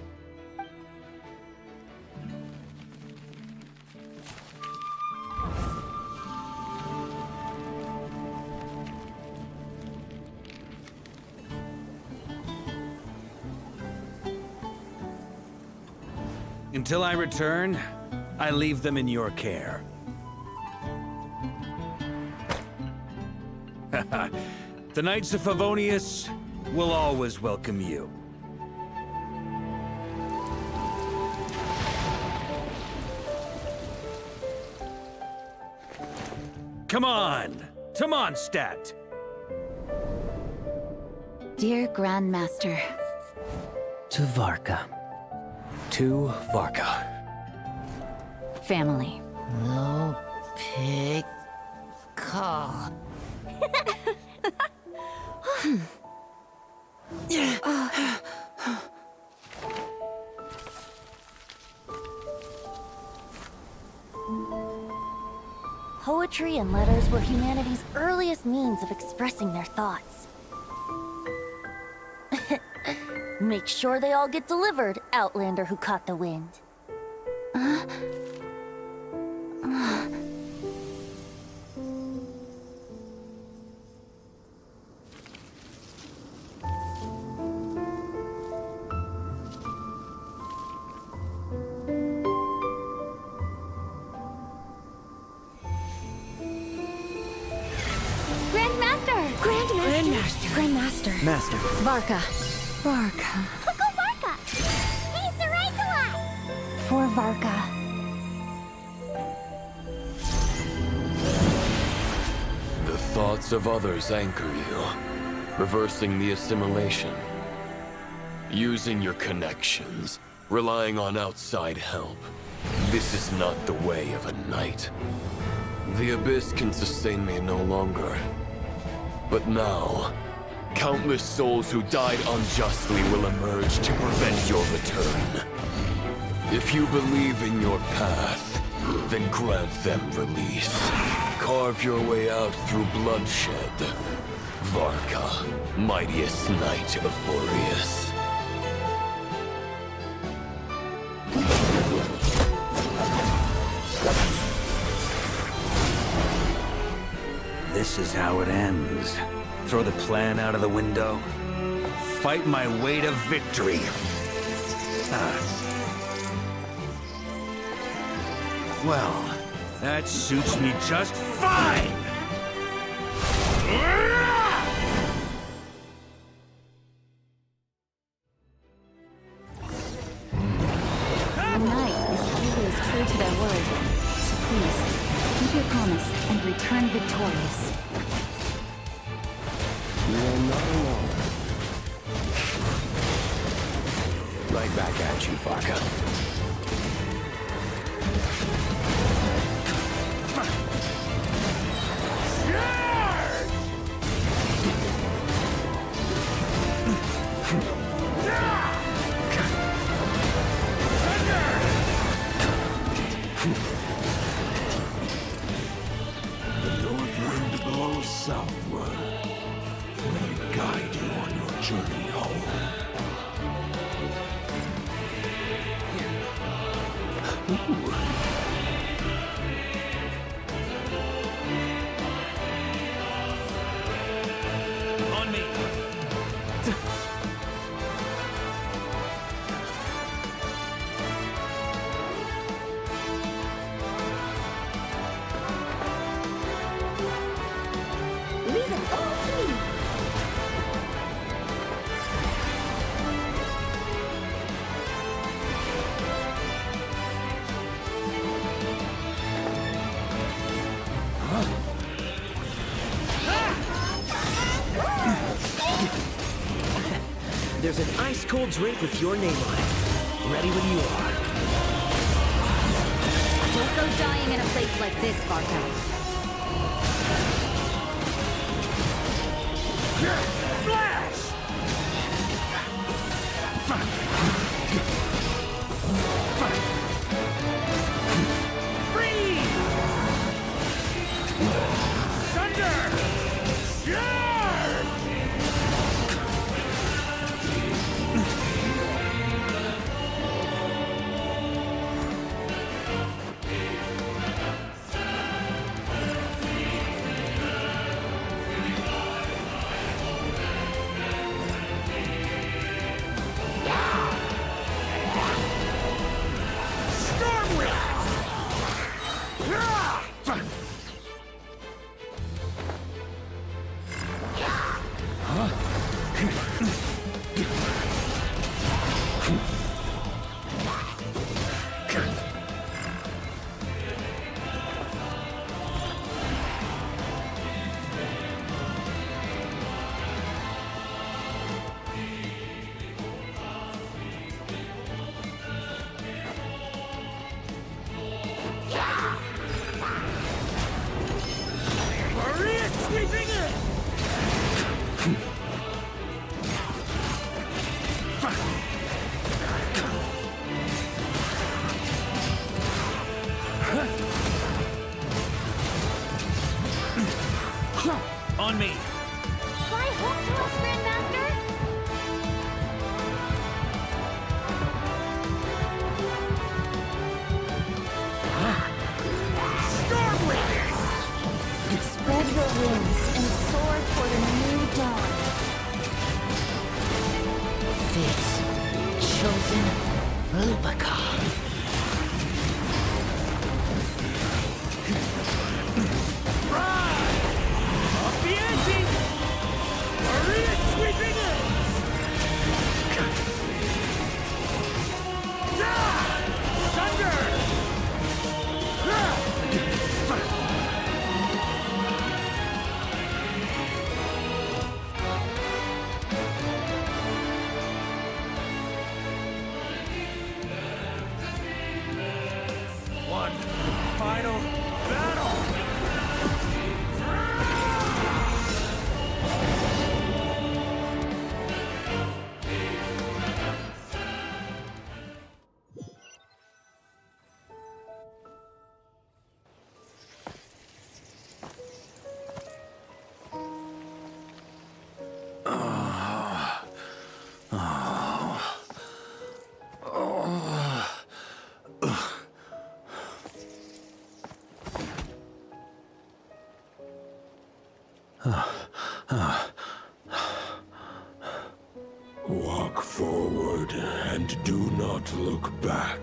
Until I return, I leave them in your care. The Knights of Favonius will always welcome you. Come on! To Mondstadt! Dear Grandmaster. To Varka. To Varka. Family. No pig call. Poetry and letters were humanity's earliest means of expressing their thoughts. Make sure they all get delivered, Outlander who caught the wind. Grandmaster. Master. Varka. Varka. Uncle Varka! He's the right one! For Varka. The thoughts of others anchor you, reversing the assimilation. Using your connections, relying on outside help. This is not the way of a knight. The Abyss can sustain me no longer. But now, countless souls who died unjustly will emerge to prevent your return. If you believe in your path, then grant them release. Carve your way out through bloodshed. Varka, mightiest knight of Boreas. This is how it ends. Throw the plan out of the window. Fight my way to victory. Well, that suits me just fine! A knight is always true to their word. So please, keep your promise and return victorious. You are not alone. Right back at you, Varka. southward. May it guide you on your journey home. On me. Leave it all to me. There's an ice-cold drink with your name on it. Ready when you are. Don't go dying in a place like this, Varka. Flash! Freeze! Thunder! Charge! Maria sweeping in! On me. Fly home to us, Grandmaster! Spread your wings and soar toward a new dawn. Fate. Chosen. Lupaka. Off the ante! Maria sweeping in! Thunder! One final battle! Walk forward and do not look back.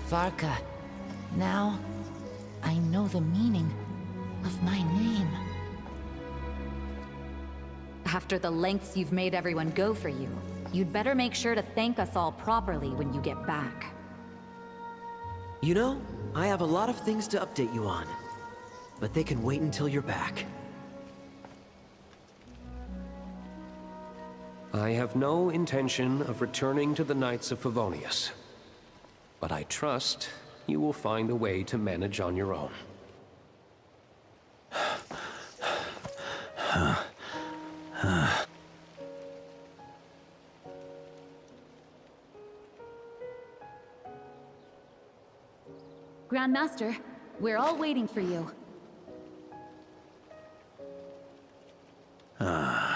Varka, now I know the meaning of my name. After the lengths you've made everyone go for you, you'd better make sure to thank us all properly when you get back. You know, I have a lot of things to update you on. But they can wait until you're back. I have no intention of returning to the Knights of Favonius. But I trust you will find a way to manage on your own. Grandmaster, we're all waiting for you. Oh.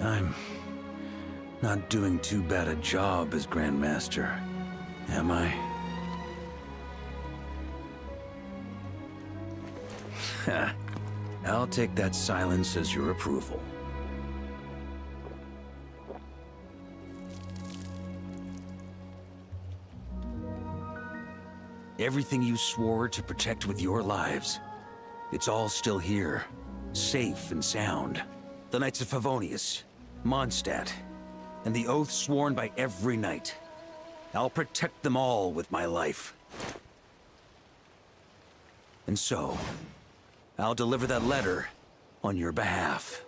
I'm not doing too bad a job as Grandmaster, am I? I'll take that silence as your approval. Everything you swore to protect with your lives, it's all still here, safe and sound. The Knights of Favonius, Mondstadt, and the oath sworn by every knight. I'll protect them all with my life. And so, I'll deliver that letter on your behalf.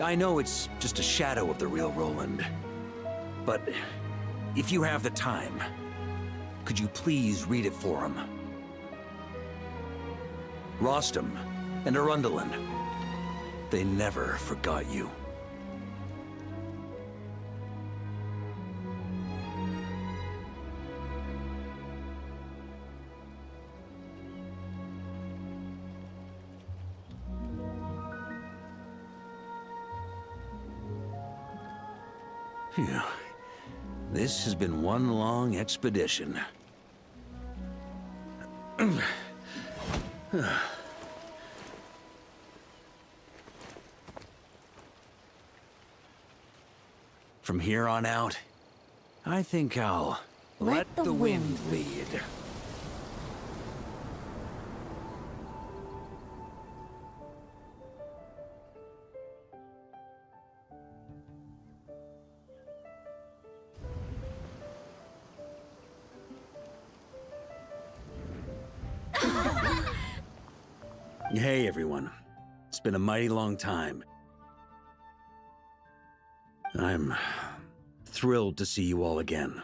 I know it's just a shadow of the real Roland, but if you have the time, could you please read it for him? Rostam and Arundelen, they never forgot you. Phew. This has been one long expedition. From here on out, I think I'll let the wind lead. Hey, everyone. It's been a mighty long time. I'm thrilled to see you all again.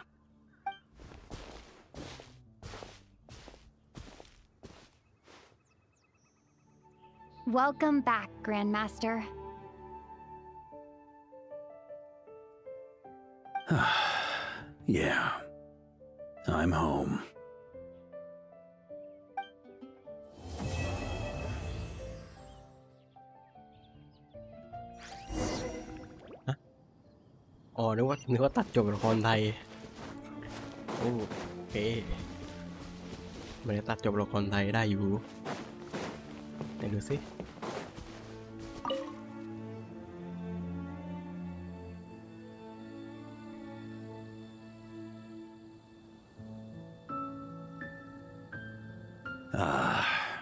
Welcome back, Grandmaster. Yeah. I'm home. Huh? อ๋อนึกว่าตัดจบละครไทยโอเคไม่ได้ตัดจบละครไทยได้อยู่ไหนดูสิ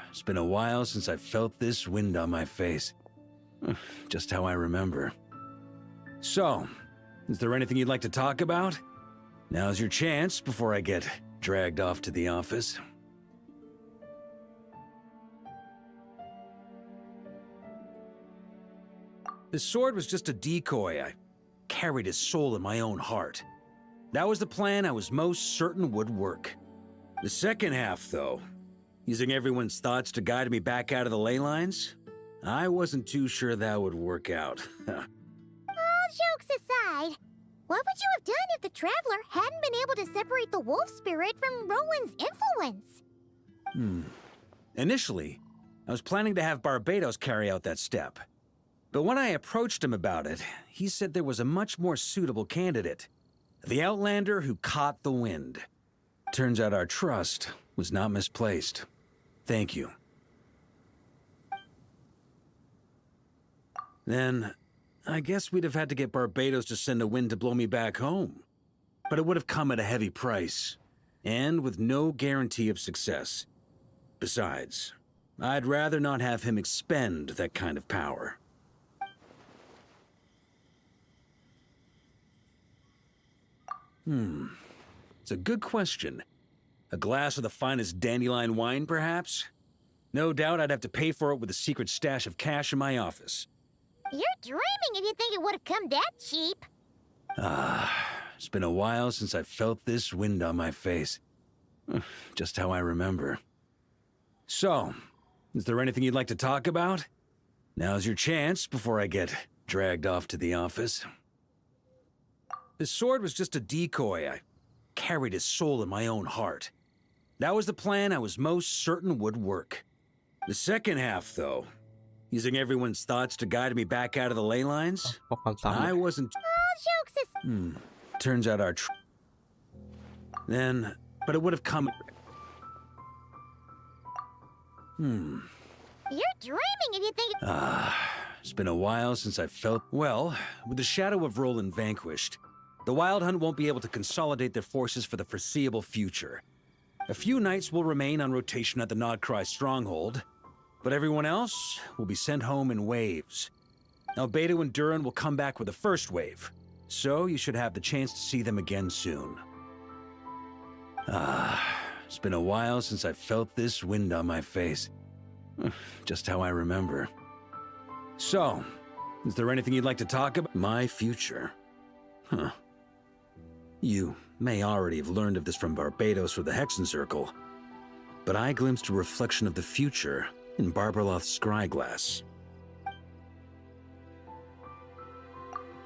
It's been a while since I felt this wind on my face. Just how I remember. So, is there anything you'd like to talk about? Now's your chance before I get dragged off to the office. The sword was just a decoy. I carried his soul in my own heart. That was the plan I was most certain would work. The second half, though, using everyone's thoughts to guide me back out of the ley lines, I wasn't too sure that would work out. All jokes aside, what would you have done if the Traveler hadn't been able to separate the wolf spirit from Roland's influence? Initially, I was planning to have Barbados carry out that step. But when I approached him about it, he said there was a much more suitable candidate. The Outlander who caught the wind. Turns out our trust was not misplaced. Thank you. then I guess we'd have had to get Barbados to send a wind to blow me back home. But it would have come at a heavy price, and with no guarantee of success. Besides, I'd rather not have him expend that kind of power. It's a good question. A glass of the finest dandelion wine, perhaps? No doubt I'd have to pay for it with a secret stash of cash in my office. You're dreaming if you think it would have come that cheap. It's been a while since I felt this wind on my face. Just how I remember. So, is there anything you'd like to talk about? Now's your chance before I get dragged off to the office. The sword was just a decoy. I carried his soul in my own heart. That was the plan I was most certain would work. The second half, though, using everyone's thoughts to guide me back out of the ley lines, I wasn't... All jokes Turns out our... Then, but it would have come... You're dreaming if you think... It's been a while since I felt... Well, with the shadow of Roland vanquished, the Wild Hunt won't be able to consolidate their forces for the foreseeable future. A few knights will remain on rotation at the Nodcry stronghold, but everyone else will be sent home in waves. Albedo and Durin will come back with the first wave, so you should have the chance to see them again soon. It's been a while since I felt this wind on my face. Just how I remember. So, is there anything you'd like to talk about? My future. You may already have learned of this from Barbados or the Hexen Circle, but I glimpsed a reflection of the future in Barbarloth's scryglass.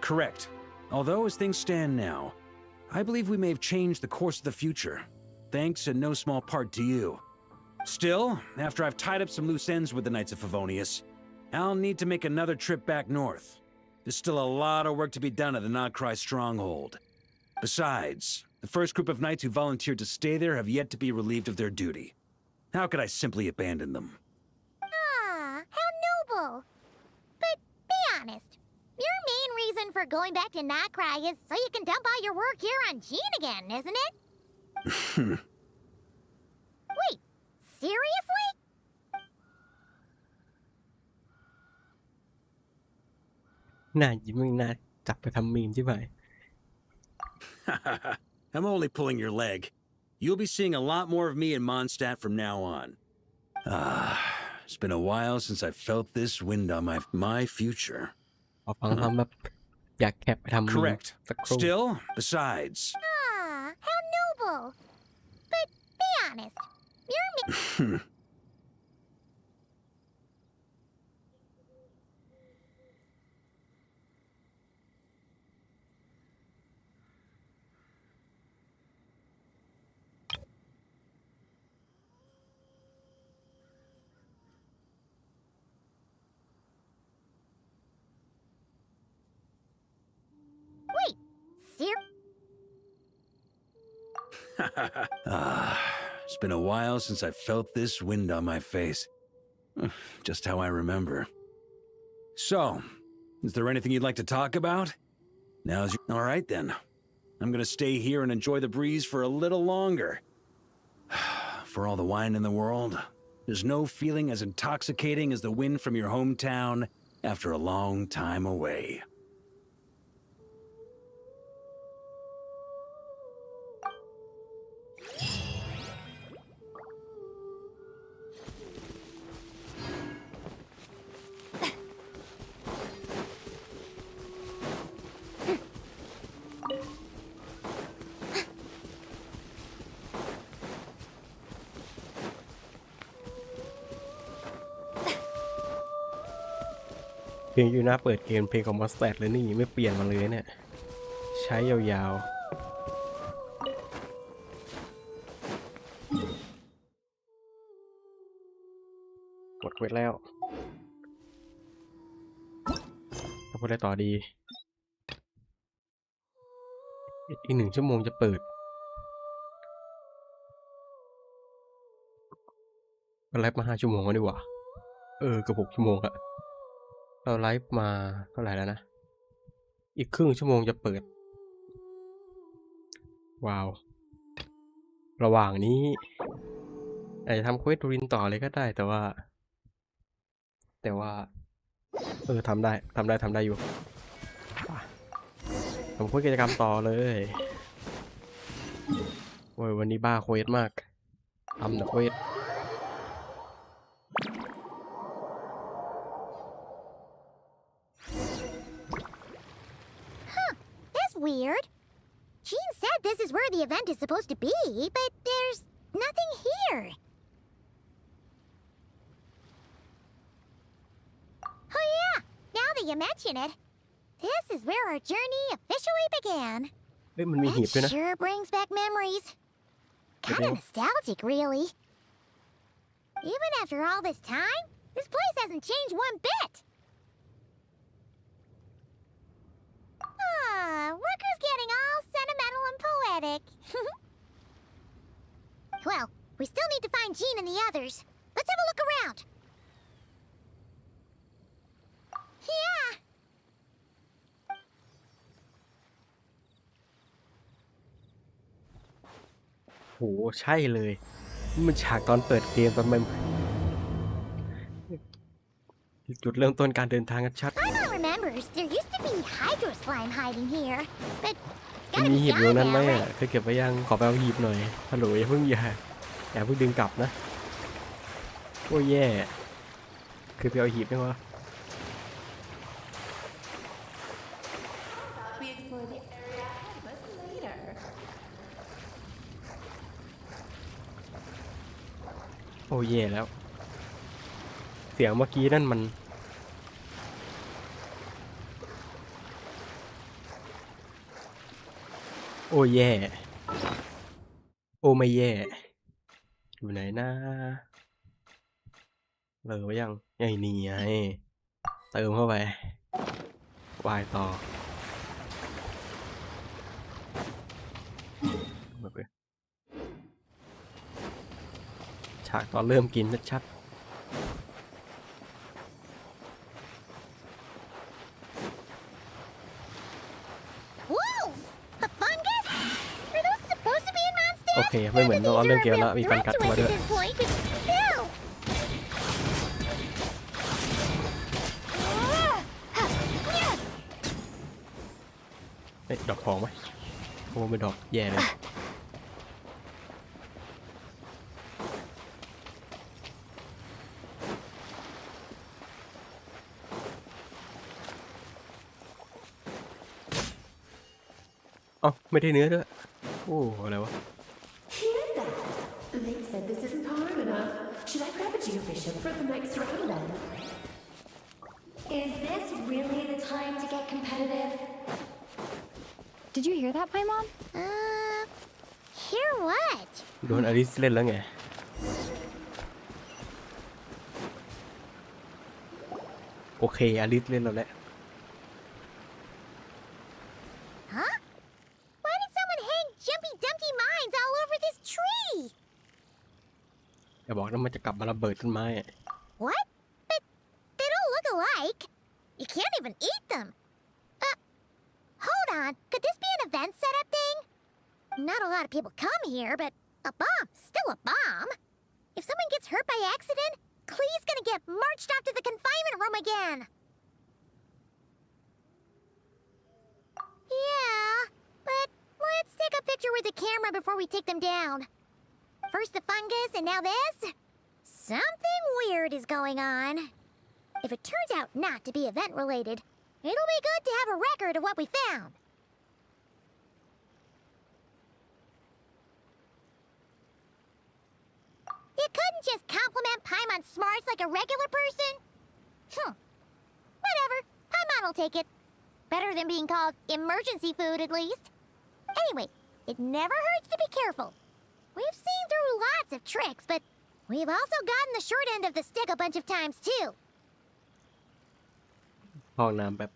Correct. Although as things stand now, I believe we may have changed the course of the future, thanks in no small part to you. Still, after I've tied up some loose ends with the Knights of Favonius, I'll need to make another trip back north. There's still a lot of work to be done at the Nodcry stronghold. Besides, the first group of knights who volunteered to stay there have yet to be relieved of their duty. How could I simply abandon them? How noble. But be honest, your main reason for going back to Nodcry is so you can dump all your work here on Jean again, isn't it? Wait, seriously? I'm only pulling your leg. You'll be seeing a lot more of me in Mondstadt from now on. It's been a while since I felt this wind on my future. Correct. Still, besides... how noble. But be honest, your It's been a while since I felt this wind on my face. Just how I remember. So, is there anything you'd like to talk about? Now's your... All right then. I'm gonna stay here and enjoy the breeze for a little longer. For all the wine in the world, there's no feeling as intoxicating as the wind from your hometown after a long time away.เพลงอยู่หน้าเปิดเกมเพลงของมอสแตดเลยนี่ไม่เปลี่ยนมาเลยเนี่ยใช้ยาวๆกดเวทแล้วถ้าพูดได้ต่อดีอีก1 ชั่วโมงจะเปิดไลฟ์มา5 ชั่วโมงแล้วดีกว่าเกือบ6 ชั่วโมงอะ เราไลฟ์มาเท่าไหร่แล้วนะ อีกครึ่งชั่วโมงจะเปิด ว้าว ระหว่างนี้อาจจะทำเควสดูรินต่อเลยก็ได้ แต่ว่าทำได้อยู่ทำเควสกิจกรรมต่อเลยโอ้ยวันนี้บ้าเควสมากทำแต่เควส That's weird. Jean said this is where the event is supposed to be, but there's nothing here. Oh yeah, now that you mention it, this is where our journey officially began. เฮ้ยมันมีหีบด้วยนะ That sure brings back memories. Kinda nostalgic, really. Even after all this time, this place hasn't changed one bit. Look who's getting all sentimental and poetic. Well, we still need to find Jean and the others. Let's have a look around. Yeah. โหใช่เลยนี่มันฉากตอนเปิดเกมตอนมันจุดเริ่มต้นการเดินทางกันชัด Paimon remembers there used to be hydro slime hiding here, but มันมีหีบอยู่นั้นไหมอ่ะเคยเก็บไว้ยังขอไปเอาหีบหน่อยฮัลโหลอย่าเพิ่งดึงกลับนะโอ้ยแย่คือไปเอาหีบได้วะโอ้ยแย่แล้วเสียงเมื่อกี้นั่นมันโอ้แย่โอ้ไม่แย่อยู่ไหนนะเหลือไว้ยังไอ้นี่ไงเติมเข้าไปวายต่อฉากตอนเริ่มกินชัดๆโอเคไม่เหมือนตอนเริ่มเกมแล้วมีฟันกัดมาด้วยเฮ้ยดอกทองไหมโอ้ไม่ดอกแย่เลยอ๋อไม่ได้เนื้อด้วยโอ้อะไรวะ They said this isn't hard enough. Should I grab a geovision for the next round then? Is this really the time to get competitive? Did you hear that, Paimon? Hear what? โดนอลิสเล่นแล้วไงโอเคอลิสเล่นแล้วแหละ Huh? Why did someone hang Jumpy Dumpty mines all over this tree? อย่าบอกนะมันจะกลับมาระเบิดต้นไม้ What? But they don't look alike. You can't even eat them. Hold on. Could this be an event setup thing? Not a lot of people come here, but a bomb's still a bomb. If someone gets hurt by accident, Klee's gonna get marched off to the confinement room again. Yeah, but let's take a picture with the camera before we take them down. First the fungus, and now this? Something weird is going on. If it turns out not to be event-related, it'll be good to have a record of what we found. You couldn't just compliment Paimon's smarts like a regular person? Whatever. Paimon will take it. Better than being called emergency food, at least. Anyway, it never hurts to be careful. We've seen through lots of tricks, but we've also gotten the short end of the stick a bunch of times, too. ห้องน้ำแบบ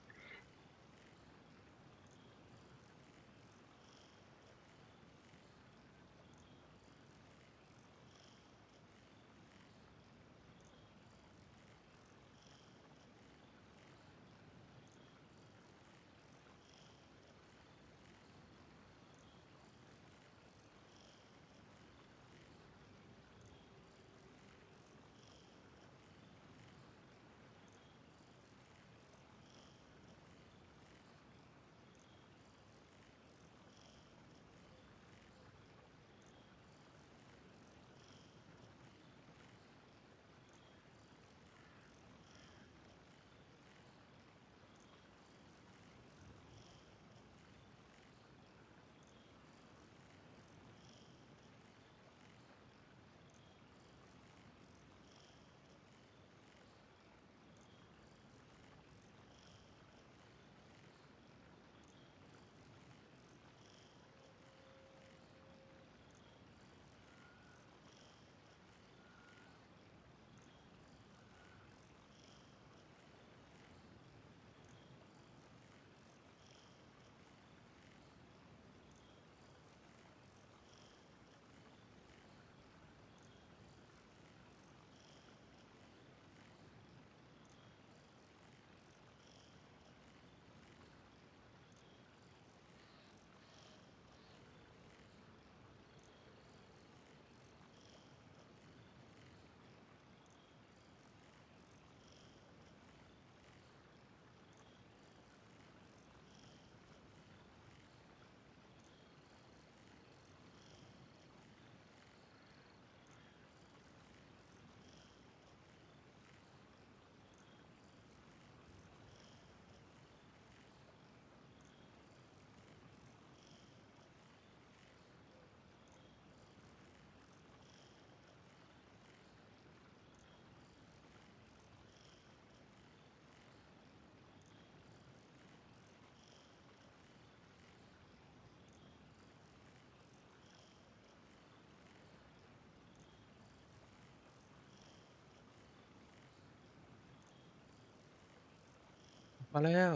มาแล้ว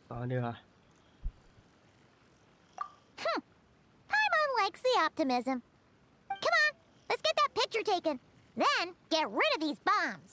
ต่อเดี๋ยว Paimon likes the optimism. Come on, let's get that picture taken. Then get rid of these bombs.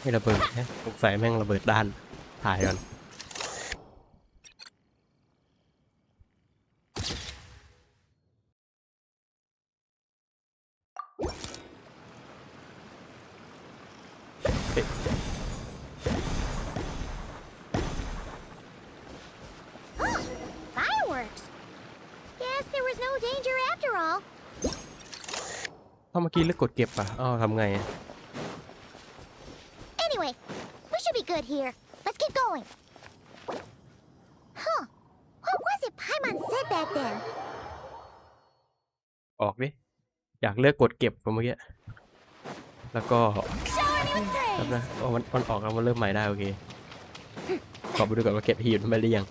ไม่ระเบิดนะสงสัยแม่งระเบิดด้านถ่ายก่อนถ้าเมื่อกี้เลือกกดเก็บป่ะอ้าวทำไง Anyway, we should be good here. Let's keep going. Huh? What was it Paimon said back then? ออกดิอยากเลือกกดเก็บเมื่อกี้แล้วก็ครับนะมันออกแล้วมันเริ่มใหม่ได้โอเคขอไปดูก่อนว่าเก็บหีบมันหรือยัง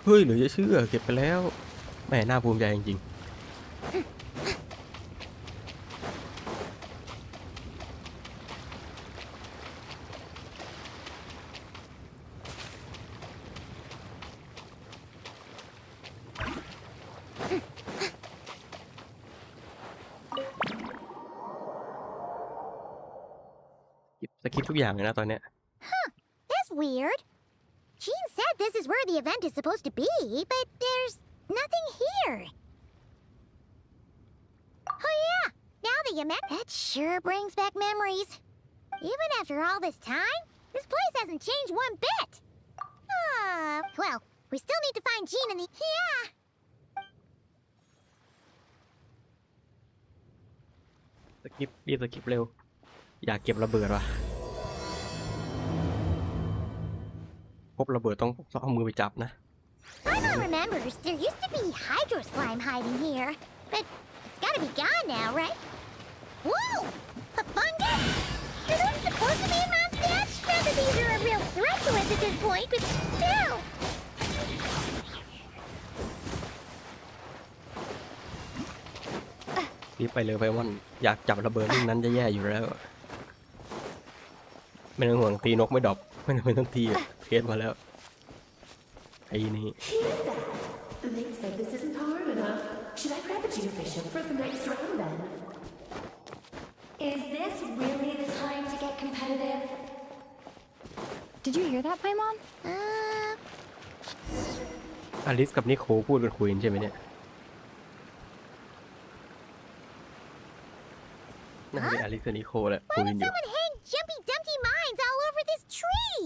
เฮ้ยหรือจะเชื่อเก็บไปแล้วแหมน่าภูมิใจจริงๆสกิปทุกอย่างเลยนะตอนเนี้ย That's weird. Jean said this is where the event is supposed to be, but there's nothing here. Oh yeah, now that you met, that sure brings back memories. Even after all this time, this place hasn't changed one bit. Well, we still need to find Jean and the... Yeah! สกิปรีบสกิปเร็วอยากเก็บระเบิดว่ะพบระเบิดต้องเอามือไปจับนะ Paimon remembers there used to be hydro slime hiding here, but it's gotta be gone now, right? Whoa! A fungus? Are those supposed to be monsters? Not that these are a real threat to us at this point, but still! รีบไปเลยไปวันอยากจับระเบิดเรื่องนั้นจะแย่อยู่แล้วไม่ต้องห่วงตีนกไม่ดรอปไม่ต้องตีเคสมาแล้วไอ้นี่ They said this isn't hard enough. Should I grab a geofishing for the next round then? Is this really the time to get competitive? Did you hear that, Paimon? อลิสกับนิโคพูดกันคุยใช่ไหมเนี่ยน่าจะเป็นอลิสกับนิโคแหละคุย Why อ did ยู่ someone hang Jumpy Dumpty mines all over this tree?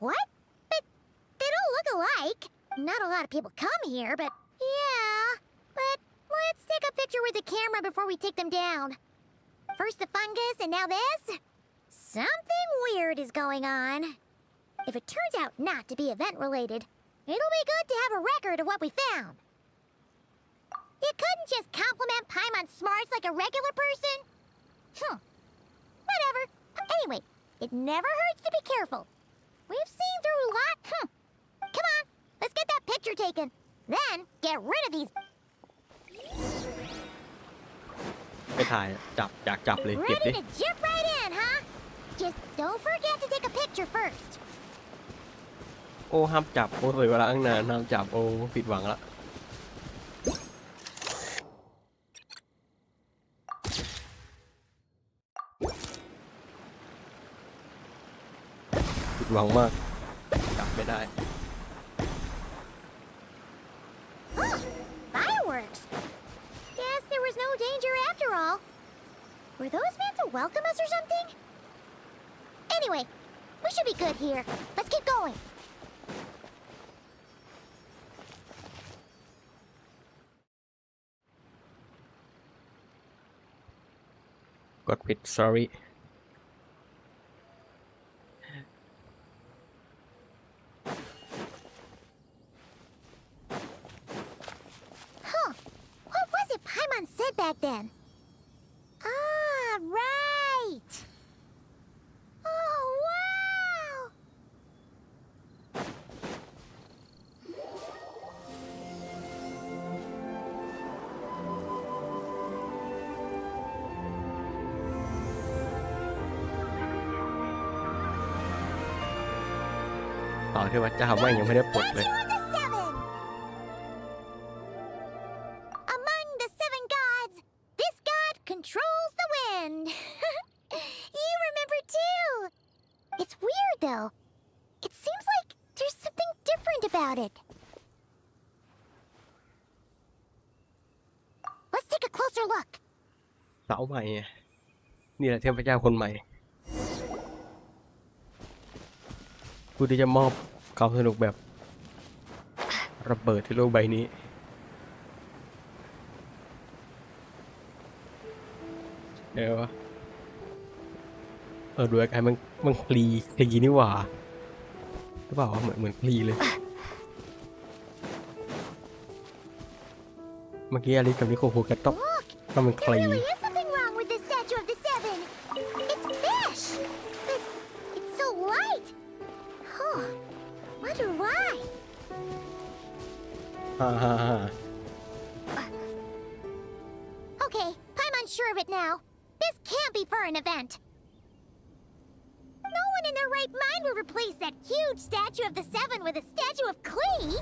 What? But they don't look alike. Not a lot of people come here, but yeah. But let's take a picture with the camera before we take them down. First the fungus, and now this? Something weird is going on. If it turns out not to be event-related, it'll be good to have a record of what we found. You couldn't just compliment Paimon's smarts like a regular person? Whatever. Anyway, it never hurts to be careful. We've seen through a lot. Come on, let's get that picture taken. Then get rid of these. ไปถ่ายจับอยากจับเลยเก็บ Ready ดิ to jump right in, huh? Just don't forget to take a picture first. โอ้ห้ามจับโอ้เสียเวลาตั้งนานห้ามจับโอ้ผิดหวังละผิดหวังมากจับไม่ได้ Fireworks. Guess there was no danger after all. Were those meant to welcome us or something? Anyway, we should be good here. Let's keep going. กดผิด sorry What was it Paimon said back then? Ah, right! Oh, wow! ต่อที่ว่าเจ้าไม่ยังไม่ได้ปลดเลย Among the seven gods, this god controls the wind. You remember too. It's weird though. It seems like there's something different about it. Let's take a closer look. เสาใหม่นี่แหละเทพเจ้าคนใหม่ผู้ที่จะมอบความสนุกแบบระเบิดที่โลกใบนี้เดี๋ยวดูอาการมันคลีนี่หว่าหรือเปล่าเหมือนคลีเลยเมื่อกี้อลิซกับนิโคโฮกันต้องมันคลี Okay, Paimon's sure of it now. This can't be for an event. No one in their right mind would replace that huge statue of the Seven with a statue of Klee.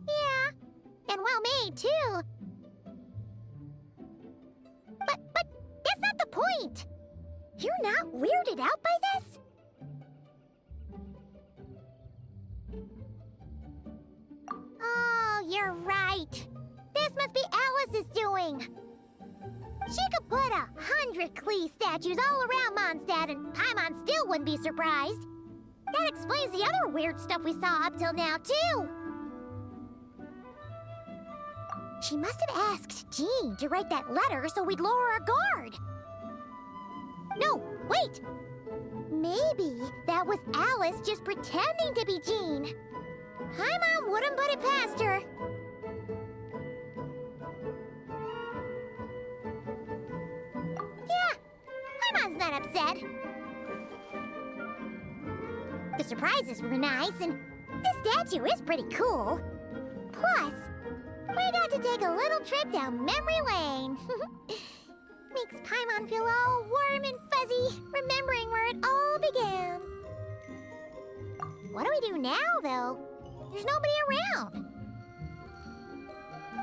Yeah, and well made too. But that's not the point. You're not weirded out by this? Oh, you're right. This must be Alice's doing. She could put 100 Klee statues all around Mondstadt and Paimon still wouldn't be surprised. That explains the other weird stuff we saw up till now, too. She must have asked Jean to write that letter so we'd lower our guard. No, wait! Maybe that was Alice just pretending to be Jean. Paimon wouldn't put it past her. Yeah, Paimon's not upset. The surprises were nice, and this statue is pretty cool. Plus, we got to take a little trip down memory lane. Makes Paimon feel all warm and fuzzy, remembering where it all began. What do we do now, though? There's nobody around.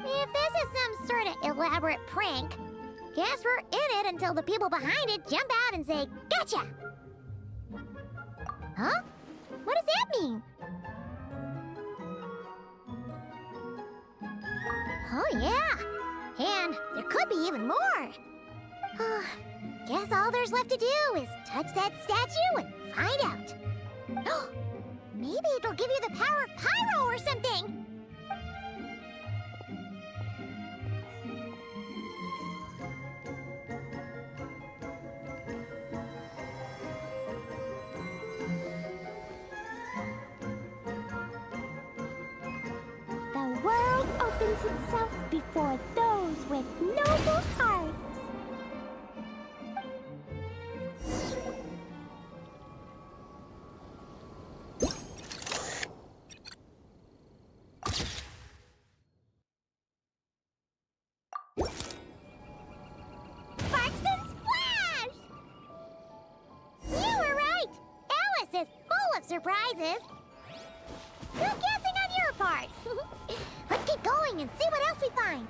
If this is some sort of elaborate prank, guess we're in it until the people behind it jump out and say, "Gotcha!" Huh? What does that mean? Oh, yeah. And there could be even more. Guess all there's left to do is touch that statue and find out. Maybe it'll give you the power of Pyro or something! The world opens itself before those with noble hearts. Surprises. Good guessing on your part. Let's keep going and see what else we find.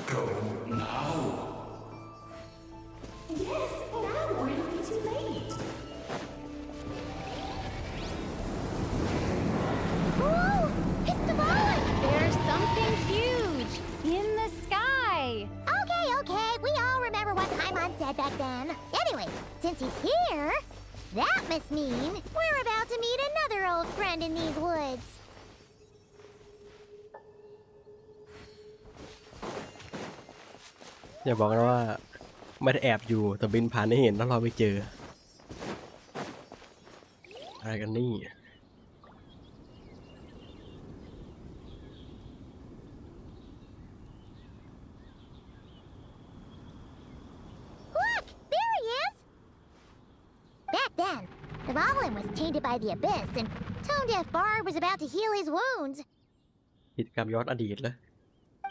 Go now. Yes, now or it'll be too late. There's some then. Anyway, since he's here, that must mean we're about to meet another old friend in these woods. อย่าบอกนะว่าไม่ได้แอบอยู่แต่บินผ่านให้เห็นแล้วเราไม่เจออะไรกันนี่ Look! There he is! Back then, the goblin was tainted by the abyss, and Tone Deaf Bard was about to heal his wounds. กิจกรรมย้อนอดีตเลย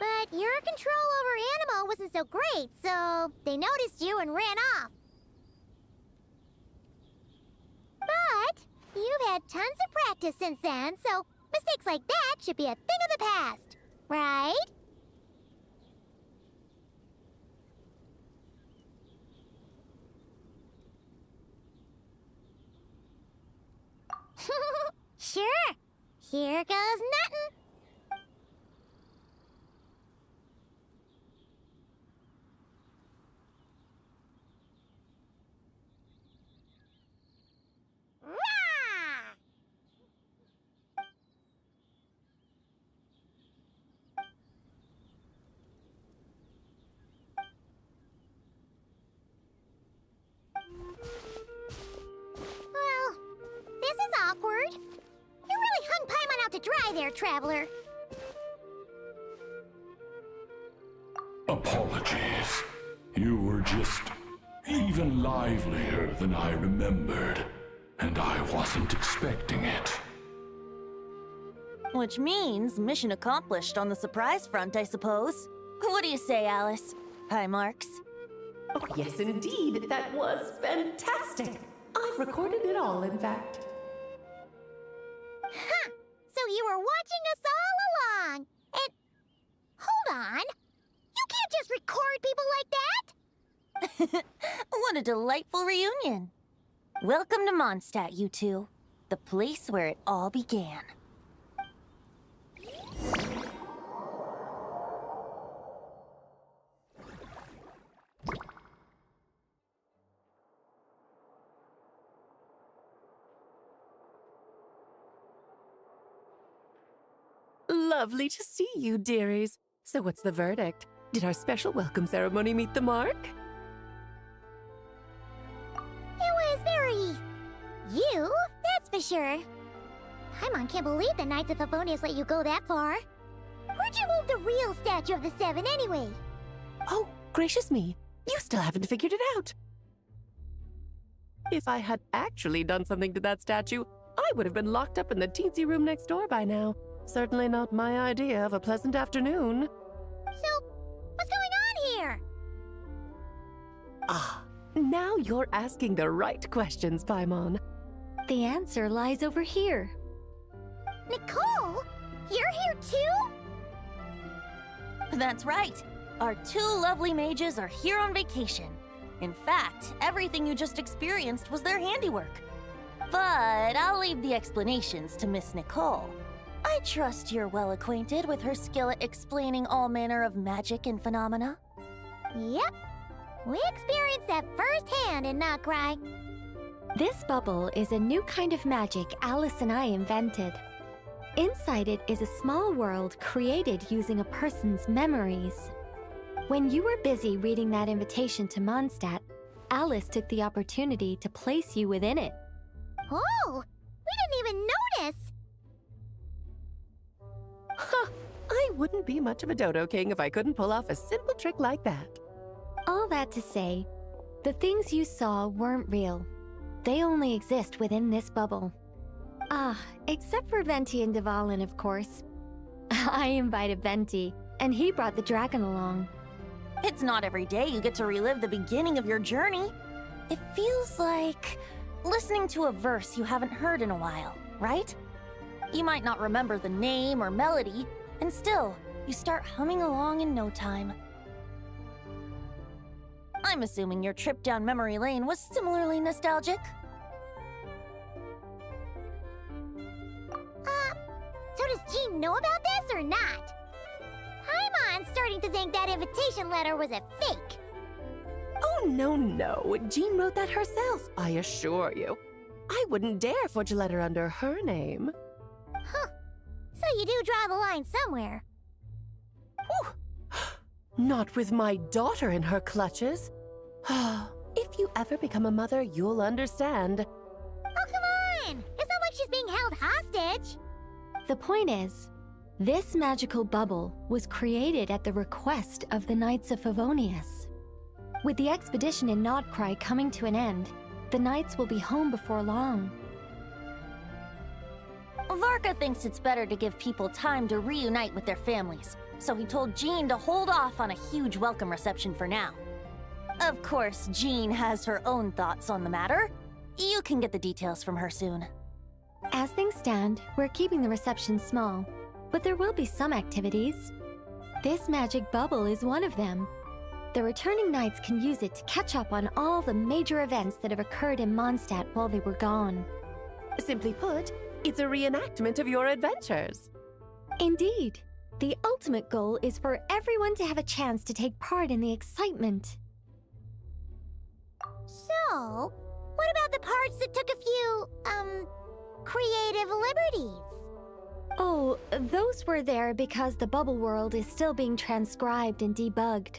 But your control over Animo wasn't so great, so they noticed you and ran off. But you've had tons of practice since then, so mistakes like that should be a thing of the past, right? Sure. Here goes nothing. Well, this is awkward. You really hung Paimon out to dry there, traveler. Apologies. You were just even livelier than I remembered, and I wasn't expecting it. Which means mission accomplished on the surprise front, I suppose. What do you say, Alice? High marks? Oh, yes, indeed. That was fantastic. I've recorded it all, in fact. Huh! So you were watching us all along. And hold on. You can't just record people like that. What a delightful reunion. Welcome to Mondstadt, you two. The place where it all began. Lovely to see you, dearies. So what's the verdict? Did our special welcome ceremony meet the mark? It was very... you, that's for sure. Paimon can't believe the Knights of Favonius let you go that far. Where'd you move the real statue of the Seven anyway? Oh, gracious me. You still haven't figured it out. If I had actually done something to that statue, I would have been locked up in the teensy room next door by now. Certainly not my idea of a pleasant afternoon. So, what's going on here? Ah, now you're asking the right questions, Paimon. The answer lies over here. Nicole? You're here too? That's right. Our two lovely mages are here on vacation. In fact, everything you just experienced was their handiwork. But I'll leave the explanations to Miss Nicole. I trust you're well acquainted with her skill at explaining all manner of magic and phenomena. Yep. We experienced that firsthand in Nokrai. This bubble is a new kind of magic Alice and I invented. Inside it is a small world created using a person's memories. When you were busy reading that invitation to Mondstadt, Alice took the opportunity to place you within it. Oh! We didn't even notice! Huh! I wouldn't be much of a Dodo King if I couldn't pull off a simple trick like that. All that to say, the things you saw weren't real. They only exist within this bubble. Ah, except for Venti and Dvalin, of course. I invited Venti, and he brought the dragon along. It's not every day you get to relive the beginning of your journey. It feels like listening to a verse you haven't heard in a while, right? You might not remember the name or melody, and still, you start humming along in no time. I'm assuming your trip down memory lane was similarly nostalgic. So does Jean know about this or not? Paimon's starting to think that invitation letter was a fake. Oh no. Jean wrote that herself, I assure you. I wouldn't dare forge a letter under her name. Huh. So you do draw the line somewhere. Whew. Not with my daughter in her clutches. If you ever become a mother, you'll understand. Oh, come on! It's not like she's being held hostage. The point is, this magical bubble was created at the request of the Knights of Favonius. With the expedition in Nodcry coming to an end, the Knights will be home before long. Varka thinks it's better to give people time to reunite with their families, so he told Jean to hold off on a huge welcome reception for now. Of course, Jean has her own thoughts on the matter. You can get the details from her soon. As things stand, we're keeping the reception small, but there will be some activities. This magic bubble is one of them. The returning knights can use it to catch up on all the major events that have occurred in Mondstadt while they were gone. Simply put, it's a reenactment of your adventures. Indeed. The ultimate goal is for everyone to have a chance to take part in the excitement. So, what about the parts that took a few, creative liberties? Oh, those were there because the bubble world is still being transcribed and debugged.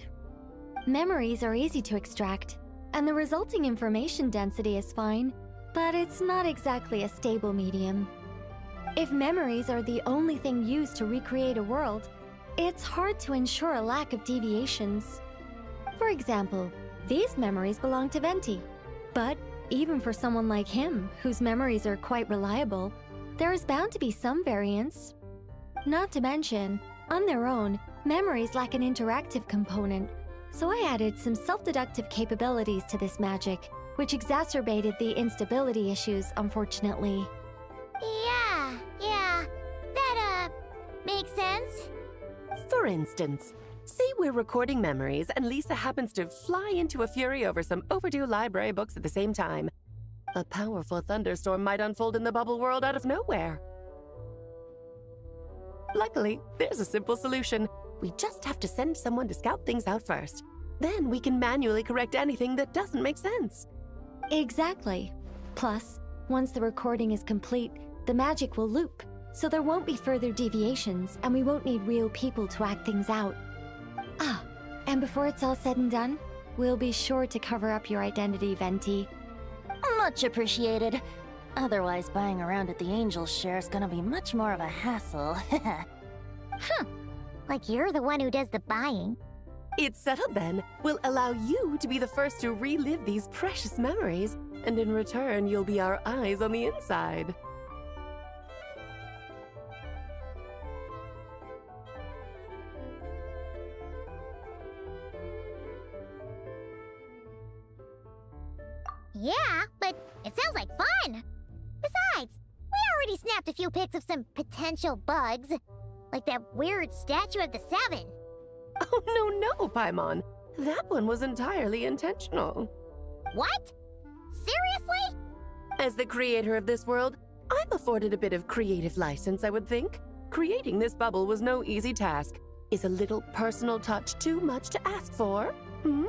Memories are easy to extract, and the resulting information density is fine, but it's not exactly a stable medium. If memories are the only thing used to recreate a world, it's hard to ensure a lack of deviations. For example, these memories belong to Venti, but even for someone like him, whose memories are quite reliable, there is bound to be some variance. Not to mention, on their own, memories lack an interactive component, so I added some self-deductive capabilities to this magic, which exacerbated the instability issues, unfortunately. Yeah, that, makes sense. For instance, say we're recording memories and Lisa happens to fly into a fury over some overdue library books at the same time. A powerful thunderstorm might unfold in the bubble world out of nowhere. Luckily, there's a simple solution. We just have to send someone to scout things out first. Then we can manually correct anything that doesn't make sense. Exactly. Plus, once the recording is complete, the magic will loop, so there won't be further deviations, and we won't need real people to act things out. Ah, and before it's all said and done, we'll be sure to cover up your identity, Venti. Much appreciated. Otherwise, buying around at the Angels share is gonna be much more of a hassle. Huh. Like you're the one who does the buying. It's settled then. We'll allow you to be the first to relive these precious memories, and in return, you'll be our eyes on the inside. Yeah, but it sounds like fun! Besides, we already snapped a few pics of some potential bugs. Like that weird statue of the Seven. Oh, no, Paimon. That one was entirely intentional. What? Seriously? As the creator of this world, I'm afforded a bit of creative license, I would think. Creating this bubble was no easy task. Is a little personal touch too much to ask for? Hmm?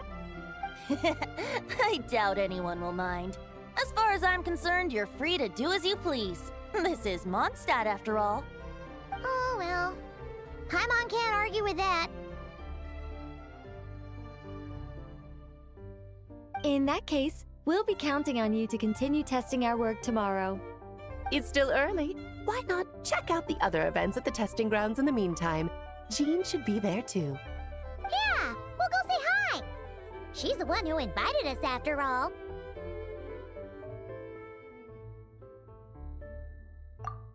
I doubt anyone will mind. As far as I'm concerned, you're free to do as you please. This is Mondstadt, after all. Oh, well. Paimon can't argue with that. In that case, we'll be counting on you to continue testing our work tomorrow. It's still early. Why not check out the other events at the testing grounds in the meantime? Jean should be there too. Yeah, we'll go say hi. She's the one who invited us after all.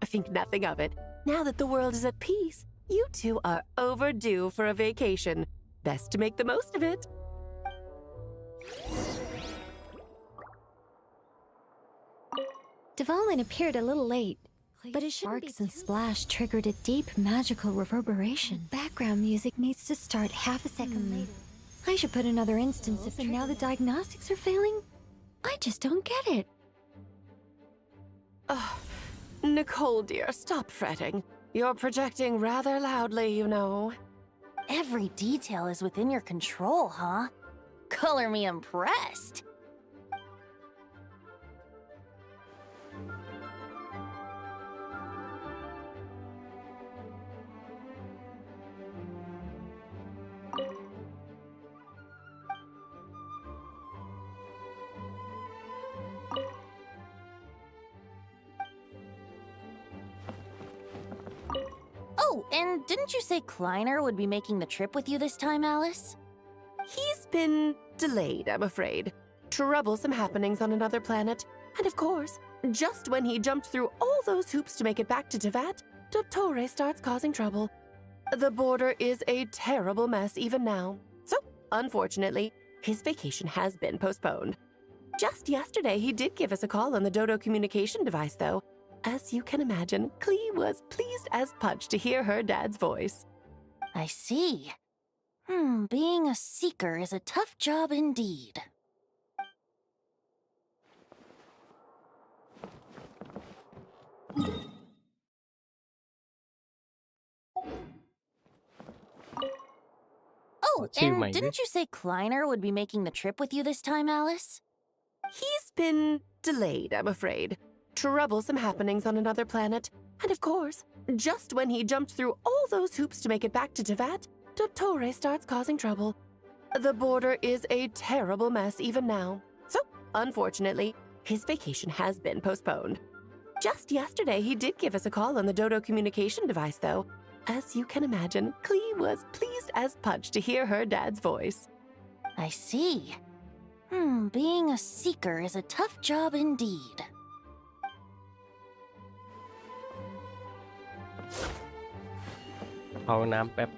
Think nothing of it. Now that the world is at peace, you two are overdue for a vacation. Best to make the most of it. Dvalin appeared a little late, but his sparks and splash triggered a deep magical reverberation. Background music needs to start half a second later. I should put another instance of and now the diagnostics are failing? I just don't get it. Nicole, dear, stop fretting. You're projecting rather loudly, you know. Every detail is within your control, huh? Color me impressed. Oh, and didn't you say Kleiner would be making the trip with you this time, Alice? He's been delayed, I'm afraid. Troublesome happenings on another planet. And of course, just when he jumped through all those hoops to make it back to Tevat, Dottore starts causing trouble. The border is a terrible mess even now. So, unfortunately, his vacation has been postponed. Just yesterday, he did give us a call on the Dodo communication device, though. As you can imagine, Klee was pleased as punch to hear her dad's voice. I see. Being a seeker is a tough job indeed. Oh, and didn't you say Kleiner would be making the trip with you this time, Alice? He's been delayed, I'm afraid. Troublesome happenings on another planet. And of course, just when he jumped through all those hoops to make it back to Tevat, Dottore starts causing trouble. The border is a terrible mess even now. So, unfortunately, his vacation has been postponed. Just yesterday, he did give us a call on the Dodo communication device, though. As you can imagine, Klee was pleased as punch to hear her dad's voice. I see. Being a seeker is a tough job indeed. I'llน้ำแป๊บ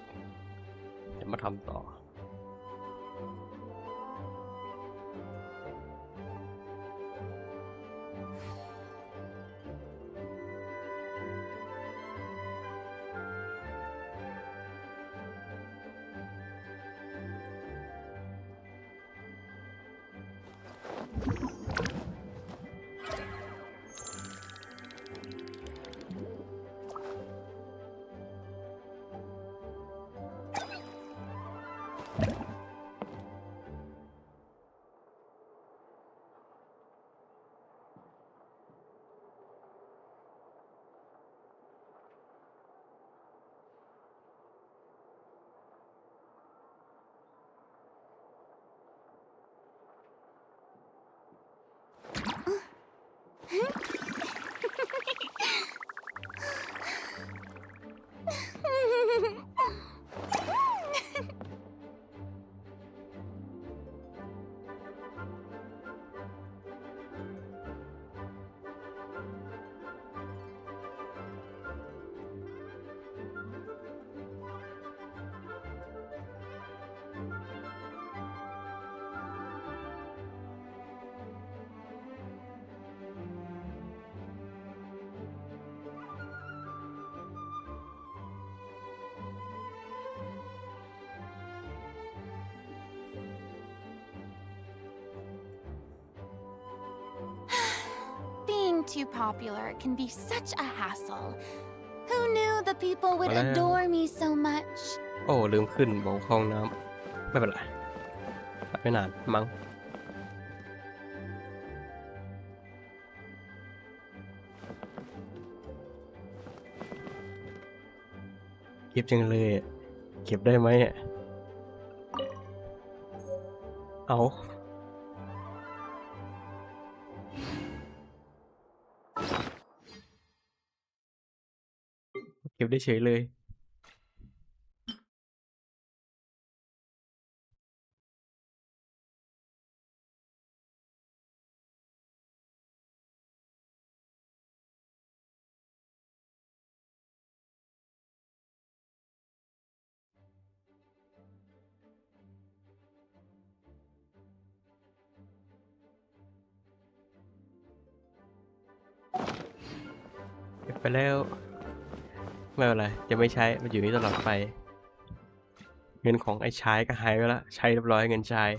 เดี๋ยวมาทำต่อ Being too popular can be such a hassle. Who knew the people would มาแล้ว adore me so much? โอ้ลืมขึ้นบอกห้องน้ำไม่เป็นไรไม่นานมั้งเก็บจังเลยอะเก็บได้ไหมอะเอาเก็บได้เฉยเลยเก็บไปแล้วไม่เป็นไรจะไม่ใช้มันอยู่นี่ตลอดไปเงินของไอ้ชายก็หายไปแล้วใช้เรียบร้อยเงินชาย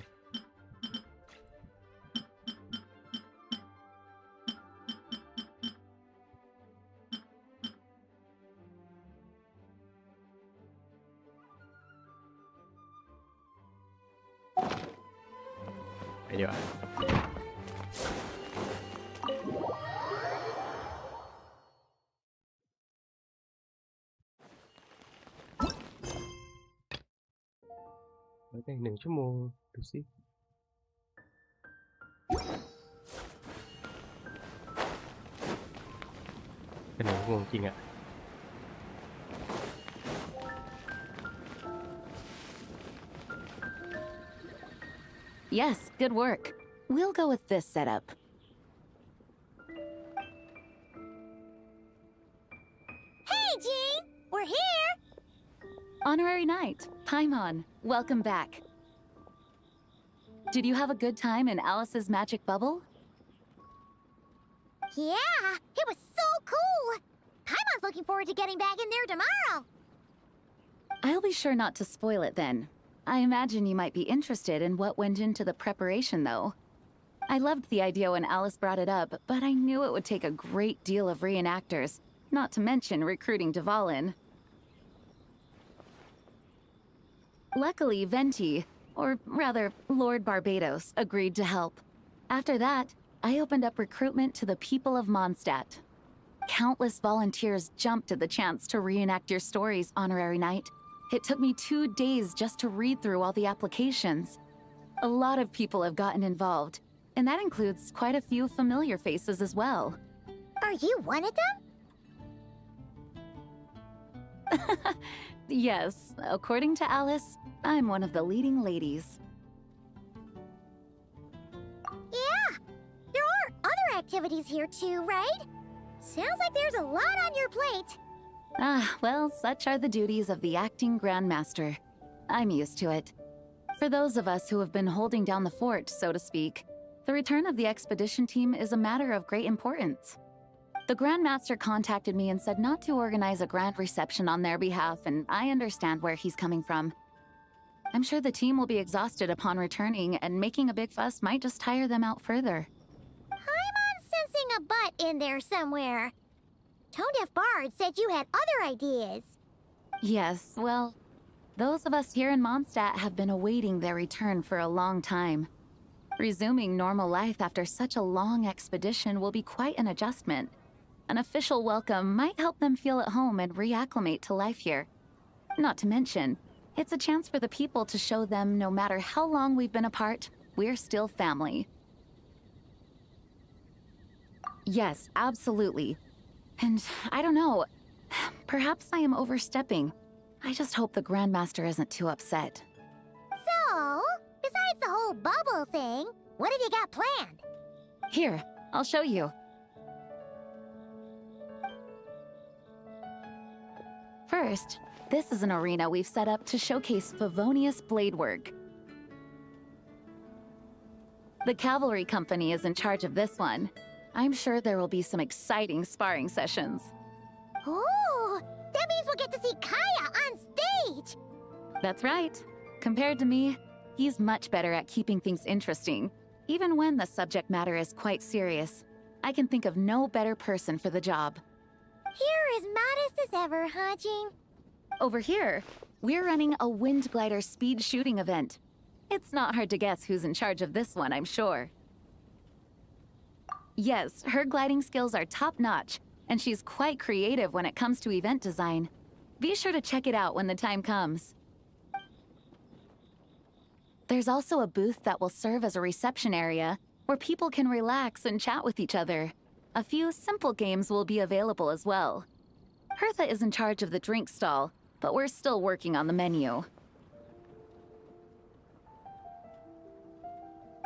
ดีกว่าอีก1 ชั่วโมงดูสิเป็น1 ชั่วโมงจริงอะ Yes, good work. We'll go with this setup. Hey, Jean! We're here! Honorary Knight, Paimon, welcome back. Did you have a good time in Alice's magic bubble? Yeah, it was so cool! Paimon's looking forward to getting back in there tomorrow. I'll be sure not to spoil it then. I imagine you might be interested in what went into the preparation, though. I loved the idea when Alice brought it up, but I knew it would take a great deal of reenactors, not to mention recruiting Dvalin. Luckily, Venti, or rather, Lord Barbados, agreed to help. After that, I opened up recruitment to the people of Mondstadt. Countless volunteers jumped at the chance to reenact your stories, Honorary Knight. It took me 2 days just to read through all the applications. A lot of people have gotten involved, and that includes quite a few familiar faces as well. Are you one of them? Yes, according to Alice, I'm one of the leading ladies. Yeah, there are other activities here too, right? Sounds like there's a lot on your plate. Well, such are the duties of the acting Grandmaster. I'm used to it. For those of us who have been holding down the fort, so to speak, the return of the expedition team is a matter of great importance. The Grandmaster contacted me and said not to organize a grand reception on their behalf, and I understand where he's coming from. I'm sure the team will be exhausted upon returning, and making a big fuss might just tire them out further. I'm sensing a butt in there somewhere. Tone-deaf Bard said you had other ideas. Yes, well, those of us here in Mondstadt have been awaiting their return for a long time. Resuming normal life after such a long expedition will be quite an adjustment. An official welcome might help them feel at home and reacclimate to life here. Not to mention, it's a chance for the people to show them no matter how long we've been apart, we're still family. Yes, absolutely. And I don't know, perhaps I am overstepping. I just hope the Grandmaster isn't too upset. So, besides the whole bubble thing, what have you got planned? Here, I'll show you. First, this is an arena we've set up to showcase Favonius blade work. The cavalry company is in charge of this one. I'm sure there will be some exciting sparring sessions. Ooh, that means we'll get to see Kaya on stage! That's right. Compared to me, he's much better at keeping things interesting, even when the subject matter is quite serious. I can think of no better person for the job. You're as modest as ever, huh, Jean? Over here, we're running a wind glider speed shooting event. It's not hard to guess who's in charge of this one, I'm sure. Yes, her gliding skills are top-notch, and she's quite creative when it comes to event design. Be sure to check it out when the time comes. There's also a booth that will serve as a reception area, where people can relax and chat with each other. A few simple games will be available as well. Hertha is in charge of the drink stall, but we're still working on the menu.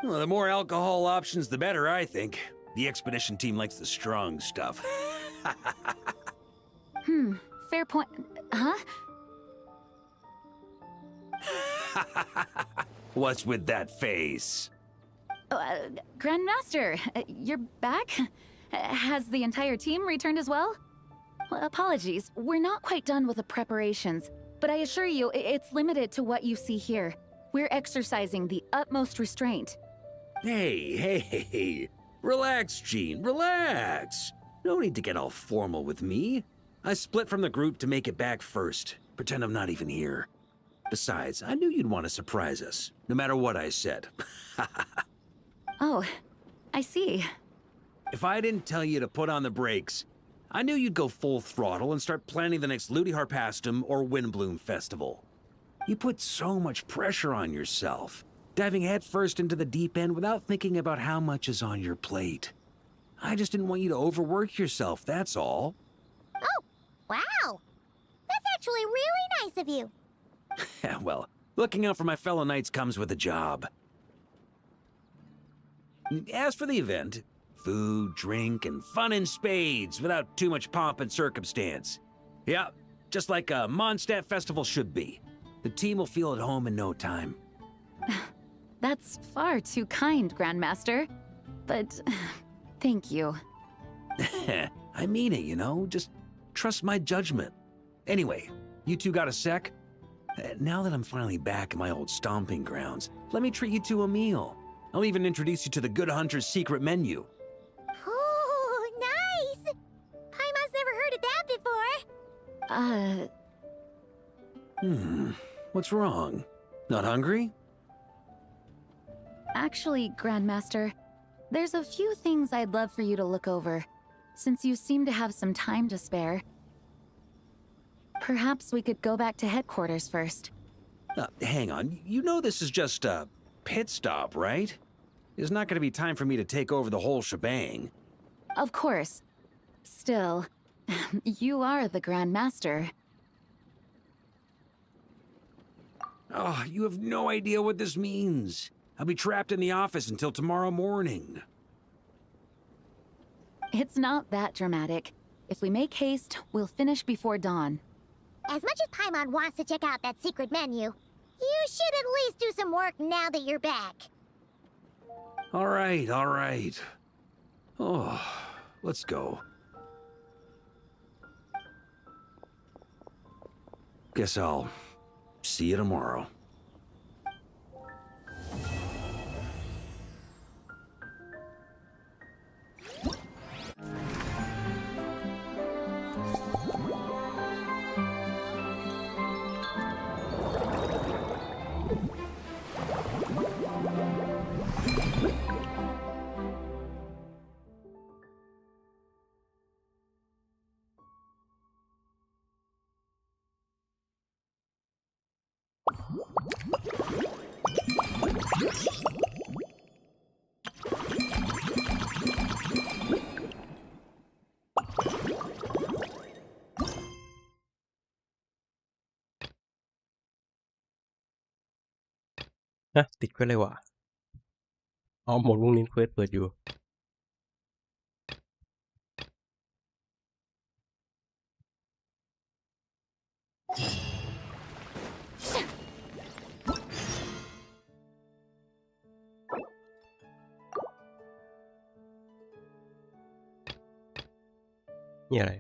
Well, the more alcohol options, the better, I think. The expedition team likes the strong stuff. Fair point. Huh? What's with that face? Grandmaster, you're back? Has the entire team returned as well? Well, apologies, we're not quite done with the preparations, but I assure you, it's limited to what you see here. We're exercising the utmost restraint. Hey. Relax, Jean, relax. No need to get all formal with me. I split from the group to make it back first. Pretend I'm not even here. Besides, I knew you'd want to surprise us, no matter what I said. Oh, I see. If I didn't tell you to put on the brakes, I knew you'd go full throttle and start planning the next Ludi Harpastum or Windbloom Festival. You put so much pressure on yourself, diving headfirst into the deep end without thinking about how much is on your plate. I just didn't want you to overwork yourself, that's all. Oh, wow. That's actually really nice of you. Well, looking out for my fellow knights comes with a job. As for the event, food, drink, and fun in spades without too much pomp and circumstance. Yeah, just like a Mondstadt festival should be. The team will feel at home in no time. That's far too kind, Grandmaster. But thank you. I mean it, you know? Just trust my judgment. Anyway, you two got a sec? Now that I'm finally back in my old stomping grounds, let me treat you to a meal. I'll even introduce you to the Good Hunter's secret menu. Oh, nice! Paimon's never heard of that before. What's wrong? Not hungry? Actually, Grandmaster, there's a few things I'd love for you to look over, since you seem to have some time to spare. Perhaps we could go back to headquarters first. Hang on. You know this is just a pit stop, right? There's not going to be time for me to take over the whole shebang. Of course. Still, you are the Grand Master. Oh, you have no idea what this means. I'll be trapped in the office until tomorrow morning. It's not that dramatic. If we make haste, we'll finish before dawn. As much as Paimon wants to check out that secret menu, you should at least do some work now that you're back. All right, all right. Oh, let's go. Guess I'll see you tomorrow.ติดเควสเลยว่ะอ๋อหมดวงนี้เควสเปิดอยู่นี่อะไร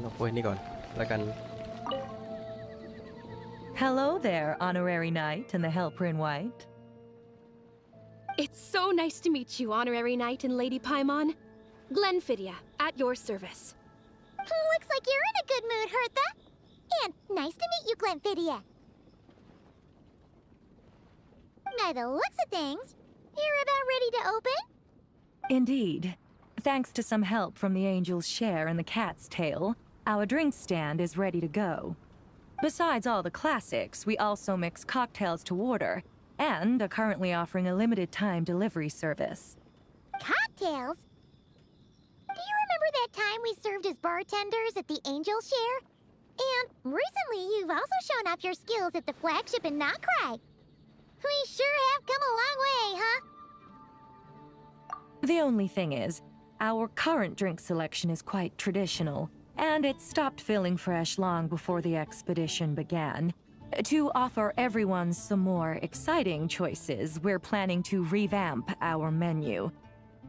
เอาเควสนี่ก่อนแล้วกัน Hello there, Honorary Knight and the Helper in White. It's so nice to meet you, Honorary Knight and Lady Paimon. Glenfiddia, at your service. Looks like you're in a good mood, Hertha. And nice to meet you, Glenfiddia. By the looks of things, you're about ready to open? Indeed. Thanks to some help from the Angel's Share and the Cat's Tail, our drink stand is ready to go. Besides all the classics, we also mix cocktails to order, and are currently offering a limited-time delivery service. Cocktails? Do you remember that time we served as bartenders at the Angel Share? And recently, you've also shown off your skills at the flagship in Nockride. We sure have come a long way, huh? The only thing is, our current drink selection is quite traditional, and it stopped feeling fresh long before the expedition began. To offer everyone some more exciting choices, we're planning to revamp our menu.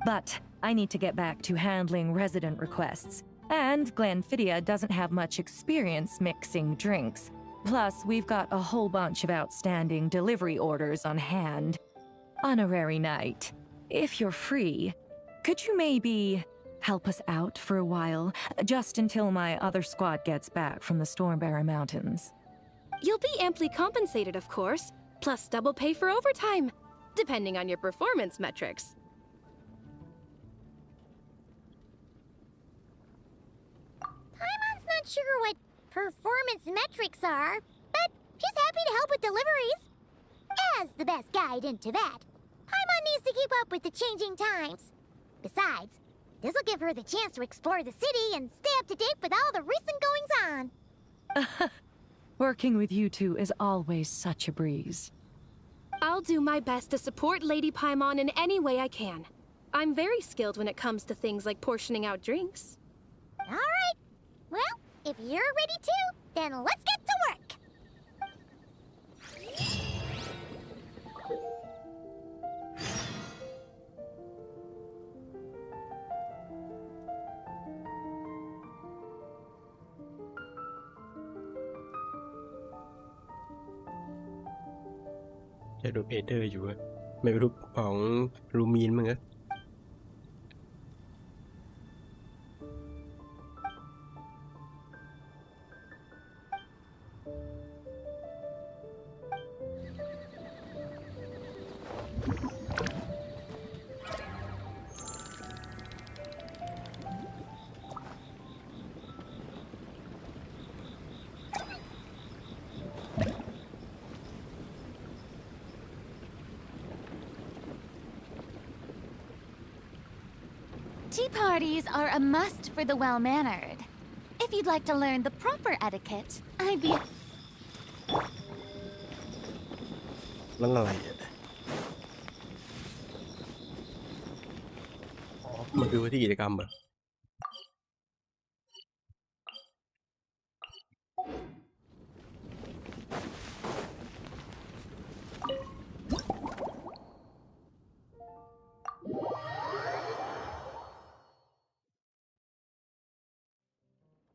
But I need to get back to handling resident requests, and Glenfiddia doesn't have much experience mixing drinks. Plus, we've got a whole bunch of outstanding delivery orders on hand. Honorary Knight, if you're free, could you maybe help us out for a while, just until my other squad gets back from the Stormbearer Mountains? You'll be amply compensated, of course, plus double pay for overtime, depending on your performance metrics. Paimon's not sure what performance metrics are, but she's happy to help with deliveries. As the best guide into that, Paimon needs to keep up with the changing times. Besides, this'll give her the chance to explore the city and stay up to date with all the recent goings-on. Working with you two is always such a breeze. I'll do my best to support Lady Paimon in any way I can. I'm very skilled when it comes to things like portioning out drinks. All right. Well, if you're ready to, then let's get to work. จะดูเอเดอร์อยู่อะไม่รู้ของลูมีนมั้งอะ Tea parties are a must for the well-mannered. If you'd like to learn the proper etiquette, I'd be... แล้วอะไรอะอ๋อมันคือวิธีกิจกรรมเหรอ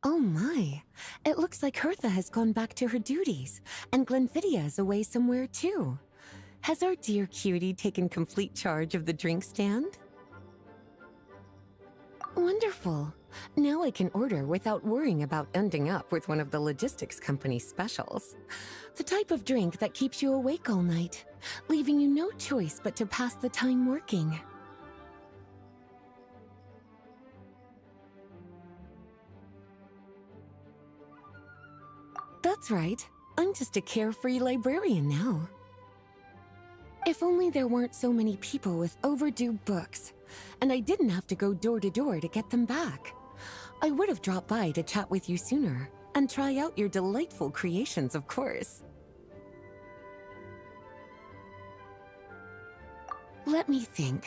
Oh my, it looks like Hertha has gone back to her duties, and Glenfiddia is away somewhere too. Has our dear cutie taken complete charge of the drink stand? Wonderful. Now I can order without worrying about ending up with one of the logistics company's specials. The type of drink that keeps you awake all night, leaving you no choice but to pass the time working. That's right. I'm just a carefree librarian now. If only there weren't so many people with overdue books, and I didn't have to go door to door to get them back. I would have dropped by to chat with you sooner, and try out your delightful creations, of course. Let me think.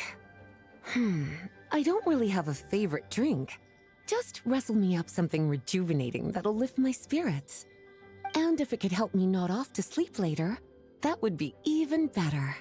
I don't really have a favorite drink. Just wrestle me up something rejuvenating that'll lift my spirits. And if it could help me nod off to sleep later, that would be even better.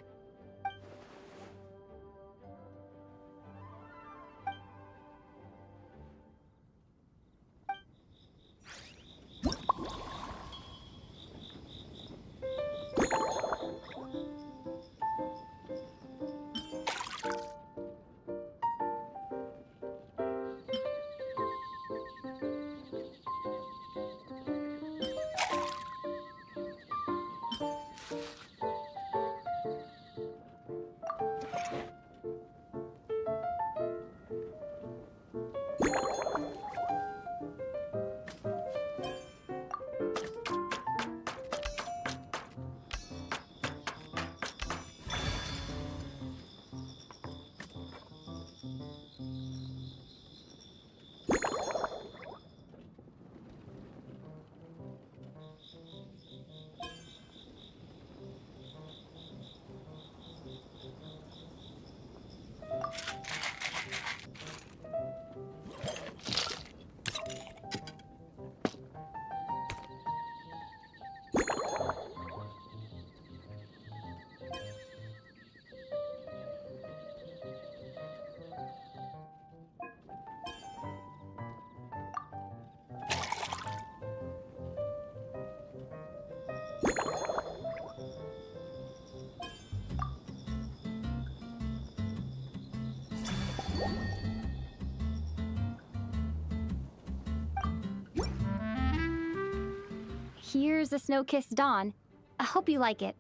Here's a snow-kissed dawn. I hope you like it.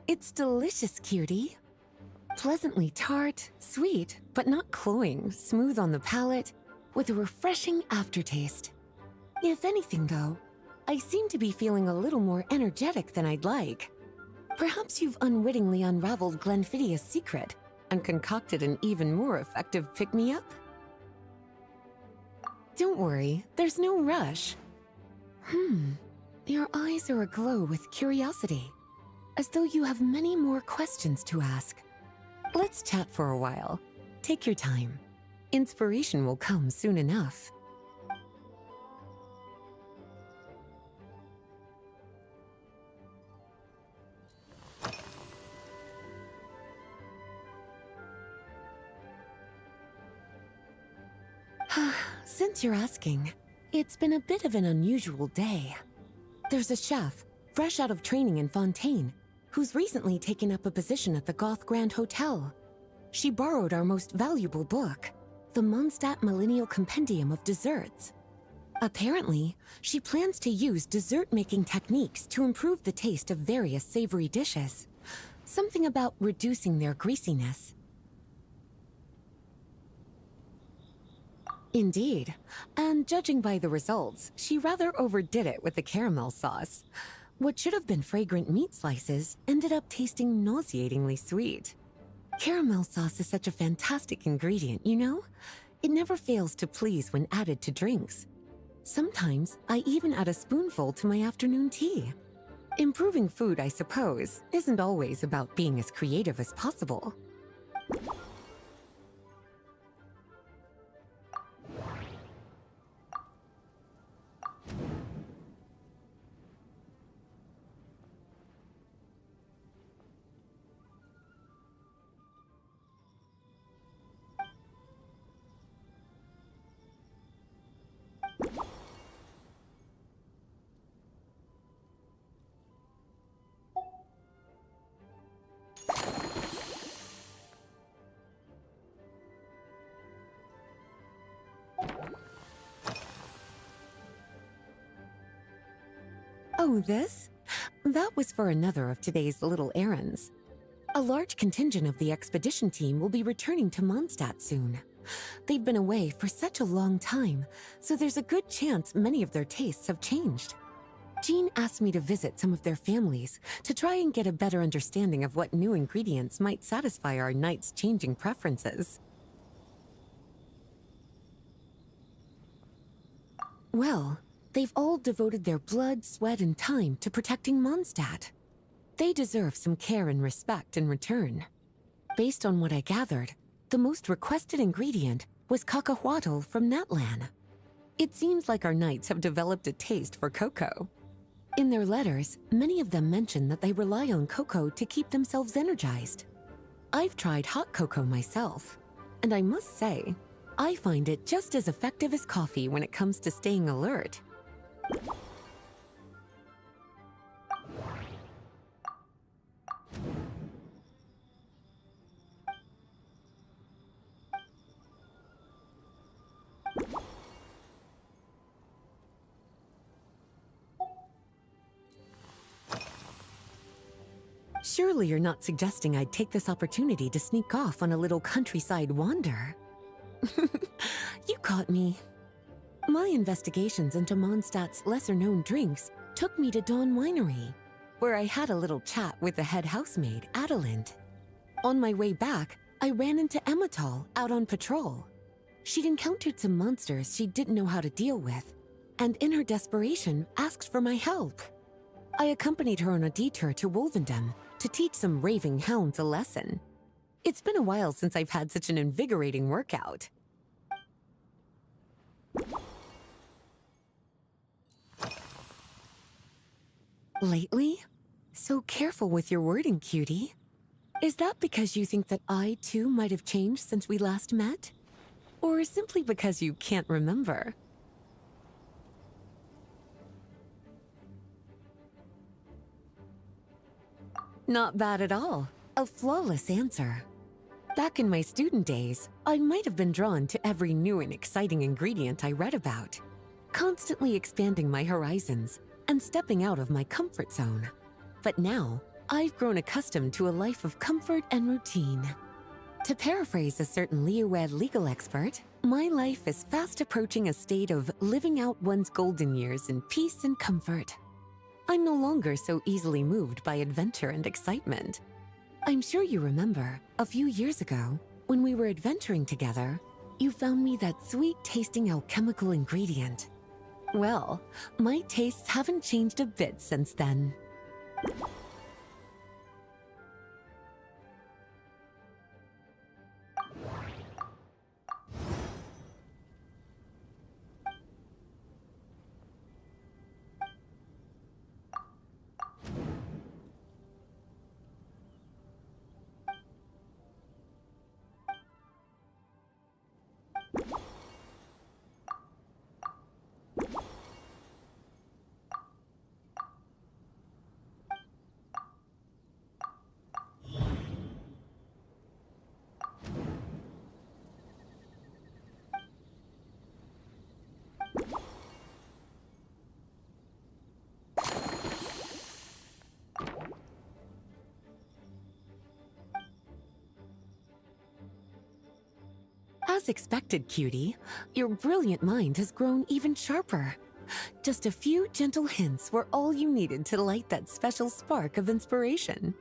It's delicious, cutie. Pleasantly tart, sweet, but not cloying, smooth on the palate, with a refreshing aftertaste. If anything, though, I seem to be feeling a little more energetic than I'd like. Perhaps you've unwittingly unraveled Glenfiddia's secret and concocted an even more effective pick-me-up? Don't worry, there's no rush. Your eyes are aglow with curiosity, as though you have many more questions to ask. Let's chat for a while. Take your time. Inspiration will come soon enough. Since you're asking, it's been a bit of an unusual day. There's a chef, fresh out of training in Fontaine, who's recently taken up a position at the Goth Grand Hotel. She borrowed our most valuable book, the Mondstadt Millennial Compendium of Desserts. Apparently, she plans to use dessert-making techniques to improve the taste of various savory dishes. Something about reducing their greasiness. Indeed, and judging by the results, she rather overdid it with the caramel sauce. What should have been fragrant meat slices ended up tasting nauseatingly sweet. Caramel sauce is such a fantastic ingredient, you know? It never fails to please when added to drinks. Sometimes I even add a spoonful to my afternoon tea. Improving food, I suppose, isn't always about being as creative as possible. Oh, this? That was for another of today's little errands. A large contingent of the expedition team will be returning to Mondstadt soon. They've been away for such a long time, so there's a good chance many of their tastes have changed. Jean asked me to visit some of their families to try and get a better understanding of what new ingredients might satisfy our knights' changing preferences. Well, they've all devoted their blood, sweat, and time to protecting Mondstadt. They deserve some care and respect in return. Based on what I gathered, the most requested ingredient was cacahuatl from Natlan. It seems like our knights have developed a taste for cocoa. In their letters, many of them mention that they rely on cocoa to keep themselves energized. I've tried hot cocoa myself, and I must say, I find it just as effective as coffee when it comes to staying alert. Surely you're not suggesting I'd take this opportunity to sneak off on a little countryside wander? You caught me. My investigations into Mondstadt's lesser-known drinks took me to Dawn Winery, where I had a little chat with the head housemaid, Adelind. On my way back, I ran into Emmetall out on patrol. She'd encountered some monsters she didn't know how to deal with, and in her desperation, asked for my help. I accompanied her on a detour to Wolvendam to teach some raving hounds a lesson. It's been a while since I've had such an invigorating workout. Lately? So careful with your wording, cutie. Is that because you think that I, too, might have changed since we last met? Or simply because you can't remember? Not bad at all. A flawless answer. Back in my student days, I might have been drawn to every new and exciting ingredient I read about. Constantly expanding my horizons, and stepping out of my comfort zone. But now, I've grown accustomed to a life of comfort and routine. To paraphrase a certain Leo-Ed legal expert, my life is fast approaching a state of living out one's golden years in peace and comfort. I'm no longer so easily moved by adventure and excitement. I'm sure you remember, a few years ago, when we were adventuring together, you found me that sweet-tasting alchemical ingredient. Well, my tastes haven't changed a bit since then. As expected, cutie, your brilliant mind has grown even sharper. Just a few gentle hints were all you needed to light that special spark of inspiration.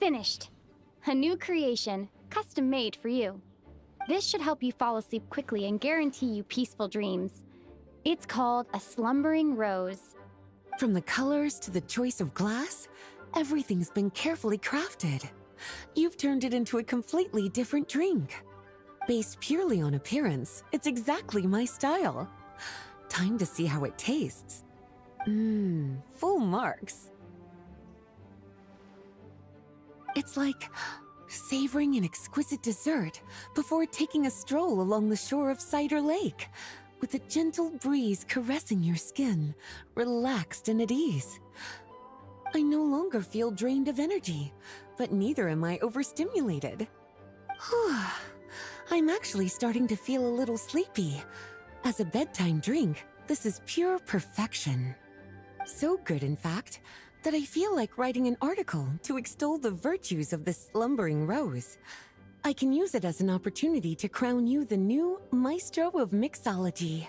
Finished. A new creation, custom made for you. This should help you fall asleep quickly and guarantee you peaceful dreams. It's called a slumbering rose. From the colors to the choice of glass, everything's been carefully crafted. You've turned it into a completely different drink. Based purely on appearance, it's exactly my style. Time to see how it tastes. Full marks. It's like savoring an exquisite dessert before taking a stroll along the shore of Cider Lake, with a gentle breeze caressing your skin, relaxed and at ease. I no longer feel drained of energy, but neither am I overstimulated. I'm actually starting to feel a little sleepy. As a bedtime drink, this is pure perfection. So good, in fact, that I feel like writing an article to extol the virtues of this slumbering rose. I can use it as an opportunity to crown you the new maestro of mixology.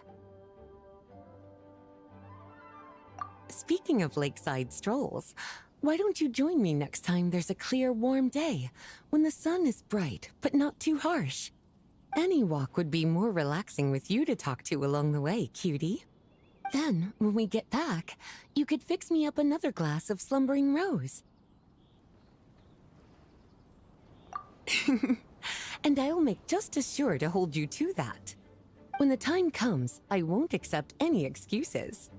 Speaking of lakeside strolls, why don't you join me next time there's a clear, warm day, when the sun is bright but not too harsh? Any walk would be more relaxing with you to talk to along the way, cutie. Then, when we get back, you could fix me up another glass of slumbering rose. And I'll make just as sure to hold you to that. When the time comes, I won't accept any excuses.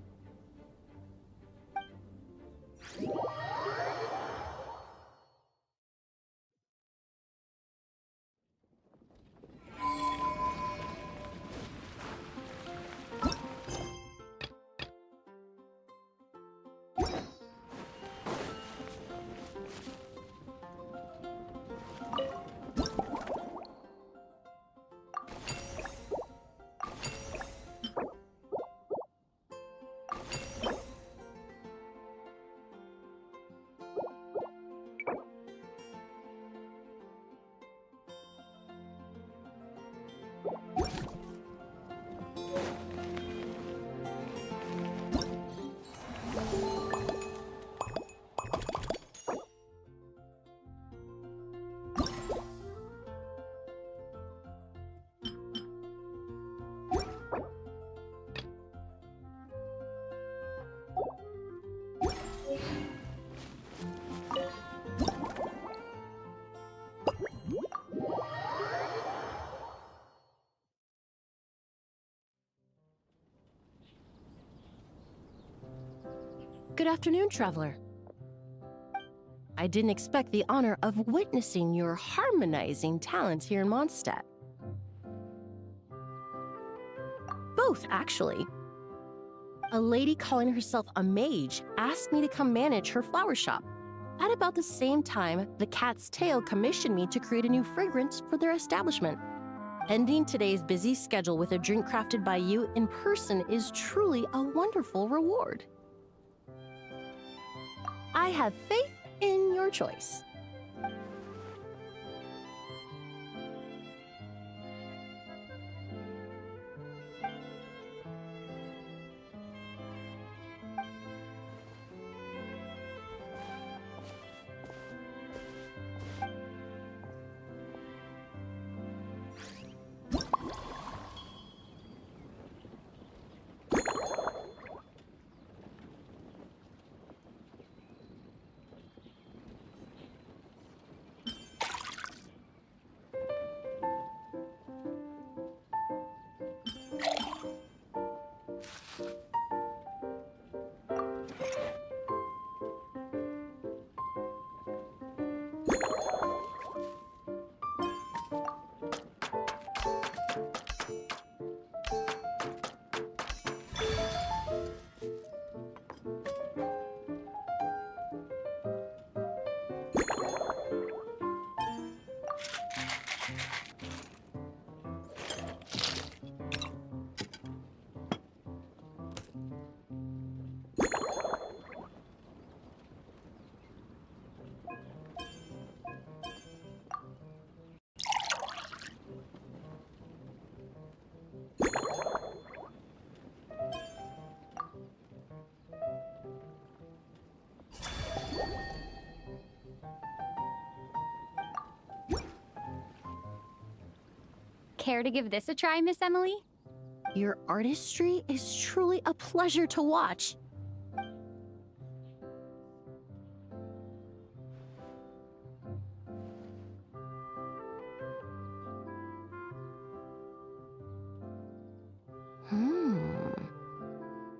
Good afternoon, traveler. I didn't expect the honor of witnessing your harmonizing talents here in Mondstadt. Both, actually. A lady calling herself a mage asked me to come manage her flower shop. At about the same time, the Cat's Tail commissioned me to create a new fragrance for their establishment. Ending today's busy schedule with a drink crafted by you in person is truly a wonderful reward. I have faith in your choice. Care to give this a try, Miss Emily? Your artistry is truly a pleasure to watch.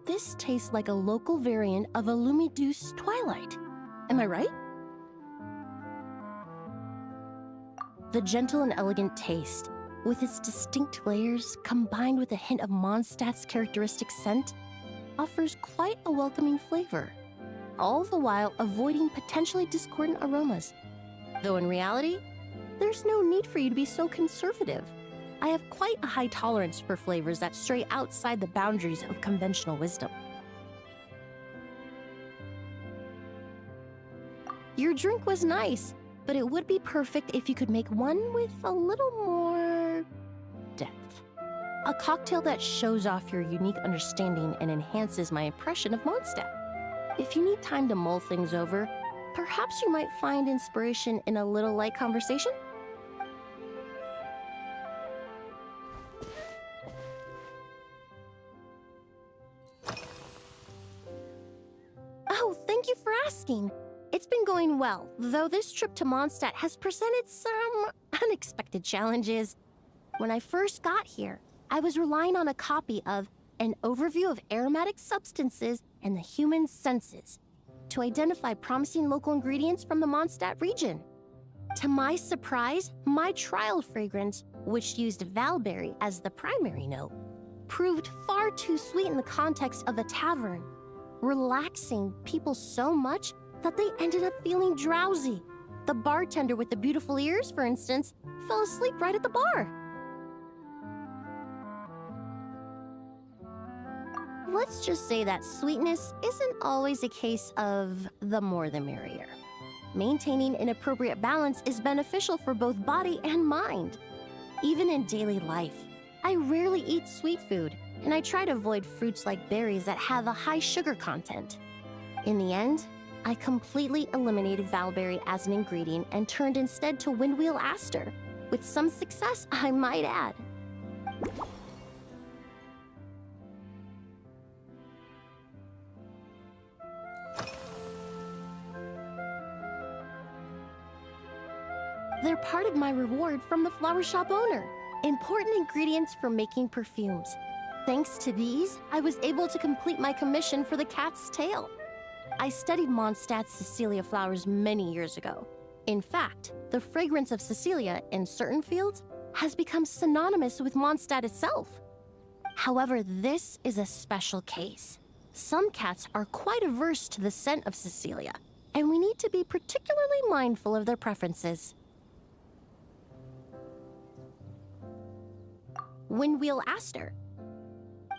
This tastes like a local variant of a Lumiduce Twilight. Am I right? The gentle and elegant taste, with its distinct layers combined with a hint of Mondstadt's characteristic scent, offers quite a welcoming flavor, all the while avoiding potentially discordant aromas. Though in reality, there's no need for you to be so conservative. I have quite a high tolerance for flavors that stray outside the boundaries of conventional wisdom. Your drink was nice, but it would be perfect if you could make one with a little more depth. A cocktail that shows off your unique understanding and enhances my impression of Mondstadt. If you need time to mull things over, perhaps you might find inspiration in a little light conversation? Oh, thank you for asking. It's been going well, though this trip to Mondstadt has presented some unexpected challenges. When I first got here, I was relying on a copy of An Overview of Aromatic Substances and the Human Senses to identify promising local ingredients from the Mondstadt region. To my surprise, my trial fragrance, which used valberry as the primary note, proved far too sweet in the context of a tavern, relaxing people so much that they ended up feeling drowsy. The bartender with the beautiful ears, for instance, fell asleep right at the bar. Let's just say that sweetness isn't always a case of the more the merrier. Maintaining an appropriate balance is beneficial for both body and mind. Even in daily life, I rarely eat sweet food, and I try to avoid fruits like berries that have a high sugar content. In the end, I completely eliminated valberry as an ingredient and turned instead to windwheel aster, with some success, I might add. They're part of my reward from the flower shop owner. Important ingredients for making perfumes. Thanks to these, I was able to complete my commission for the cat's tail. I studied Mondstadt's Cecilia flowers many years ago. In fact, the fragrance of Cecilia in certain fields has become synonymous with Mondstadt itself. However, this is a special case. Some cats are quite averse to the scent of Cecilia, and we need to be particularly mindful of their preferences. Windwheel aster.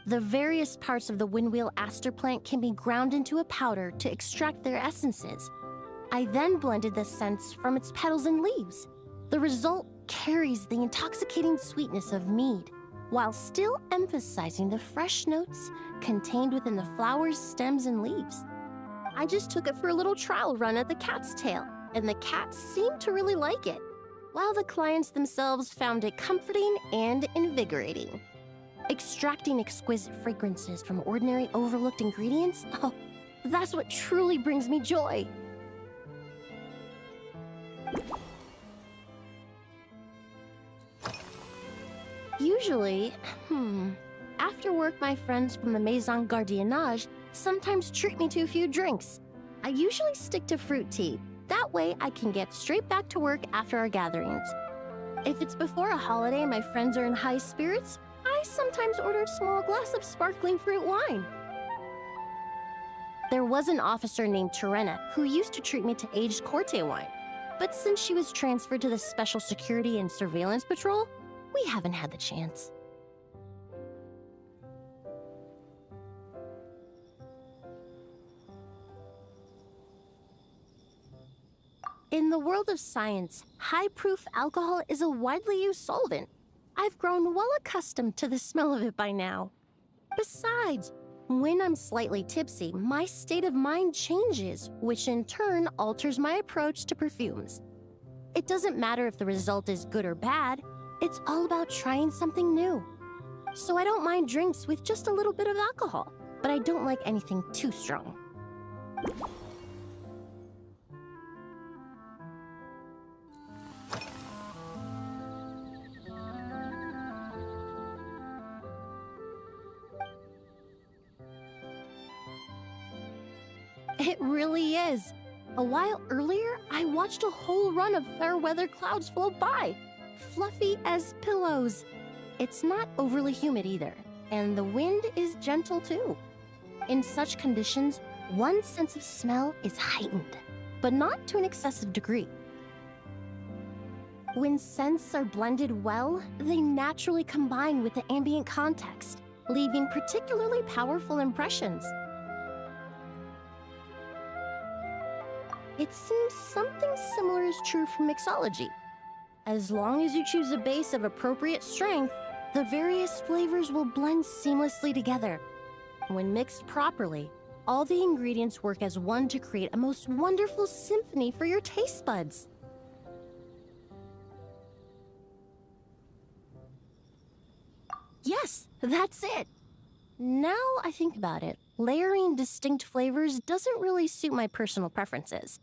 The various parts of the windwheel aster plant can be ground into a powder to extract their essences. I then blended the scents from its petals and leaves. The result carries the intoxicating sweetness of mead, while still emphasizing the fresh notes contained within the flowers, stems, and leaves. I just took it for a little trial run at the cat's tail, and the cats seemed to really like it, while the clients themselves found it comforting and invigorating. Extracting exquisite fragrances from ordinary overlooked ingredients, oh, that's what truly brings me joy. Usually, after work, my friends from the Maison Gardiennage sometimes treat me to a few drinks. I usually stick to fruit tea. That way, I can get straight back to work after our gatherings. If it's before a holiday and my friends are in high spirits, I sometimes order a small glass of sparkling fruit wine. There was an officer named Terena who used to treat me to aged Corte wine. But since she was transferred to the Special Security and Surveillance Patrol, we haven't had the chance. In the world of science, high-proof alcohol is a widely used solvent. I've grown well accustomed to the smell of it by now. Besides, when I'm slightly tipsy, my state of mind changes, which in turn alters my approach to perfumes. It doesn't matter if the result is good or bad, it's all about trying something new. So I don't mind drinks with just a little bit of alcohol, but I don't like anything too strong. It really is. A while earlier, I watched a whole run of fair weather clouds float by, fluffy as pillows. It's not overly humid either, and the wind is gentle too. In such conditions, one's sense of smell is heightened, but not to an excessive degree. When scents are blended well, they naturally combine with the ambient context, leaving particularly powerful impressions. It seems something similar is true for mixology. As long as you choose a base of appropriate strength, the various flavors will blend seamlessly together. When mixed properly, all the ingredients work as one to create a most wonderful symphony for your taste buds. Yes, that's it. Now I think about it, layering distinct flavors doesn't really suit my personal preferences.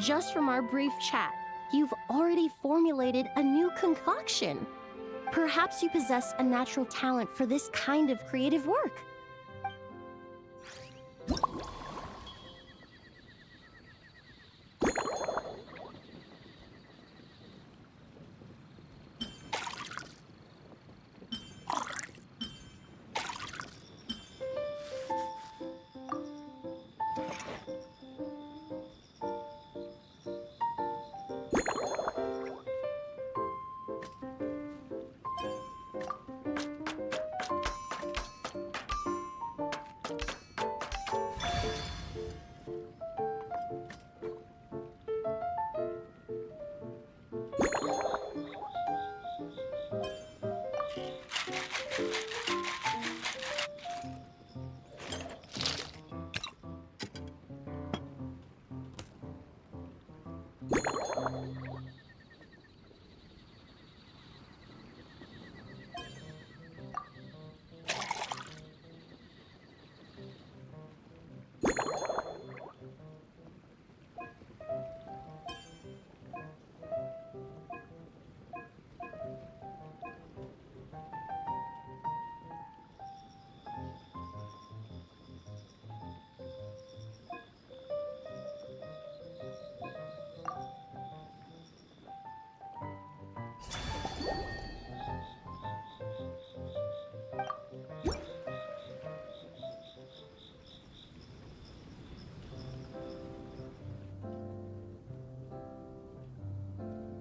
just from our brief chat, you've already formulated a new concoction. Perhaps you possess a natural talent for this kind of creative work.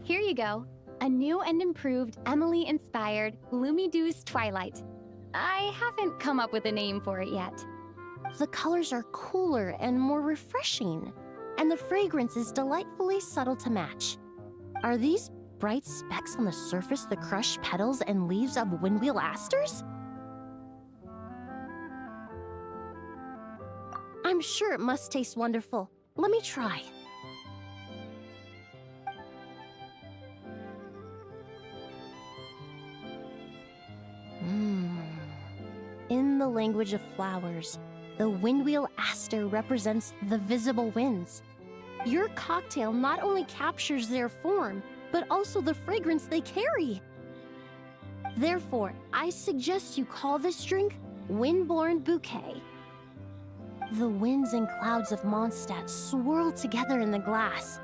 Here you go. A new and improved Emily-inspired Lumidou's Twilight. I haven't come up with a name for it yet. The colors are cooler and more refreshing, and the fragrance is delightfully subtle to match. Are these bright specks on the surface the crushed petals and leaves of windwheel asters? I'm sure it must taste wonderful. Let me try. In the language of flowers, the windwheel aster represents the visible winds. Your cocktail not only captures their form, but also the fragrance they carry. Therefore, I suggest you call this drink Windborne Bouquet. The winds and clouds of Mondstadt swirl together in the glass,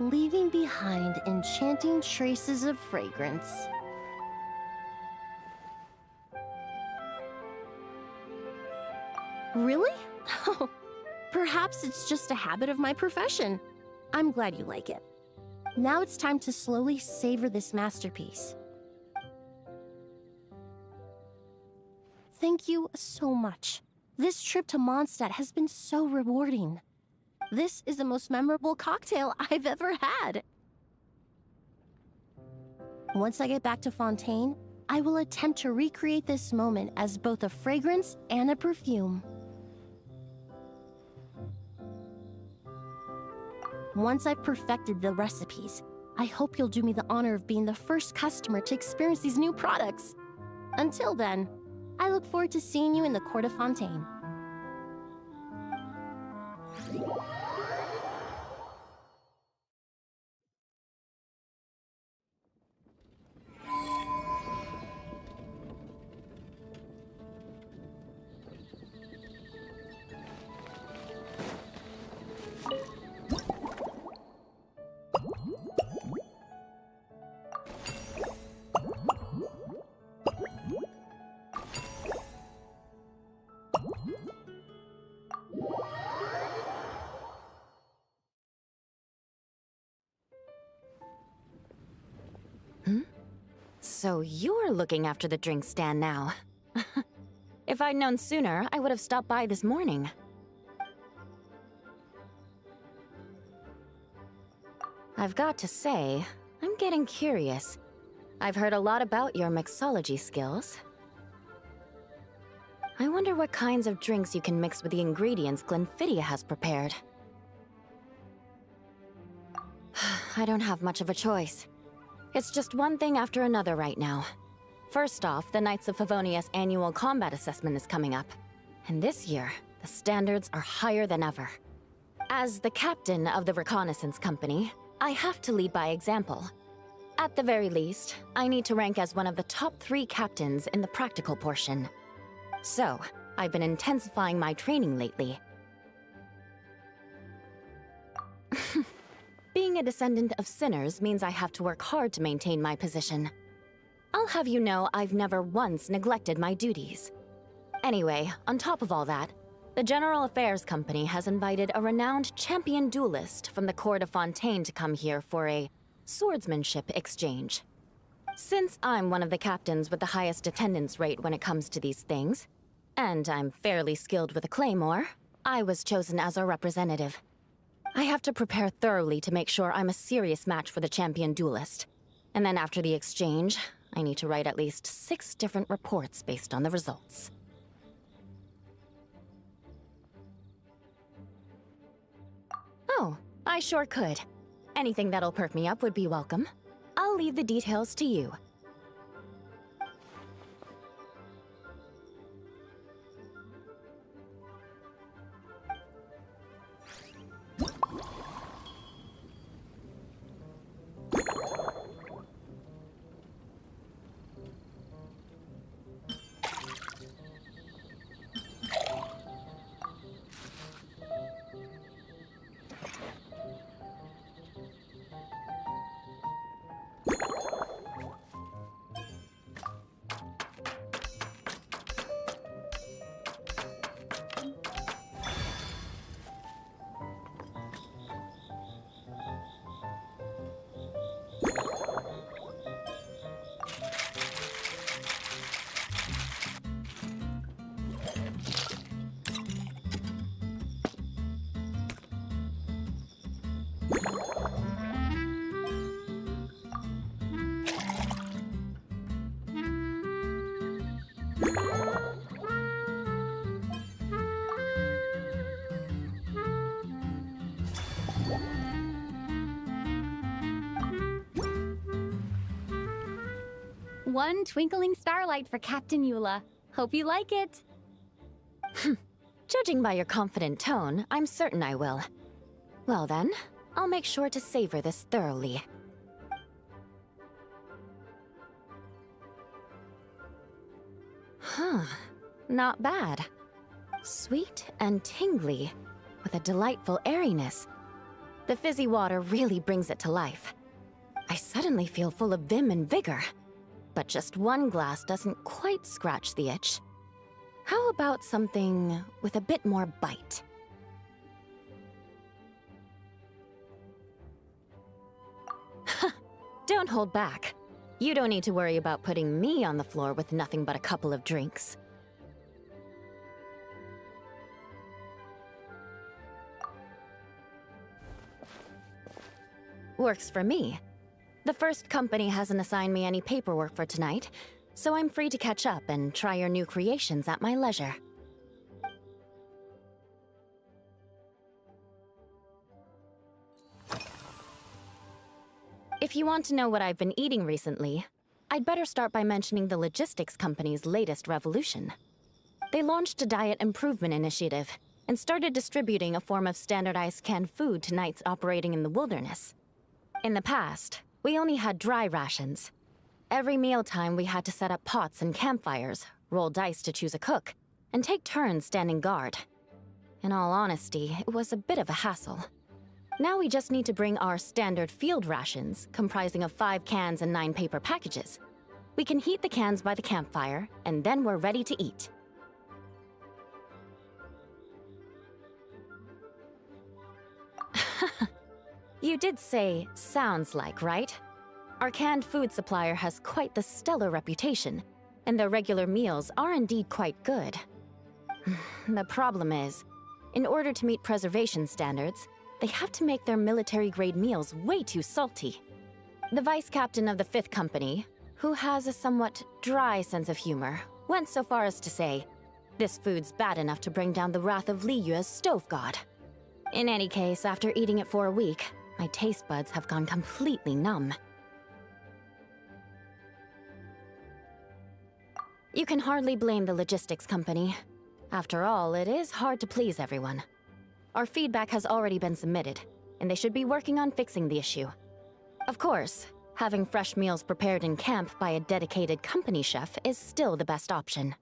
leaving behind enchanting traces of fragrance. Really? Oh, perhaps it's just a habit of my profession. I'm glad you like it. Now it's time to slowly savor this masterpiece. Thank you so much. This trip to Mondstadt has been so rewarding. This is the most memorable cocktail I've ever had. Once I get back to Fontaine, I will attempt to recreate this moment as both a fragrance and a perfume. Once I've perfected the recipes, I hope you'll do me the honor of being the first customer to experience these new products. Until then, I look forward to seeing you in the Court of Fontaine. So you're looking after the drink stand now. If I'd known sooner, I would have stopped by this morning. I've got to say, I'm getting curious. I've heard a lot about your mixology skills. I wonder what kinds of drinks you can mix with the ingredients Glenfiddich has prepared. I don't have much of a choice. It's just one thing after another right now. First off, the Knights of Favonius annual combat assessment is coming up. And this year, the standards are higher than ever. As the captain of the reconnaissance company, I have to lead by example. At the very least, I need to rank as one of the top 3 captains in the practical portion. So, I've been intensifying my training lately. Being a descendant of sinners means I have to work hard to maintain my position. I'll have you know I've never once neglected my duties. Anyway, on top of all that, the General Affairs Company has invited a renowned champion duelist from the Court of Fontaine to come here for a swordsmanship exchange. Since I'm one of the captains with the highest attendance rate when it comes to these things, and I'm fairly skilled with a claymore, I was chosen as our representative. I have to prepare thoroughly to make sure I'm a serious match for the champion duelist. And then after the exchange, I need to write at least 6 different reports based on the results. Oh, I sure could. Anything that'll perk me up would be welcome. I'll leave the details to you. One twinkling starlight for Captain Eula. Hope you like it. Judging by your confident tone, I'm certain I will. Well then, I'll make sure to savor this thoroughly. Huh, not bad. Sweet and tingly, with a delightful airiness. The fizzy water really brings it to life. I suddenly feel full of vim and vigor. But just one glass doesn't quite scratch the itch. How about something with a bit more bite? Don't hold back. You don't need to worry about putting me on the floor with nothing but a couple of drinks. Works for me. The first company hasn't assigned me any paperwork for tonight, so I'm free to catch up and try your new creations at my leisure. If you want to know what I've been eating recently, I'd better start by mentioning the logistics company's latest revolution. They launched a diet improvement initiative and started distributing a form of standardized canned food to knights operating in the wilderness. In the past, we only had dry rations. Every mealtime we had to set up pots and campfires, roll dice to choose a cook, and take turns standing guard. In all honesty, it was a bit of a hassle. Now we just need to bring our standard field rations, comprising of 5 cans and 9 paper packages. We can heat the cans by the campfire, and then we're ready to eat. You did say, sounds like, right? Our canned food supplier has quite the stellar reputation, and their regular meals are indeed quite good. The problem is, in order to meet preservation standards, they have to make their military-grade meals way too salty. The vice captain of the 5th Company, who has a somewhat dry sense of humor, went so far as to say, this food's bad enough to bring down the wrath of Li Yue's stove god. In any case, after eating it for a week, my taste buds have gone completely numb. You can hardly blame the logistics company. After all, it is hard to please everyone. Our feedback has already been submitted, and they should be working on fixing the issue. Of course, having fresh meals prepared in camp by a dedicated company chef is still the best option.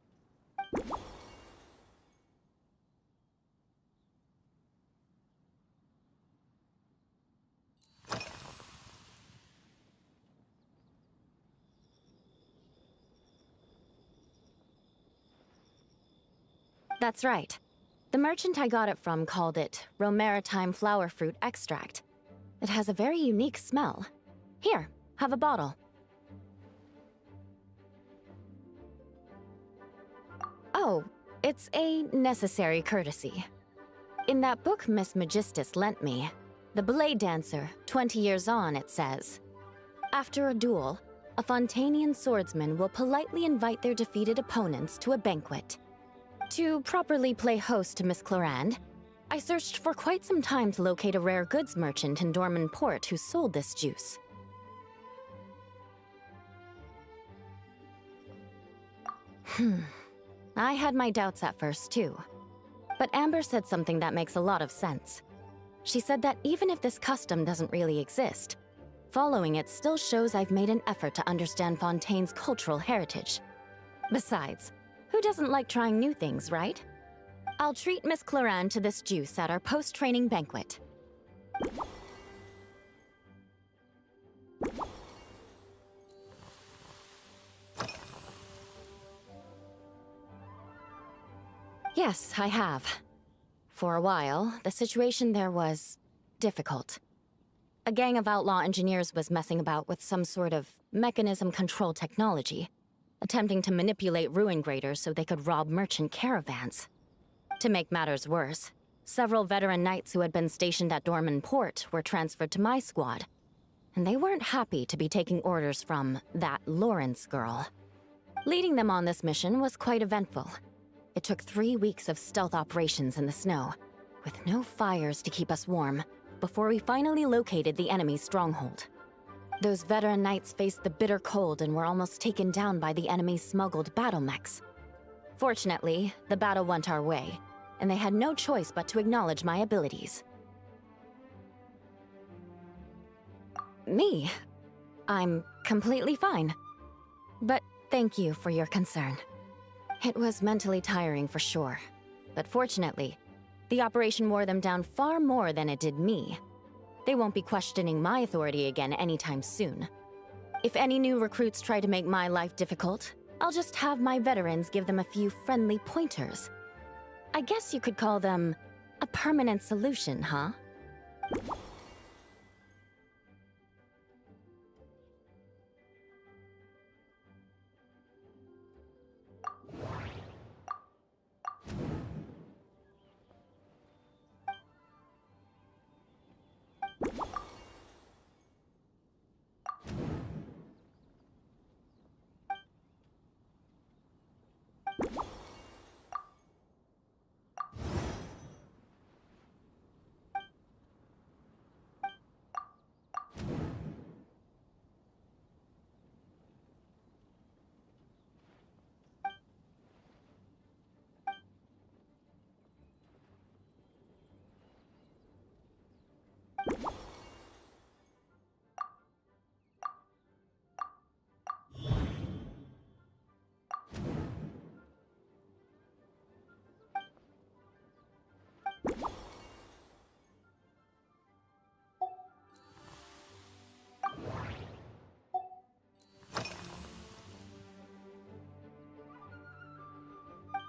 That's right. The merchant I got it from called it Romaritime flower fruit extract. It has a very unique smell. Here, have a bottle. Oh, it's a necessary courtesy. In that book Miss Magistus lent me, The Blade Dancer, 20 Years On, it says, after a duel, a Fontanian swordsman will politely invite their defeated opponents to a banquet. To properly play host to Miss Clorand, I searched for quite some time to locate a rare goods merchant in Dorman Port who sold this juice. I had my doubts at first, too. But Amber said something that makes a lot of sense. She said that even if this custom doesn't really exist, following it still shows I've made an effort to understand Fontaine's cultural heritage. Besides, who doesn't like trying new things, right? I'll treat Miss Clorand to this juice at our post-training banquet. Yes, I have. For a while, the situation there was difficult. A gang of outlaw engineers was messing about with some sort of mechanism control technology, attempting to manipulate ruin graders so they could rob merchant caravans. To make matters worse, several veteran knights who had been stationed at Dorman Port were transferred to my squad, and they weren't happy to be taking orders from that Lawrence girl. Leading them on this mission was quite eventful. It took 3 weeks of stealth operations in the snow, with no fires to keep us warm, before we finally located the enemy's stronghold. Those veteran knights faced the bitter cold and were almost taken down by the enemy's smuggled battle mechs. Fortunately, the battle went our way, and they had no choice but to acknowledge my abilities. Me? I'm completely fine. But thank you for your concern. It was mentally tiring for sure, but fortunately, the operation wore them down far more than it did me. They won't be questioning my authority again anytime soon. If any new recruits try to make my life difficult, I'll just have my veterans give them a few friendly pointers. I guess you could call them a permanent solution, huh?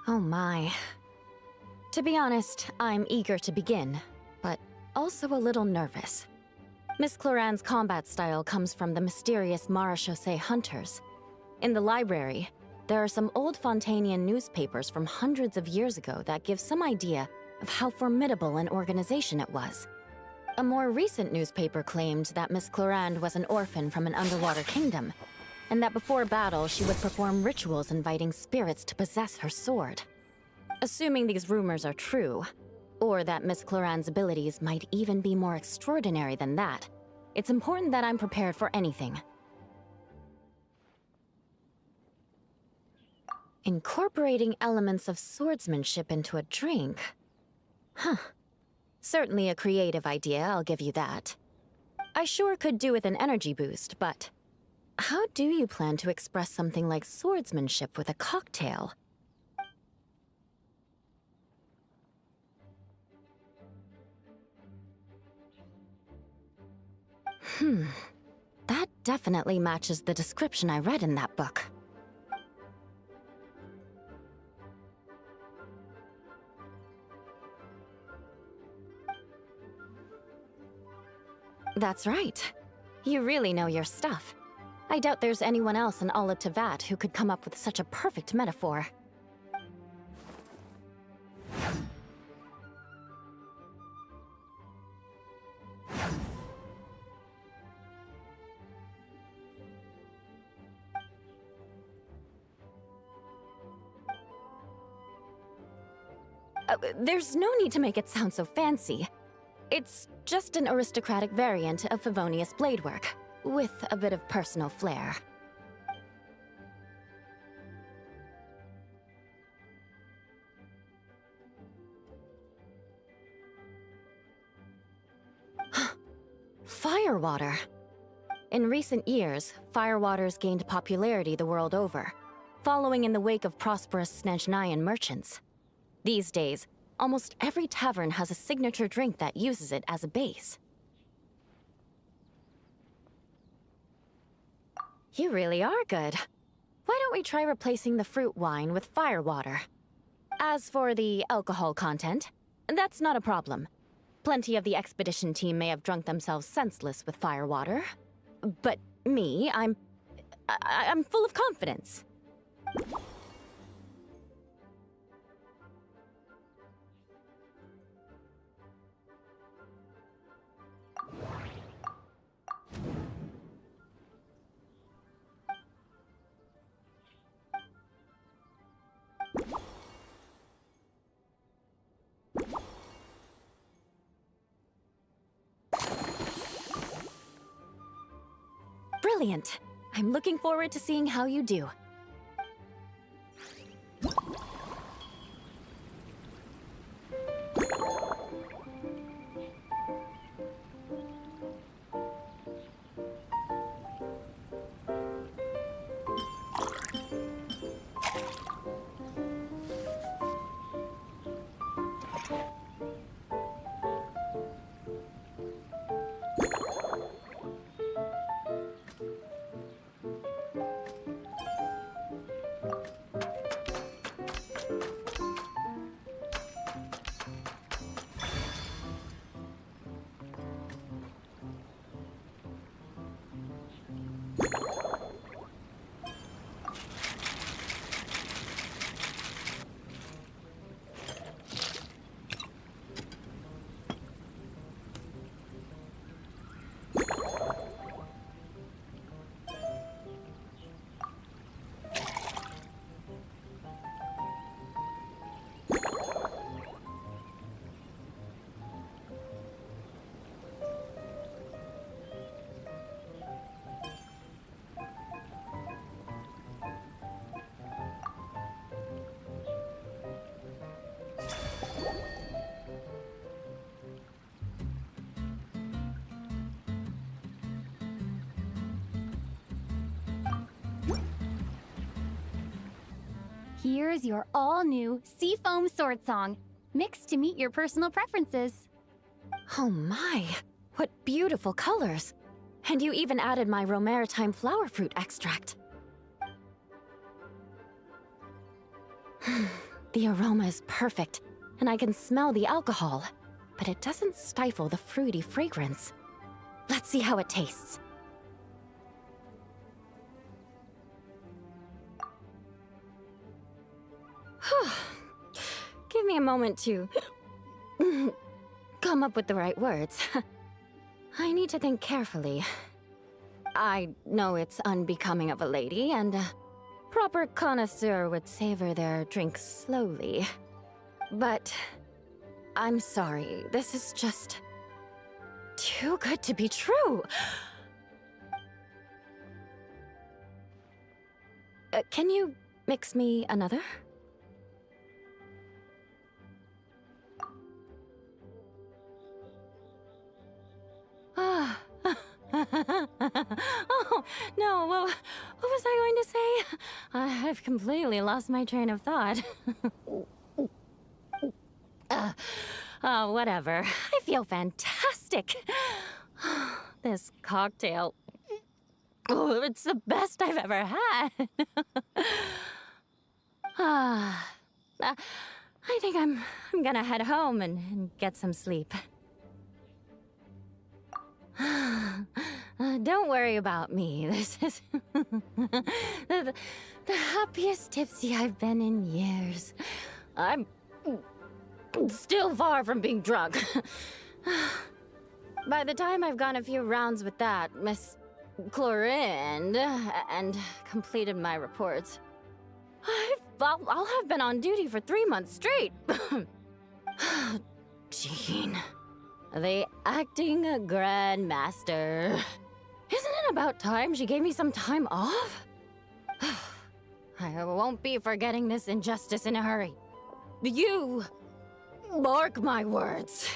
Oh my. To be honest, I'm eager to begin, but also a little nervous. Miss Clorand's combat style comes from the mysterious Marechaussee hunters. In the library, there are some old Fontanian newspapers from hundreds of years ago that give some idea of how formidable an organization it was. A more recent newspaper claimed that Miss Clorand was an orphan from an underwater kingdom, and that before battle she would perform rituals inviting spirits to possess her sword. Assuming these rumors are true, or that Miss Clorand's abilities might even be more extraordinary than that, it's important that I'm prepared for anything. Incorporating elements of swordsmanship into a drink? Huh. Certainly a creative idea, I'll give you that. I sure could do with an energy boost, but how do you plan to express something like swordsmanship with a cocktail? That definitely matches the description I read in that book. That's right. You really know your stuff. I doubt there's anyone else in all of Tevat who could come up with such a perfect metaphor. There's no need to make it sound so fancy. It's just an aristocratic variant of Favonius bladework, with a bit of personal flair. Firewater. In recent years, firewaters gained popularity the world over, following in the wake of prosperous Snezhnayan merchants. These days, almost every tavern has a signature drink that uses it as a base. You really are good. Why don't we try replacing the fruit wine with firewater? As for the alcohol content, that's not a problem. Plenty of the expedition team may have drunk themselves senseless with firewater. But me, I'm full of confidence. Brilliant. I'm looking forward to seeing how you do. Here's your all-new Seafoam Sword Song, mixed to meet your personal preferences. Oh my, what beautiful colors! And you even added my Romaritime flower fruit extract. The aroma is perfect, and I can smell the alcohol, but it doesn't stifle the fruity fragrance. Let's see how it tastes. Give me a moment to come up with the right words. I need to think carefully. I know it's unbecoming of a lady, and a proper connoisseur would savor their drinks slowly. But I'm sorry, this is just too good to be true. Can you mix me another? I've completely lost my train of thought. Oh, whatever. I feel fantastic. This cocktail. Oh, it's the best I've ever had. I think I'm gonna head home and get some sleep. Don't worry about me. This is the happiest tipsy I've been in years. I'm still far from being drunk. By the time I've gone a few rounds with that, Miss Chlorine, and completed my reports, I'll have been on duty for 3 months straight. Jean, the acting Grand Master. Isn't it about time she gave me some time off? I won't be forgetting this injustice in a hurry. You mark my words.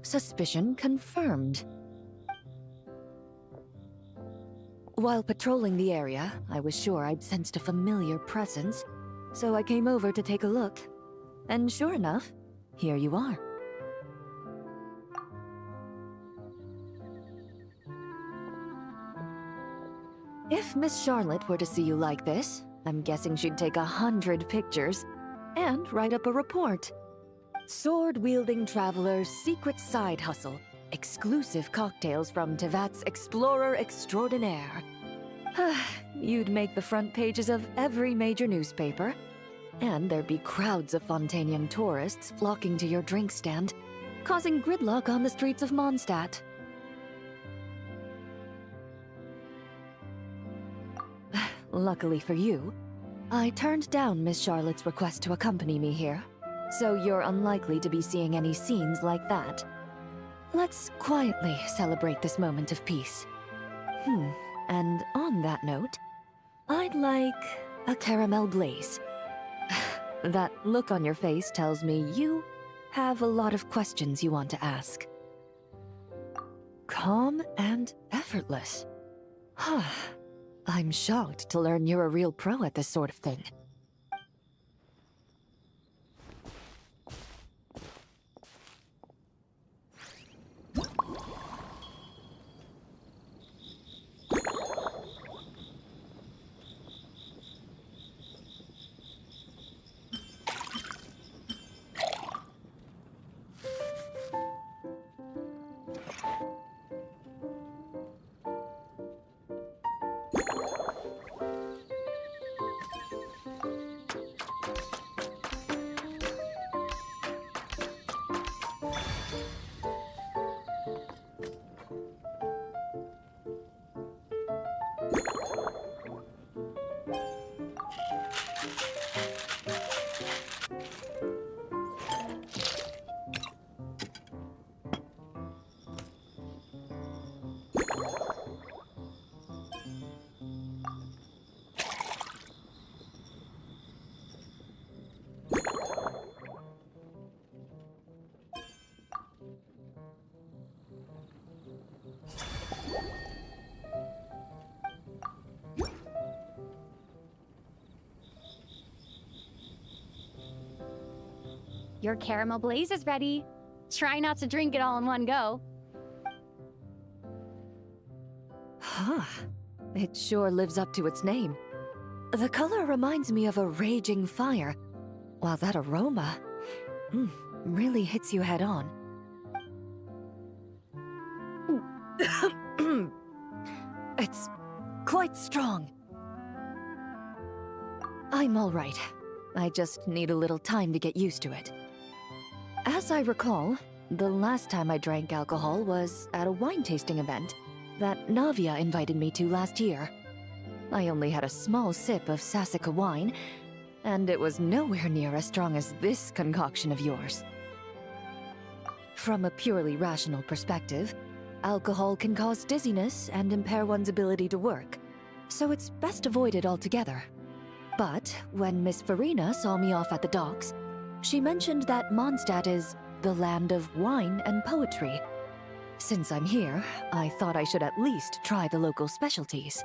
Suspicion confirmed. While patrolling the area, I was sure I'd sensed a familiar presence, so I came over to take a look. And sure enough, here you are. If Miss Charlotte were to see you like this, I'm guessing she'd take 100 pictures and write up a report. Sword-wielding traveler's secret side hustle. Exclusive cocktails from Tevat's Explorer Extraordinaire. You'd make the front pages of every major newspaper. And there'd be crowds of Fontanian tourists flocking to your drink stand, causing gridlock on the streets of Mondstadt. Luckily for you, I turned down Miss Charlotte's request to accompany me here, so you're unlikely to be seeing any scenes like that. Let's quietly celebrate this moment of peace. And on that note, I'd like a caramel blaze. That look on your face tells me you have a lot of questions you want to ask. Calm and effortless. I'm shocked to learn you're a real pro at this sort of thing. Your caramel blaze is ready. Try not to drink it all in one go. Huh. It sure lives up to its name. The color reminds me of a raging fire, while that aroma really hits you head on. It's quite strong. I'm all right. I just need a little time to get used to it. As I recall, the last time I drank alcohol was at a wine tasting event that Navia invited me to last year. I only had a small sip of Sassica wine, and it was nowhere near as strong as this concoction of yours. From a purely rational perspective, alcohol can cause dizziness and impair one's ability to work, so it's best avoided altogether. But when Miss Farina saw me off at the docks, she mentioned that Mondstadt is the land of wine and poetry. Since I'm here, I thought I should at least try the local specialties.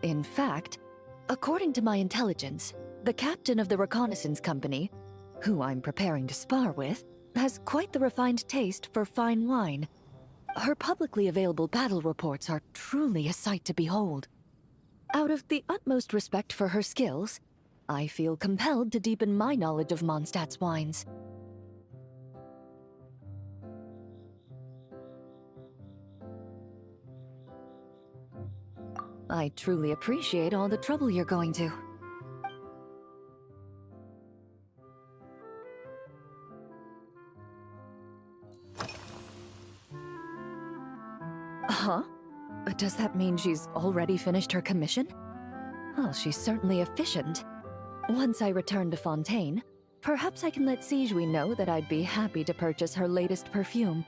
In fact, according to my intelligence, the captain of the reconnaissance company, who I'm preparing to spar with, has quite the refined taste for fine wine. Her publicly available battle reports are truly a sight to behold. Out of the utmost respect for her skills, I feel compelled to deepen my knowledge of Mondstadt's wines. I truly appreciate all the trouble you're going to. Huh? Does that mean she's already finished her commission? Well, she's certainly efficient. Once I return to Fontaine, perhaps I can let Sigewin know that I'd be happy to purchase her latest perfume.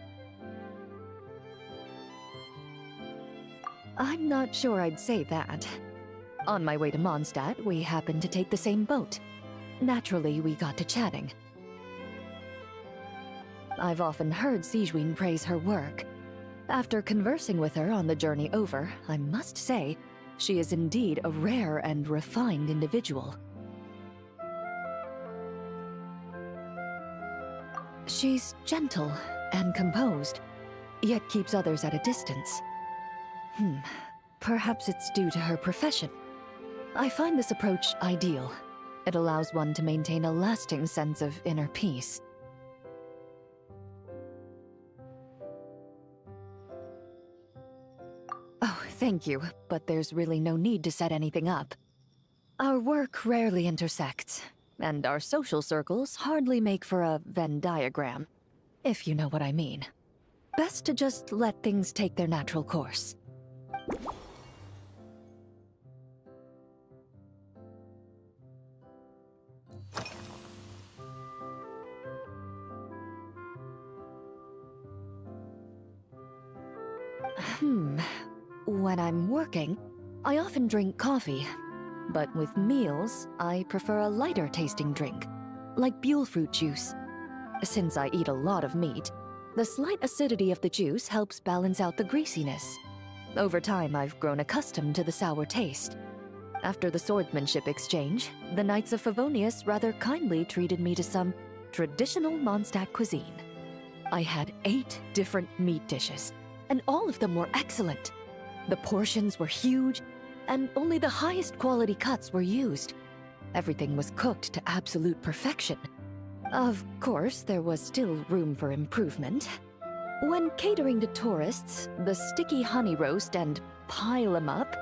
I'm not sure I'd say that. On my way to Mondstadt, we happened to take the same boat. Naturally, we got to chatting. I've often heard Sigewin praise her work. After conversing with her on the journey over, I must say, she is indeed a rare and refined individual. She's gentle and composed, yet keeps others at a distance. Perhaps it's due to her profession. I find this approach ideal. It allows one to maintain a lasting sense of inner peace. Oh, thank you, but there's really no need to set anything up. Our work rarely intersects, and our social circles hardly make for a Venn diagram, if you know what I mean. Best to just let things take their natural course. When I'm working, I often drink coffee. But with meals, I prefer a lighter tasting drink, like Buell fruit juice. Since I eat a lot of meat, the slight acidity of the juice helps balance out the greasiness. Over time, I've grown accustomed to the sour taste. After the swordsmanship exchange, the Knights of Favonius rather kindly treated me to some traditional Mondstadt cuisine. I had 8 different meat dishes, and all of them were excellent. The portions were huge, and only the highest quality cuts were used. Everything was cooked to absolute perfection. Of course, there was still room for improvement. When catering to tourists, the sticky honey roast and pile 'em up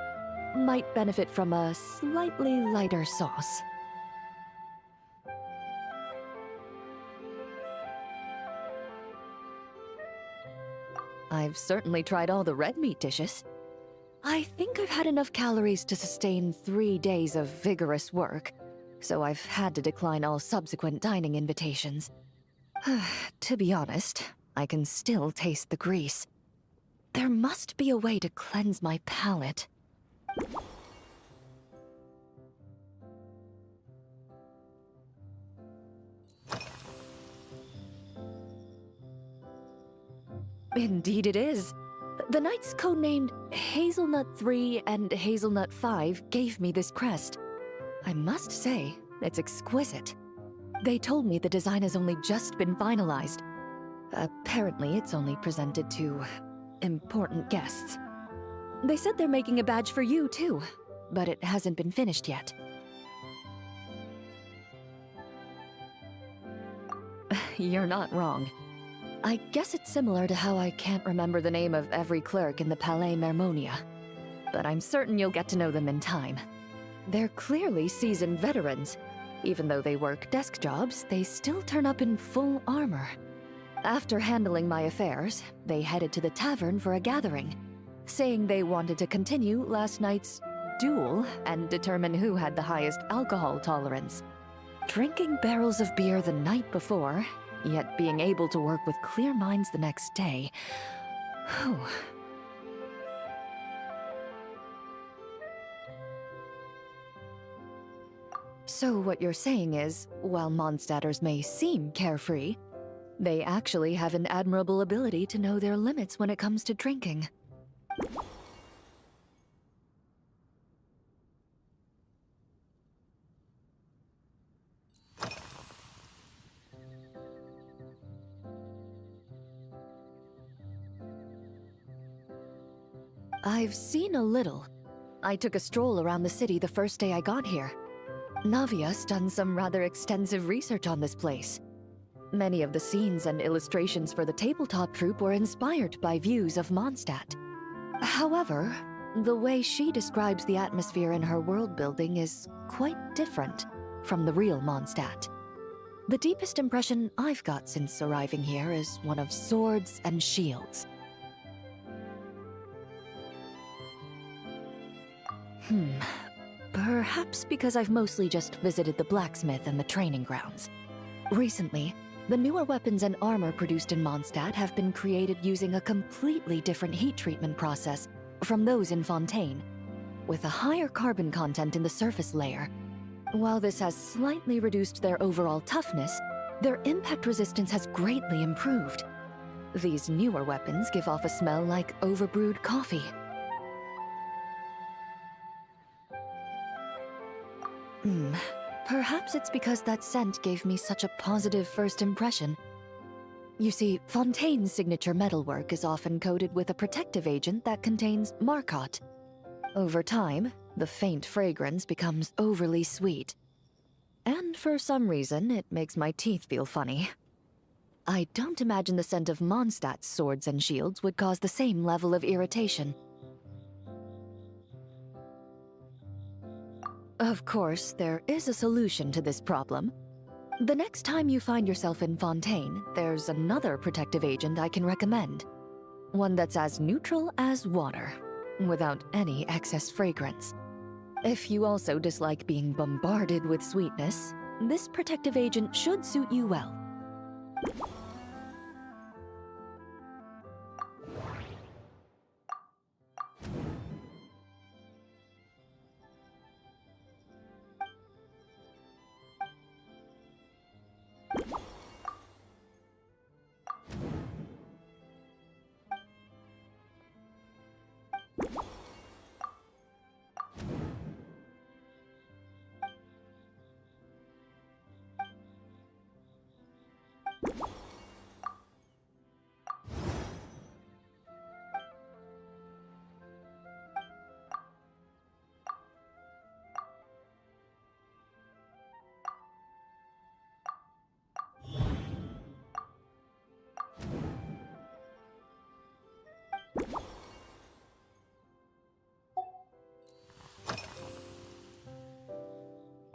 might benefit from a slightly lighter sauce. I've certainly tried all the red meat dishes. I think I've had enough calories to sustain 3 days of vigorous work, so I've had to decline all subsequent dining invitations. To be honest, I can still taste the grease. There must be a way to cleanse my palate. Indeed it is. The knights codenamed Hazelnut 3 and Hazelnut 5 gave me this crest. I must say, it's exquisite. They told me the design has only just been finalized. Apparently, it's only presented to important guests. They said they're making a badge for you, too, but it hasn't been finished yet. You're not wrong. I guess it's similar to how I can't remember the name of every clerk in the Palais Mermonia. But I'm certain you'll get to know them in time. They're clearly seasoned veterans. Even though they work desk jobs, they still turn up in full armor. After handling my affairs, they headed to the tavern for a gathering, saying they wanted to continue last night's duel and determine who had the highest alcohol tolerance. Drinking barrels of beer the night before, yet being able to work with clear minds the next day. Whew. So what you're saying is, while Mondstadters may seem carefree, they actually have an admirable ability to know their limits when it comes to drinking. I've seen a little. I took a stroll around the city the first day I got here. Navia's done some rather extensive research on this place. Many of the scenes and illustrations for the tabletop troupe were inspired by views of Mondstadt. However, the way she describes the atmosphere in her world building is quite different from the real Mondstadt. The deepest impression I've got since arriving here is one of swords and shields. Perhaps because I've mostly just visited the blacksmith and the training grounds. Recently, the newer weapons and armor produced in Mondstadt have been created using a completely different heat treatment process from those in Fontaine, with a higher carbon content in the surface layer. While this has slightly reduced their overall toughness, their impact resistance has greatly improved. These newer weapons give off a smell like overbrewed coffee. Perhaps it's because that scent gave me such a positive first impression. You see, Fontaine's signature metalwork is often coated with a protective agent that contains Marcotte. Over time, the faint fragrance becomes overly sweet. And for some reason, it makes my teeth feel funny. I don't imagine the scent of Mondstadt's swords and shields would cause the same level of irritation. Of course, there is a solution to this problem. The next time you find yourself in Fontaine, there's another protective agent I can recommend. One that's as neutral as water, without any excess fragrance. If you also dislike being bombarded with sweetness, this protective agent should suit you well.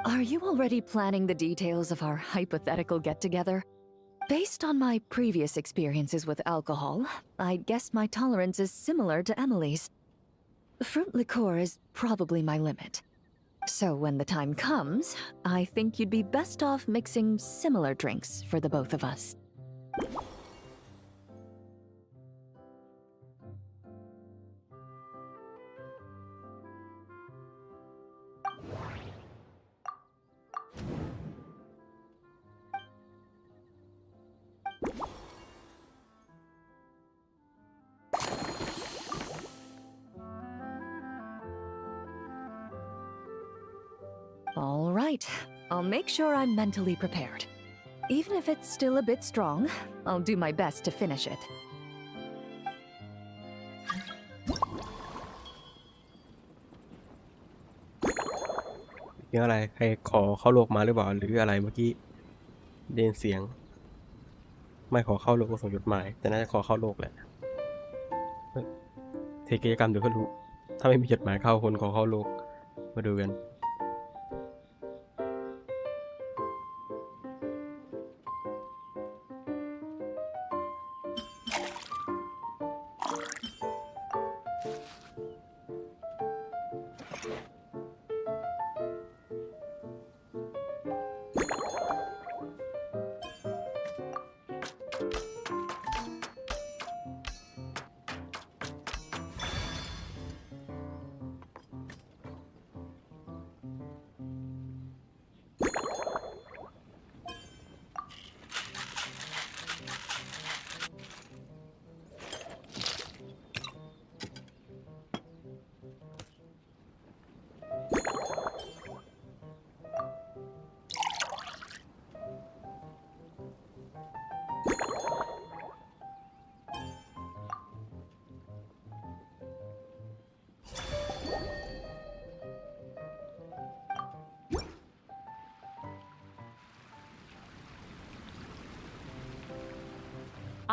Are you already planning the details of our hypothetical get-together? Based on my previous experiences with alcohol, I'd guess my tolerance is similar to Emily's. Fruit liqueur is probably my limit. So when the time comes, I think you'd be best off mixing similar drinks for the both of us. All right, I'll make sure I'm mentally prepared. Even if it's still a bit strong, I'll do my best to finish it. เรื่องอะไรใครขอเข้าโลกมาหรือเปล่าหรืออะไรเมื่อกี้เดนเสียงไม่ขอเข้าโลกก็ส่งจดหมายแต่น่าจะขอเข้าโลกแหละเทกิจกรรมเดี๋ยวก็รู้ถ้าไม่มีจดหมายเข้าคนขอเข้าโลกมาดูกัน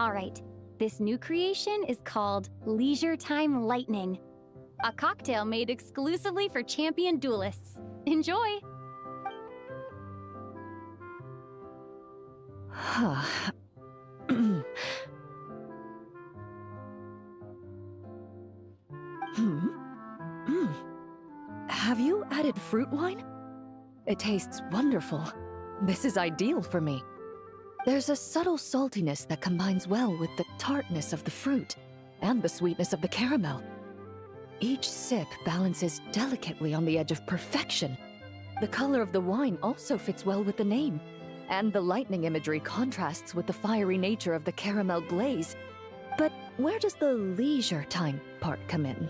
All right, this new creation is called Leisure Time Lightning, a cocktail made exclusively for champion duelists. Enjoy! Have you added fruit wine? It tastes wonderful. This is ideal for me. There's a subtle saltiness that combines well with the tartness of the fruit and the sweetness of the caramel. Each sip balances delicately on the edge of perfection. The color of the wine also fits well with the name, and the lightning imagery contrasts with the fiery nature of the caramel glaze. But where does the leisure time part come in?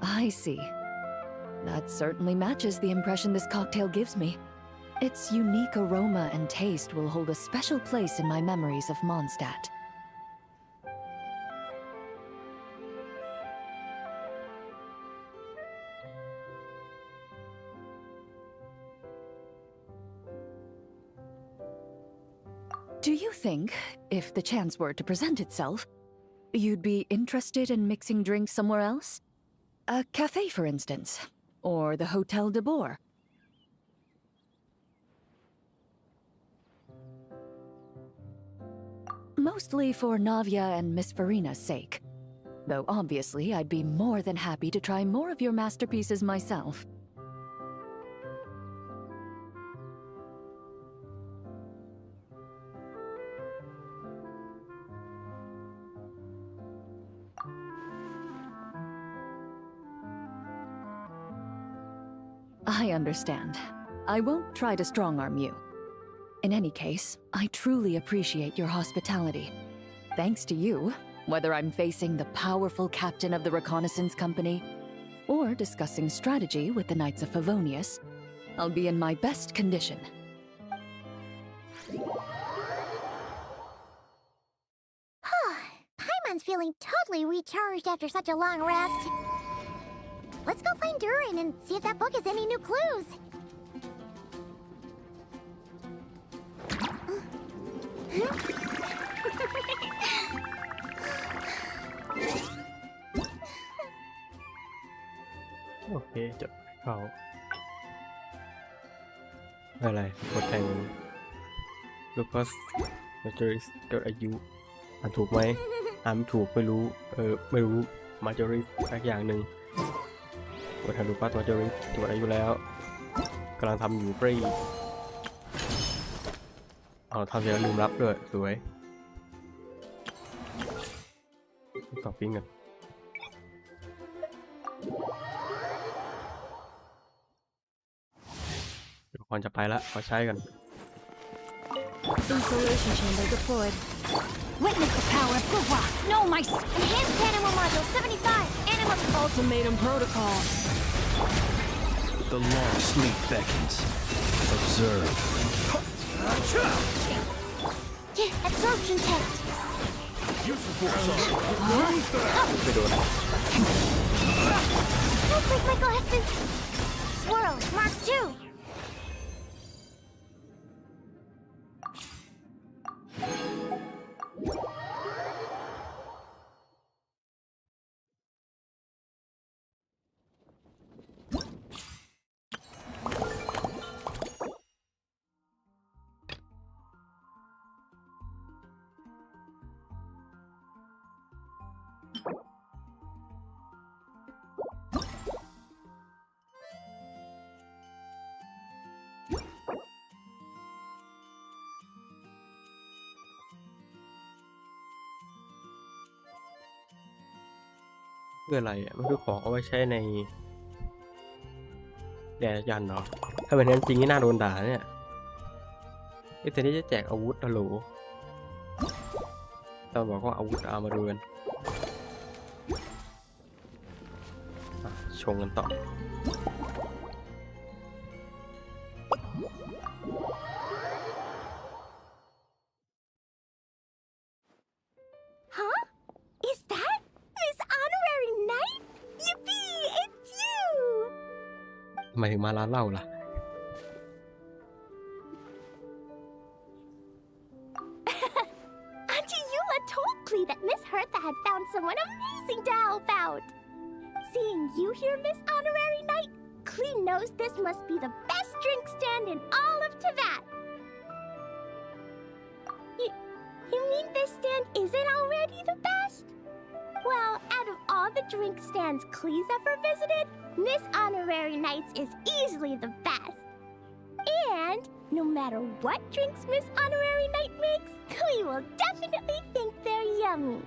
I see. That certainly matches the impression this cocktail gives me. Its unique aroma and taste will hold a special place in my memories of Mondstadt. Do you think, if the chance were to present itself, you'd be interested in mixing drinks somewhere else? A cafe, for instance, or the Hotel de Boer. Mostly for Navia and Miss Farina's sake. Though obviously I'd be more than happy to try more of your masterpieces myself. I understand. I won't try to strong-arm you. In any case, I truly appreciate your hospitality. Thanks to you, whether I'm facing the powerful captain of the reconnaissance company or discussing strategy with the Knights of Favonius, I'll be in my best condition. Paimon's feeling totally recharged after such a long rest. Let's go find Durin and see if that book has any new clues. Okay, จะเข้าอะไรกดแต่งลูคัสมาจอริสเกิดอายุอ่านถูกไหมอ่านไม่ถูกไม่รู้ไม่รู้มาจอริสสักอย่างหนึ่งกดทางลูคัสมาจอริสจดอายุแล้วกำลังทำอยู่ปรีทำเสร็จแล้วลืมรับด้วยสวยต่อปิ้งกันเดี๋ยวก่อนจะไปละขอใช้กัน Insulation chamber deployed. Witness the power of good rock. No, my enhanced animal module 75. Animal Ultimatum protocol. The long sleep beckons. Observe. absorption test. Don't break my glasses. Swirl, Mark 2.คืออะไรอ่ะมันคือของเอาไว้ใช้ในแดนยันเนาะถ้าเป็นนั้นจริงนี่น่าโดนด่าเนี่ยแต่นี่จะแจกอาวุธฮัลโหลเราบอกว่าอาวุธเอามาดูกันชงกันต่อทำไมถึงมาร้านเหล้าล่ะ Auntie Eula told Klee that Miss Hertha had found someone amazing to help out. Seeing you here, Miss Honorary Knight, Klee knows this must be the best drink stand in all of Teyvat. You mean this stand isn't already the best? Well, out of all the drink stands Klee's ever visited, Miss Honorary Knight's is easily the best. And no matter what drinks Miss Honorary Knight makes, Klee will definitely think they're yummy.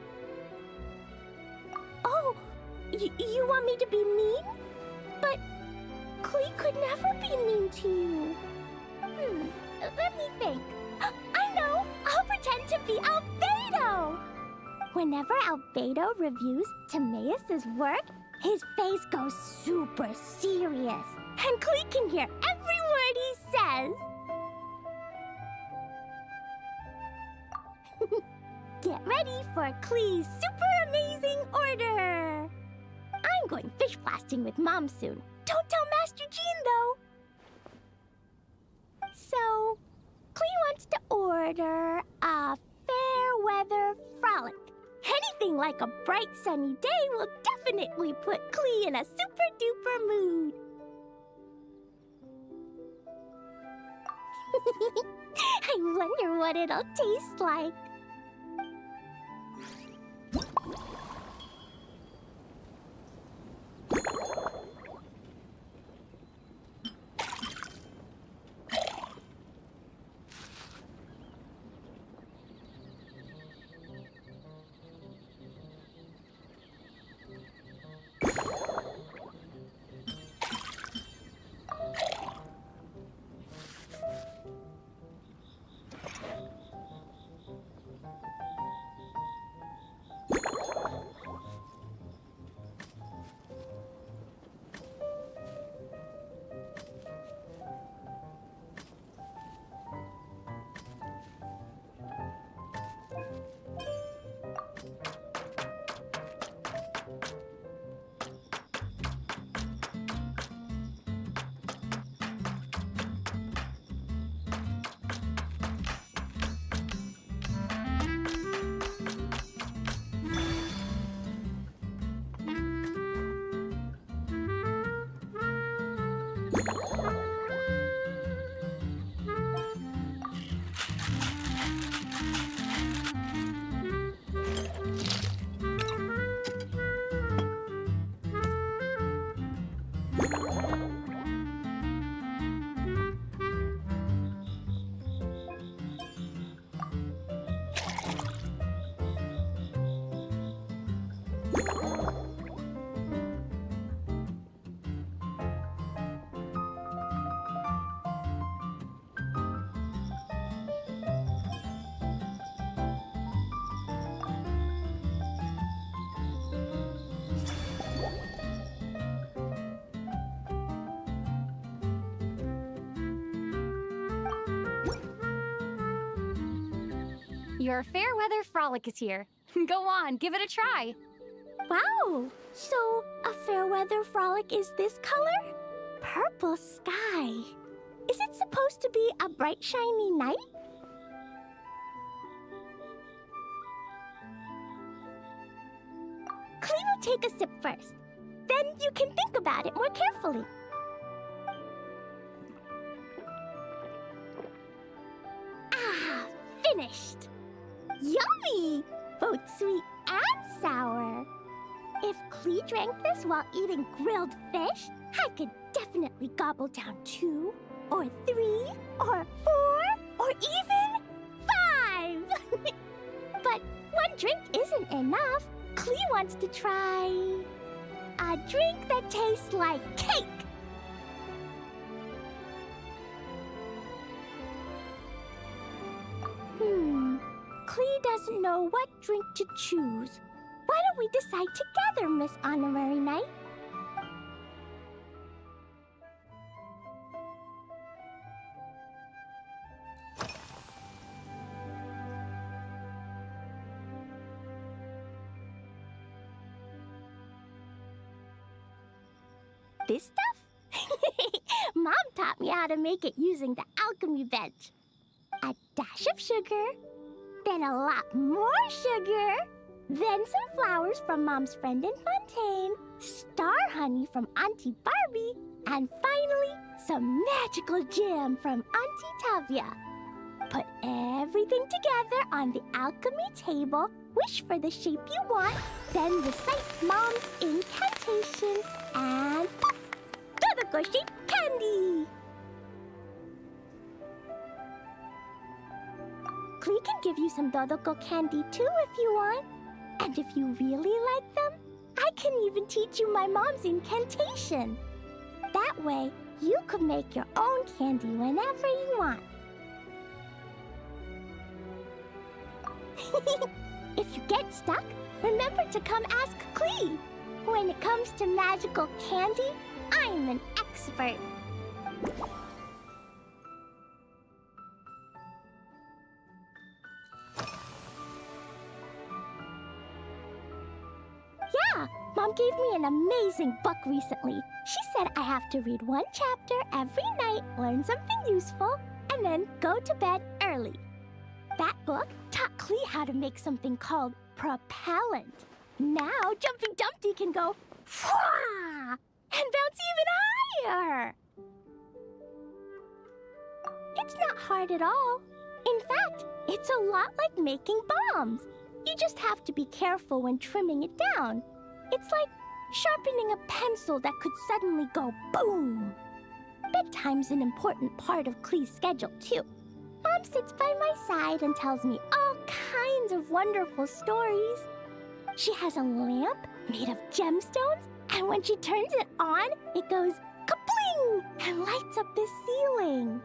Oh, you want me to be mean? But Klee could never be mean to you. Let me think. I know! I'll pretend to be Albedo! Whenever Albedo reviews Timaeus' work, his face goes super serious, and Klee can hear every word he says. Get ready for Klee's super amazing order! I'm going fish blasting with Mom soon. Don't tell Master Jean, though! So, Klee wants to order a fair weather frolic. Anything like a bright sunny day will definitely put Klee in a super duper mood. I wonder what it'll taste like. Your fair weather frolic is here. Go on, give it a try. Wow! So, a fair weather frolic is this color? Purple sky. Is it supposed to be a bright, shiny night? Clee will take a sip first. Then you can think about it more carefully. Ah, finished! Yummy! Both sweet and sour. If Clee drank this while eating grilled fish, I could definitely gobble down 2, or 3, or 4, or even 5! But one drink isn't enough. Clee wants to try a drink that tastes like cake. Clee doesn't know what drink to choose. Why don't we decide together, Miss Honorary Knight? This stuff? Mom taught me how to make it using the alchemy bench. A dash of sugar, then a lot more sugar, then some flowers from Mom's friend in Fontaine, star honey from Auntie Barbie, and finally, some magical jam from Auntie Tavia. Put everything together on the alchemy table, wish for the shape you want, then recite Mom's incantation, and poof! Dodoko-shaped candy! Clee can give you some Dodoko candy too if you want. And if you really like them, I can even teach you my mom's incantation. That way, you could make your own candy whenever you want. If you get stuck, remember to come ask Clee. When it comes to magical candy, I'm an expert. Yeah, Mom gave me an amazing book recently. She said I have to read one chapter every night, learn something useful, and then go to bed early. That book taught Clee how to make something called propellant. Now Jumpy Dumpty can go Fwah! And bounce even higher. It's not hard at all. In fact, it's a lot like making bombs. You just have to be careful when trimming it down. It's like sharpening a pencil that could suddenly go boom. Bedtime's an important part of Clee's schedule, too. Mom sits by my side and tells me all kinds of wonderful stories. She has a lamp made of gemstones, and when she turns it on, it goes kabling and lights up the ceiling.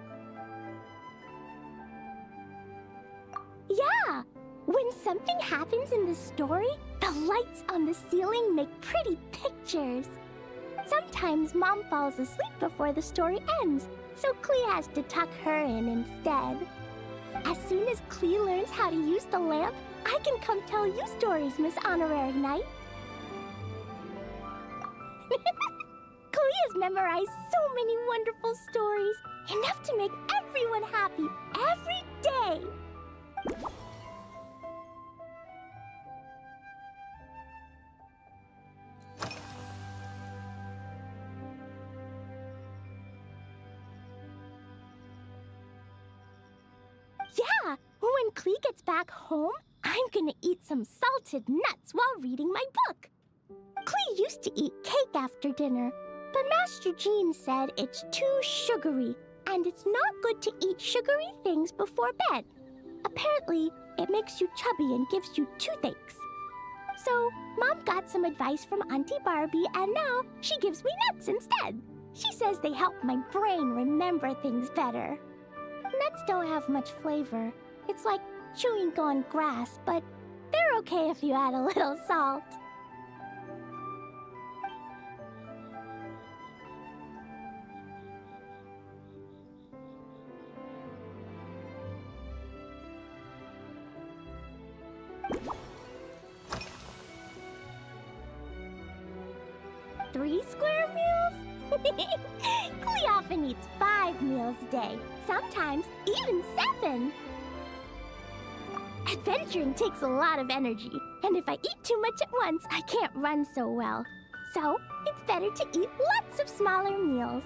Yeah, when something happens in the story, the lights on the ceiling make pretty pictures. Sometimes Mom falls asleep before the story ends, so Clee has to tuck her in instead. As soon as Clee learns how to use the lamp, I can come tell you stories, Miss Honorary Knight. Clee has memorized so many wonderful stories, enough to make everyone happy every day. Yeah, when Clee gets back home, I'm gonna eat some salted nuts while reading my book. Clee used to eat cake after dinner, but Master Jean said it's too sugary, and it's not good to eat sugary things before bed. Apparently, it makes you chubby and gives you toothaches. So, Mom got some advice from Auntie Barbie, and now she gives me nuts instead. She says they help my brain remember things better. Nuts don't have much flavor. It's like chewing on grass, but they're okay if you add a little salt. 3 square meals? Klee often eats 5 meals a day, sometimes even 7. Adventuring takes a lot of energy, and if I eat too much at once, I can't run so well. So, it's better to eat lots of smaller meals.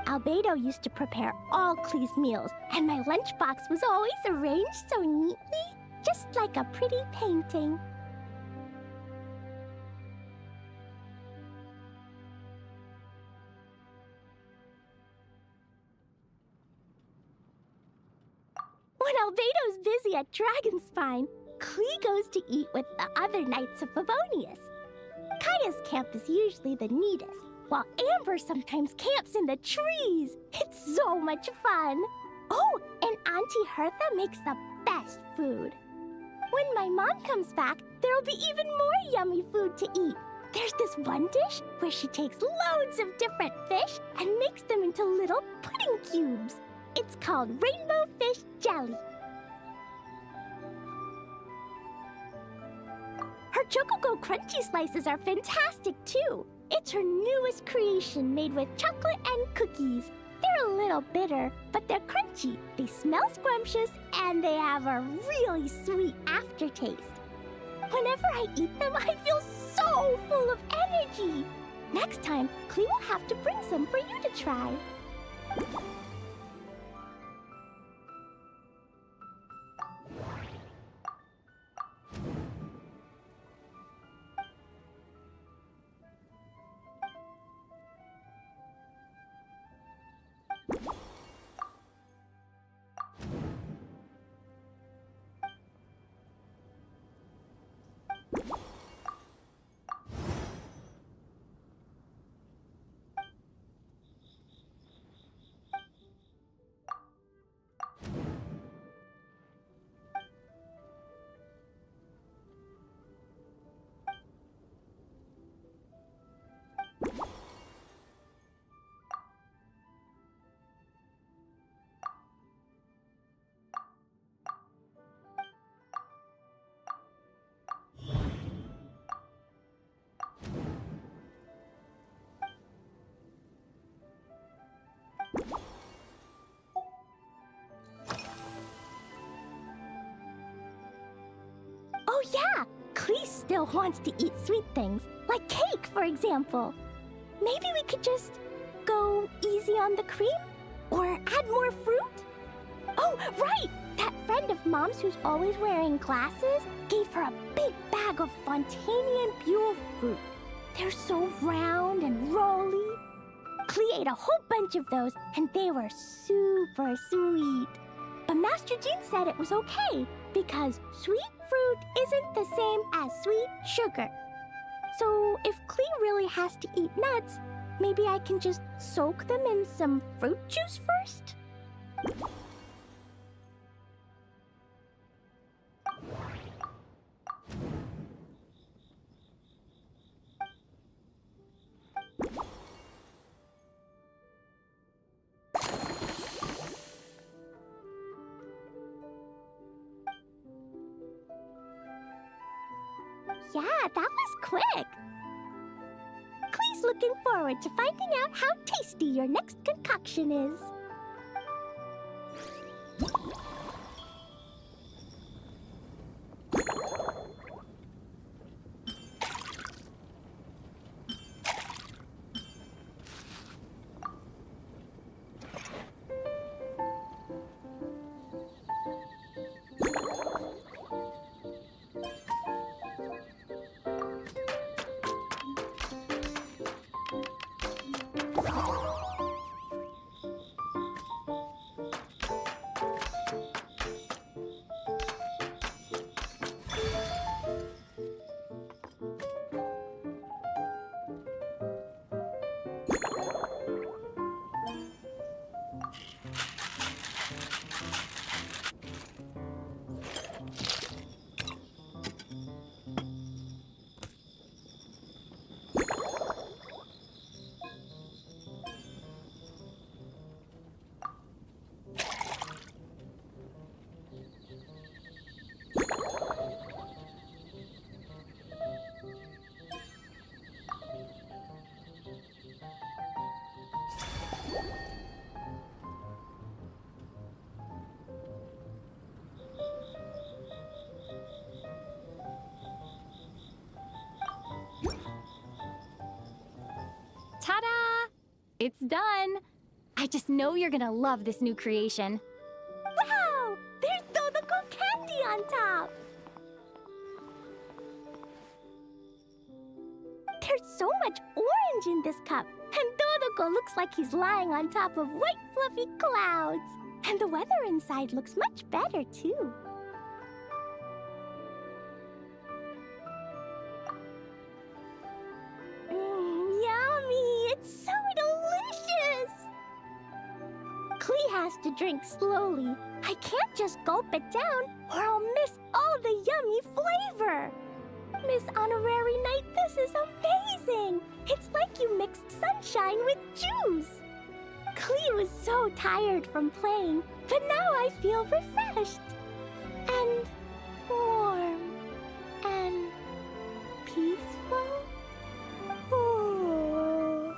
Albedo used to prepare all Klee's meals, and my lunchbox was always arranged so neatly, just like a pretty painting. When Albedo's busy at Dragonspine, Klee goes to eat with the other Knights of Favonius. Kaya's camp is usually the neatest, while Amber sometimes camps in the trees. It's so much fun. Oh, and Auntie Hertha makes the best food. When my mom comes back, there'll be even more yummy food to eat. There's this one dish where she takes loads of different fish and makes them into little pudding cubes. It's called rainbow fish jelly. Her Chocogo Crunchy Slices are fantastic too. It's her newest creation made with chocolate and cookies. They're a little bitter, but they're crunchy. They smell scrumptious, and they have a really sweet aftertaste. Whenever I eat them, I feel so full of energy. Next time, Klee will have to bring some for you to try. Oh yeah! Klee still wants to eat sweet things, like cake, for example. Maybe we could just go easy on the cream? Or add more fruit? Oh, right! That friend of Mom's who's always wearing glasses gave her a big bag of Fontanian Buell fruit. They're so round and rolly. Klee ate a whole bunch of those, and they were super sweet. But Master Jean said it was okay, because sweet fruit isn't the same as sweet sugar. So if Klee really has to eat nuts, maybe I can just soak them in some fruit juice first? Yeah, that was quick. Klee's looking forward to finding out how tasty your next concoction is. It's done. I just know you're gonna love this new creation. Wow! There's Dodoko candy on top! There's so much orange in this cup, and Dodoko looks like he's lying on top of white fluffy clouds. And the weather inside looks much better, too. Yummy! It's so delicious! Klee has to drink slowly. I can't just gulp it down, or I'll miss all the yummy flavor. Miss Honorary Knight, this is amazing! It's like you mixed sunshine with juice. Klee was so tired from playing, but now I feel refreshed. And warm. And peaceful. Ooh.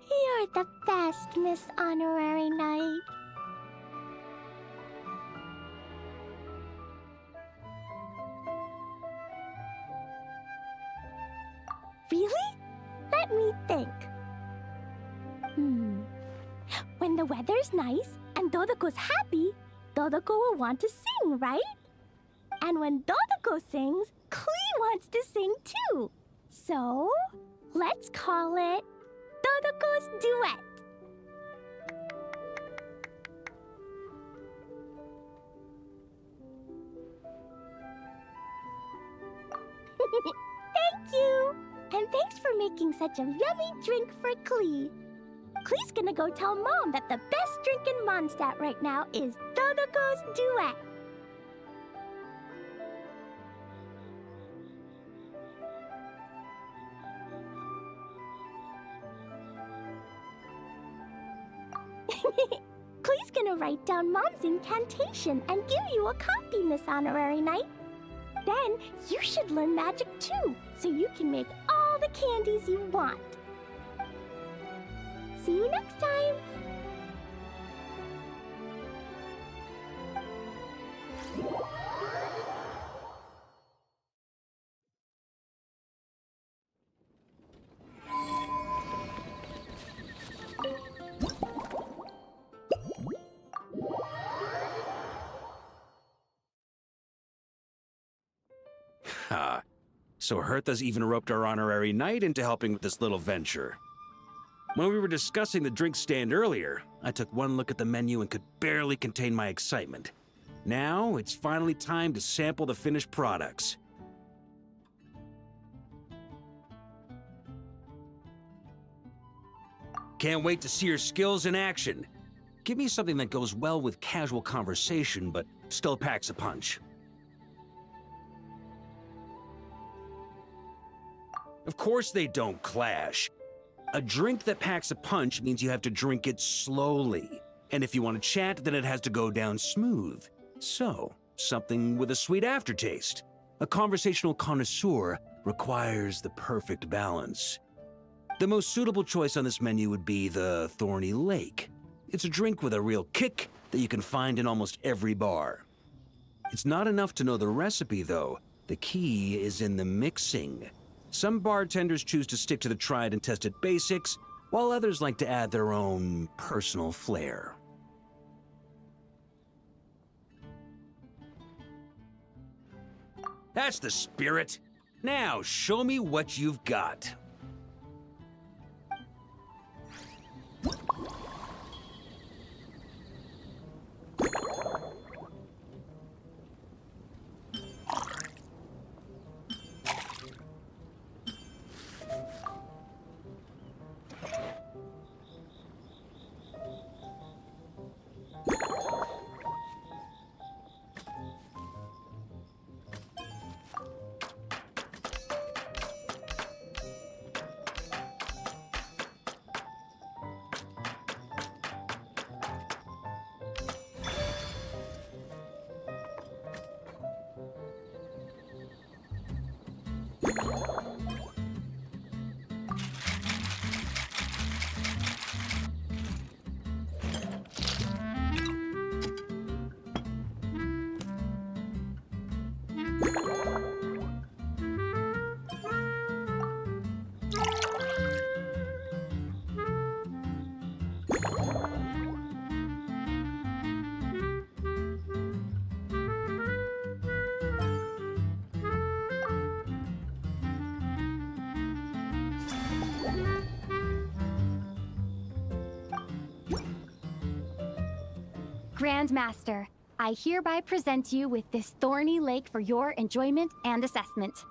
You're the best, Miss Honorary Knight. Really? Let me think. When the weather's nice and Dodoko's happy, Dodoko will want to sing, right? And when Dodoko sings, Klee wants to sing too. So, let's call it Dodoko's Duet. Thank you! And thanks for making such a yummy drink for Klee. Klee's gonna go tell Mom that the best drink in Mondstadt right now is Dodoko's Duet. Klee's gonna write down Mom's incantation and give you a copy, Miss Honorary Knight. Then you should learn magic too, so you can make all the candies you want. See you next time! Ha! So Hertha's even roped our honorary knight into helping with this little venture. When we were discussing the drink stand earlier, I took one look at the menu and could barely contain my excitement. Now, it's finally time to sample the finished products. Can't wait to see your skills in action. Give me something that goes well with casual conversation, but still packs a punch. Of course they don't clash. A drink that packs a punch means you have to drink it slowly. And if you want to chat, then it has to go down smooth. So, something with a sweet aftertaste. A conversational connoisseur requires the perfect balance. The most suitable choice on this menu would be the Thorny Lake. It's a drink with a real kick that you can find in almost every bar. It's not enough to know the recipe, though. The key is in the mixing. Some bartenders choose to stick to the tried and tested basics, while others like to add their own personal flair. That's the spirit. Now, show me what you've got. Grand Master, I hereby present you with this thorny lake for your enjoyment and assessment.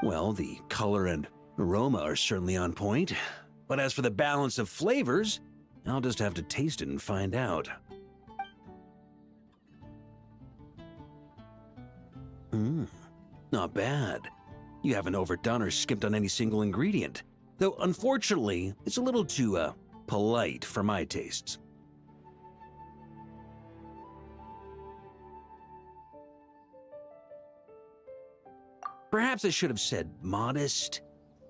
Well, the color and aroma are certainly on point. But as for the balance of flavors, I'll just have to taste it and find out. Not bad. You haven't overdone or skimped on any single ingredient. Though, unfortunately, it's a little too, polite for my tastes. Perhaps I should have said modest.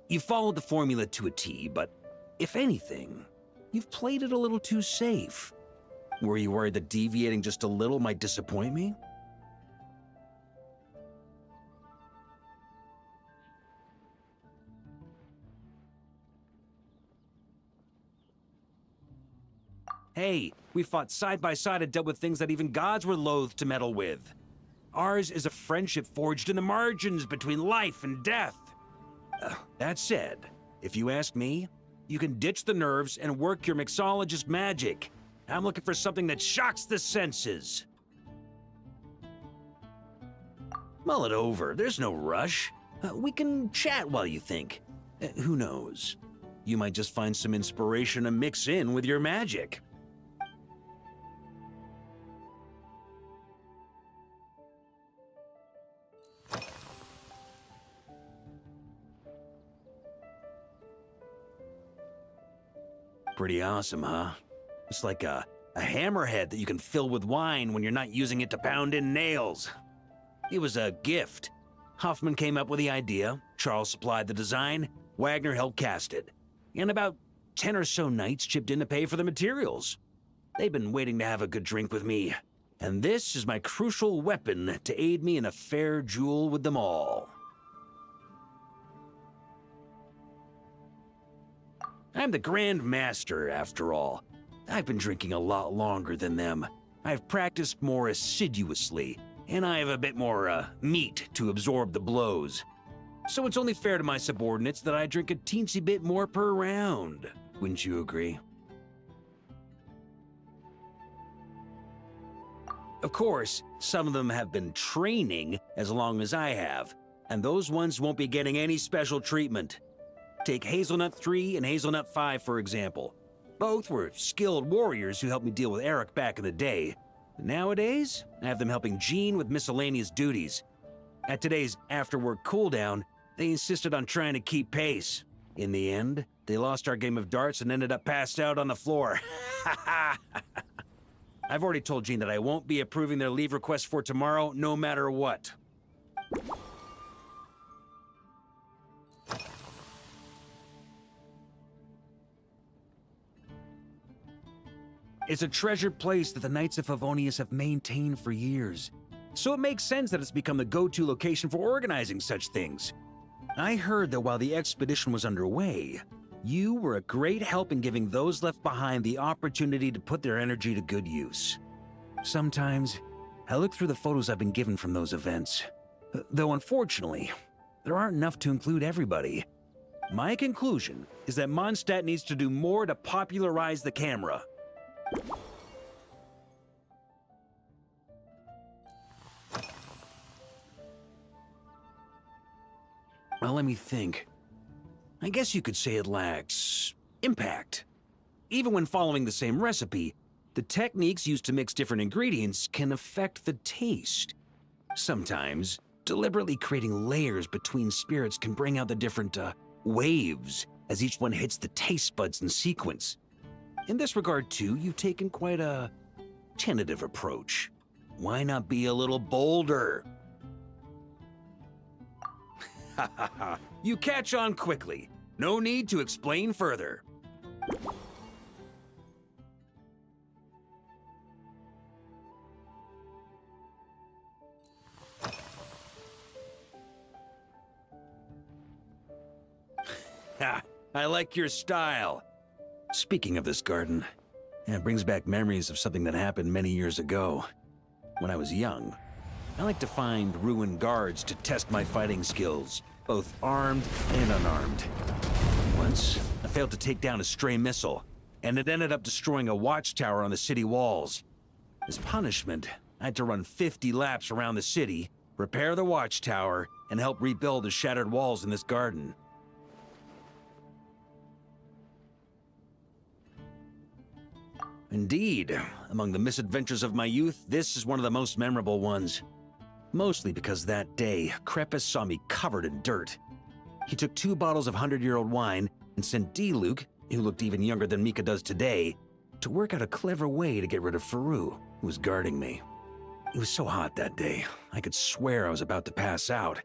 You followed the formula to a T, but if anything, you've played it a little too safe. Were you worried that deviating just a little might disappoint me? Hey, we fought side by side and dealt with things that even gods were loath to meddle with. Ours is a friendship forged in the margins between life and death. That said, if you ask me, you can ditch the nerves and work your mixologist magic. I'm looking for something that shocks the senses. Mull it over, there's no rush. We can chat while you think. Who knows? You might just find some inspiration to mix in with your magic. Pretty awesome, huh? It's like a hammerhead that you can fill with wine when you're not using it to pound in nails. It was a gift. Hoffman came up with the idea, Charles supplied the design, Wagner helped cast it. And about 10 or so knights chipped in to pay for the materials. They've been waiting to have a good drink with me. And this is my crucial weapon to aid me in a fair duel with them all. I'm the Grand Master, after all. I've been drinking a lot longer than them. I've practiced more assiduously, and I have a bit more, meat to absorb the blows. So it's only fair to my subordinates that I drink a teensy bit more per round. Wouldn't you agree? Of course, some of them have been training as long as I have, and those ones won't be getting any special treatment. Take Hazelnut 3 and Hazelnut 5, for example. Both were skilled warriors who helped me deal with Eric back in the day. Nowadays, I have them helping Jean with miscellaneous duties. At today's after-work cooldown, they insisted on trying to keep pace. In the end, they lost our game of darts and ended up passed out on the floor. I've already told Jean that I won't be approving their leave request for tomorrow, no matter what. It's a treasured place that the Knights of Favonius have maintained for years. So it makes sense that it's become the go-to location for organizing such things. I heard that while the expedition was underway, you were a great help in giving those left behind the opportunity to put their energy to good use. Sometimes, I look through the photos I've been given from those events. Though unfortunately, there aren't enough to include everybody. My conclusion is that Mondstadt needs to do more to popularize the camera. Well, let me think. I guess you could say it lacks impact. Even when following the same recipe, the techniques used to mix different ingredients can affect the taste. Sometimes, deliberately creating layers between spirits can bring out the different, waves as each one hits the taste buds in sequence. In this regard, too, you've taken quite a tentative approach. Why not be a little bolder? Ha ha ha. You catch on quickly. No need to explain further. Ha! I like your style. Speaking of this garden, it brings back memories of something that happened many years ago. When I was young, I like to find ruined guards to test my fighting skills, both armed and unarmed. Once, I failed to take down a stray missile, and it ended up destroying a watchtower on the city walls. As punishment, I had to run 50 laps around the city, repair the watchtower, and help rebuild the shattered walls in this garden. Indeed, among the misadventures of my youth, this is one of the most memorable ones. Mostly because that day, Krepus saw me covered in dirt. He took 2 bottles of 100-year-old wine and sent D-Luke, who looked even younger than Mika does today, to work out a clever way to get rid of Faru, who was guarding me. It was so hot that day, I could swear I was about to pass out.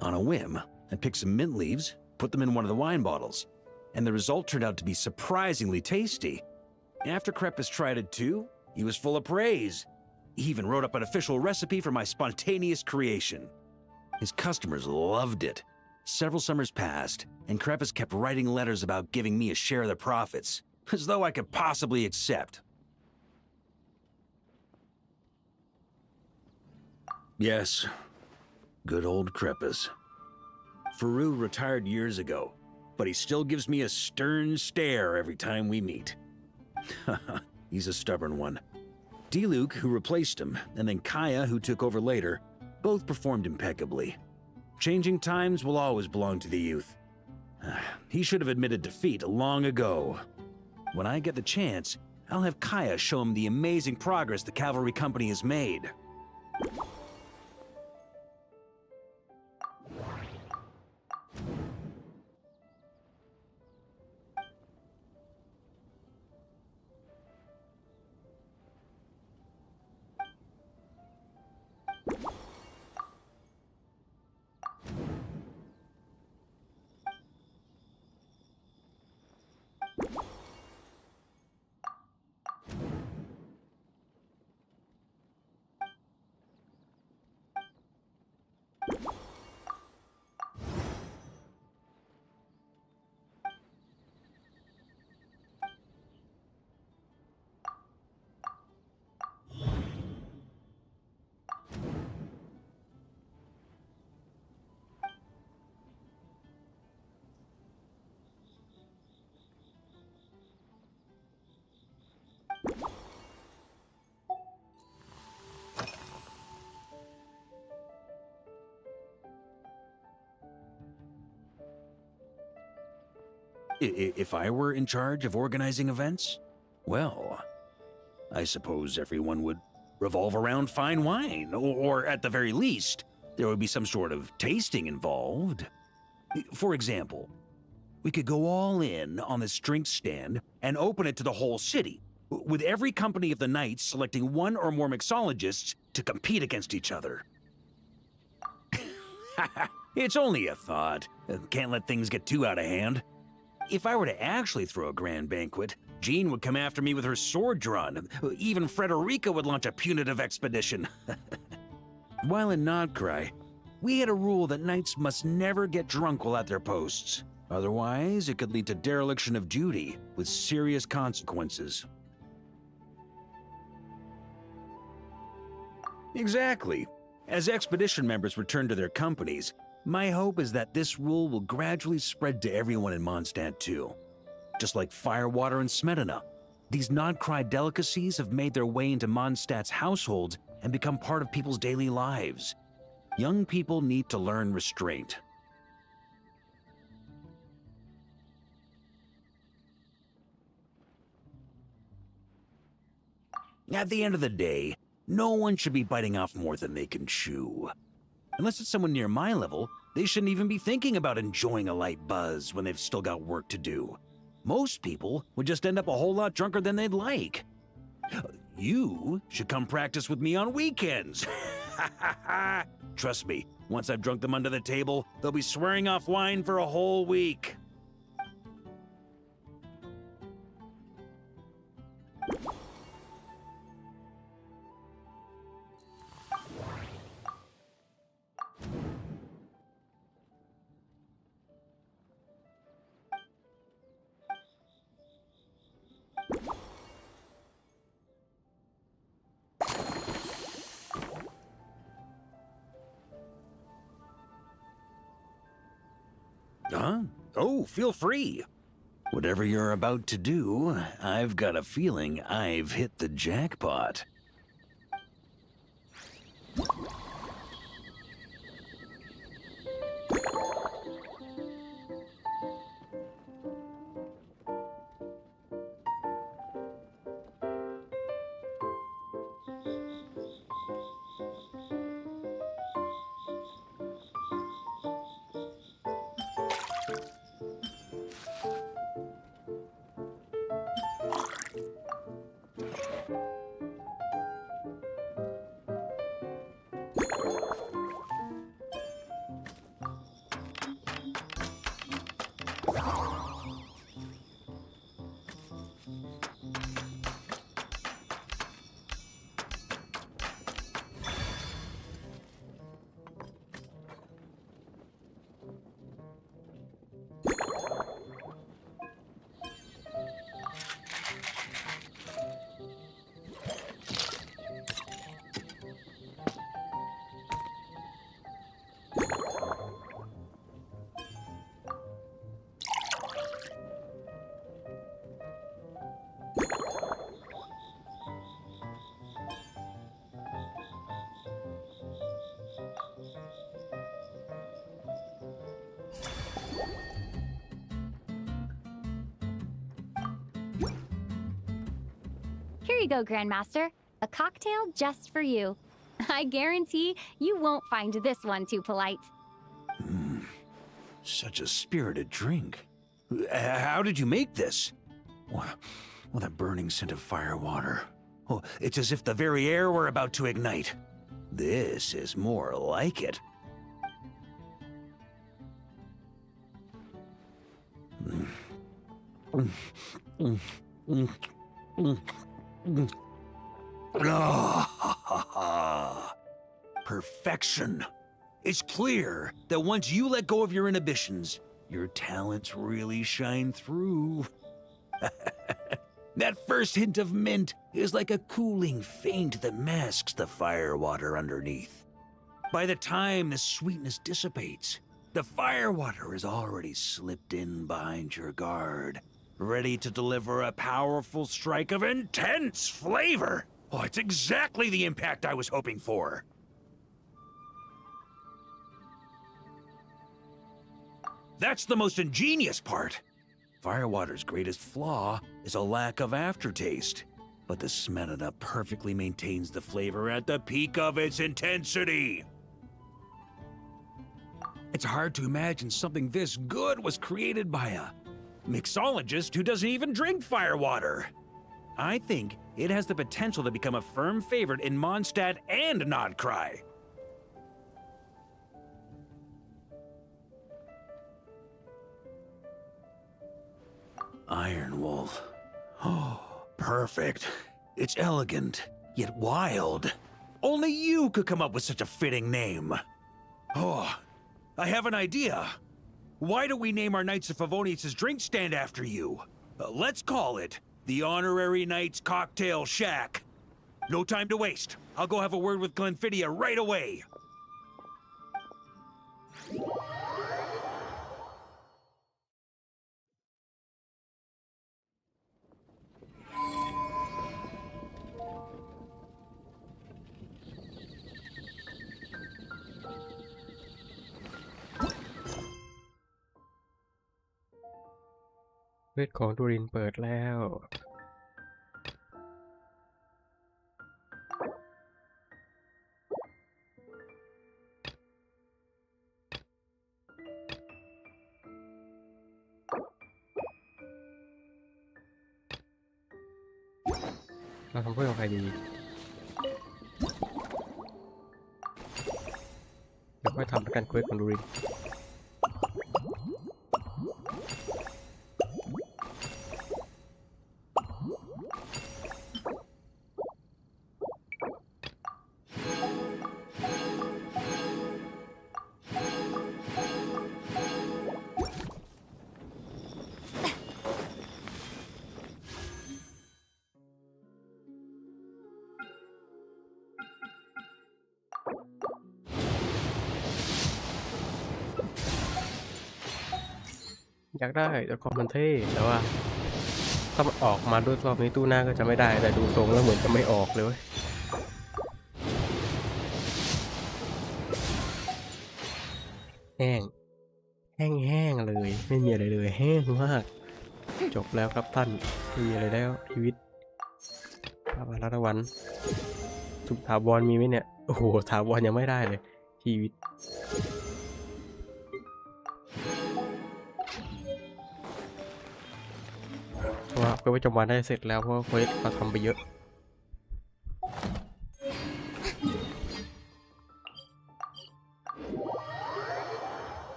On a whim, I picked some mint leaves, put them in one of the wine bottles, and the result turned out to be surprisingly tasty. After Krepus tried it too, he was full of praise. He even wrote up an official recipe for my spontaneous creation. His customers loved it. Several summers passed, and Krepus kept writing letters about giving me a share of the profits, as though I could possibly accept. Yes, good old Krepus. Faru retired years ago, but he still gives me a stern stare every time we meet. He's a stubborn one. D-Luke, who replaced him, and then Kaya, who took over later, both performed impeccably. Changing times will always belong to the youth. He should have admitted defeat long ago. When I get the chance, I'll have Kaya show him the amazing progress the cavalry company has made. If I were in charge of organizing events, well, I suppose everyone would revolve around fine wine, or at the very least, there would be some sort of tasting involved. For example, we could go all in on this drink stand and open it to the whole city, with every company of the Knights selecting 1 or more mixologists to compete against each other. It's only a thought. Can't let things get too out of hand. If I were to actually throw a grand banquet, Jean would come after me with her sword drawn. Even Frederica would launch a punitive expedition. While in Nodcry, we had a rule that knights must never get drunk while at their posts. Otherwise, it could lead to dereliction of duty with serious consequences. Exactly. As expedition members return to their companies, my hope is that this rule will gradually spread to everyone in Mondstadt too. Just like firewater and Smedina, these Nodcry delicacies have made their way into Mondstadt's households and become part of people's daily lives. Young people need to learn restraint. At the end of the day, no one should be biting off more than they can chew. Unless it's someone near my level, they shouldn't even be thinking about enjoying a light buzz when they've still got work to do. Most people would just end up a whole lot drunker than they'd like. You should come practice with me on weekends. Trust me, once I've drunk them under the table, they'll be swearing off wine for a whole week. Huh? Oh, feel free. Whatever you're about to do, I've got a feeling I've hit the jackpot. you go, Grandmaster. A cocktail just for you. I guarantee you won't find this one too polite. Such a spirited drink. How did you make this? Well, that burning scent of firewater. Oh, it's as if the very air were about to ignite. This is more like it. Perfection. It's clear that once you let go of your inhibitions, your talents really shine through. That first hint of mint is like a cooling feint that masks the firewater underneath. By the time the sweetness dissipates, the firewater has already slipped in behind your guard, ready to deliver a powerful strike of intense flavor. Oh, it's exactly the impact I was hoping for. That's the most ingenious part. Firewater's greatest flaw is a lack of aftertaste, but the Smetana perfectly maintains the flavor at the peak of its intensity. It's hard to imagine something this good was created by a mixologist who doesn't even drink firewater. I think it has the potential to become a firm favorite in Mondstadt and Nodcry. Iron Wolf. Oh, perfect. It's elegant, yet wild. Only you could come up with such a fitting name. Oh, I have an idea. Why don't we name our Knights of Favonius' drink stand after you? Let's call it the Honorary Knights Cocktail Shack. No time to waste. I'll go have a word with Glenfiddia right away. เวทของดูรินเปิดแล้วเราทำเพื่อใครดีเดี๋ยวค่อยทำการเควสของดูรินอยากได้แต่ความมันเท่แต่ว่าถ้ามันออกมาด้วยรอบนี้ตู้หน้าก็จะไม่ได้แต่ดูทรงแล้วเหมือนจะไม่ออกเลยแห้งแห้งเลยไม่มีอะไรเลยแห้งมากจบแล้วครับท่านไม่มีอะไรแล้วชีวิตภาพรัตวันสุถาวรมีไหมเนี่ยโอ้โหถาวรยังไม่ได้เลยชีวิตว่าเควสประจำวันได้เสร็จแล้วเพราะเควสเราทำไปเยอะ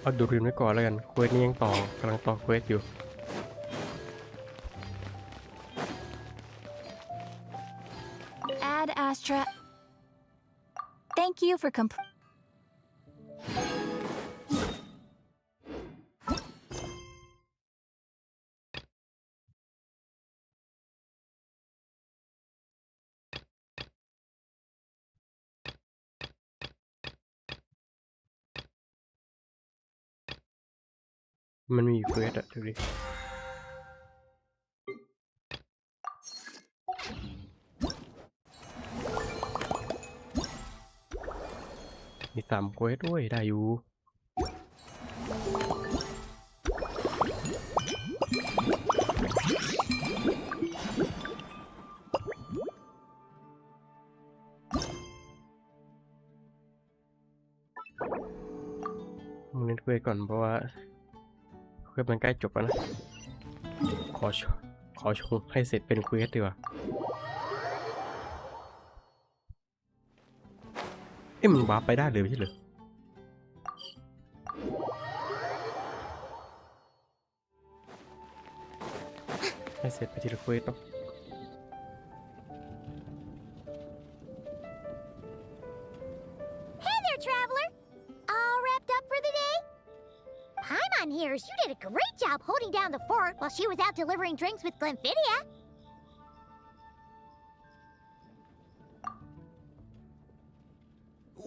เอาดูรินไว้ก่อนแล้วกันเควสนี้ยังกำลังต่อเควสอยู่ Ad Astra. Thank you forมันมีเควสอะดูดิมี3เควสด้วยได้อยู่ นเควสก่อนเพราะว่าเควสมันใกล้จบแล้วนะขอชงให้เสร็จเป็นเควสดีกว่ามันวาร์ปไปได้เลยไม่ใช่เหรอให้เสร็จไปทีละเควสเนาะ Hey there, traveler! All wrapped up for the day? Paimon hears you did a great job holding down the fort while she was out delivering drinks with Glenfidia.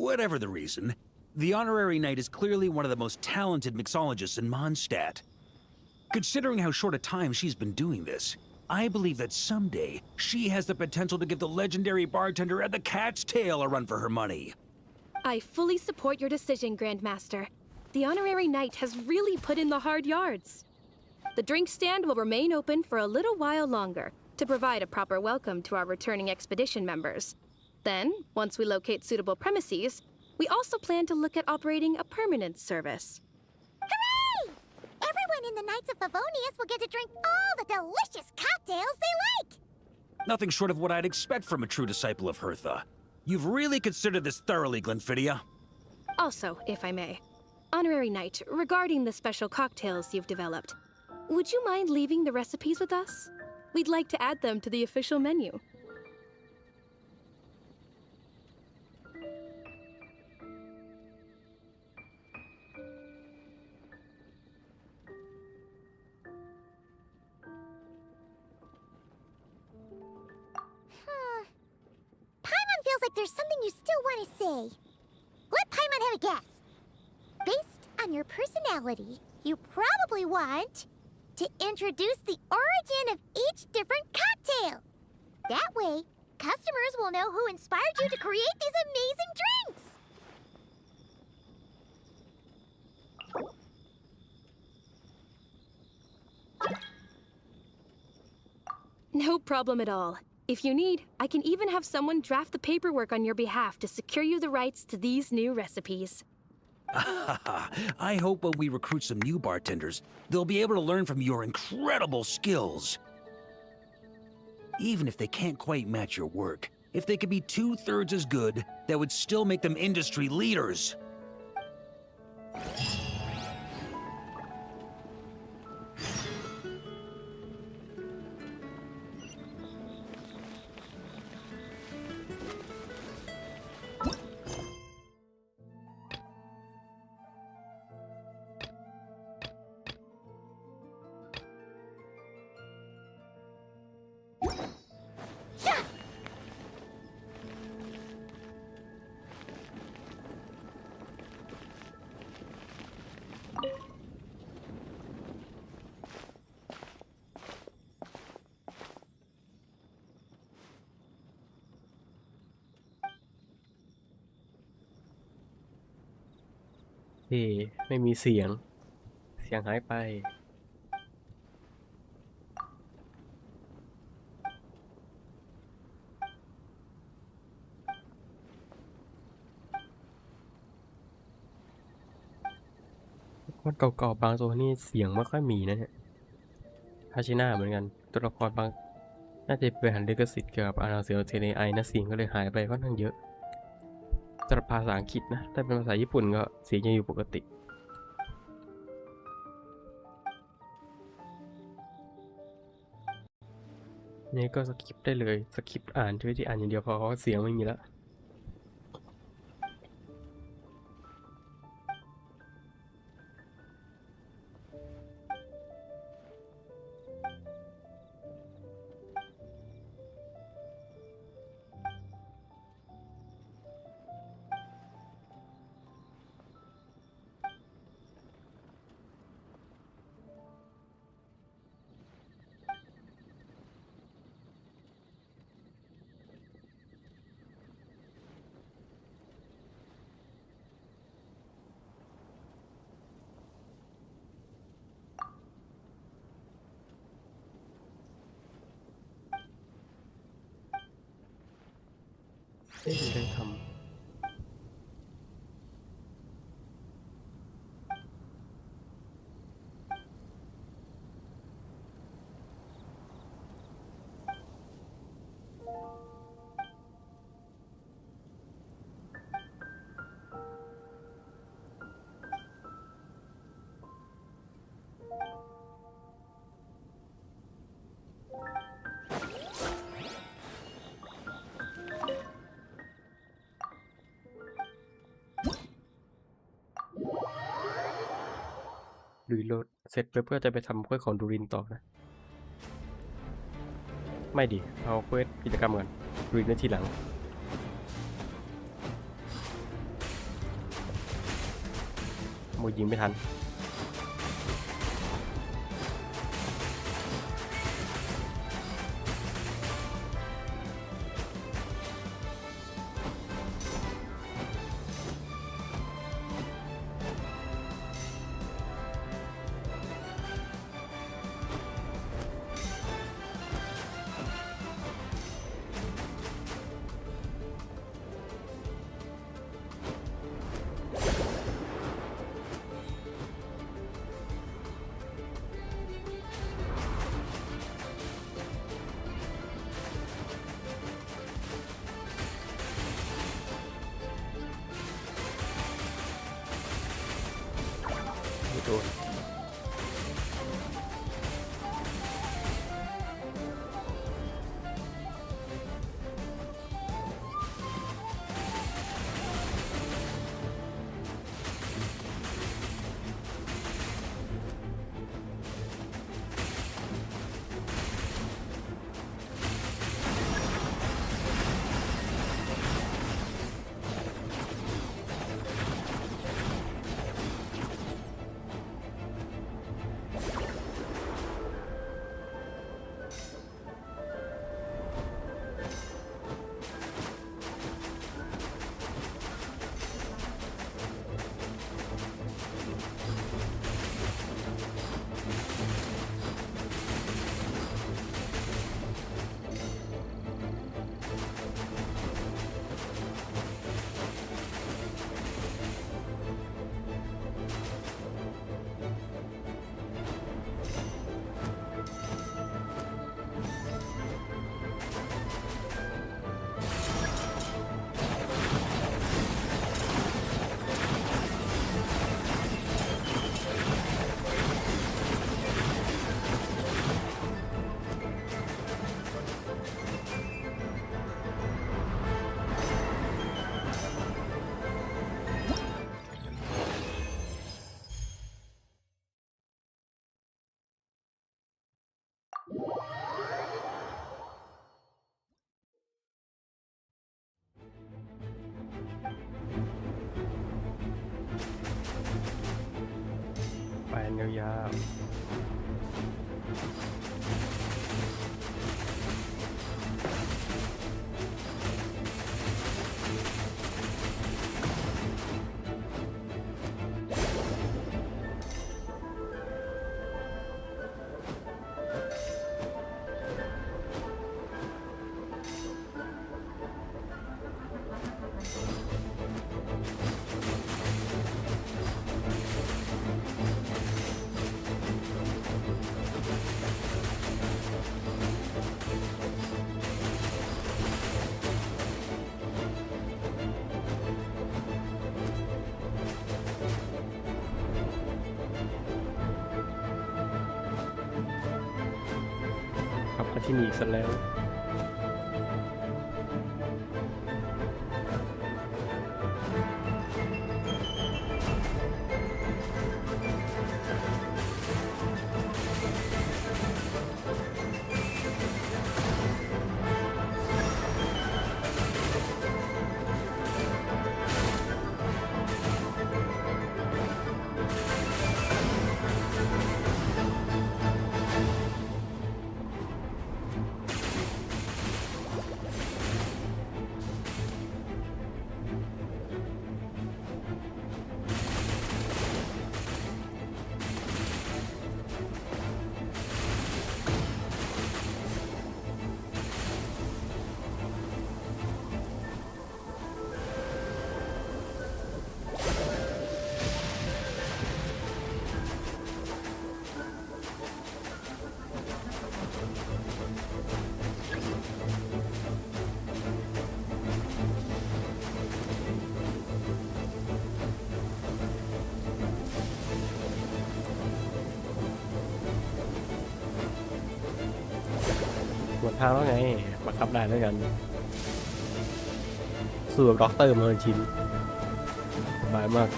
Whatever the reason, the honorary knight is clearly one of the most talented mixologists in Mondstadt. Considering how short a time she's been doing this, I believe that someday she has the potential to give the legendary bartender at the Cat's Tail a run for her money. I fully support your decision, Grandmaster. The honorary knight has really put in the hard yards. The drink stand will remain open for a little while longer to provide a proper welcome to our returning expedition members. Then, once we locate suitable premises, we also plan to look at operating a permanent service. Hooray! Everyone in the Knights of Favonius will get to drink all the delicious cocktails they like! Nothing short of what I'd expect from a true disciple of Hertha. You've really considered this thoroughly, Glenfidia. Also, if I may, honorary knight, regarding the special cocktails you've developed, would you mind leaving the recipes with us? We'd like to add them to the official menu. Paimon feels like there's something you still want to say. Let Paimon have a guess. Based on your personality, you probably want to introduce the origin of each different cocktail. That way, customers will know who inspired you to create these amazing drinks. No problem at all. If you need, I can even have someone draft the paperwork on your behalf to secure you the rights to these new recipes. I hope when we recruit some new bartenders, they'll be able to learn from your incredible skills. Even if they can't quite match your work, if they could be 2/3 as good, that would still make them industry leaders. Yeah! ไม่มีเสียงหายไปคนเก่าๆบางตัวนี่เสียงไม่ค่อยมีนะเนี่ยฮาชิน่าเหมือนกันตัวละครบางน่าจะไปหันลิขสิทธิ์เกี่ยวกับอาณาเสือเทเนไอนะเสียงก็เลยหายไปค่อนข้างเยอะสำหรับภาษาอังกฤษนะถ้าเป็นภาษาญี่ปุ่นก็เสียงยังอยู่ปกตินี่ก็สคิปได้เลยสคิปอ่านวิธีอ่านอย่างเดียวพอเพราะเสียงไม่มีแล้วไม่ได้ทำ ดูโหลดเสร็จไปเพื่อจะไปทำเควสของดูรินต่อนะไม่ดิเอาเควสกิจกรรมก่อนดูรินไว้ทีหลังโมยิงไม่ทันโดนไปยาวๆขับมาที่นี่อีกซะแล้ว หมดทางแล้วไงบังคับได้แล้วกันสู้กับด็อกเตอร์เมอร์ชินสบายมาก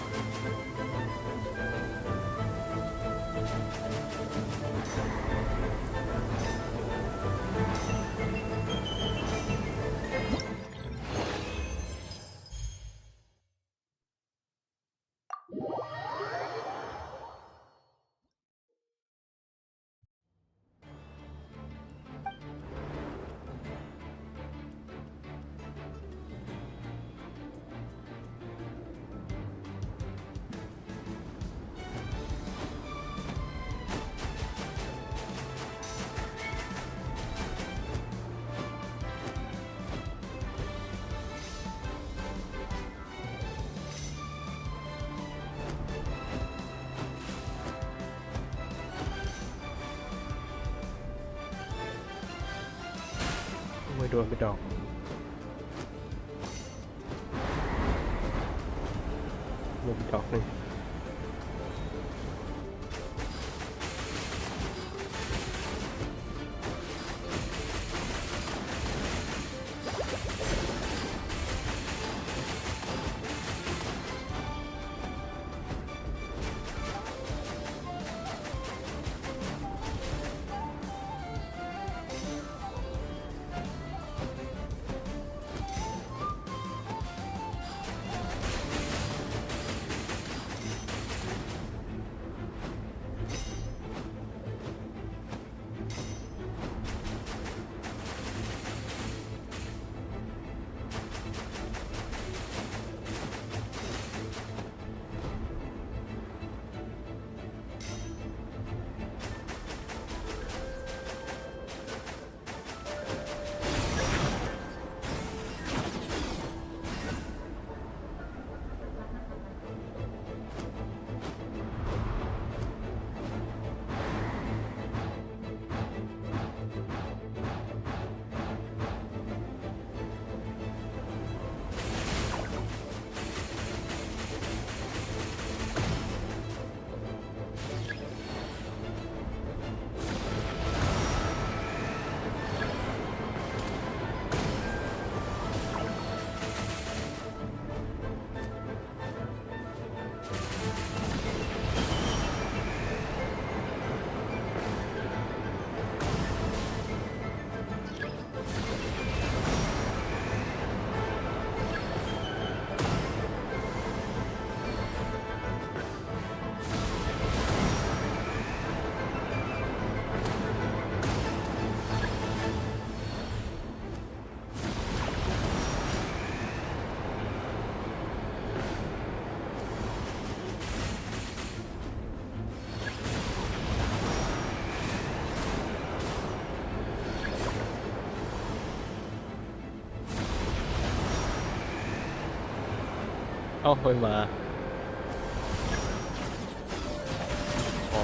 โดนไปดอกโดนไปดอกหนึ่งเอาไปมาอ๋อ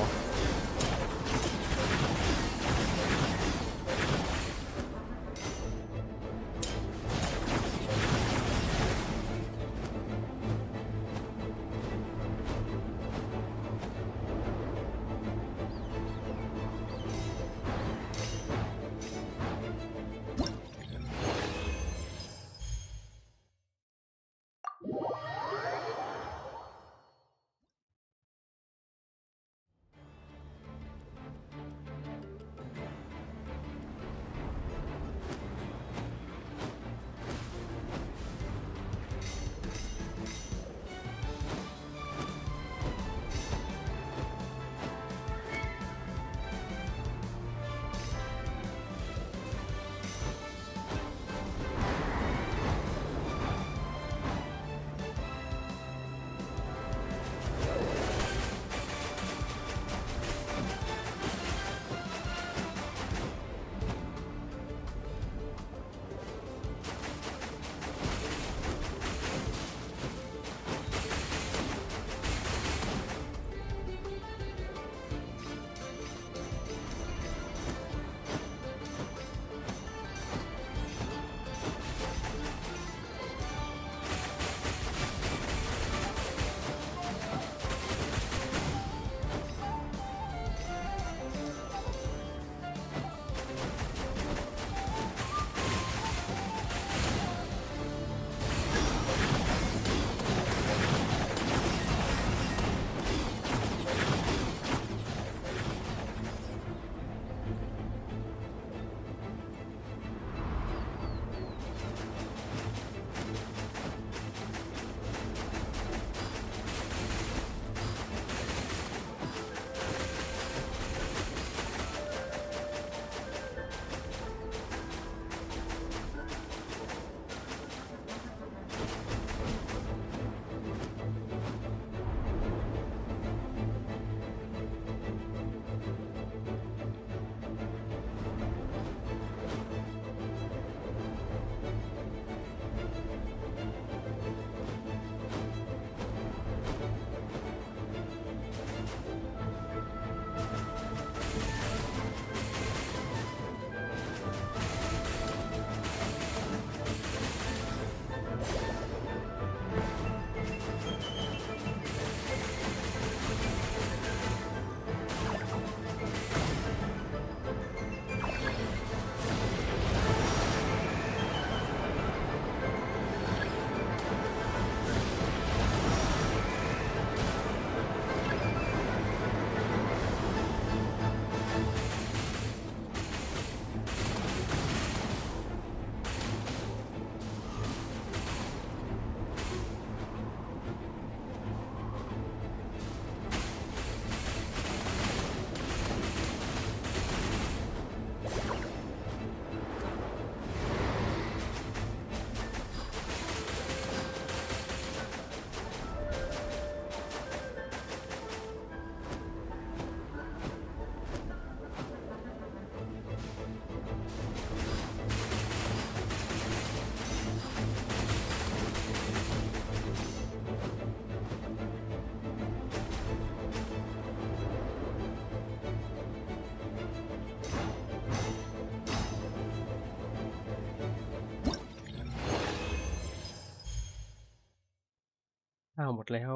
อ้าวหมดแล้ว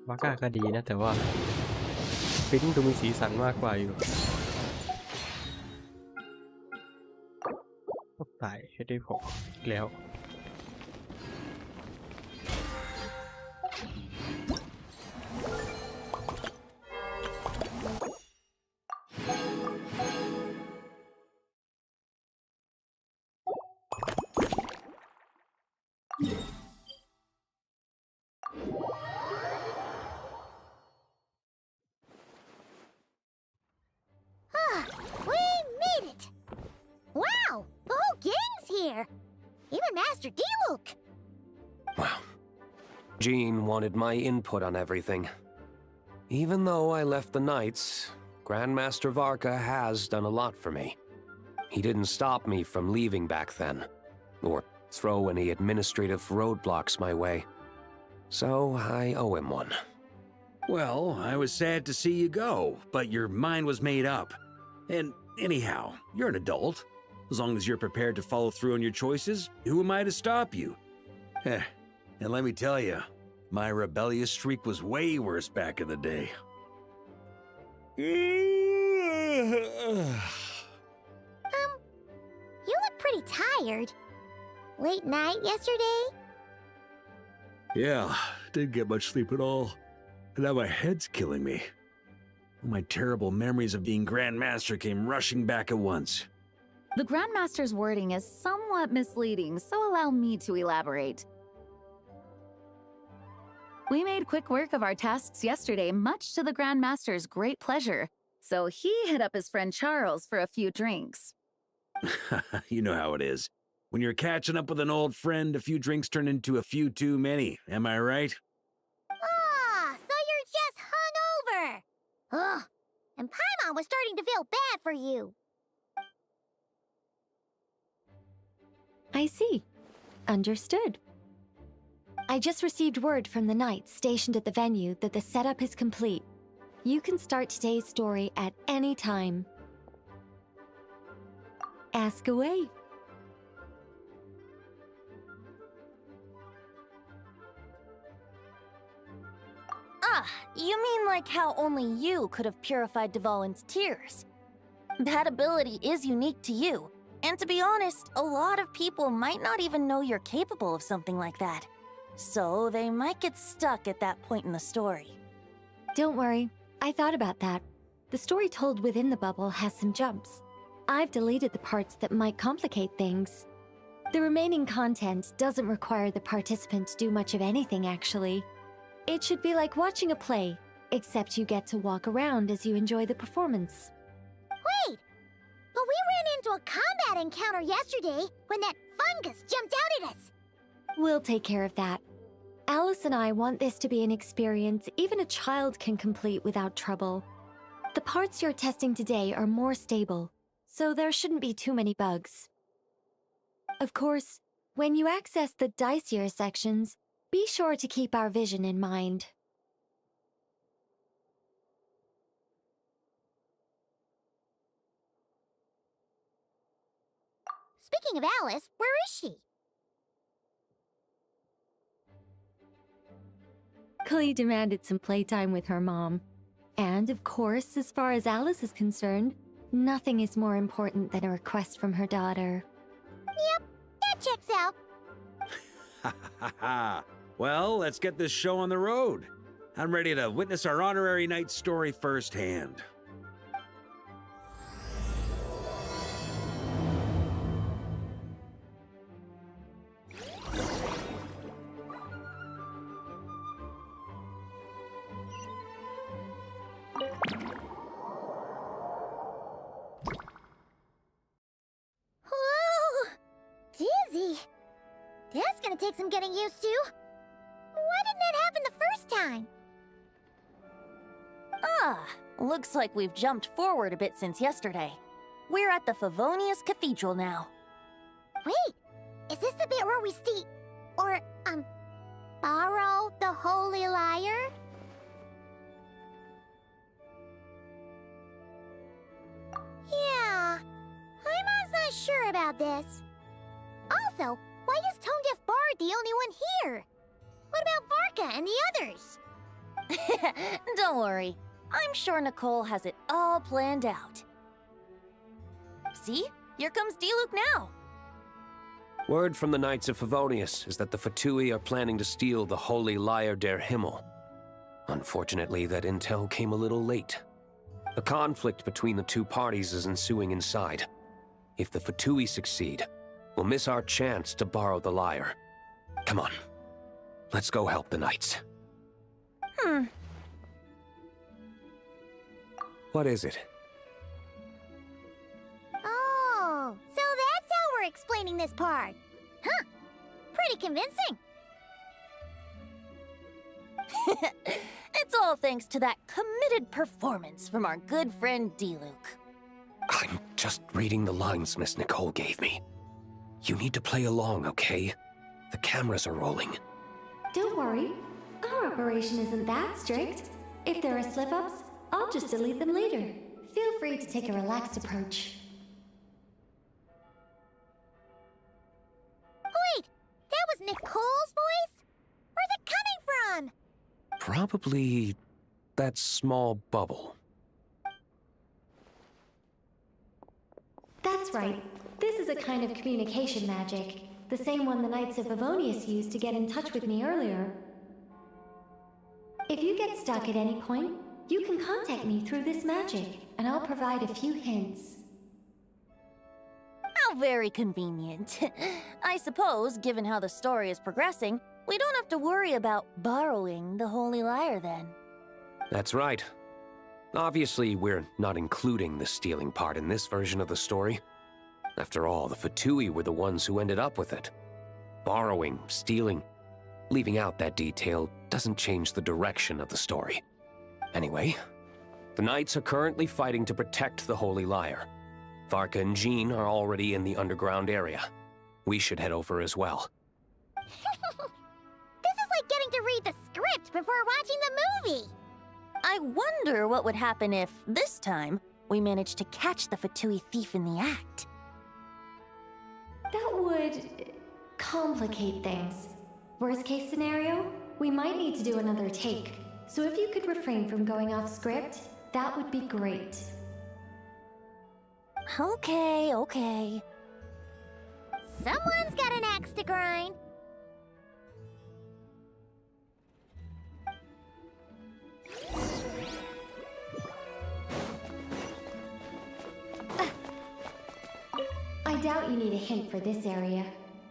วาก้าก็ดีนะแต่ว่าปิ้นดูมีสีสันมากกว่าอยู่ตายให้ได้ผมอีกแล้ว We made it! Wow! The whole gang's here! Even Master D-Luke! Jean wanted my input on everything. Even though I left the Knights, Grandmaster Varka has done a lot for me. He didn't stop me from leaving back then, or throw any administrative roadblocks my way. So I owe him one. Well, I was sad to see you go, but your mind was made up. And anyhow, you're an adult. As long as you're prepared to follow through on your choices, who am I to stop you? And let me tell you, my rebellious streak was way worse back in the day. You look pretty tired. Late night yesterday? Yeah, didn't get much sleep at all. And now my head's killing me. My terrible memories of being Grand Master came rushing back at once. The Grand Master's wording is somewhat misleading, so allow me to elaborate. We made quick work of our tasks yesterday, much to the Grand Master's great pleasure, so he hit up his friend Charles for a few drinks. You know how it is. When you're catching up with an old friend, a few drinks turn into a few too many, am I right? Ah, so you're just hungover! Ugh, and Paimon was starting to feel bad for you. I see. Understood. I just received word from the Knights stationed at the venue that the setup is complete. You can start today's story at any time. Ask away. Ah, you mean like how only you could have purified Dvalin's tears? That ability is unique to you, and to be honest, a lot of people might not even know you're capable of something like that. So they might get stuck at that point in the story. Don't worry, I thought about that. The story told within the bubble has some jumps. I've deleted the parts that might complicate things. The remaining content doesn't require the participant to do much of anything, actually. It should be like watching a play, except you get to walk around as you enjoy the performance. Wait! But we ran into a combat encounter yesterday when that fungus jumped out at us! We'll take care of that. Alice and I want this to be an experience even a child can complete without trouble. The parts you're testing today are more stable, so there shouldn't be too many bugs. Of course, when you access the dicier sections, be sure to keep our vision in mind. Speaking of Alice, where is she? Klee demanded some playtime with her mom. And of course, as far as Alice is concerned, nothing is more important than a request from her daughter. Yep, that checks out. Ha ha ha. Well, let's get this show on the road. I'm ready to witness our honorary knight's story firsthand. Whoa! Dizzy. That's gonna take some getting used to. Why didn't that happen the first time? Ah, looks like we've jumped forward a bit since yesterday. We're at the Favonius Cathedral now. Wait, is this the bit where we borrow the Holy Lyre? Yeah, I'm not sure about this. Also, why is Tone Deaf Bard the only one here? What about Varka and the others? Don't worry. I'm sure Nicole has it all planned out. See? Here comes Diluc now. Word from the Knights of Favonius is that the Fatui are planning to steal the Holy Lyre der Himmel. Unfortunately, that intel came a little late. A conflict between the two parties is ensuing inside. If the Fatui succeed, we'll miss our chance to borrow the lyre. Come on. Let's go help the Knights. What is it? Oh, so that's how we're explaining this part. Huh. Pretty convincing. It's all thanks to that committed performance from our good friend Diluc. I'm just reading the lines Miss Nicole gave me. You need to play along, okay? The cameras are rolling. Don't worry. Our operation isn't that strict. If there are slip-ups, I'll just delete them later. Feel free to take a relaxed approach. Wait, that was Nicole's voice? Where's it coming from? Probably that small bubble. That's right. This is a kind of communication magic. The same one the Knights of Favonius used to get in touch with me earlier. If you get stuck at any point, you can contact me through this magic, and I'll provide a few hints. How very convenient. I suppose, given how the story is progressing, we don't have to worry about borrowing the Holy Lyre then. That's right. Obviously, we're not including the stealing part in this version of the story. After all, the Fatui were the ones who ended up with it. Borrowing, stealing, leaving out that detail doesn't change the direction of the story. Anyway, the Knights are currently fighting to protect the Holy Lyre. Varka and Jean are already in the underground area. We should head over as well. This is like getting to read the script before watching the movie. I wonder what would happen if, this time, we managed to catch the Fatui thief in the act. That would complicate things. Worst case scenario, we might need to do another take. So if you could refrain from going off script, that would be great. Okay. Someone's got an axe to grind. I doubt you need a hint for this area.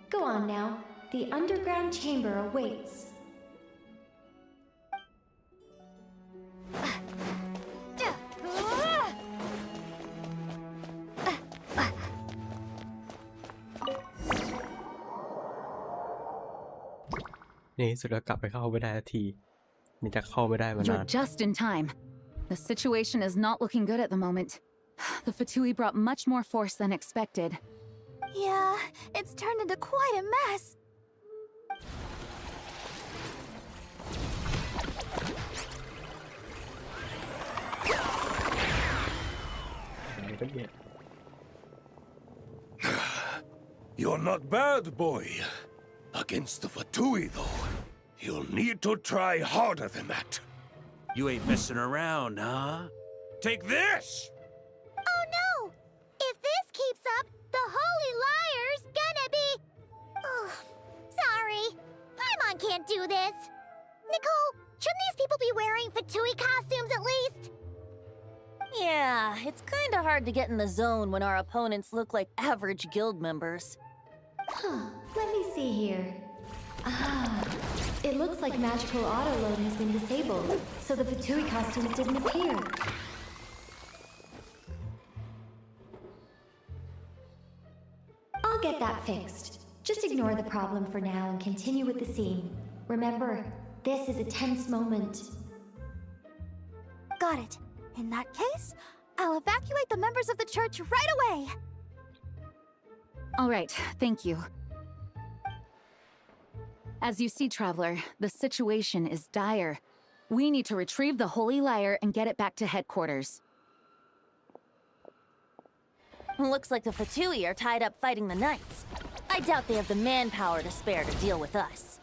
Go on now. The underground chamber awaits. You're just in time. The situation is not looking good at the moment. The Fatui brought much more force than expected. Yeah, it's turned into quite a mess. You're not bad, boy. Against the Fatui, though, you'll need to try harder than that. You ain't messing around, huh? Take this! Oh no! If this keeps up, the Holy Lyre's gonna be... Oh, sorry. can't do this. Nicole, shouldn't these people be wearing Fatui costumes at least? Yeah, it's kinda hard to get in the zone when our opponents look like average guild members. Let me see here. It looks like magical autoload has been disabled, so the Fatui costumes didn't appear. I'll get that fixed. Just ignore the problem for now and continue with the scene. Remember, this is a tense moment. Got it. In that case, I'll evacuate the members of the church right away. All right, thank you. As you see, Traveler, the situation is dire. We need to retrieve the Holy Lyre and get it back to headquarters. Looks like the Fatui are tied up fighting the Knights. I doubt they have the manpower to spare to deal with us.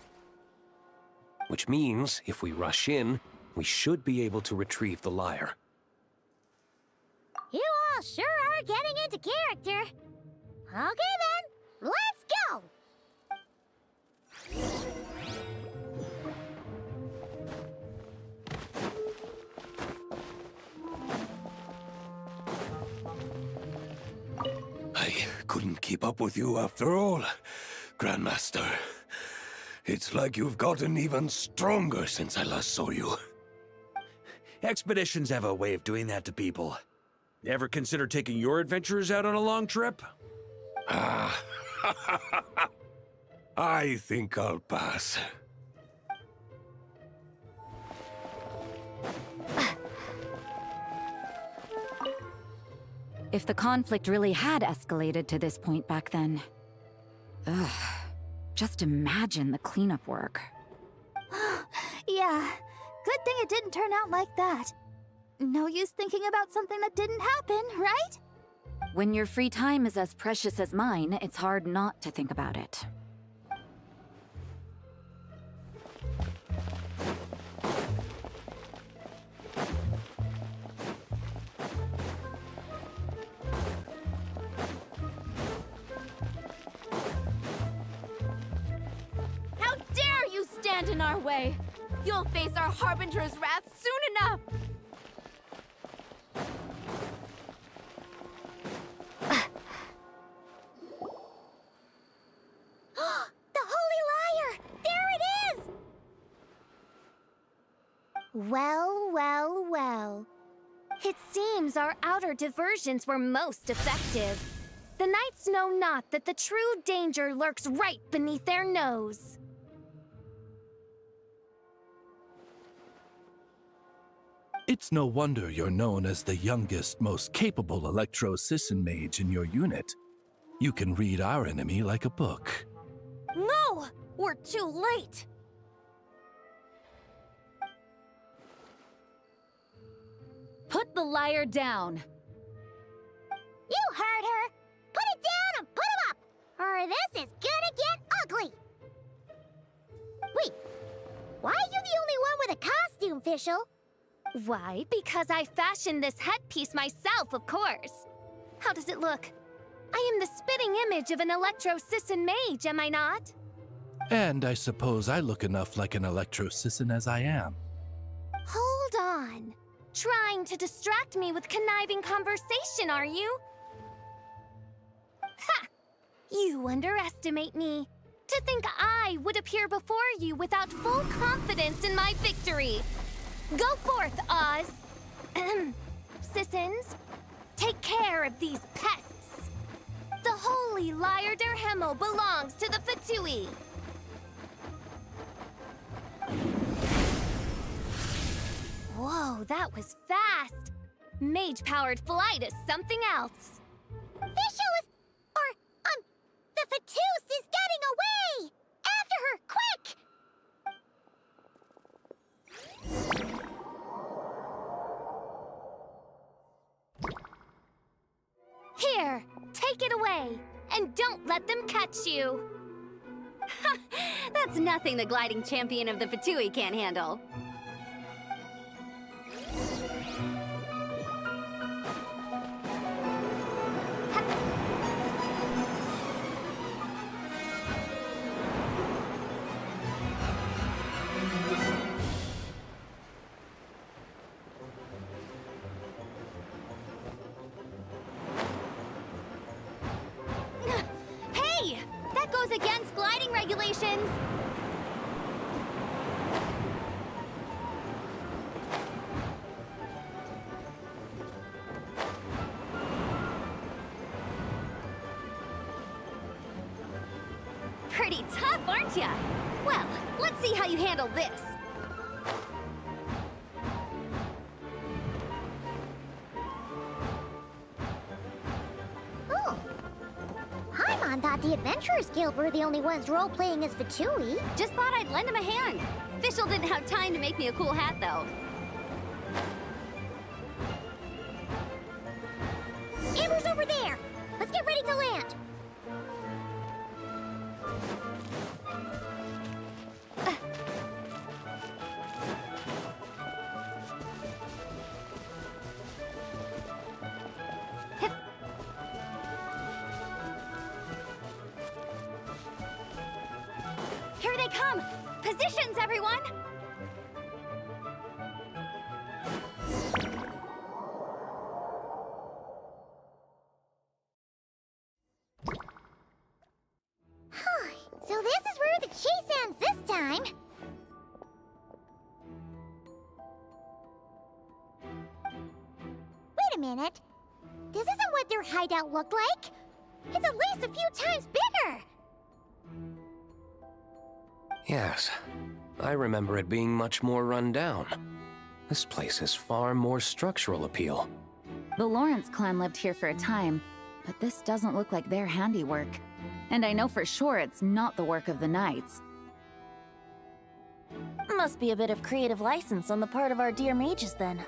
Which means, if we rush in, we should be able to retrieve the lyre. You all sure are getting into character. Okay then, let's go! I couldn't keep up with you after all, Grandmaster. It's like you've gotten even stronger since I last saw you. Expeditions have a way of doing that to people. Ever consider taking your adventurers out on a long trip? I think I'll pass. If the conflict really had escalated to this point back then... Ugh. Just imagine the cleanup work. Yeah, good thing it didn't turn out like that. No use thinking about something that didn't happen, right? When your free time is as precious as mine, it's hard not to think about it. How dare you stand in our way! You'll face our Harbinger's wrath soon enough! The Holy Lyre! There it is! Well, well, well. It seems our outer diversions were most effective. The knights know not that the true danger lurks right beneath their nose. It's no wonder you're known as the youngest, most capable Electro-Sisson mage in your unit. You can read our enemy like a book. No! We're too late! Put the lyre down! You heard her! Put it down and put him up! Or this is gonna get ugly! Wait, why are you the only one with a costume, Fischl? Why? Because I fashioned this headpiece myself, of course. How does it look? I am the spitting image of an Electro-Sisson mage, am I not? And I suppose I look enough like an Electro-Sisson as I am. Hold on. Trying to distract me with conniving conversation, are you? Ha! You underestimate me. To think I would appear before you without full confidence in my victory. Go forth, Oz. Sissons, take care of these pests. The Holy Lyre der Himmel belongs to the Fatui. Whoa, that was fast. Mage-powered flight is something else. Fischl is... the Fatus is getting away! After her, quick! Here, take it away, and don't let them catch you. That's nothing the gliding champion of the Fatui can't handle. That goes against gliding regulations! Pretty tough, aren't ya? Well, let's see how you handle this. Oh. Paimon thought the Adventurers Guild were the only ones role-playing as Fatui. Just thought I'd lend him a hand. Fischl didn't have time to make me a cool hat, though. Amber's over there! Let's get ready to land! Here they come! Positions, everyone! So this is where the chase ends this time. Wait a minute. This isn't what their hideout looked like. It's at least a few times bigger. Yes, I remember it being much more run down. This place has far more structural appeal. The Lawrence clan lived here for a time, but this doesn't look like their handiwork. And I know for sure it's not the work of the Knights. Must be a bit of creative license on the part of our dear mages, then.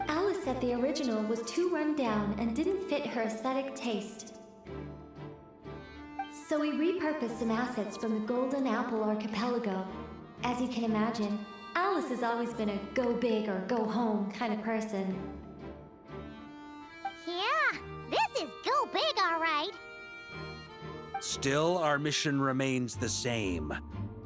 Alice said the original was too run down and didn't fit her aesthetic taste. So we repurposed some assets from the Golden Apple Archipelago. As you can imagine, Alice has always been a go big or go home kind of person. Yeah, this is go big, all right. Still, our mission remains the same.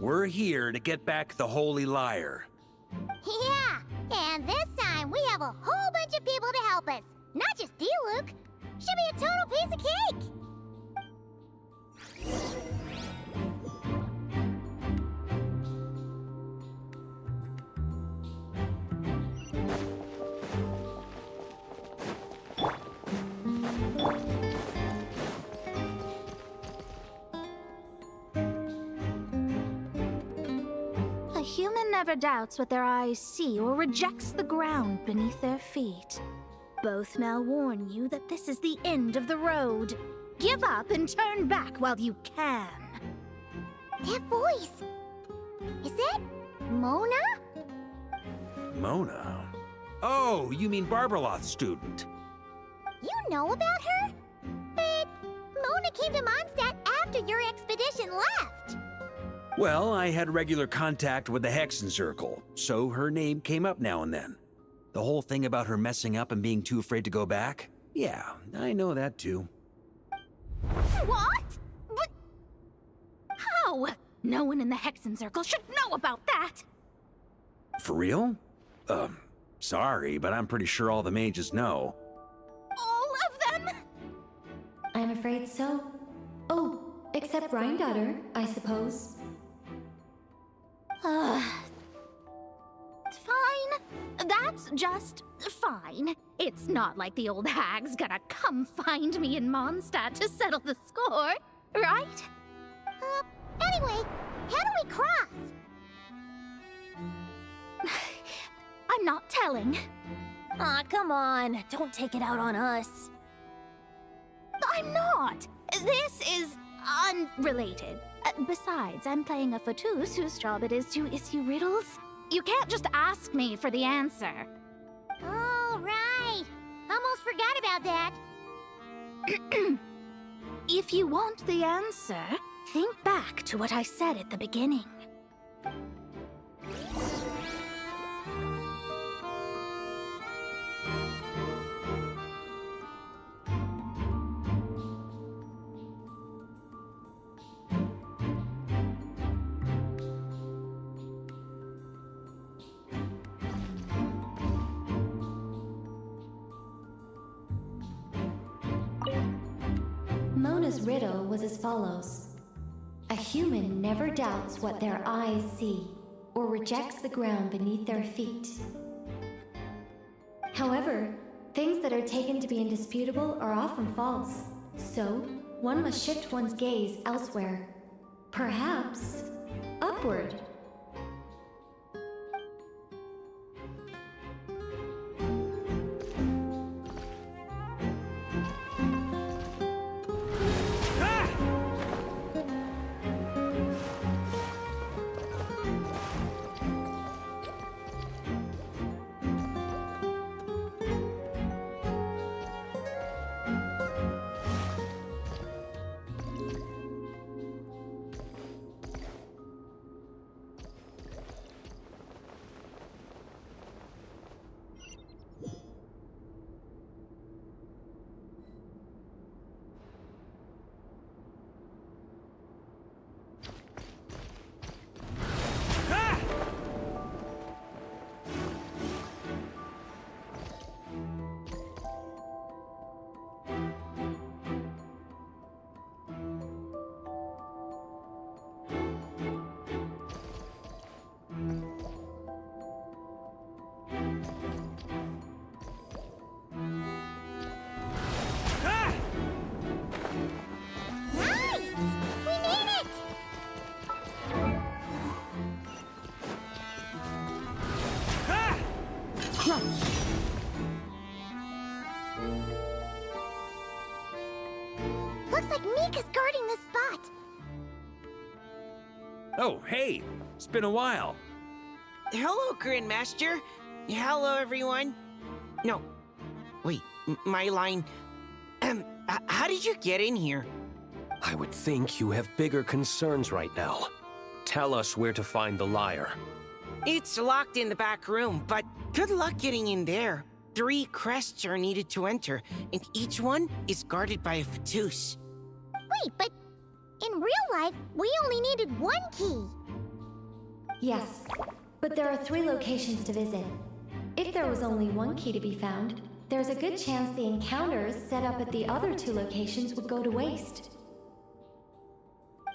We're here to get back the Holy Lyre. Yeah, and this time we have a whole bunch of people to help us. Not just you, Luke. Should be a total piece of cake. A human never doubts what their eyes see or rejects the ground beneath their feet. Both now warn you that this is the end of the road. Give up and turn back while you can. That voice. Is that Mona? Mona? Oh, you mean Barbarloth's student. You know about her? But Mona came to Mondstadt after your expedition left. Well, I had regular contact with the Hexen Circle, so her name came up now and then. The whole thing about her messing up and being too afraid to go back? Yeah, I know that too. What? But how? No one in the Hexen Circle should know about that! For real? Sorry, but I'm pretty sure all the mages know. All of them? I'm afraid so. Oh, except Rhindaughter, I suppose. Fine. That's just fine. It's not like the old hag's gonna come find me in Mondstadt to settle the score, right? Anyway, how do we cross? I'm not telling. Aw, come on. Don't take it out on us. I'm not. This is unrelated. Besides, I'm playing a fatus whose job it is to issue riddles. You can't just ask me for the answer. Oh, right. Almost forgot about that. If you want the answer, think back to what I said at the beginning. Mona Lorna's riddle was as follows. A human never doubts what their eyes see or rejects the ground beneath their feet. However, things that are taken to be indisputable are often false, so one must shift one's gaze elsewhere. Perhaps upward. Looks like Mika's guarding this spot. Oh, hey! It's been a while. Hello, Grandmaster. Hello, everyone. No. Wait, my line... how did you get in here? I would think you have bigger concerns right now. Tell us where to find the lyre. It's locked in the back room, but good luck getting in there. 3 crests are needed to enter, and each one is guarded by a Fatus. Wait, but in real life, we only needed 1 key. Yes, but there are 3 locations to visit. If there was only 1 key to be found, there's a good chance the encounters set up at the other 2 locations would go to waste.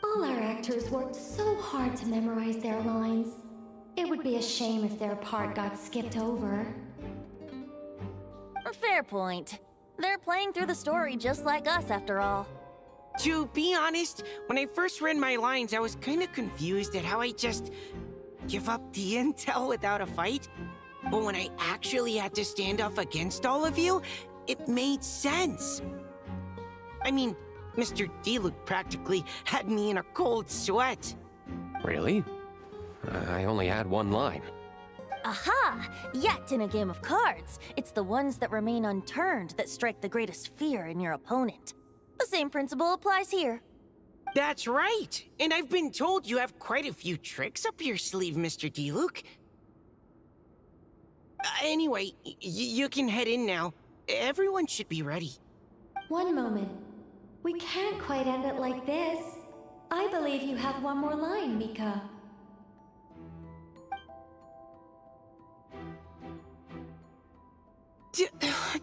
All our actors worked so hard to memorize their lines. It would be a shame if their part got skipped over. Fair point. They're playing through the story just like us, after all. To be honest, when I first read my lines, I was kinda confused at how I just give up the intel without a fight. But when I actually had to stand up against all of you, it made sense. I mean, Mr. Diluc practically had me in a cold sweat. Really? I only had 1 line. Aha! Yet in a game of cards, it's the ones that remain unturned that strike the greatest fear in your opponent. The same principle applies here. That's right! And I've been told you have quite a few tricks up your sleeve, Mr. Diluc. Anyway, you can head in now. Everyone should be ready. One moment. We can't quite end it like this. I believe you have 1 more line, Mika.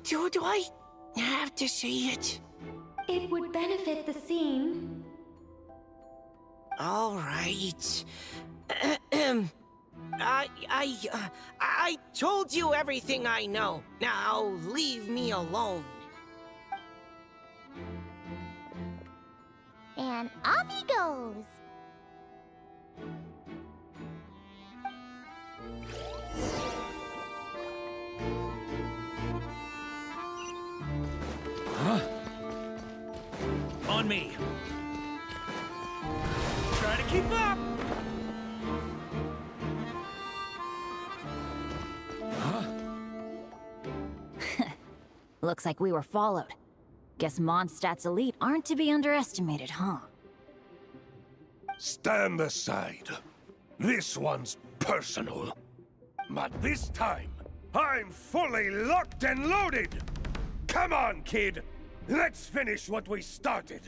Do I have to say it? It would benefit the scene. All right. I told you everything I know. Now leave me alone. And off he goes. Huh? On me. Try to keep up! Huh? Looks like we were followed. Guess Mondstadt's elite aren't to be underestimated, huh? Stand aside. This one's personal. But this time, I'm fully locked and loaded! Come on, kid! Let's finish what we started!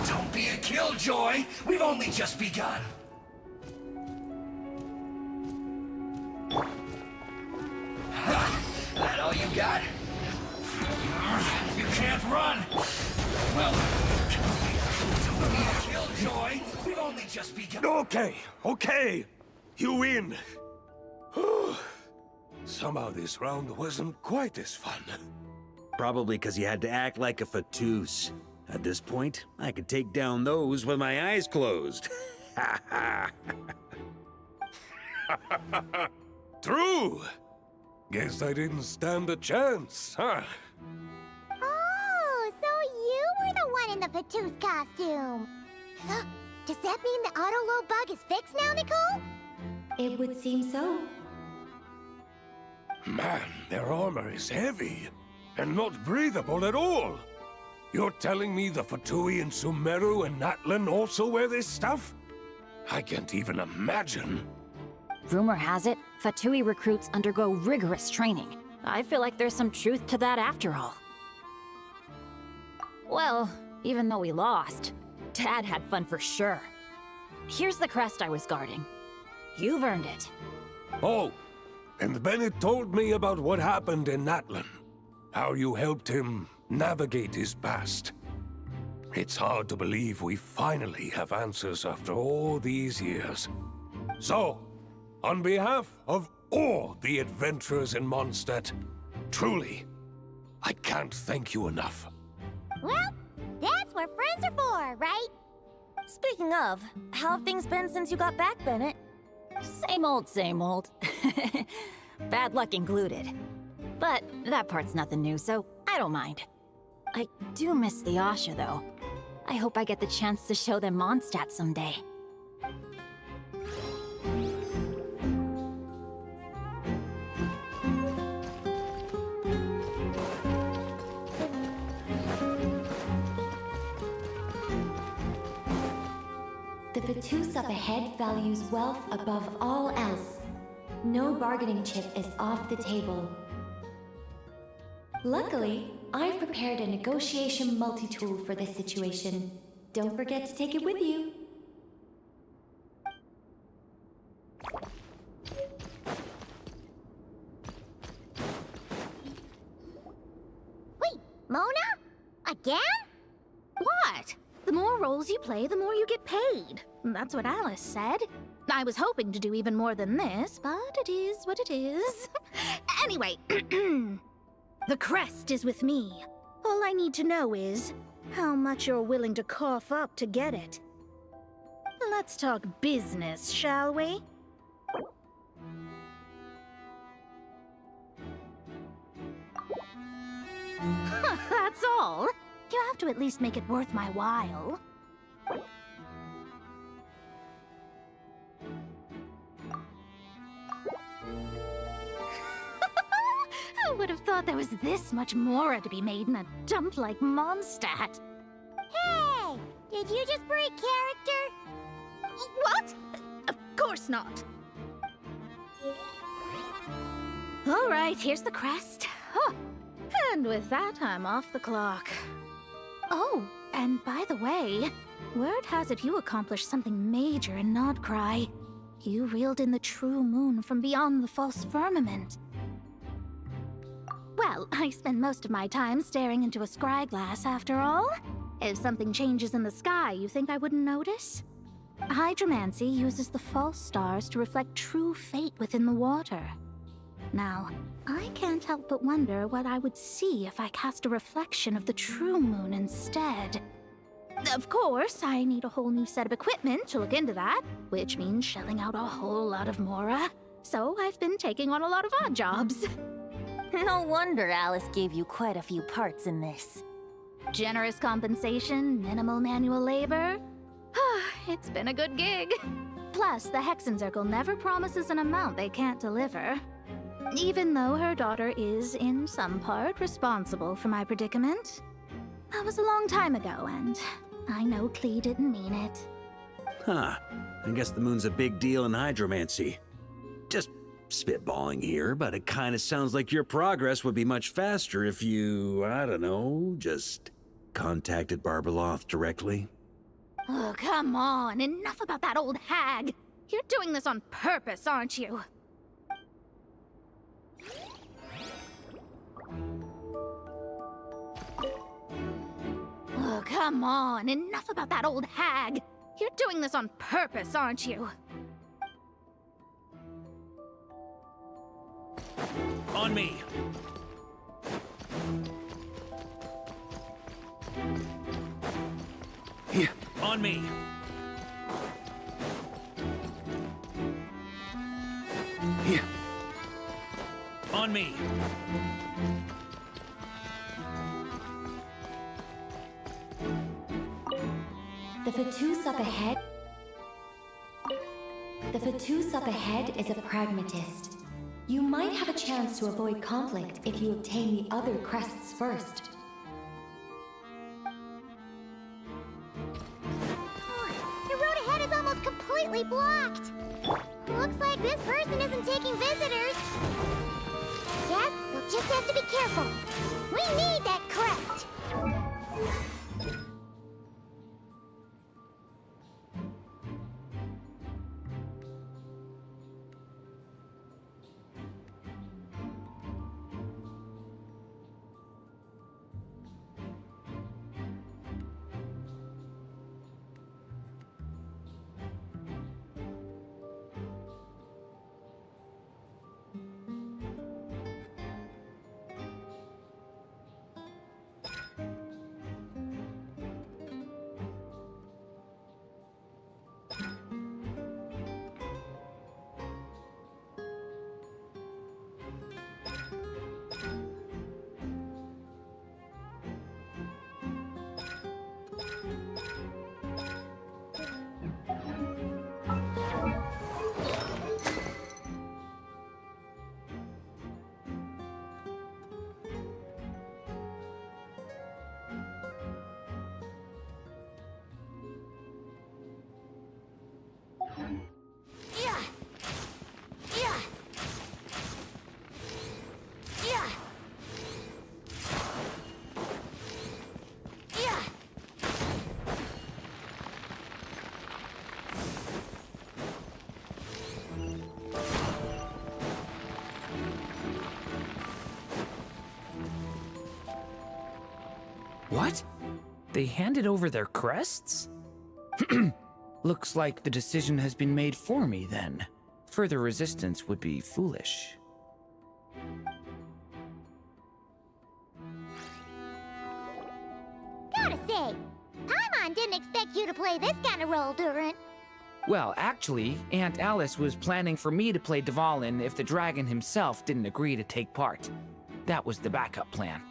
Don't be a killjoy! We've only just begun! got? You can't run! Well, to be a killjoy, we've only just begun. Okay. You win. Somehow this round wasn't quite as fun. Probably because you had to act like a fatus. At this point, I could take down those with my eyes closed. True. Guess I didn't stand a chance, huh? Oh, so you were the one in the Patoos costume. Does that mean the auto-load bug is fixed now, Nicole? It would seem so. Man, their armor is heavy and not breathable at all. You're telling me the Fatui in Sumeru and Natlan also wear this stuff? I can't even imagine. Rumor has it, Fatui recruits undergo rigorous training. I feel like there's some truth to that after all. Well, even though we lost, Dad had fun for sure. Here's the crest I was guarding. You've earned it. Oh, and Bennett told me about what happened in Natlan. How you helped him navigate his past. It's hard to believe we finally have answers after all these years. So, on behalf of all the adventurers in Mondstadt, truly, I can't thank you enough. Well, that's what friends are for, right? Speaking of, how have things been since you got back, Bennett? Same old, same old. Bad luck included. But that part's nothing new, so I don't mind. I do miss the Asha, though. I hope I get the chance to show them Mondstadt someday. The Vatus up ahead values wealth above all else. No bargaining chip is off the table. Luckily, I've prepared a negotiation multi-tool for this situation. Don't forget to take it with you. Wait, Mona? Again? What? The more roles you play, the more you get paid. That's what Alice said. I was hoping to do even more than this, but it is what it is. Anyway, the crest is with me. All I need to know is how much you're willing to cough up to get it. Let's talk business, shall we? That's all. You have to at least make it worth my while. I would have thought there was this much Mora to be made in a dump like Mondstadt. Hey! Did you just break character? What? Of course not. All right, here's the crest. Huh. And with that, I'm off the clock. Oh, and by the way, word has it you accomplished something major in Nodcry. You reeled in the true moon from beyond the false firmament. Well, I spend most of my time staring into a scryglass after all. If something changes in the sky, you think I wouldn't notice? Hydromancy uses the false stars to reflect true fate within the water. Now, I can't help but wonder what I would see if I cast a reflection of the true moon instead. Of course, I need a whole new set of equipment to look into that, which means shelling out a whole lot of Mora. So I've been taking on a lot of odd jobs. No wonder Alice gave you quite a few parts in this. Generous compensation, minimal manual labor. It's been a good gig. Plus, the Hexen Circle never promises an amount they can't deliver. Even though her daughter is, in some part, responsible for my predicament. That was a long time ago, and I know Klee didn't mean it. Huh. I guess the moon's a big deal in hydromancy. Just spitballing here, but it kind of sounds like your progress would be much faster if you, I don't know, just contacted Barbeloth directly. Oh, come on. Enough about that old hag. You're doing this on purpose, aren't you? Come on, enough about that old hag. You're doing this on purpose, aren't you? On me. Here. On me. Here. On me. The Fatus up ahead. The Fatus up ahead is a pragmatist. You might have a chance to avoid conflict if you obtain the other crests first. The road ahead is almost completely blocked. Looks like this person isn't taking visitors. Yes, we'll just have to be careful. We need that crest. What? They handed over their crests? Looks like the decision has been made for me then. Further resistance would be foolish. Gotta say, Paimon didn't expect you to play this kind of role, Durin. Well, actually, Aunt Alice was planning for me to play Dvalin if the dragon himself didn't agree to take part. That was the backup plan.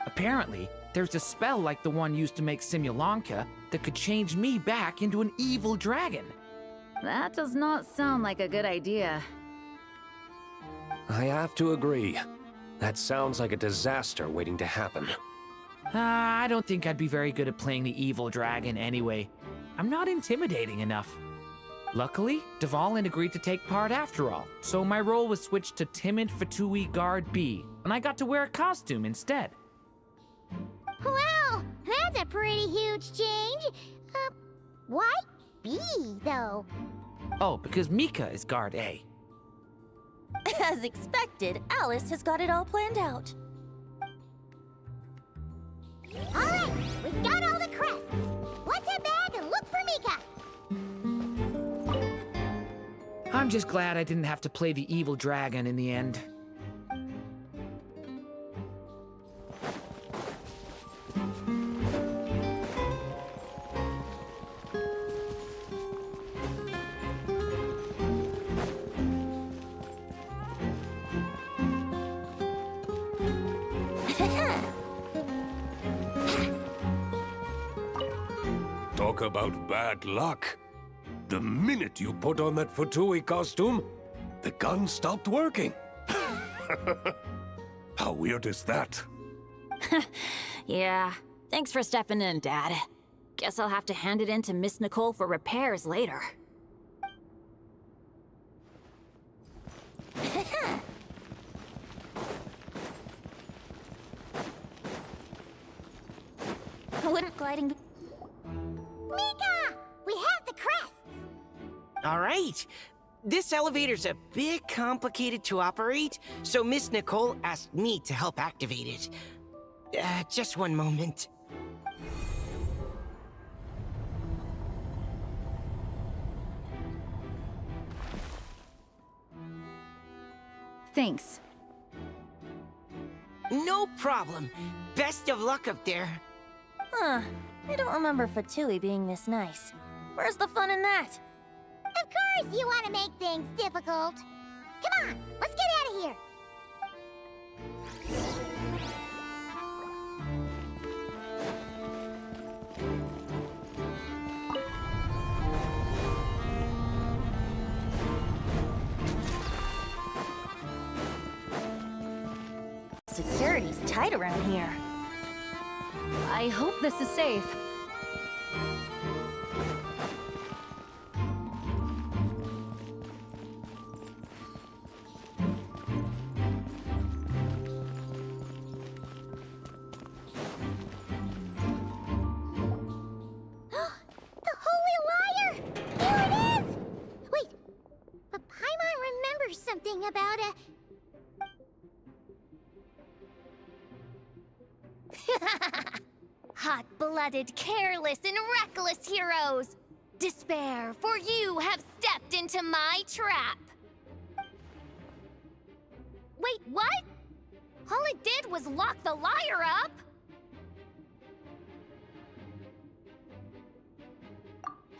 Apparently, there's a spell like the one used to make Simulanka that could change me back into an evil dragon. That does not sound like a good idea. I have to agree. That sounds like a disaster waiting to happen. I don't think I'd be very good at playing the evil dragon anyway. I'm not intimidating enough. Luckily, Dvalin agreed to take part after all, so my role was switched to timid Fatui Guard B, and I got to wear a costume instead. Wow, that's a pretty huge change. Why B, though? Oh, because Mika is Guard A. As expected, Alice has got it all planned out. All right, we got all the crests. Let's head back and look for Mika. I'm just glad I didn't have to play the evil dragon in the end. Talk about bad luck. The minute you put on that Fatui costume, the gun stopped working. How weird is that? Yeah, thanks for stepping in, Dad. Guess I'll have to hand it in to Miss Nicole for repairs later. Wouldn't gliding be... Mika! We have the crests! All right. This elevator's a bit complicated to operate, so Miss Nicole asked me to help activate it. Just one moment. Thanks. No problem. Best of luck up there. Huh. I don't remember Fatui being this nice. Where's the fun in that? Of course you want to make things difficult. Come on, let's get out of here. Security's tight around here. I hope this is safe. The Holy Liar! Here it is! Wait, but Paimon remembers something about a... Hot-blooded, careless, and reckless heroes! Despair, for you have stepped into my trap! Wait, what? All it did was lock the liar up?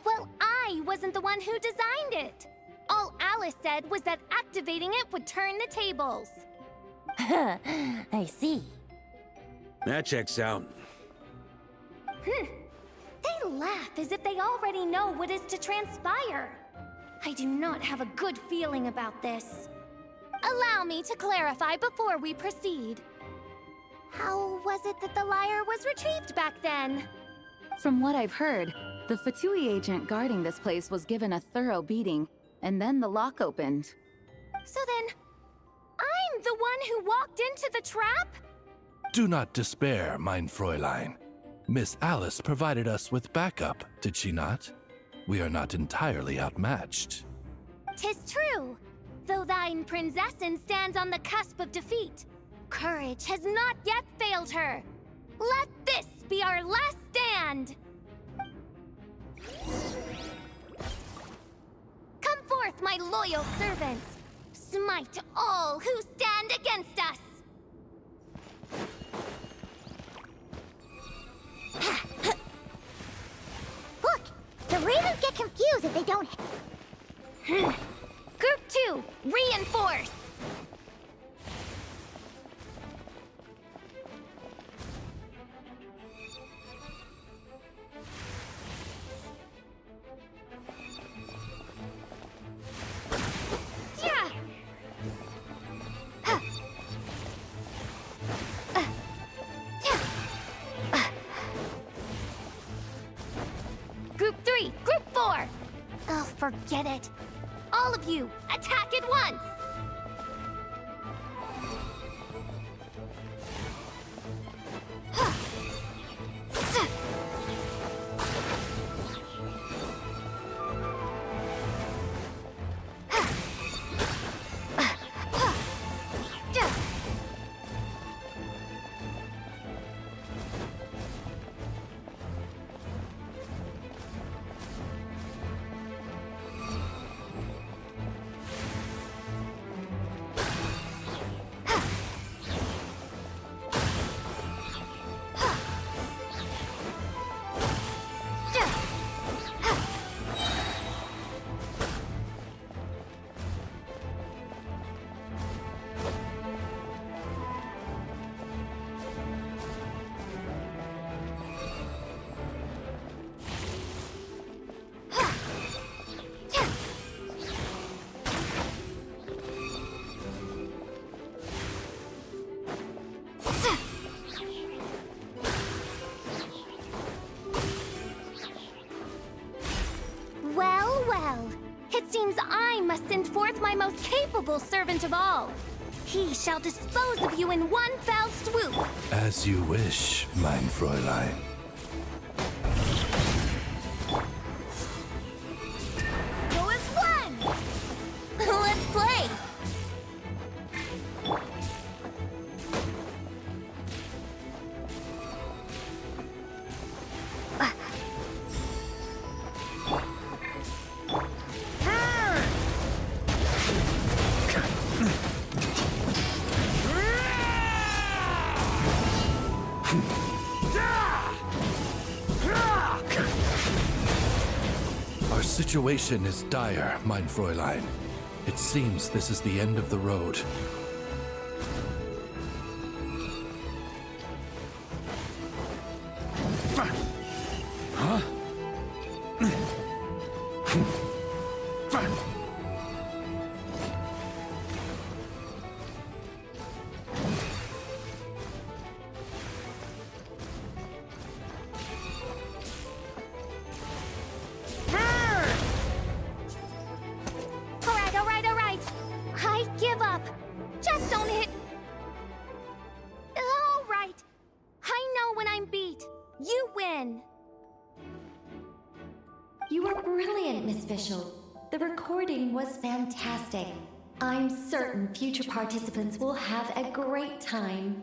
Well, I wasn't the one who designed it. All Alice said was that activating it would turn the tables. I see. That checks out. They laugh as if they already know what is to transpire. I do not have a good feeling about this. Allow me to clarify before we proceed. How was it that the liar was retrieved back then? From what I've heard, the Fatui agent guarding this place was given a thorough beating, and then the lock opened. So then, I'm the one who walked into the trap? Do not despair, mein Fräulein. Miss Alice provided us with backup, did she not? We are not entirely outmatched. 'Tis true. Though thine Prinzessin stands on the cusp of defeat, courage has not yet failed her. Let this be our last stand! Come forth, my loyal servants! Smite all who stand against us! Look! The ravens get confused if they don't... Group 2, reinforce! Yeah! Group 3, Group 4! Oh, forget it. All of you, attack at once! Well, it seems I must send forth my most capable servant of all. He shall dispose of you in one fell swoop. As you wish, mein Fräulein. Go as one! Let's play! situation is dire, mein Fräulein. It seems this is the end of the road. Huh? Alright. I give up. Just don't hit. Alright. I know when I'm beat. You win. You were brilliant, Miss Fischl. The recording was fantastic. I'm certain future participants will have a great time.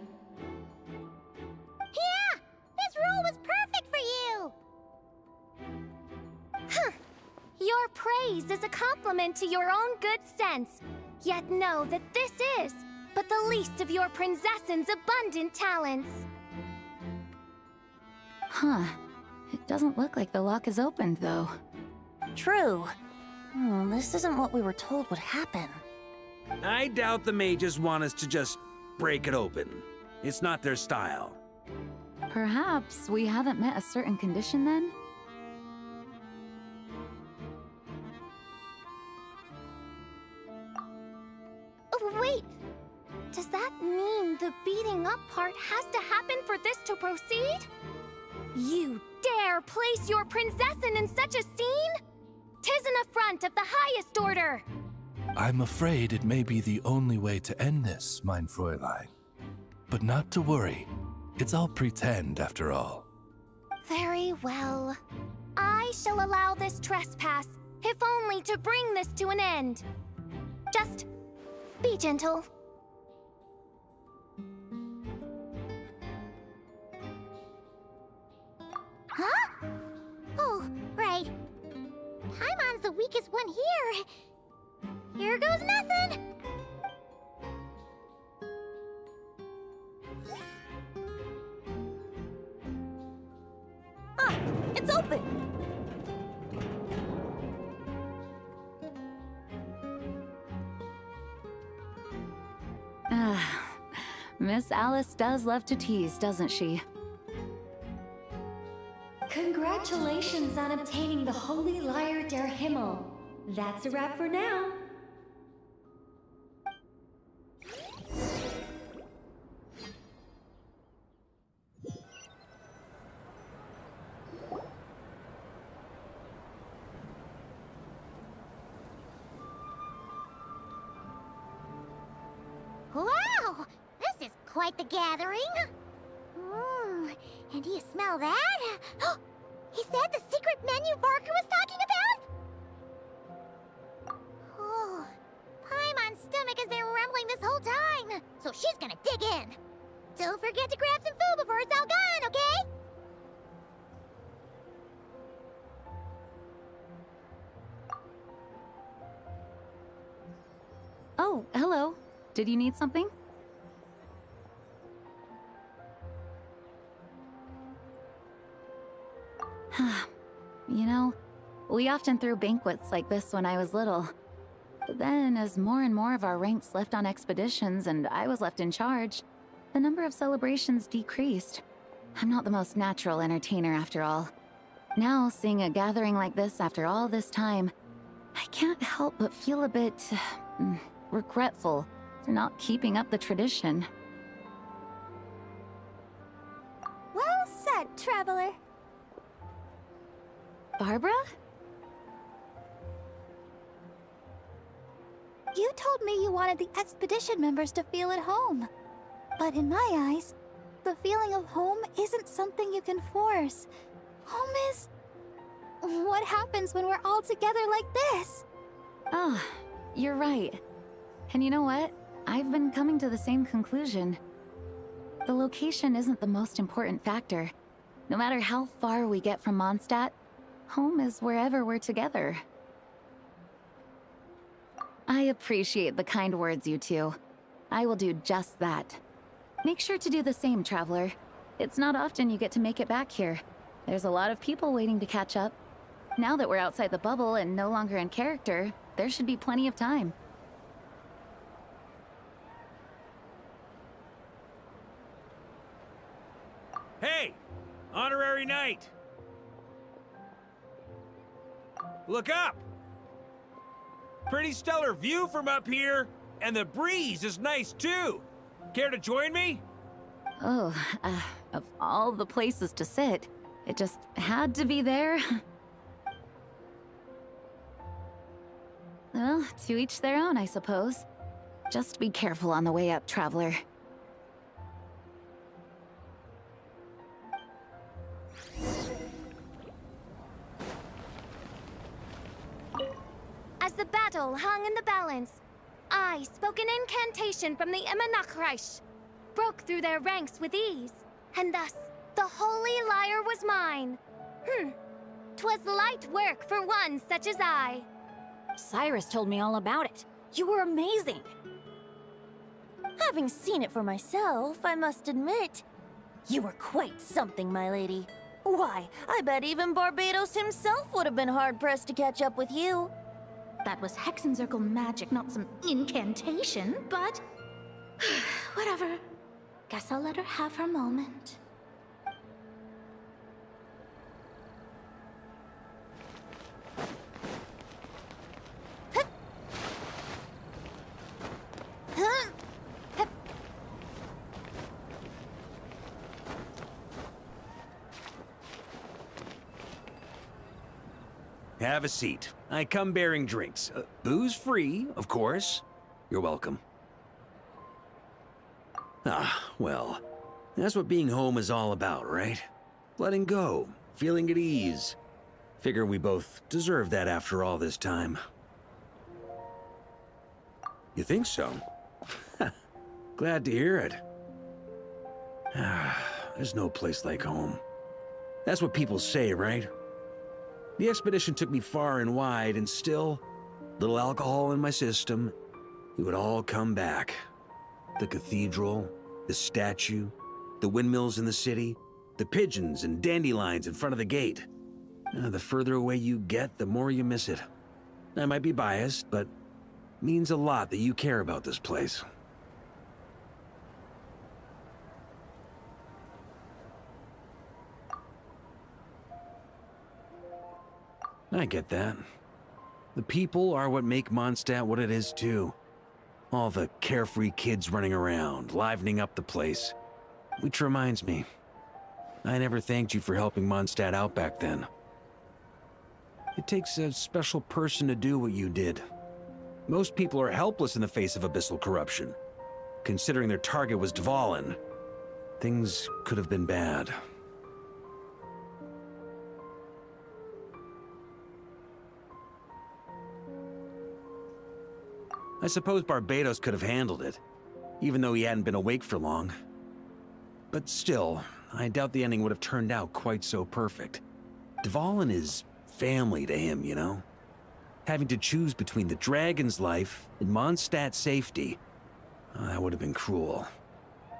Yeah! This role was perfect for you! Huh. Your praise is a compliment to your own good sense. Yet know that this is but the least of your princess's abundant talents. Huh. It doesn't look like the lock is opened, though. True. This isn't what we were told would happen. I doubt the mages want us to just break it open. It's not their style. Perhaps we haven't met a certain condition then? Oh, wait! Does that mean the beating up part has to happen for this to proceed? You dare place your princessin in such a scene? 'Tis an affront of the highest order! I'm afraid it may be the only way to end this, mein Fräulein. But not to worry. It's all pretend, after all. Very well. I shall allow this trespass, if only to bring this to an end. Just be gentle. Huh? Oh, right. Paimon's the weakest one here. Here goes nothing! Ah, it's open! Miss Alice does love to tease, doesn't she? Congratulations on obtaining the Holy Lyre der Himmel. That's a wrap for now. Wow! This is quite the gathering! And do you smell that? Is that the secret menu Varka was talking about? Oh, Paimon's stomach has been rumbling this whole time, so she's gonna dig in. Don't forget to grab some food before it's all gone, okay? Oh, hello. Did you need something? You know, we often threw banquets like this when I was little. But then, as more and more of our ranks left on expeditions and I was left in charge, the number of celebrations decreased. I'm not the most natural entertainer after all. Now, seeing a gathering like this after all this time, I can't help but feel a bit regretful for not keeping up the tradition. Well said, traveler. Barbara? You told me you wanted the expedition members to feel at home. But in my eyes, the feeling of home isn't something you can force. Home is... what happens when we're all together like this? Ah, you're right. And you know what? I've been coming to the same conclusion. The location isn't the most important factor. No matter how far we get from Mondstadt, home is wherever we're together. I appreciate the kind words, you two. I will do just that. Make sure to do the same, traveler. It's not often you get to make it back here. There's a lot of people waiting to catch up. Now that we're outside the bubble and no longer in character, there should be plenty of time. Hey! Honorary Knight! Look up! Pretty stellar view from up here, and the breeze is nice too. Care to join me? Oh, of all the places to sit, it just had to be there. Well, to each their own, I suppose. Just be careful on the way up, traveler. As the battle hung in the balance, I spoke an incantation from the Imanakresh, broke through their ranks with ease, and thus the holy lyre was mine. 'Twas light work for one such as I. Cyrus told me all about it. You were amazing. Having seen it for myself, I must admit, you were quite something, my lady. Why, I bet even Barbados himself would have been hard-pressed to catch up with you. That was Hexencircle magic, not some incantation, but... whatever. Guess I'll let her have her moment. Have a seat. I come bearing drinks. Booze free, of course. You're welcome. Ah, well, that's what being home is all about, right? Letting go, feeling at ease. Figure we both deserve that after all this time. You think so? Glad to hear it. There's no place like home. That's what people say, right? The expedition took me far and wide, and still, little alcohol in my system, it would all come back. The cathedral, the statue, the windmills in the city, the pigeons and dandelions in front of the gate. The further away you get, the more you miss it. I might be biased, but it means a lot that you care about this place. I get that. The people are what make Mondstadt what it is, too. All the carefree kids running around, livening up the place. Which reminds me, I never thanked you for helping Mondstadt out back then. It takes a special person to do what you did. Most people are helpless in the face of abyssal corruption. Considering their target was Dvalin, things could have been bad. I suppose Barbados could have handled it, even though he hadn't been awake for long. But still, I doubt the ending would have turned out quite so perfect. Dvalin is family to him, you know? Having to choose between the dragon's life and Mondstadt's safety, that would have been cruel.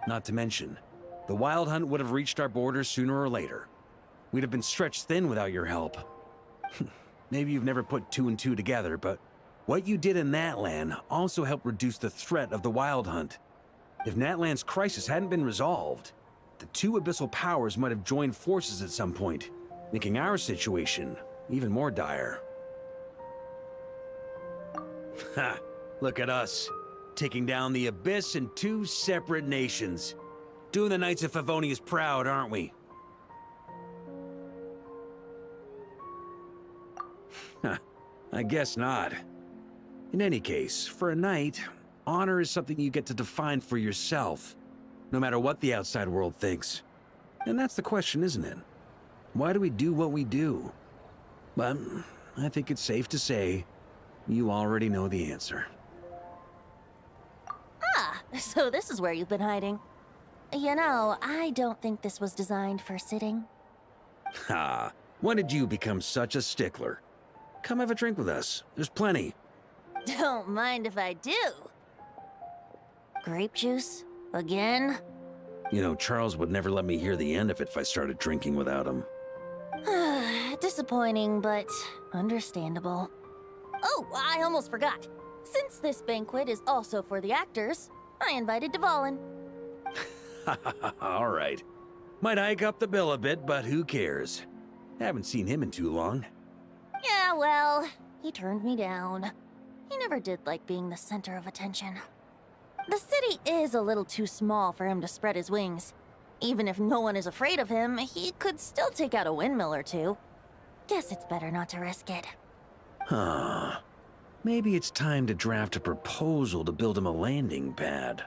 Not to mention, the Wild Hunt would have reached our borders sooner or later. We'd have been stretched thin without your help. Maybe you've never put two and two together, but what you did in Natlan also helped reduce the threat of the Wild Hunt. If Natlan's crisis hadn't been resolved, the two abyssal powers might have joined forces at some point, making our situation even more dire. Ha! Look at us, taking down the Abyss in two separate nations. Doing the Knights of Favonius proud, aren't we? I guess not. In any case, for a knight, honor is something you get to define for yourself, no matter what the outside world thinks. And that's the question, isn't it? Why do we do what we do? But I think it's safe to say you already know the answer. Ah, so this is where you've been hiding. You know, I don't think this was designed for sitting. Ha! When did you become such a stickler? Come have a drink with us. There's plenty. Don't mind if I do. Grape juice? Again? You know, Charles would never let me hear the end of it if I started drinking without him. Disappointing, but understandable. Oh, I almost forgot. Since this banquet is also for the actors, I invited Durin. All right. Might hike up the bill a bit, but who cares? Haven't seen him in too long. Yeah, well, he turned me down. He never did like being the center of attention. The city is a little too small for him to spread his wings. Even if no one is afraid of him, he could still take out a windmill or two. Guess it's better not to risk it. Huh. Maybe it's time to draft a proposal to build him a landing pad.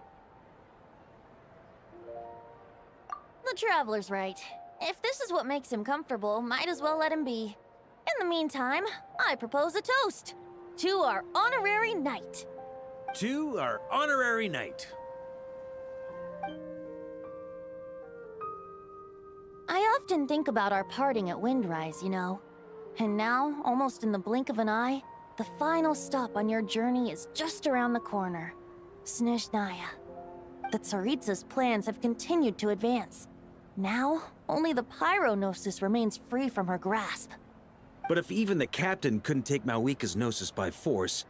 The Traveler's right. If this is what makes him comfortable, might as well let him be. In the meantime, I propose a toast to our honorary knight. To our honorary knight. I often think about our parting at Windrise, you know. And now, almost in the blink of an eye, the final stop on your journey is just around the corner. Snezhnaya. The Tsaritsa's plans have continued to advance. Now, only the Pyronosis remains free from her grasp. But if even the captain couldn't take Mavuika's Gnosis by force,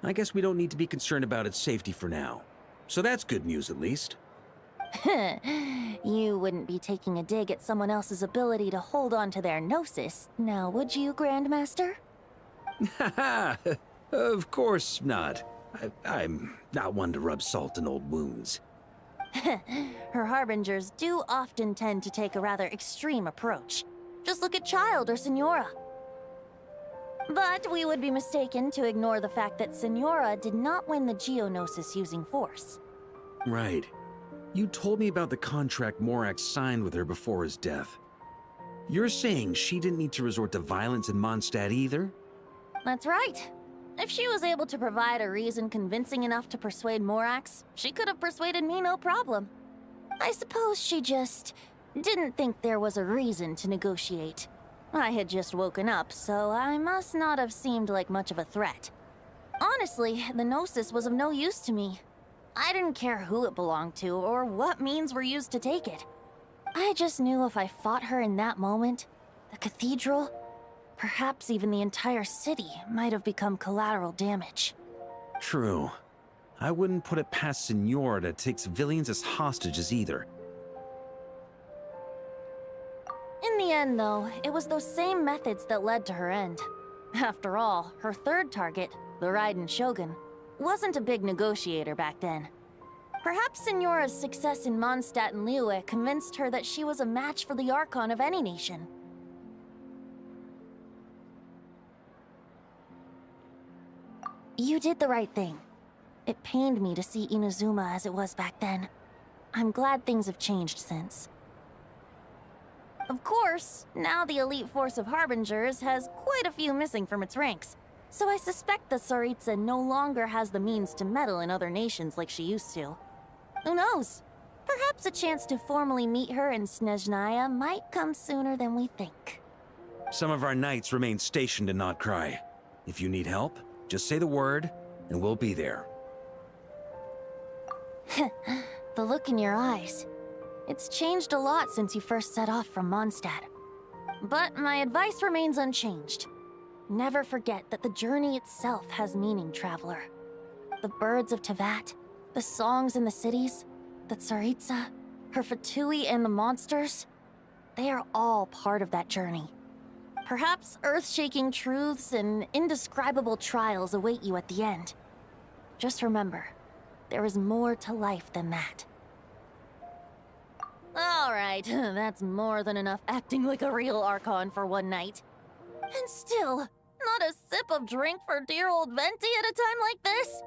I guess we don't need to be concerned about its safety for now. So that's good news, at least. You wouldn't be taking a dig at someone else's ability to hold on to their Gnosis, now would you, Grandmaster? Haha, of course not. I'm not one to rub salt in old wounds. Her harbingers do often tend to take a rather extreme approach. Just look at Child or Senora. But we would be mistaken to ignore the fact that Senora did not win the Geonosis using force. Right. You told me about the contract Morax signed with her before his death. You're saying she didn't need to resort to violence in Mondstadt either? That's right. If she was able to provide a reason convincing enough to persuade Morax, she could have persuaded me no problem. I suppose she just didn't think there was a reason to negotiate. I had just woken up, so I must not have seemed like much of a threat. Honestly, the Gnosis was of no use to me. I didn't care who it belonged to or what means were used to take it. I just knew if I fought her in that moment, the cathedral, perhaps even the entire city, might have become collateral damage. True. I wouldn't put it past Senora to take civilians as hostages either. In the end, though, it was those same methods that led to her end. After all, her third target, the Raiden Shogun, wasn't a big negotiator back then. Perhaps Senora's success in Mondstadt and Liyue convinced her that she was a match for the Archon of any nation. You did the right thing. It pained me to see Inazuma as it was back then. I'm glad things have changed since. Of course, now the elite force of Harbingers has quite a few missing from its ranks, so I suspect the Tsaritsa no longer has the means to meddle in other nations like she used to. Who knows? Perhaps a chance to formally meet her in Snezhnaya might come sooner than we think. Some of our knights remain stationed in Not Cry. If you need help, just say the word, and we'll be there. The look in your eyes. It's changed a lot since you first set off from Mondstadt. But my advice remains unchanged. Never forget that the journey itself has meaning, traveler. The birds of Tevat, the songs in the cities, the Tsaritsa, her Fatui and the monsters, they are all part of that journey. Perhaps earth-shaking truths and indescribable trials await you at the end. Just remember, there is more to life than that. Alright, that's more than enough acting like a real Archon for one night. And still, not a sip of drink for dear old Venti at a time like this?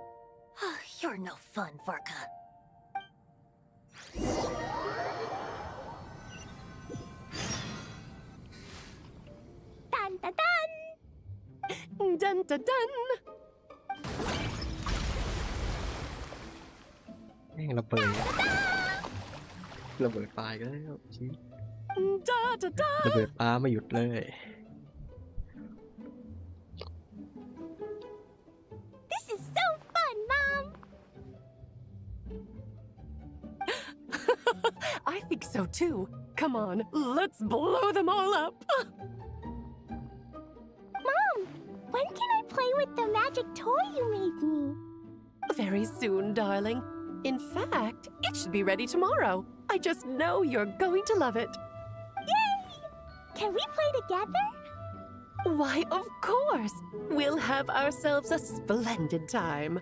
You're no fun, Varka. Dun dun dun! Dun dun dun! แม่งระเบิดปลายกันแล้วชีวิตระเบิดปลาไม่หยุดเลย This is so fun, Mom! I think so too. Come on, let's blow them all up. When can I play with the magic toy you made me? Very soon, darling. In fact, it should be ready tomorrow. I just know you're going to love it. Yay! Can we play together? Why, of course. We'll have ourselves a splendid time.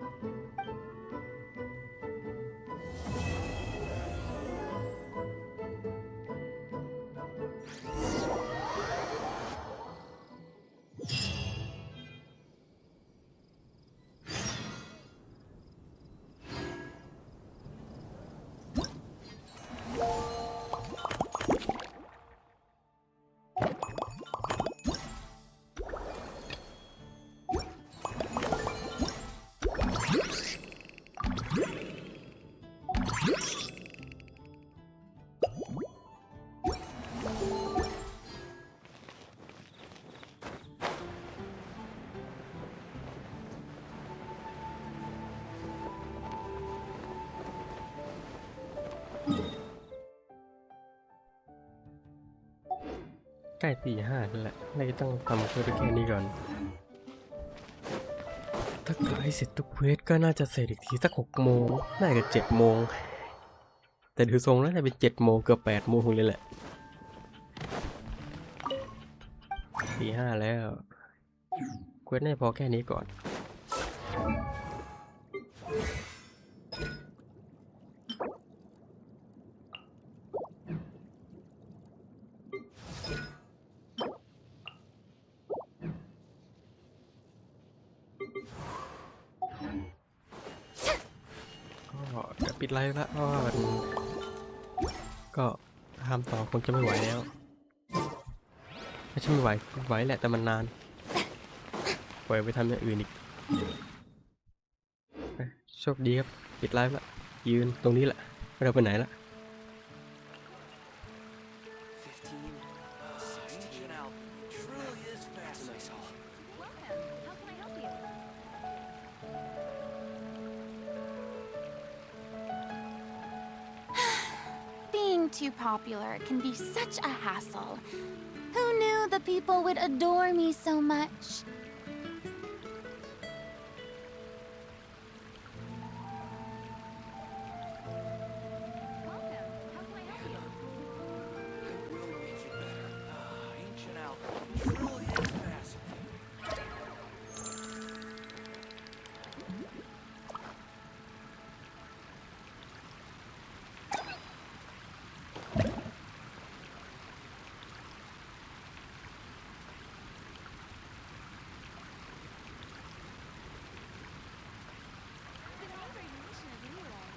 ใกล้ตีห้านั่นแหละเราจะต้องทำเควสแค่นี้ก่อนถ้าใกล้เสร็จทุกเควสก็น่าจะเสร็จอีกทีสัก6 โมงน่าจะ7 โมงแต่ดูทรงแล้วจะเป็น7 โมงเกือบ8 โมงเลยแหละตีห้าแล้วเควสน่าจะพอแค่นี้ก่อนก็ปิดไลฟ์ละเพราะว่ามันก็ทำต่อคงจะไม่ไหวแล้วไม่ใช่ไม่ไหวไหวแหละแต่มันนานปล่อยไปทำอย่างอื่นอีกโชคดีครับปิดไลฟ์ละยืนตรงนี้แหละไม่ได้ไปไหนละToo popular can be such a hassle. Who knew the people would adore me so much?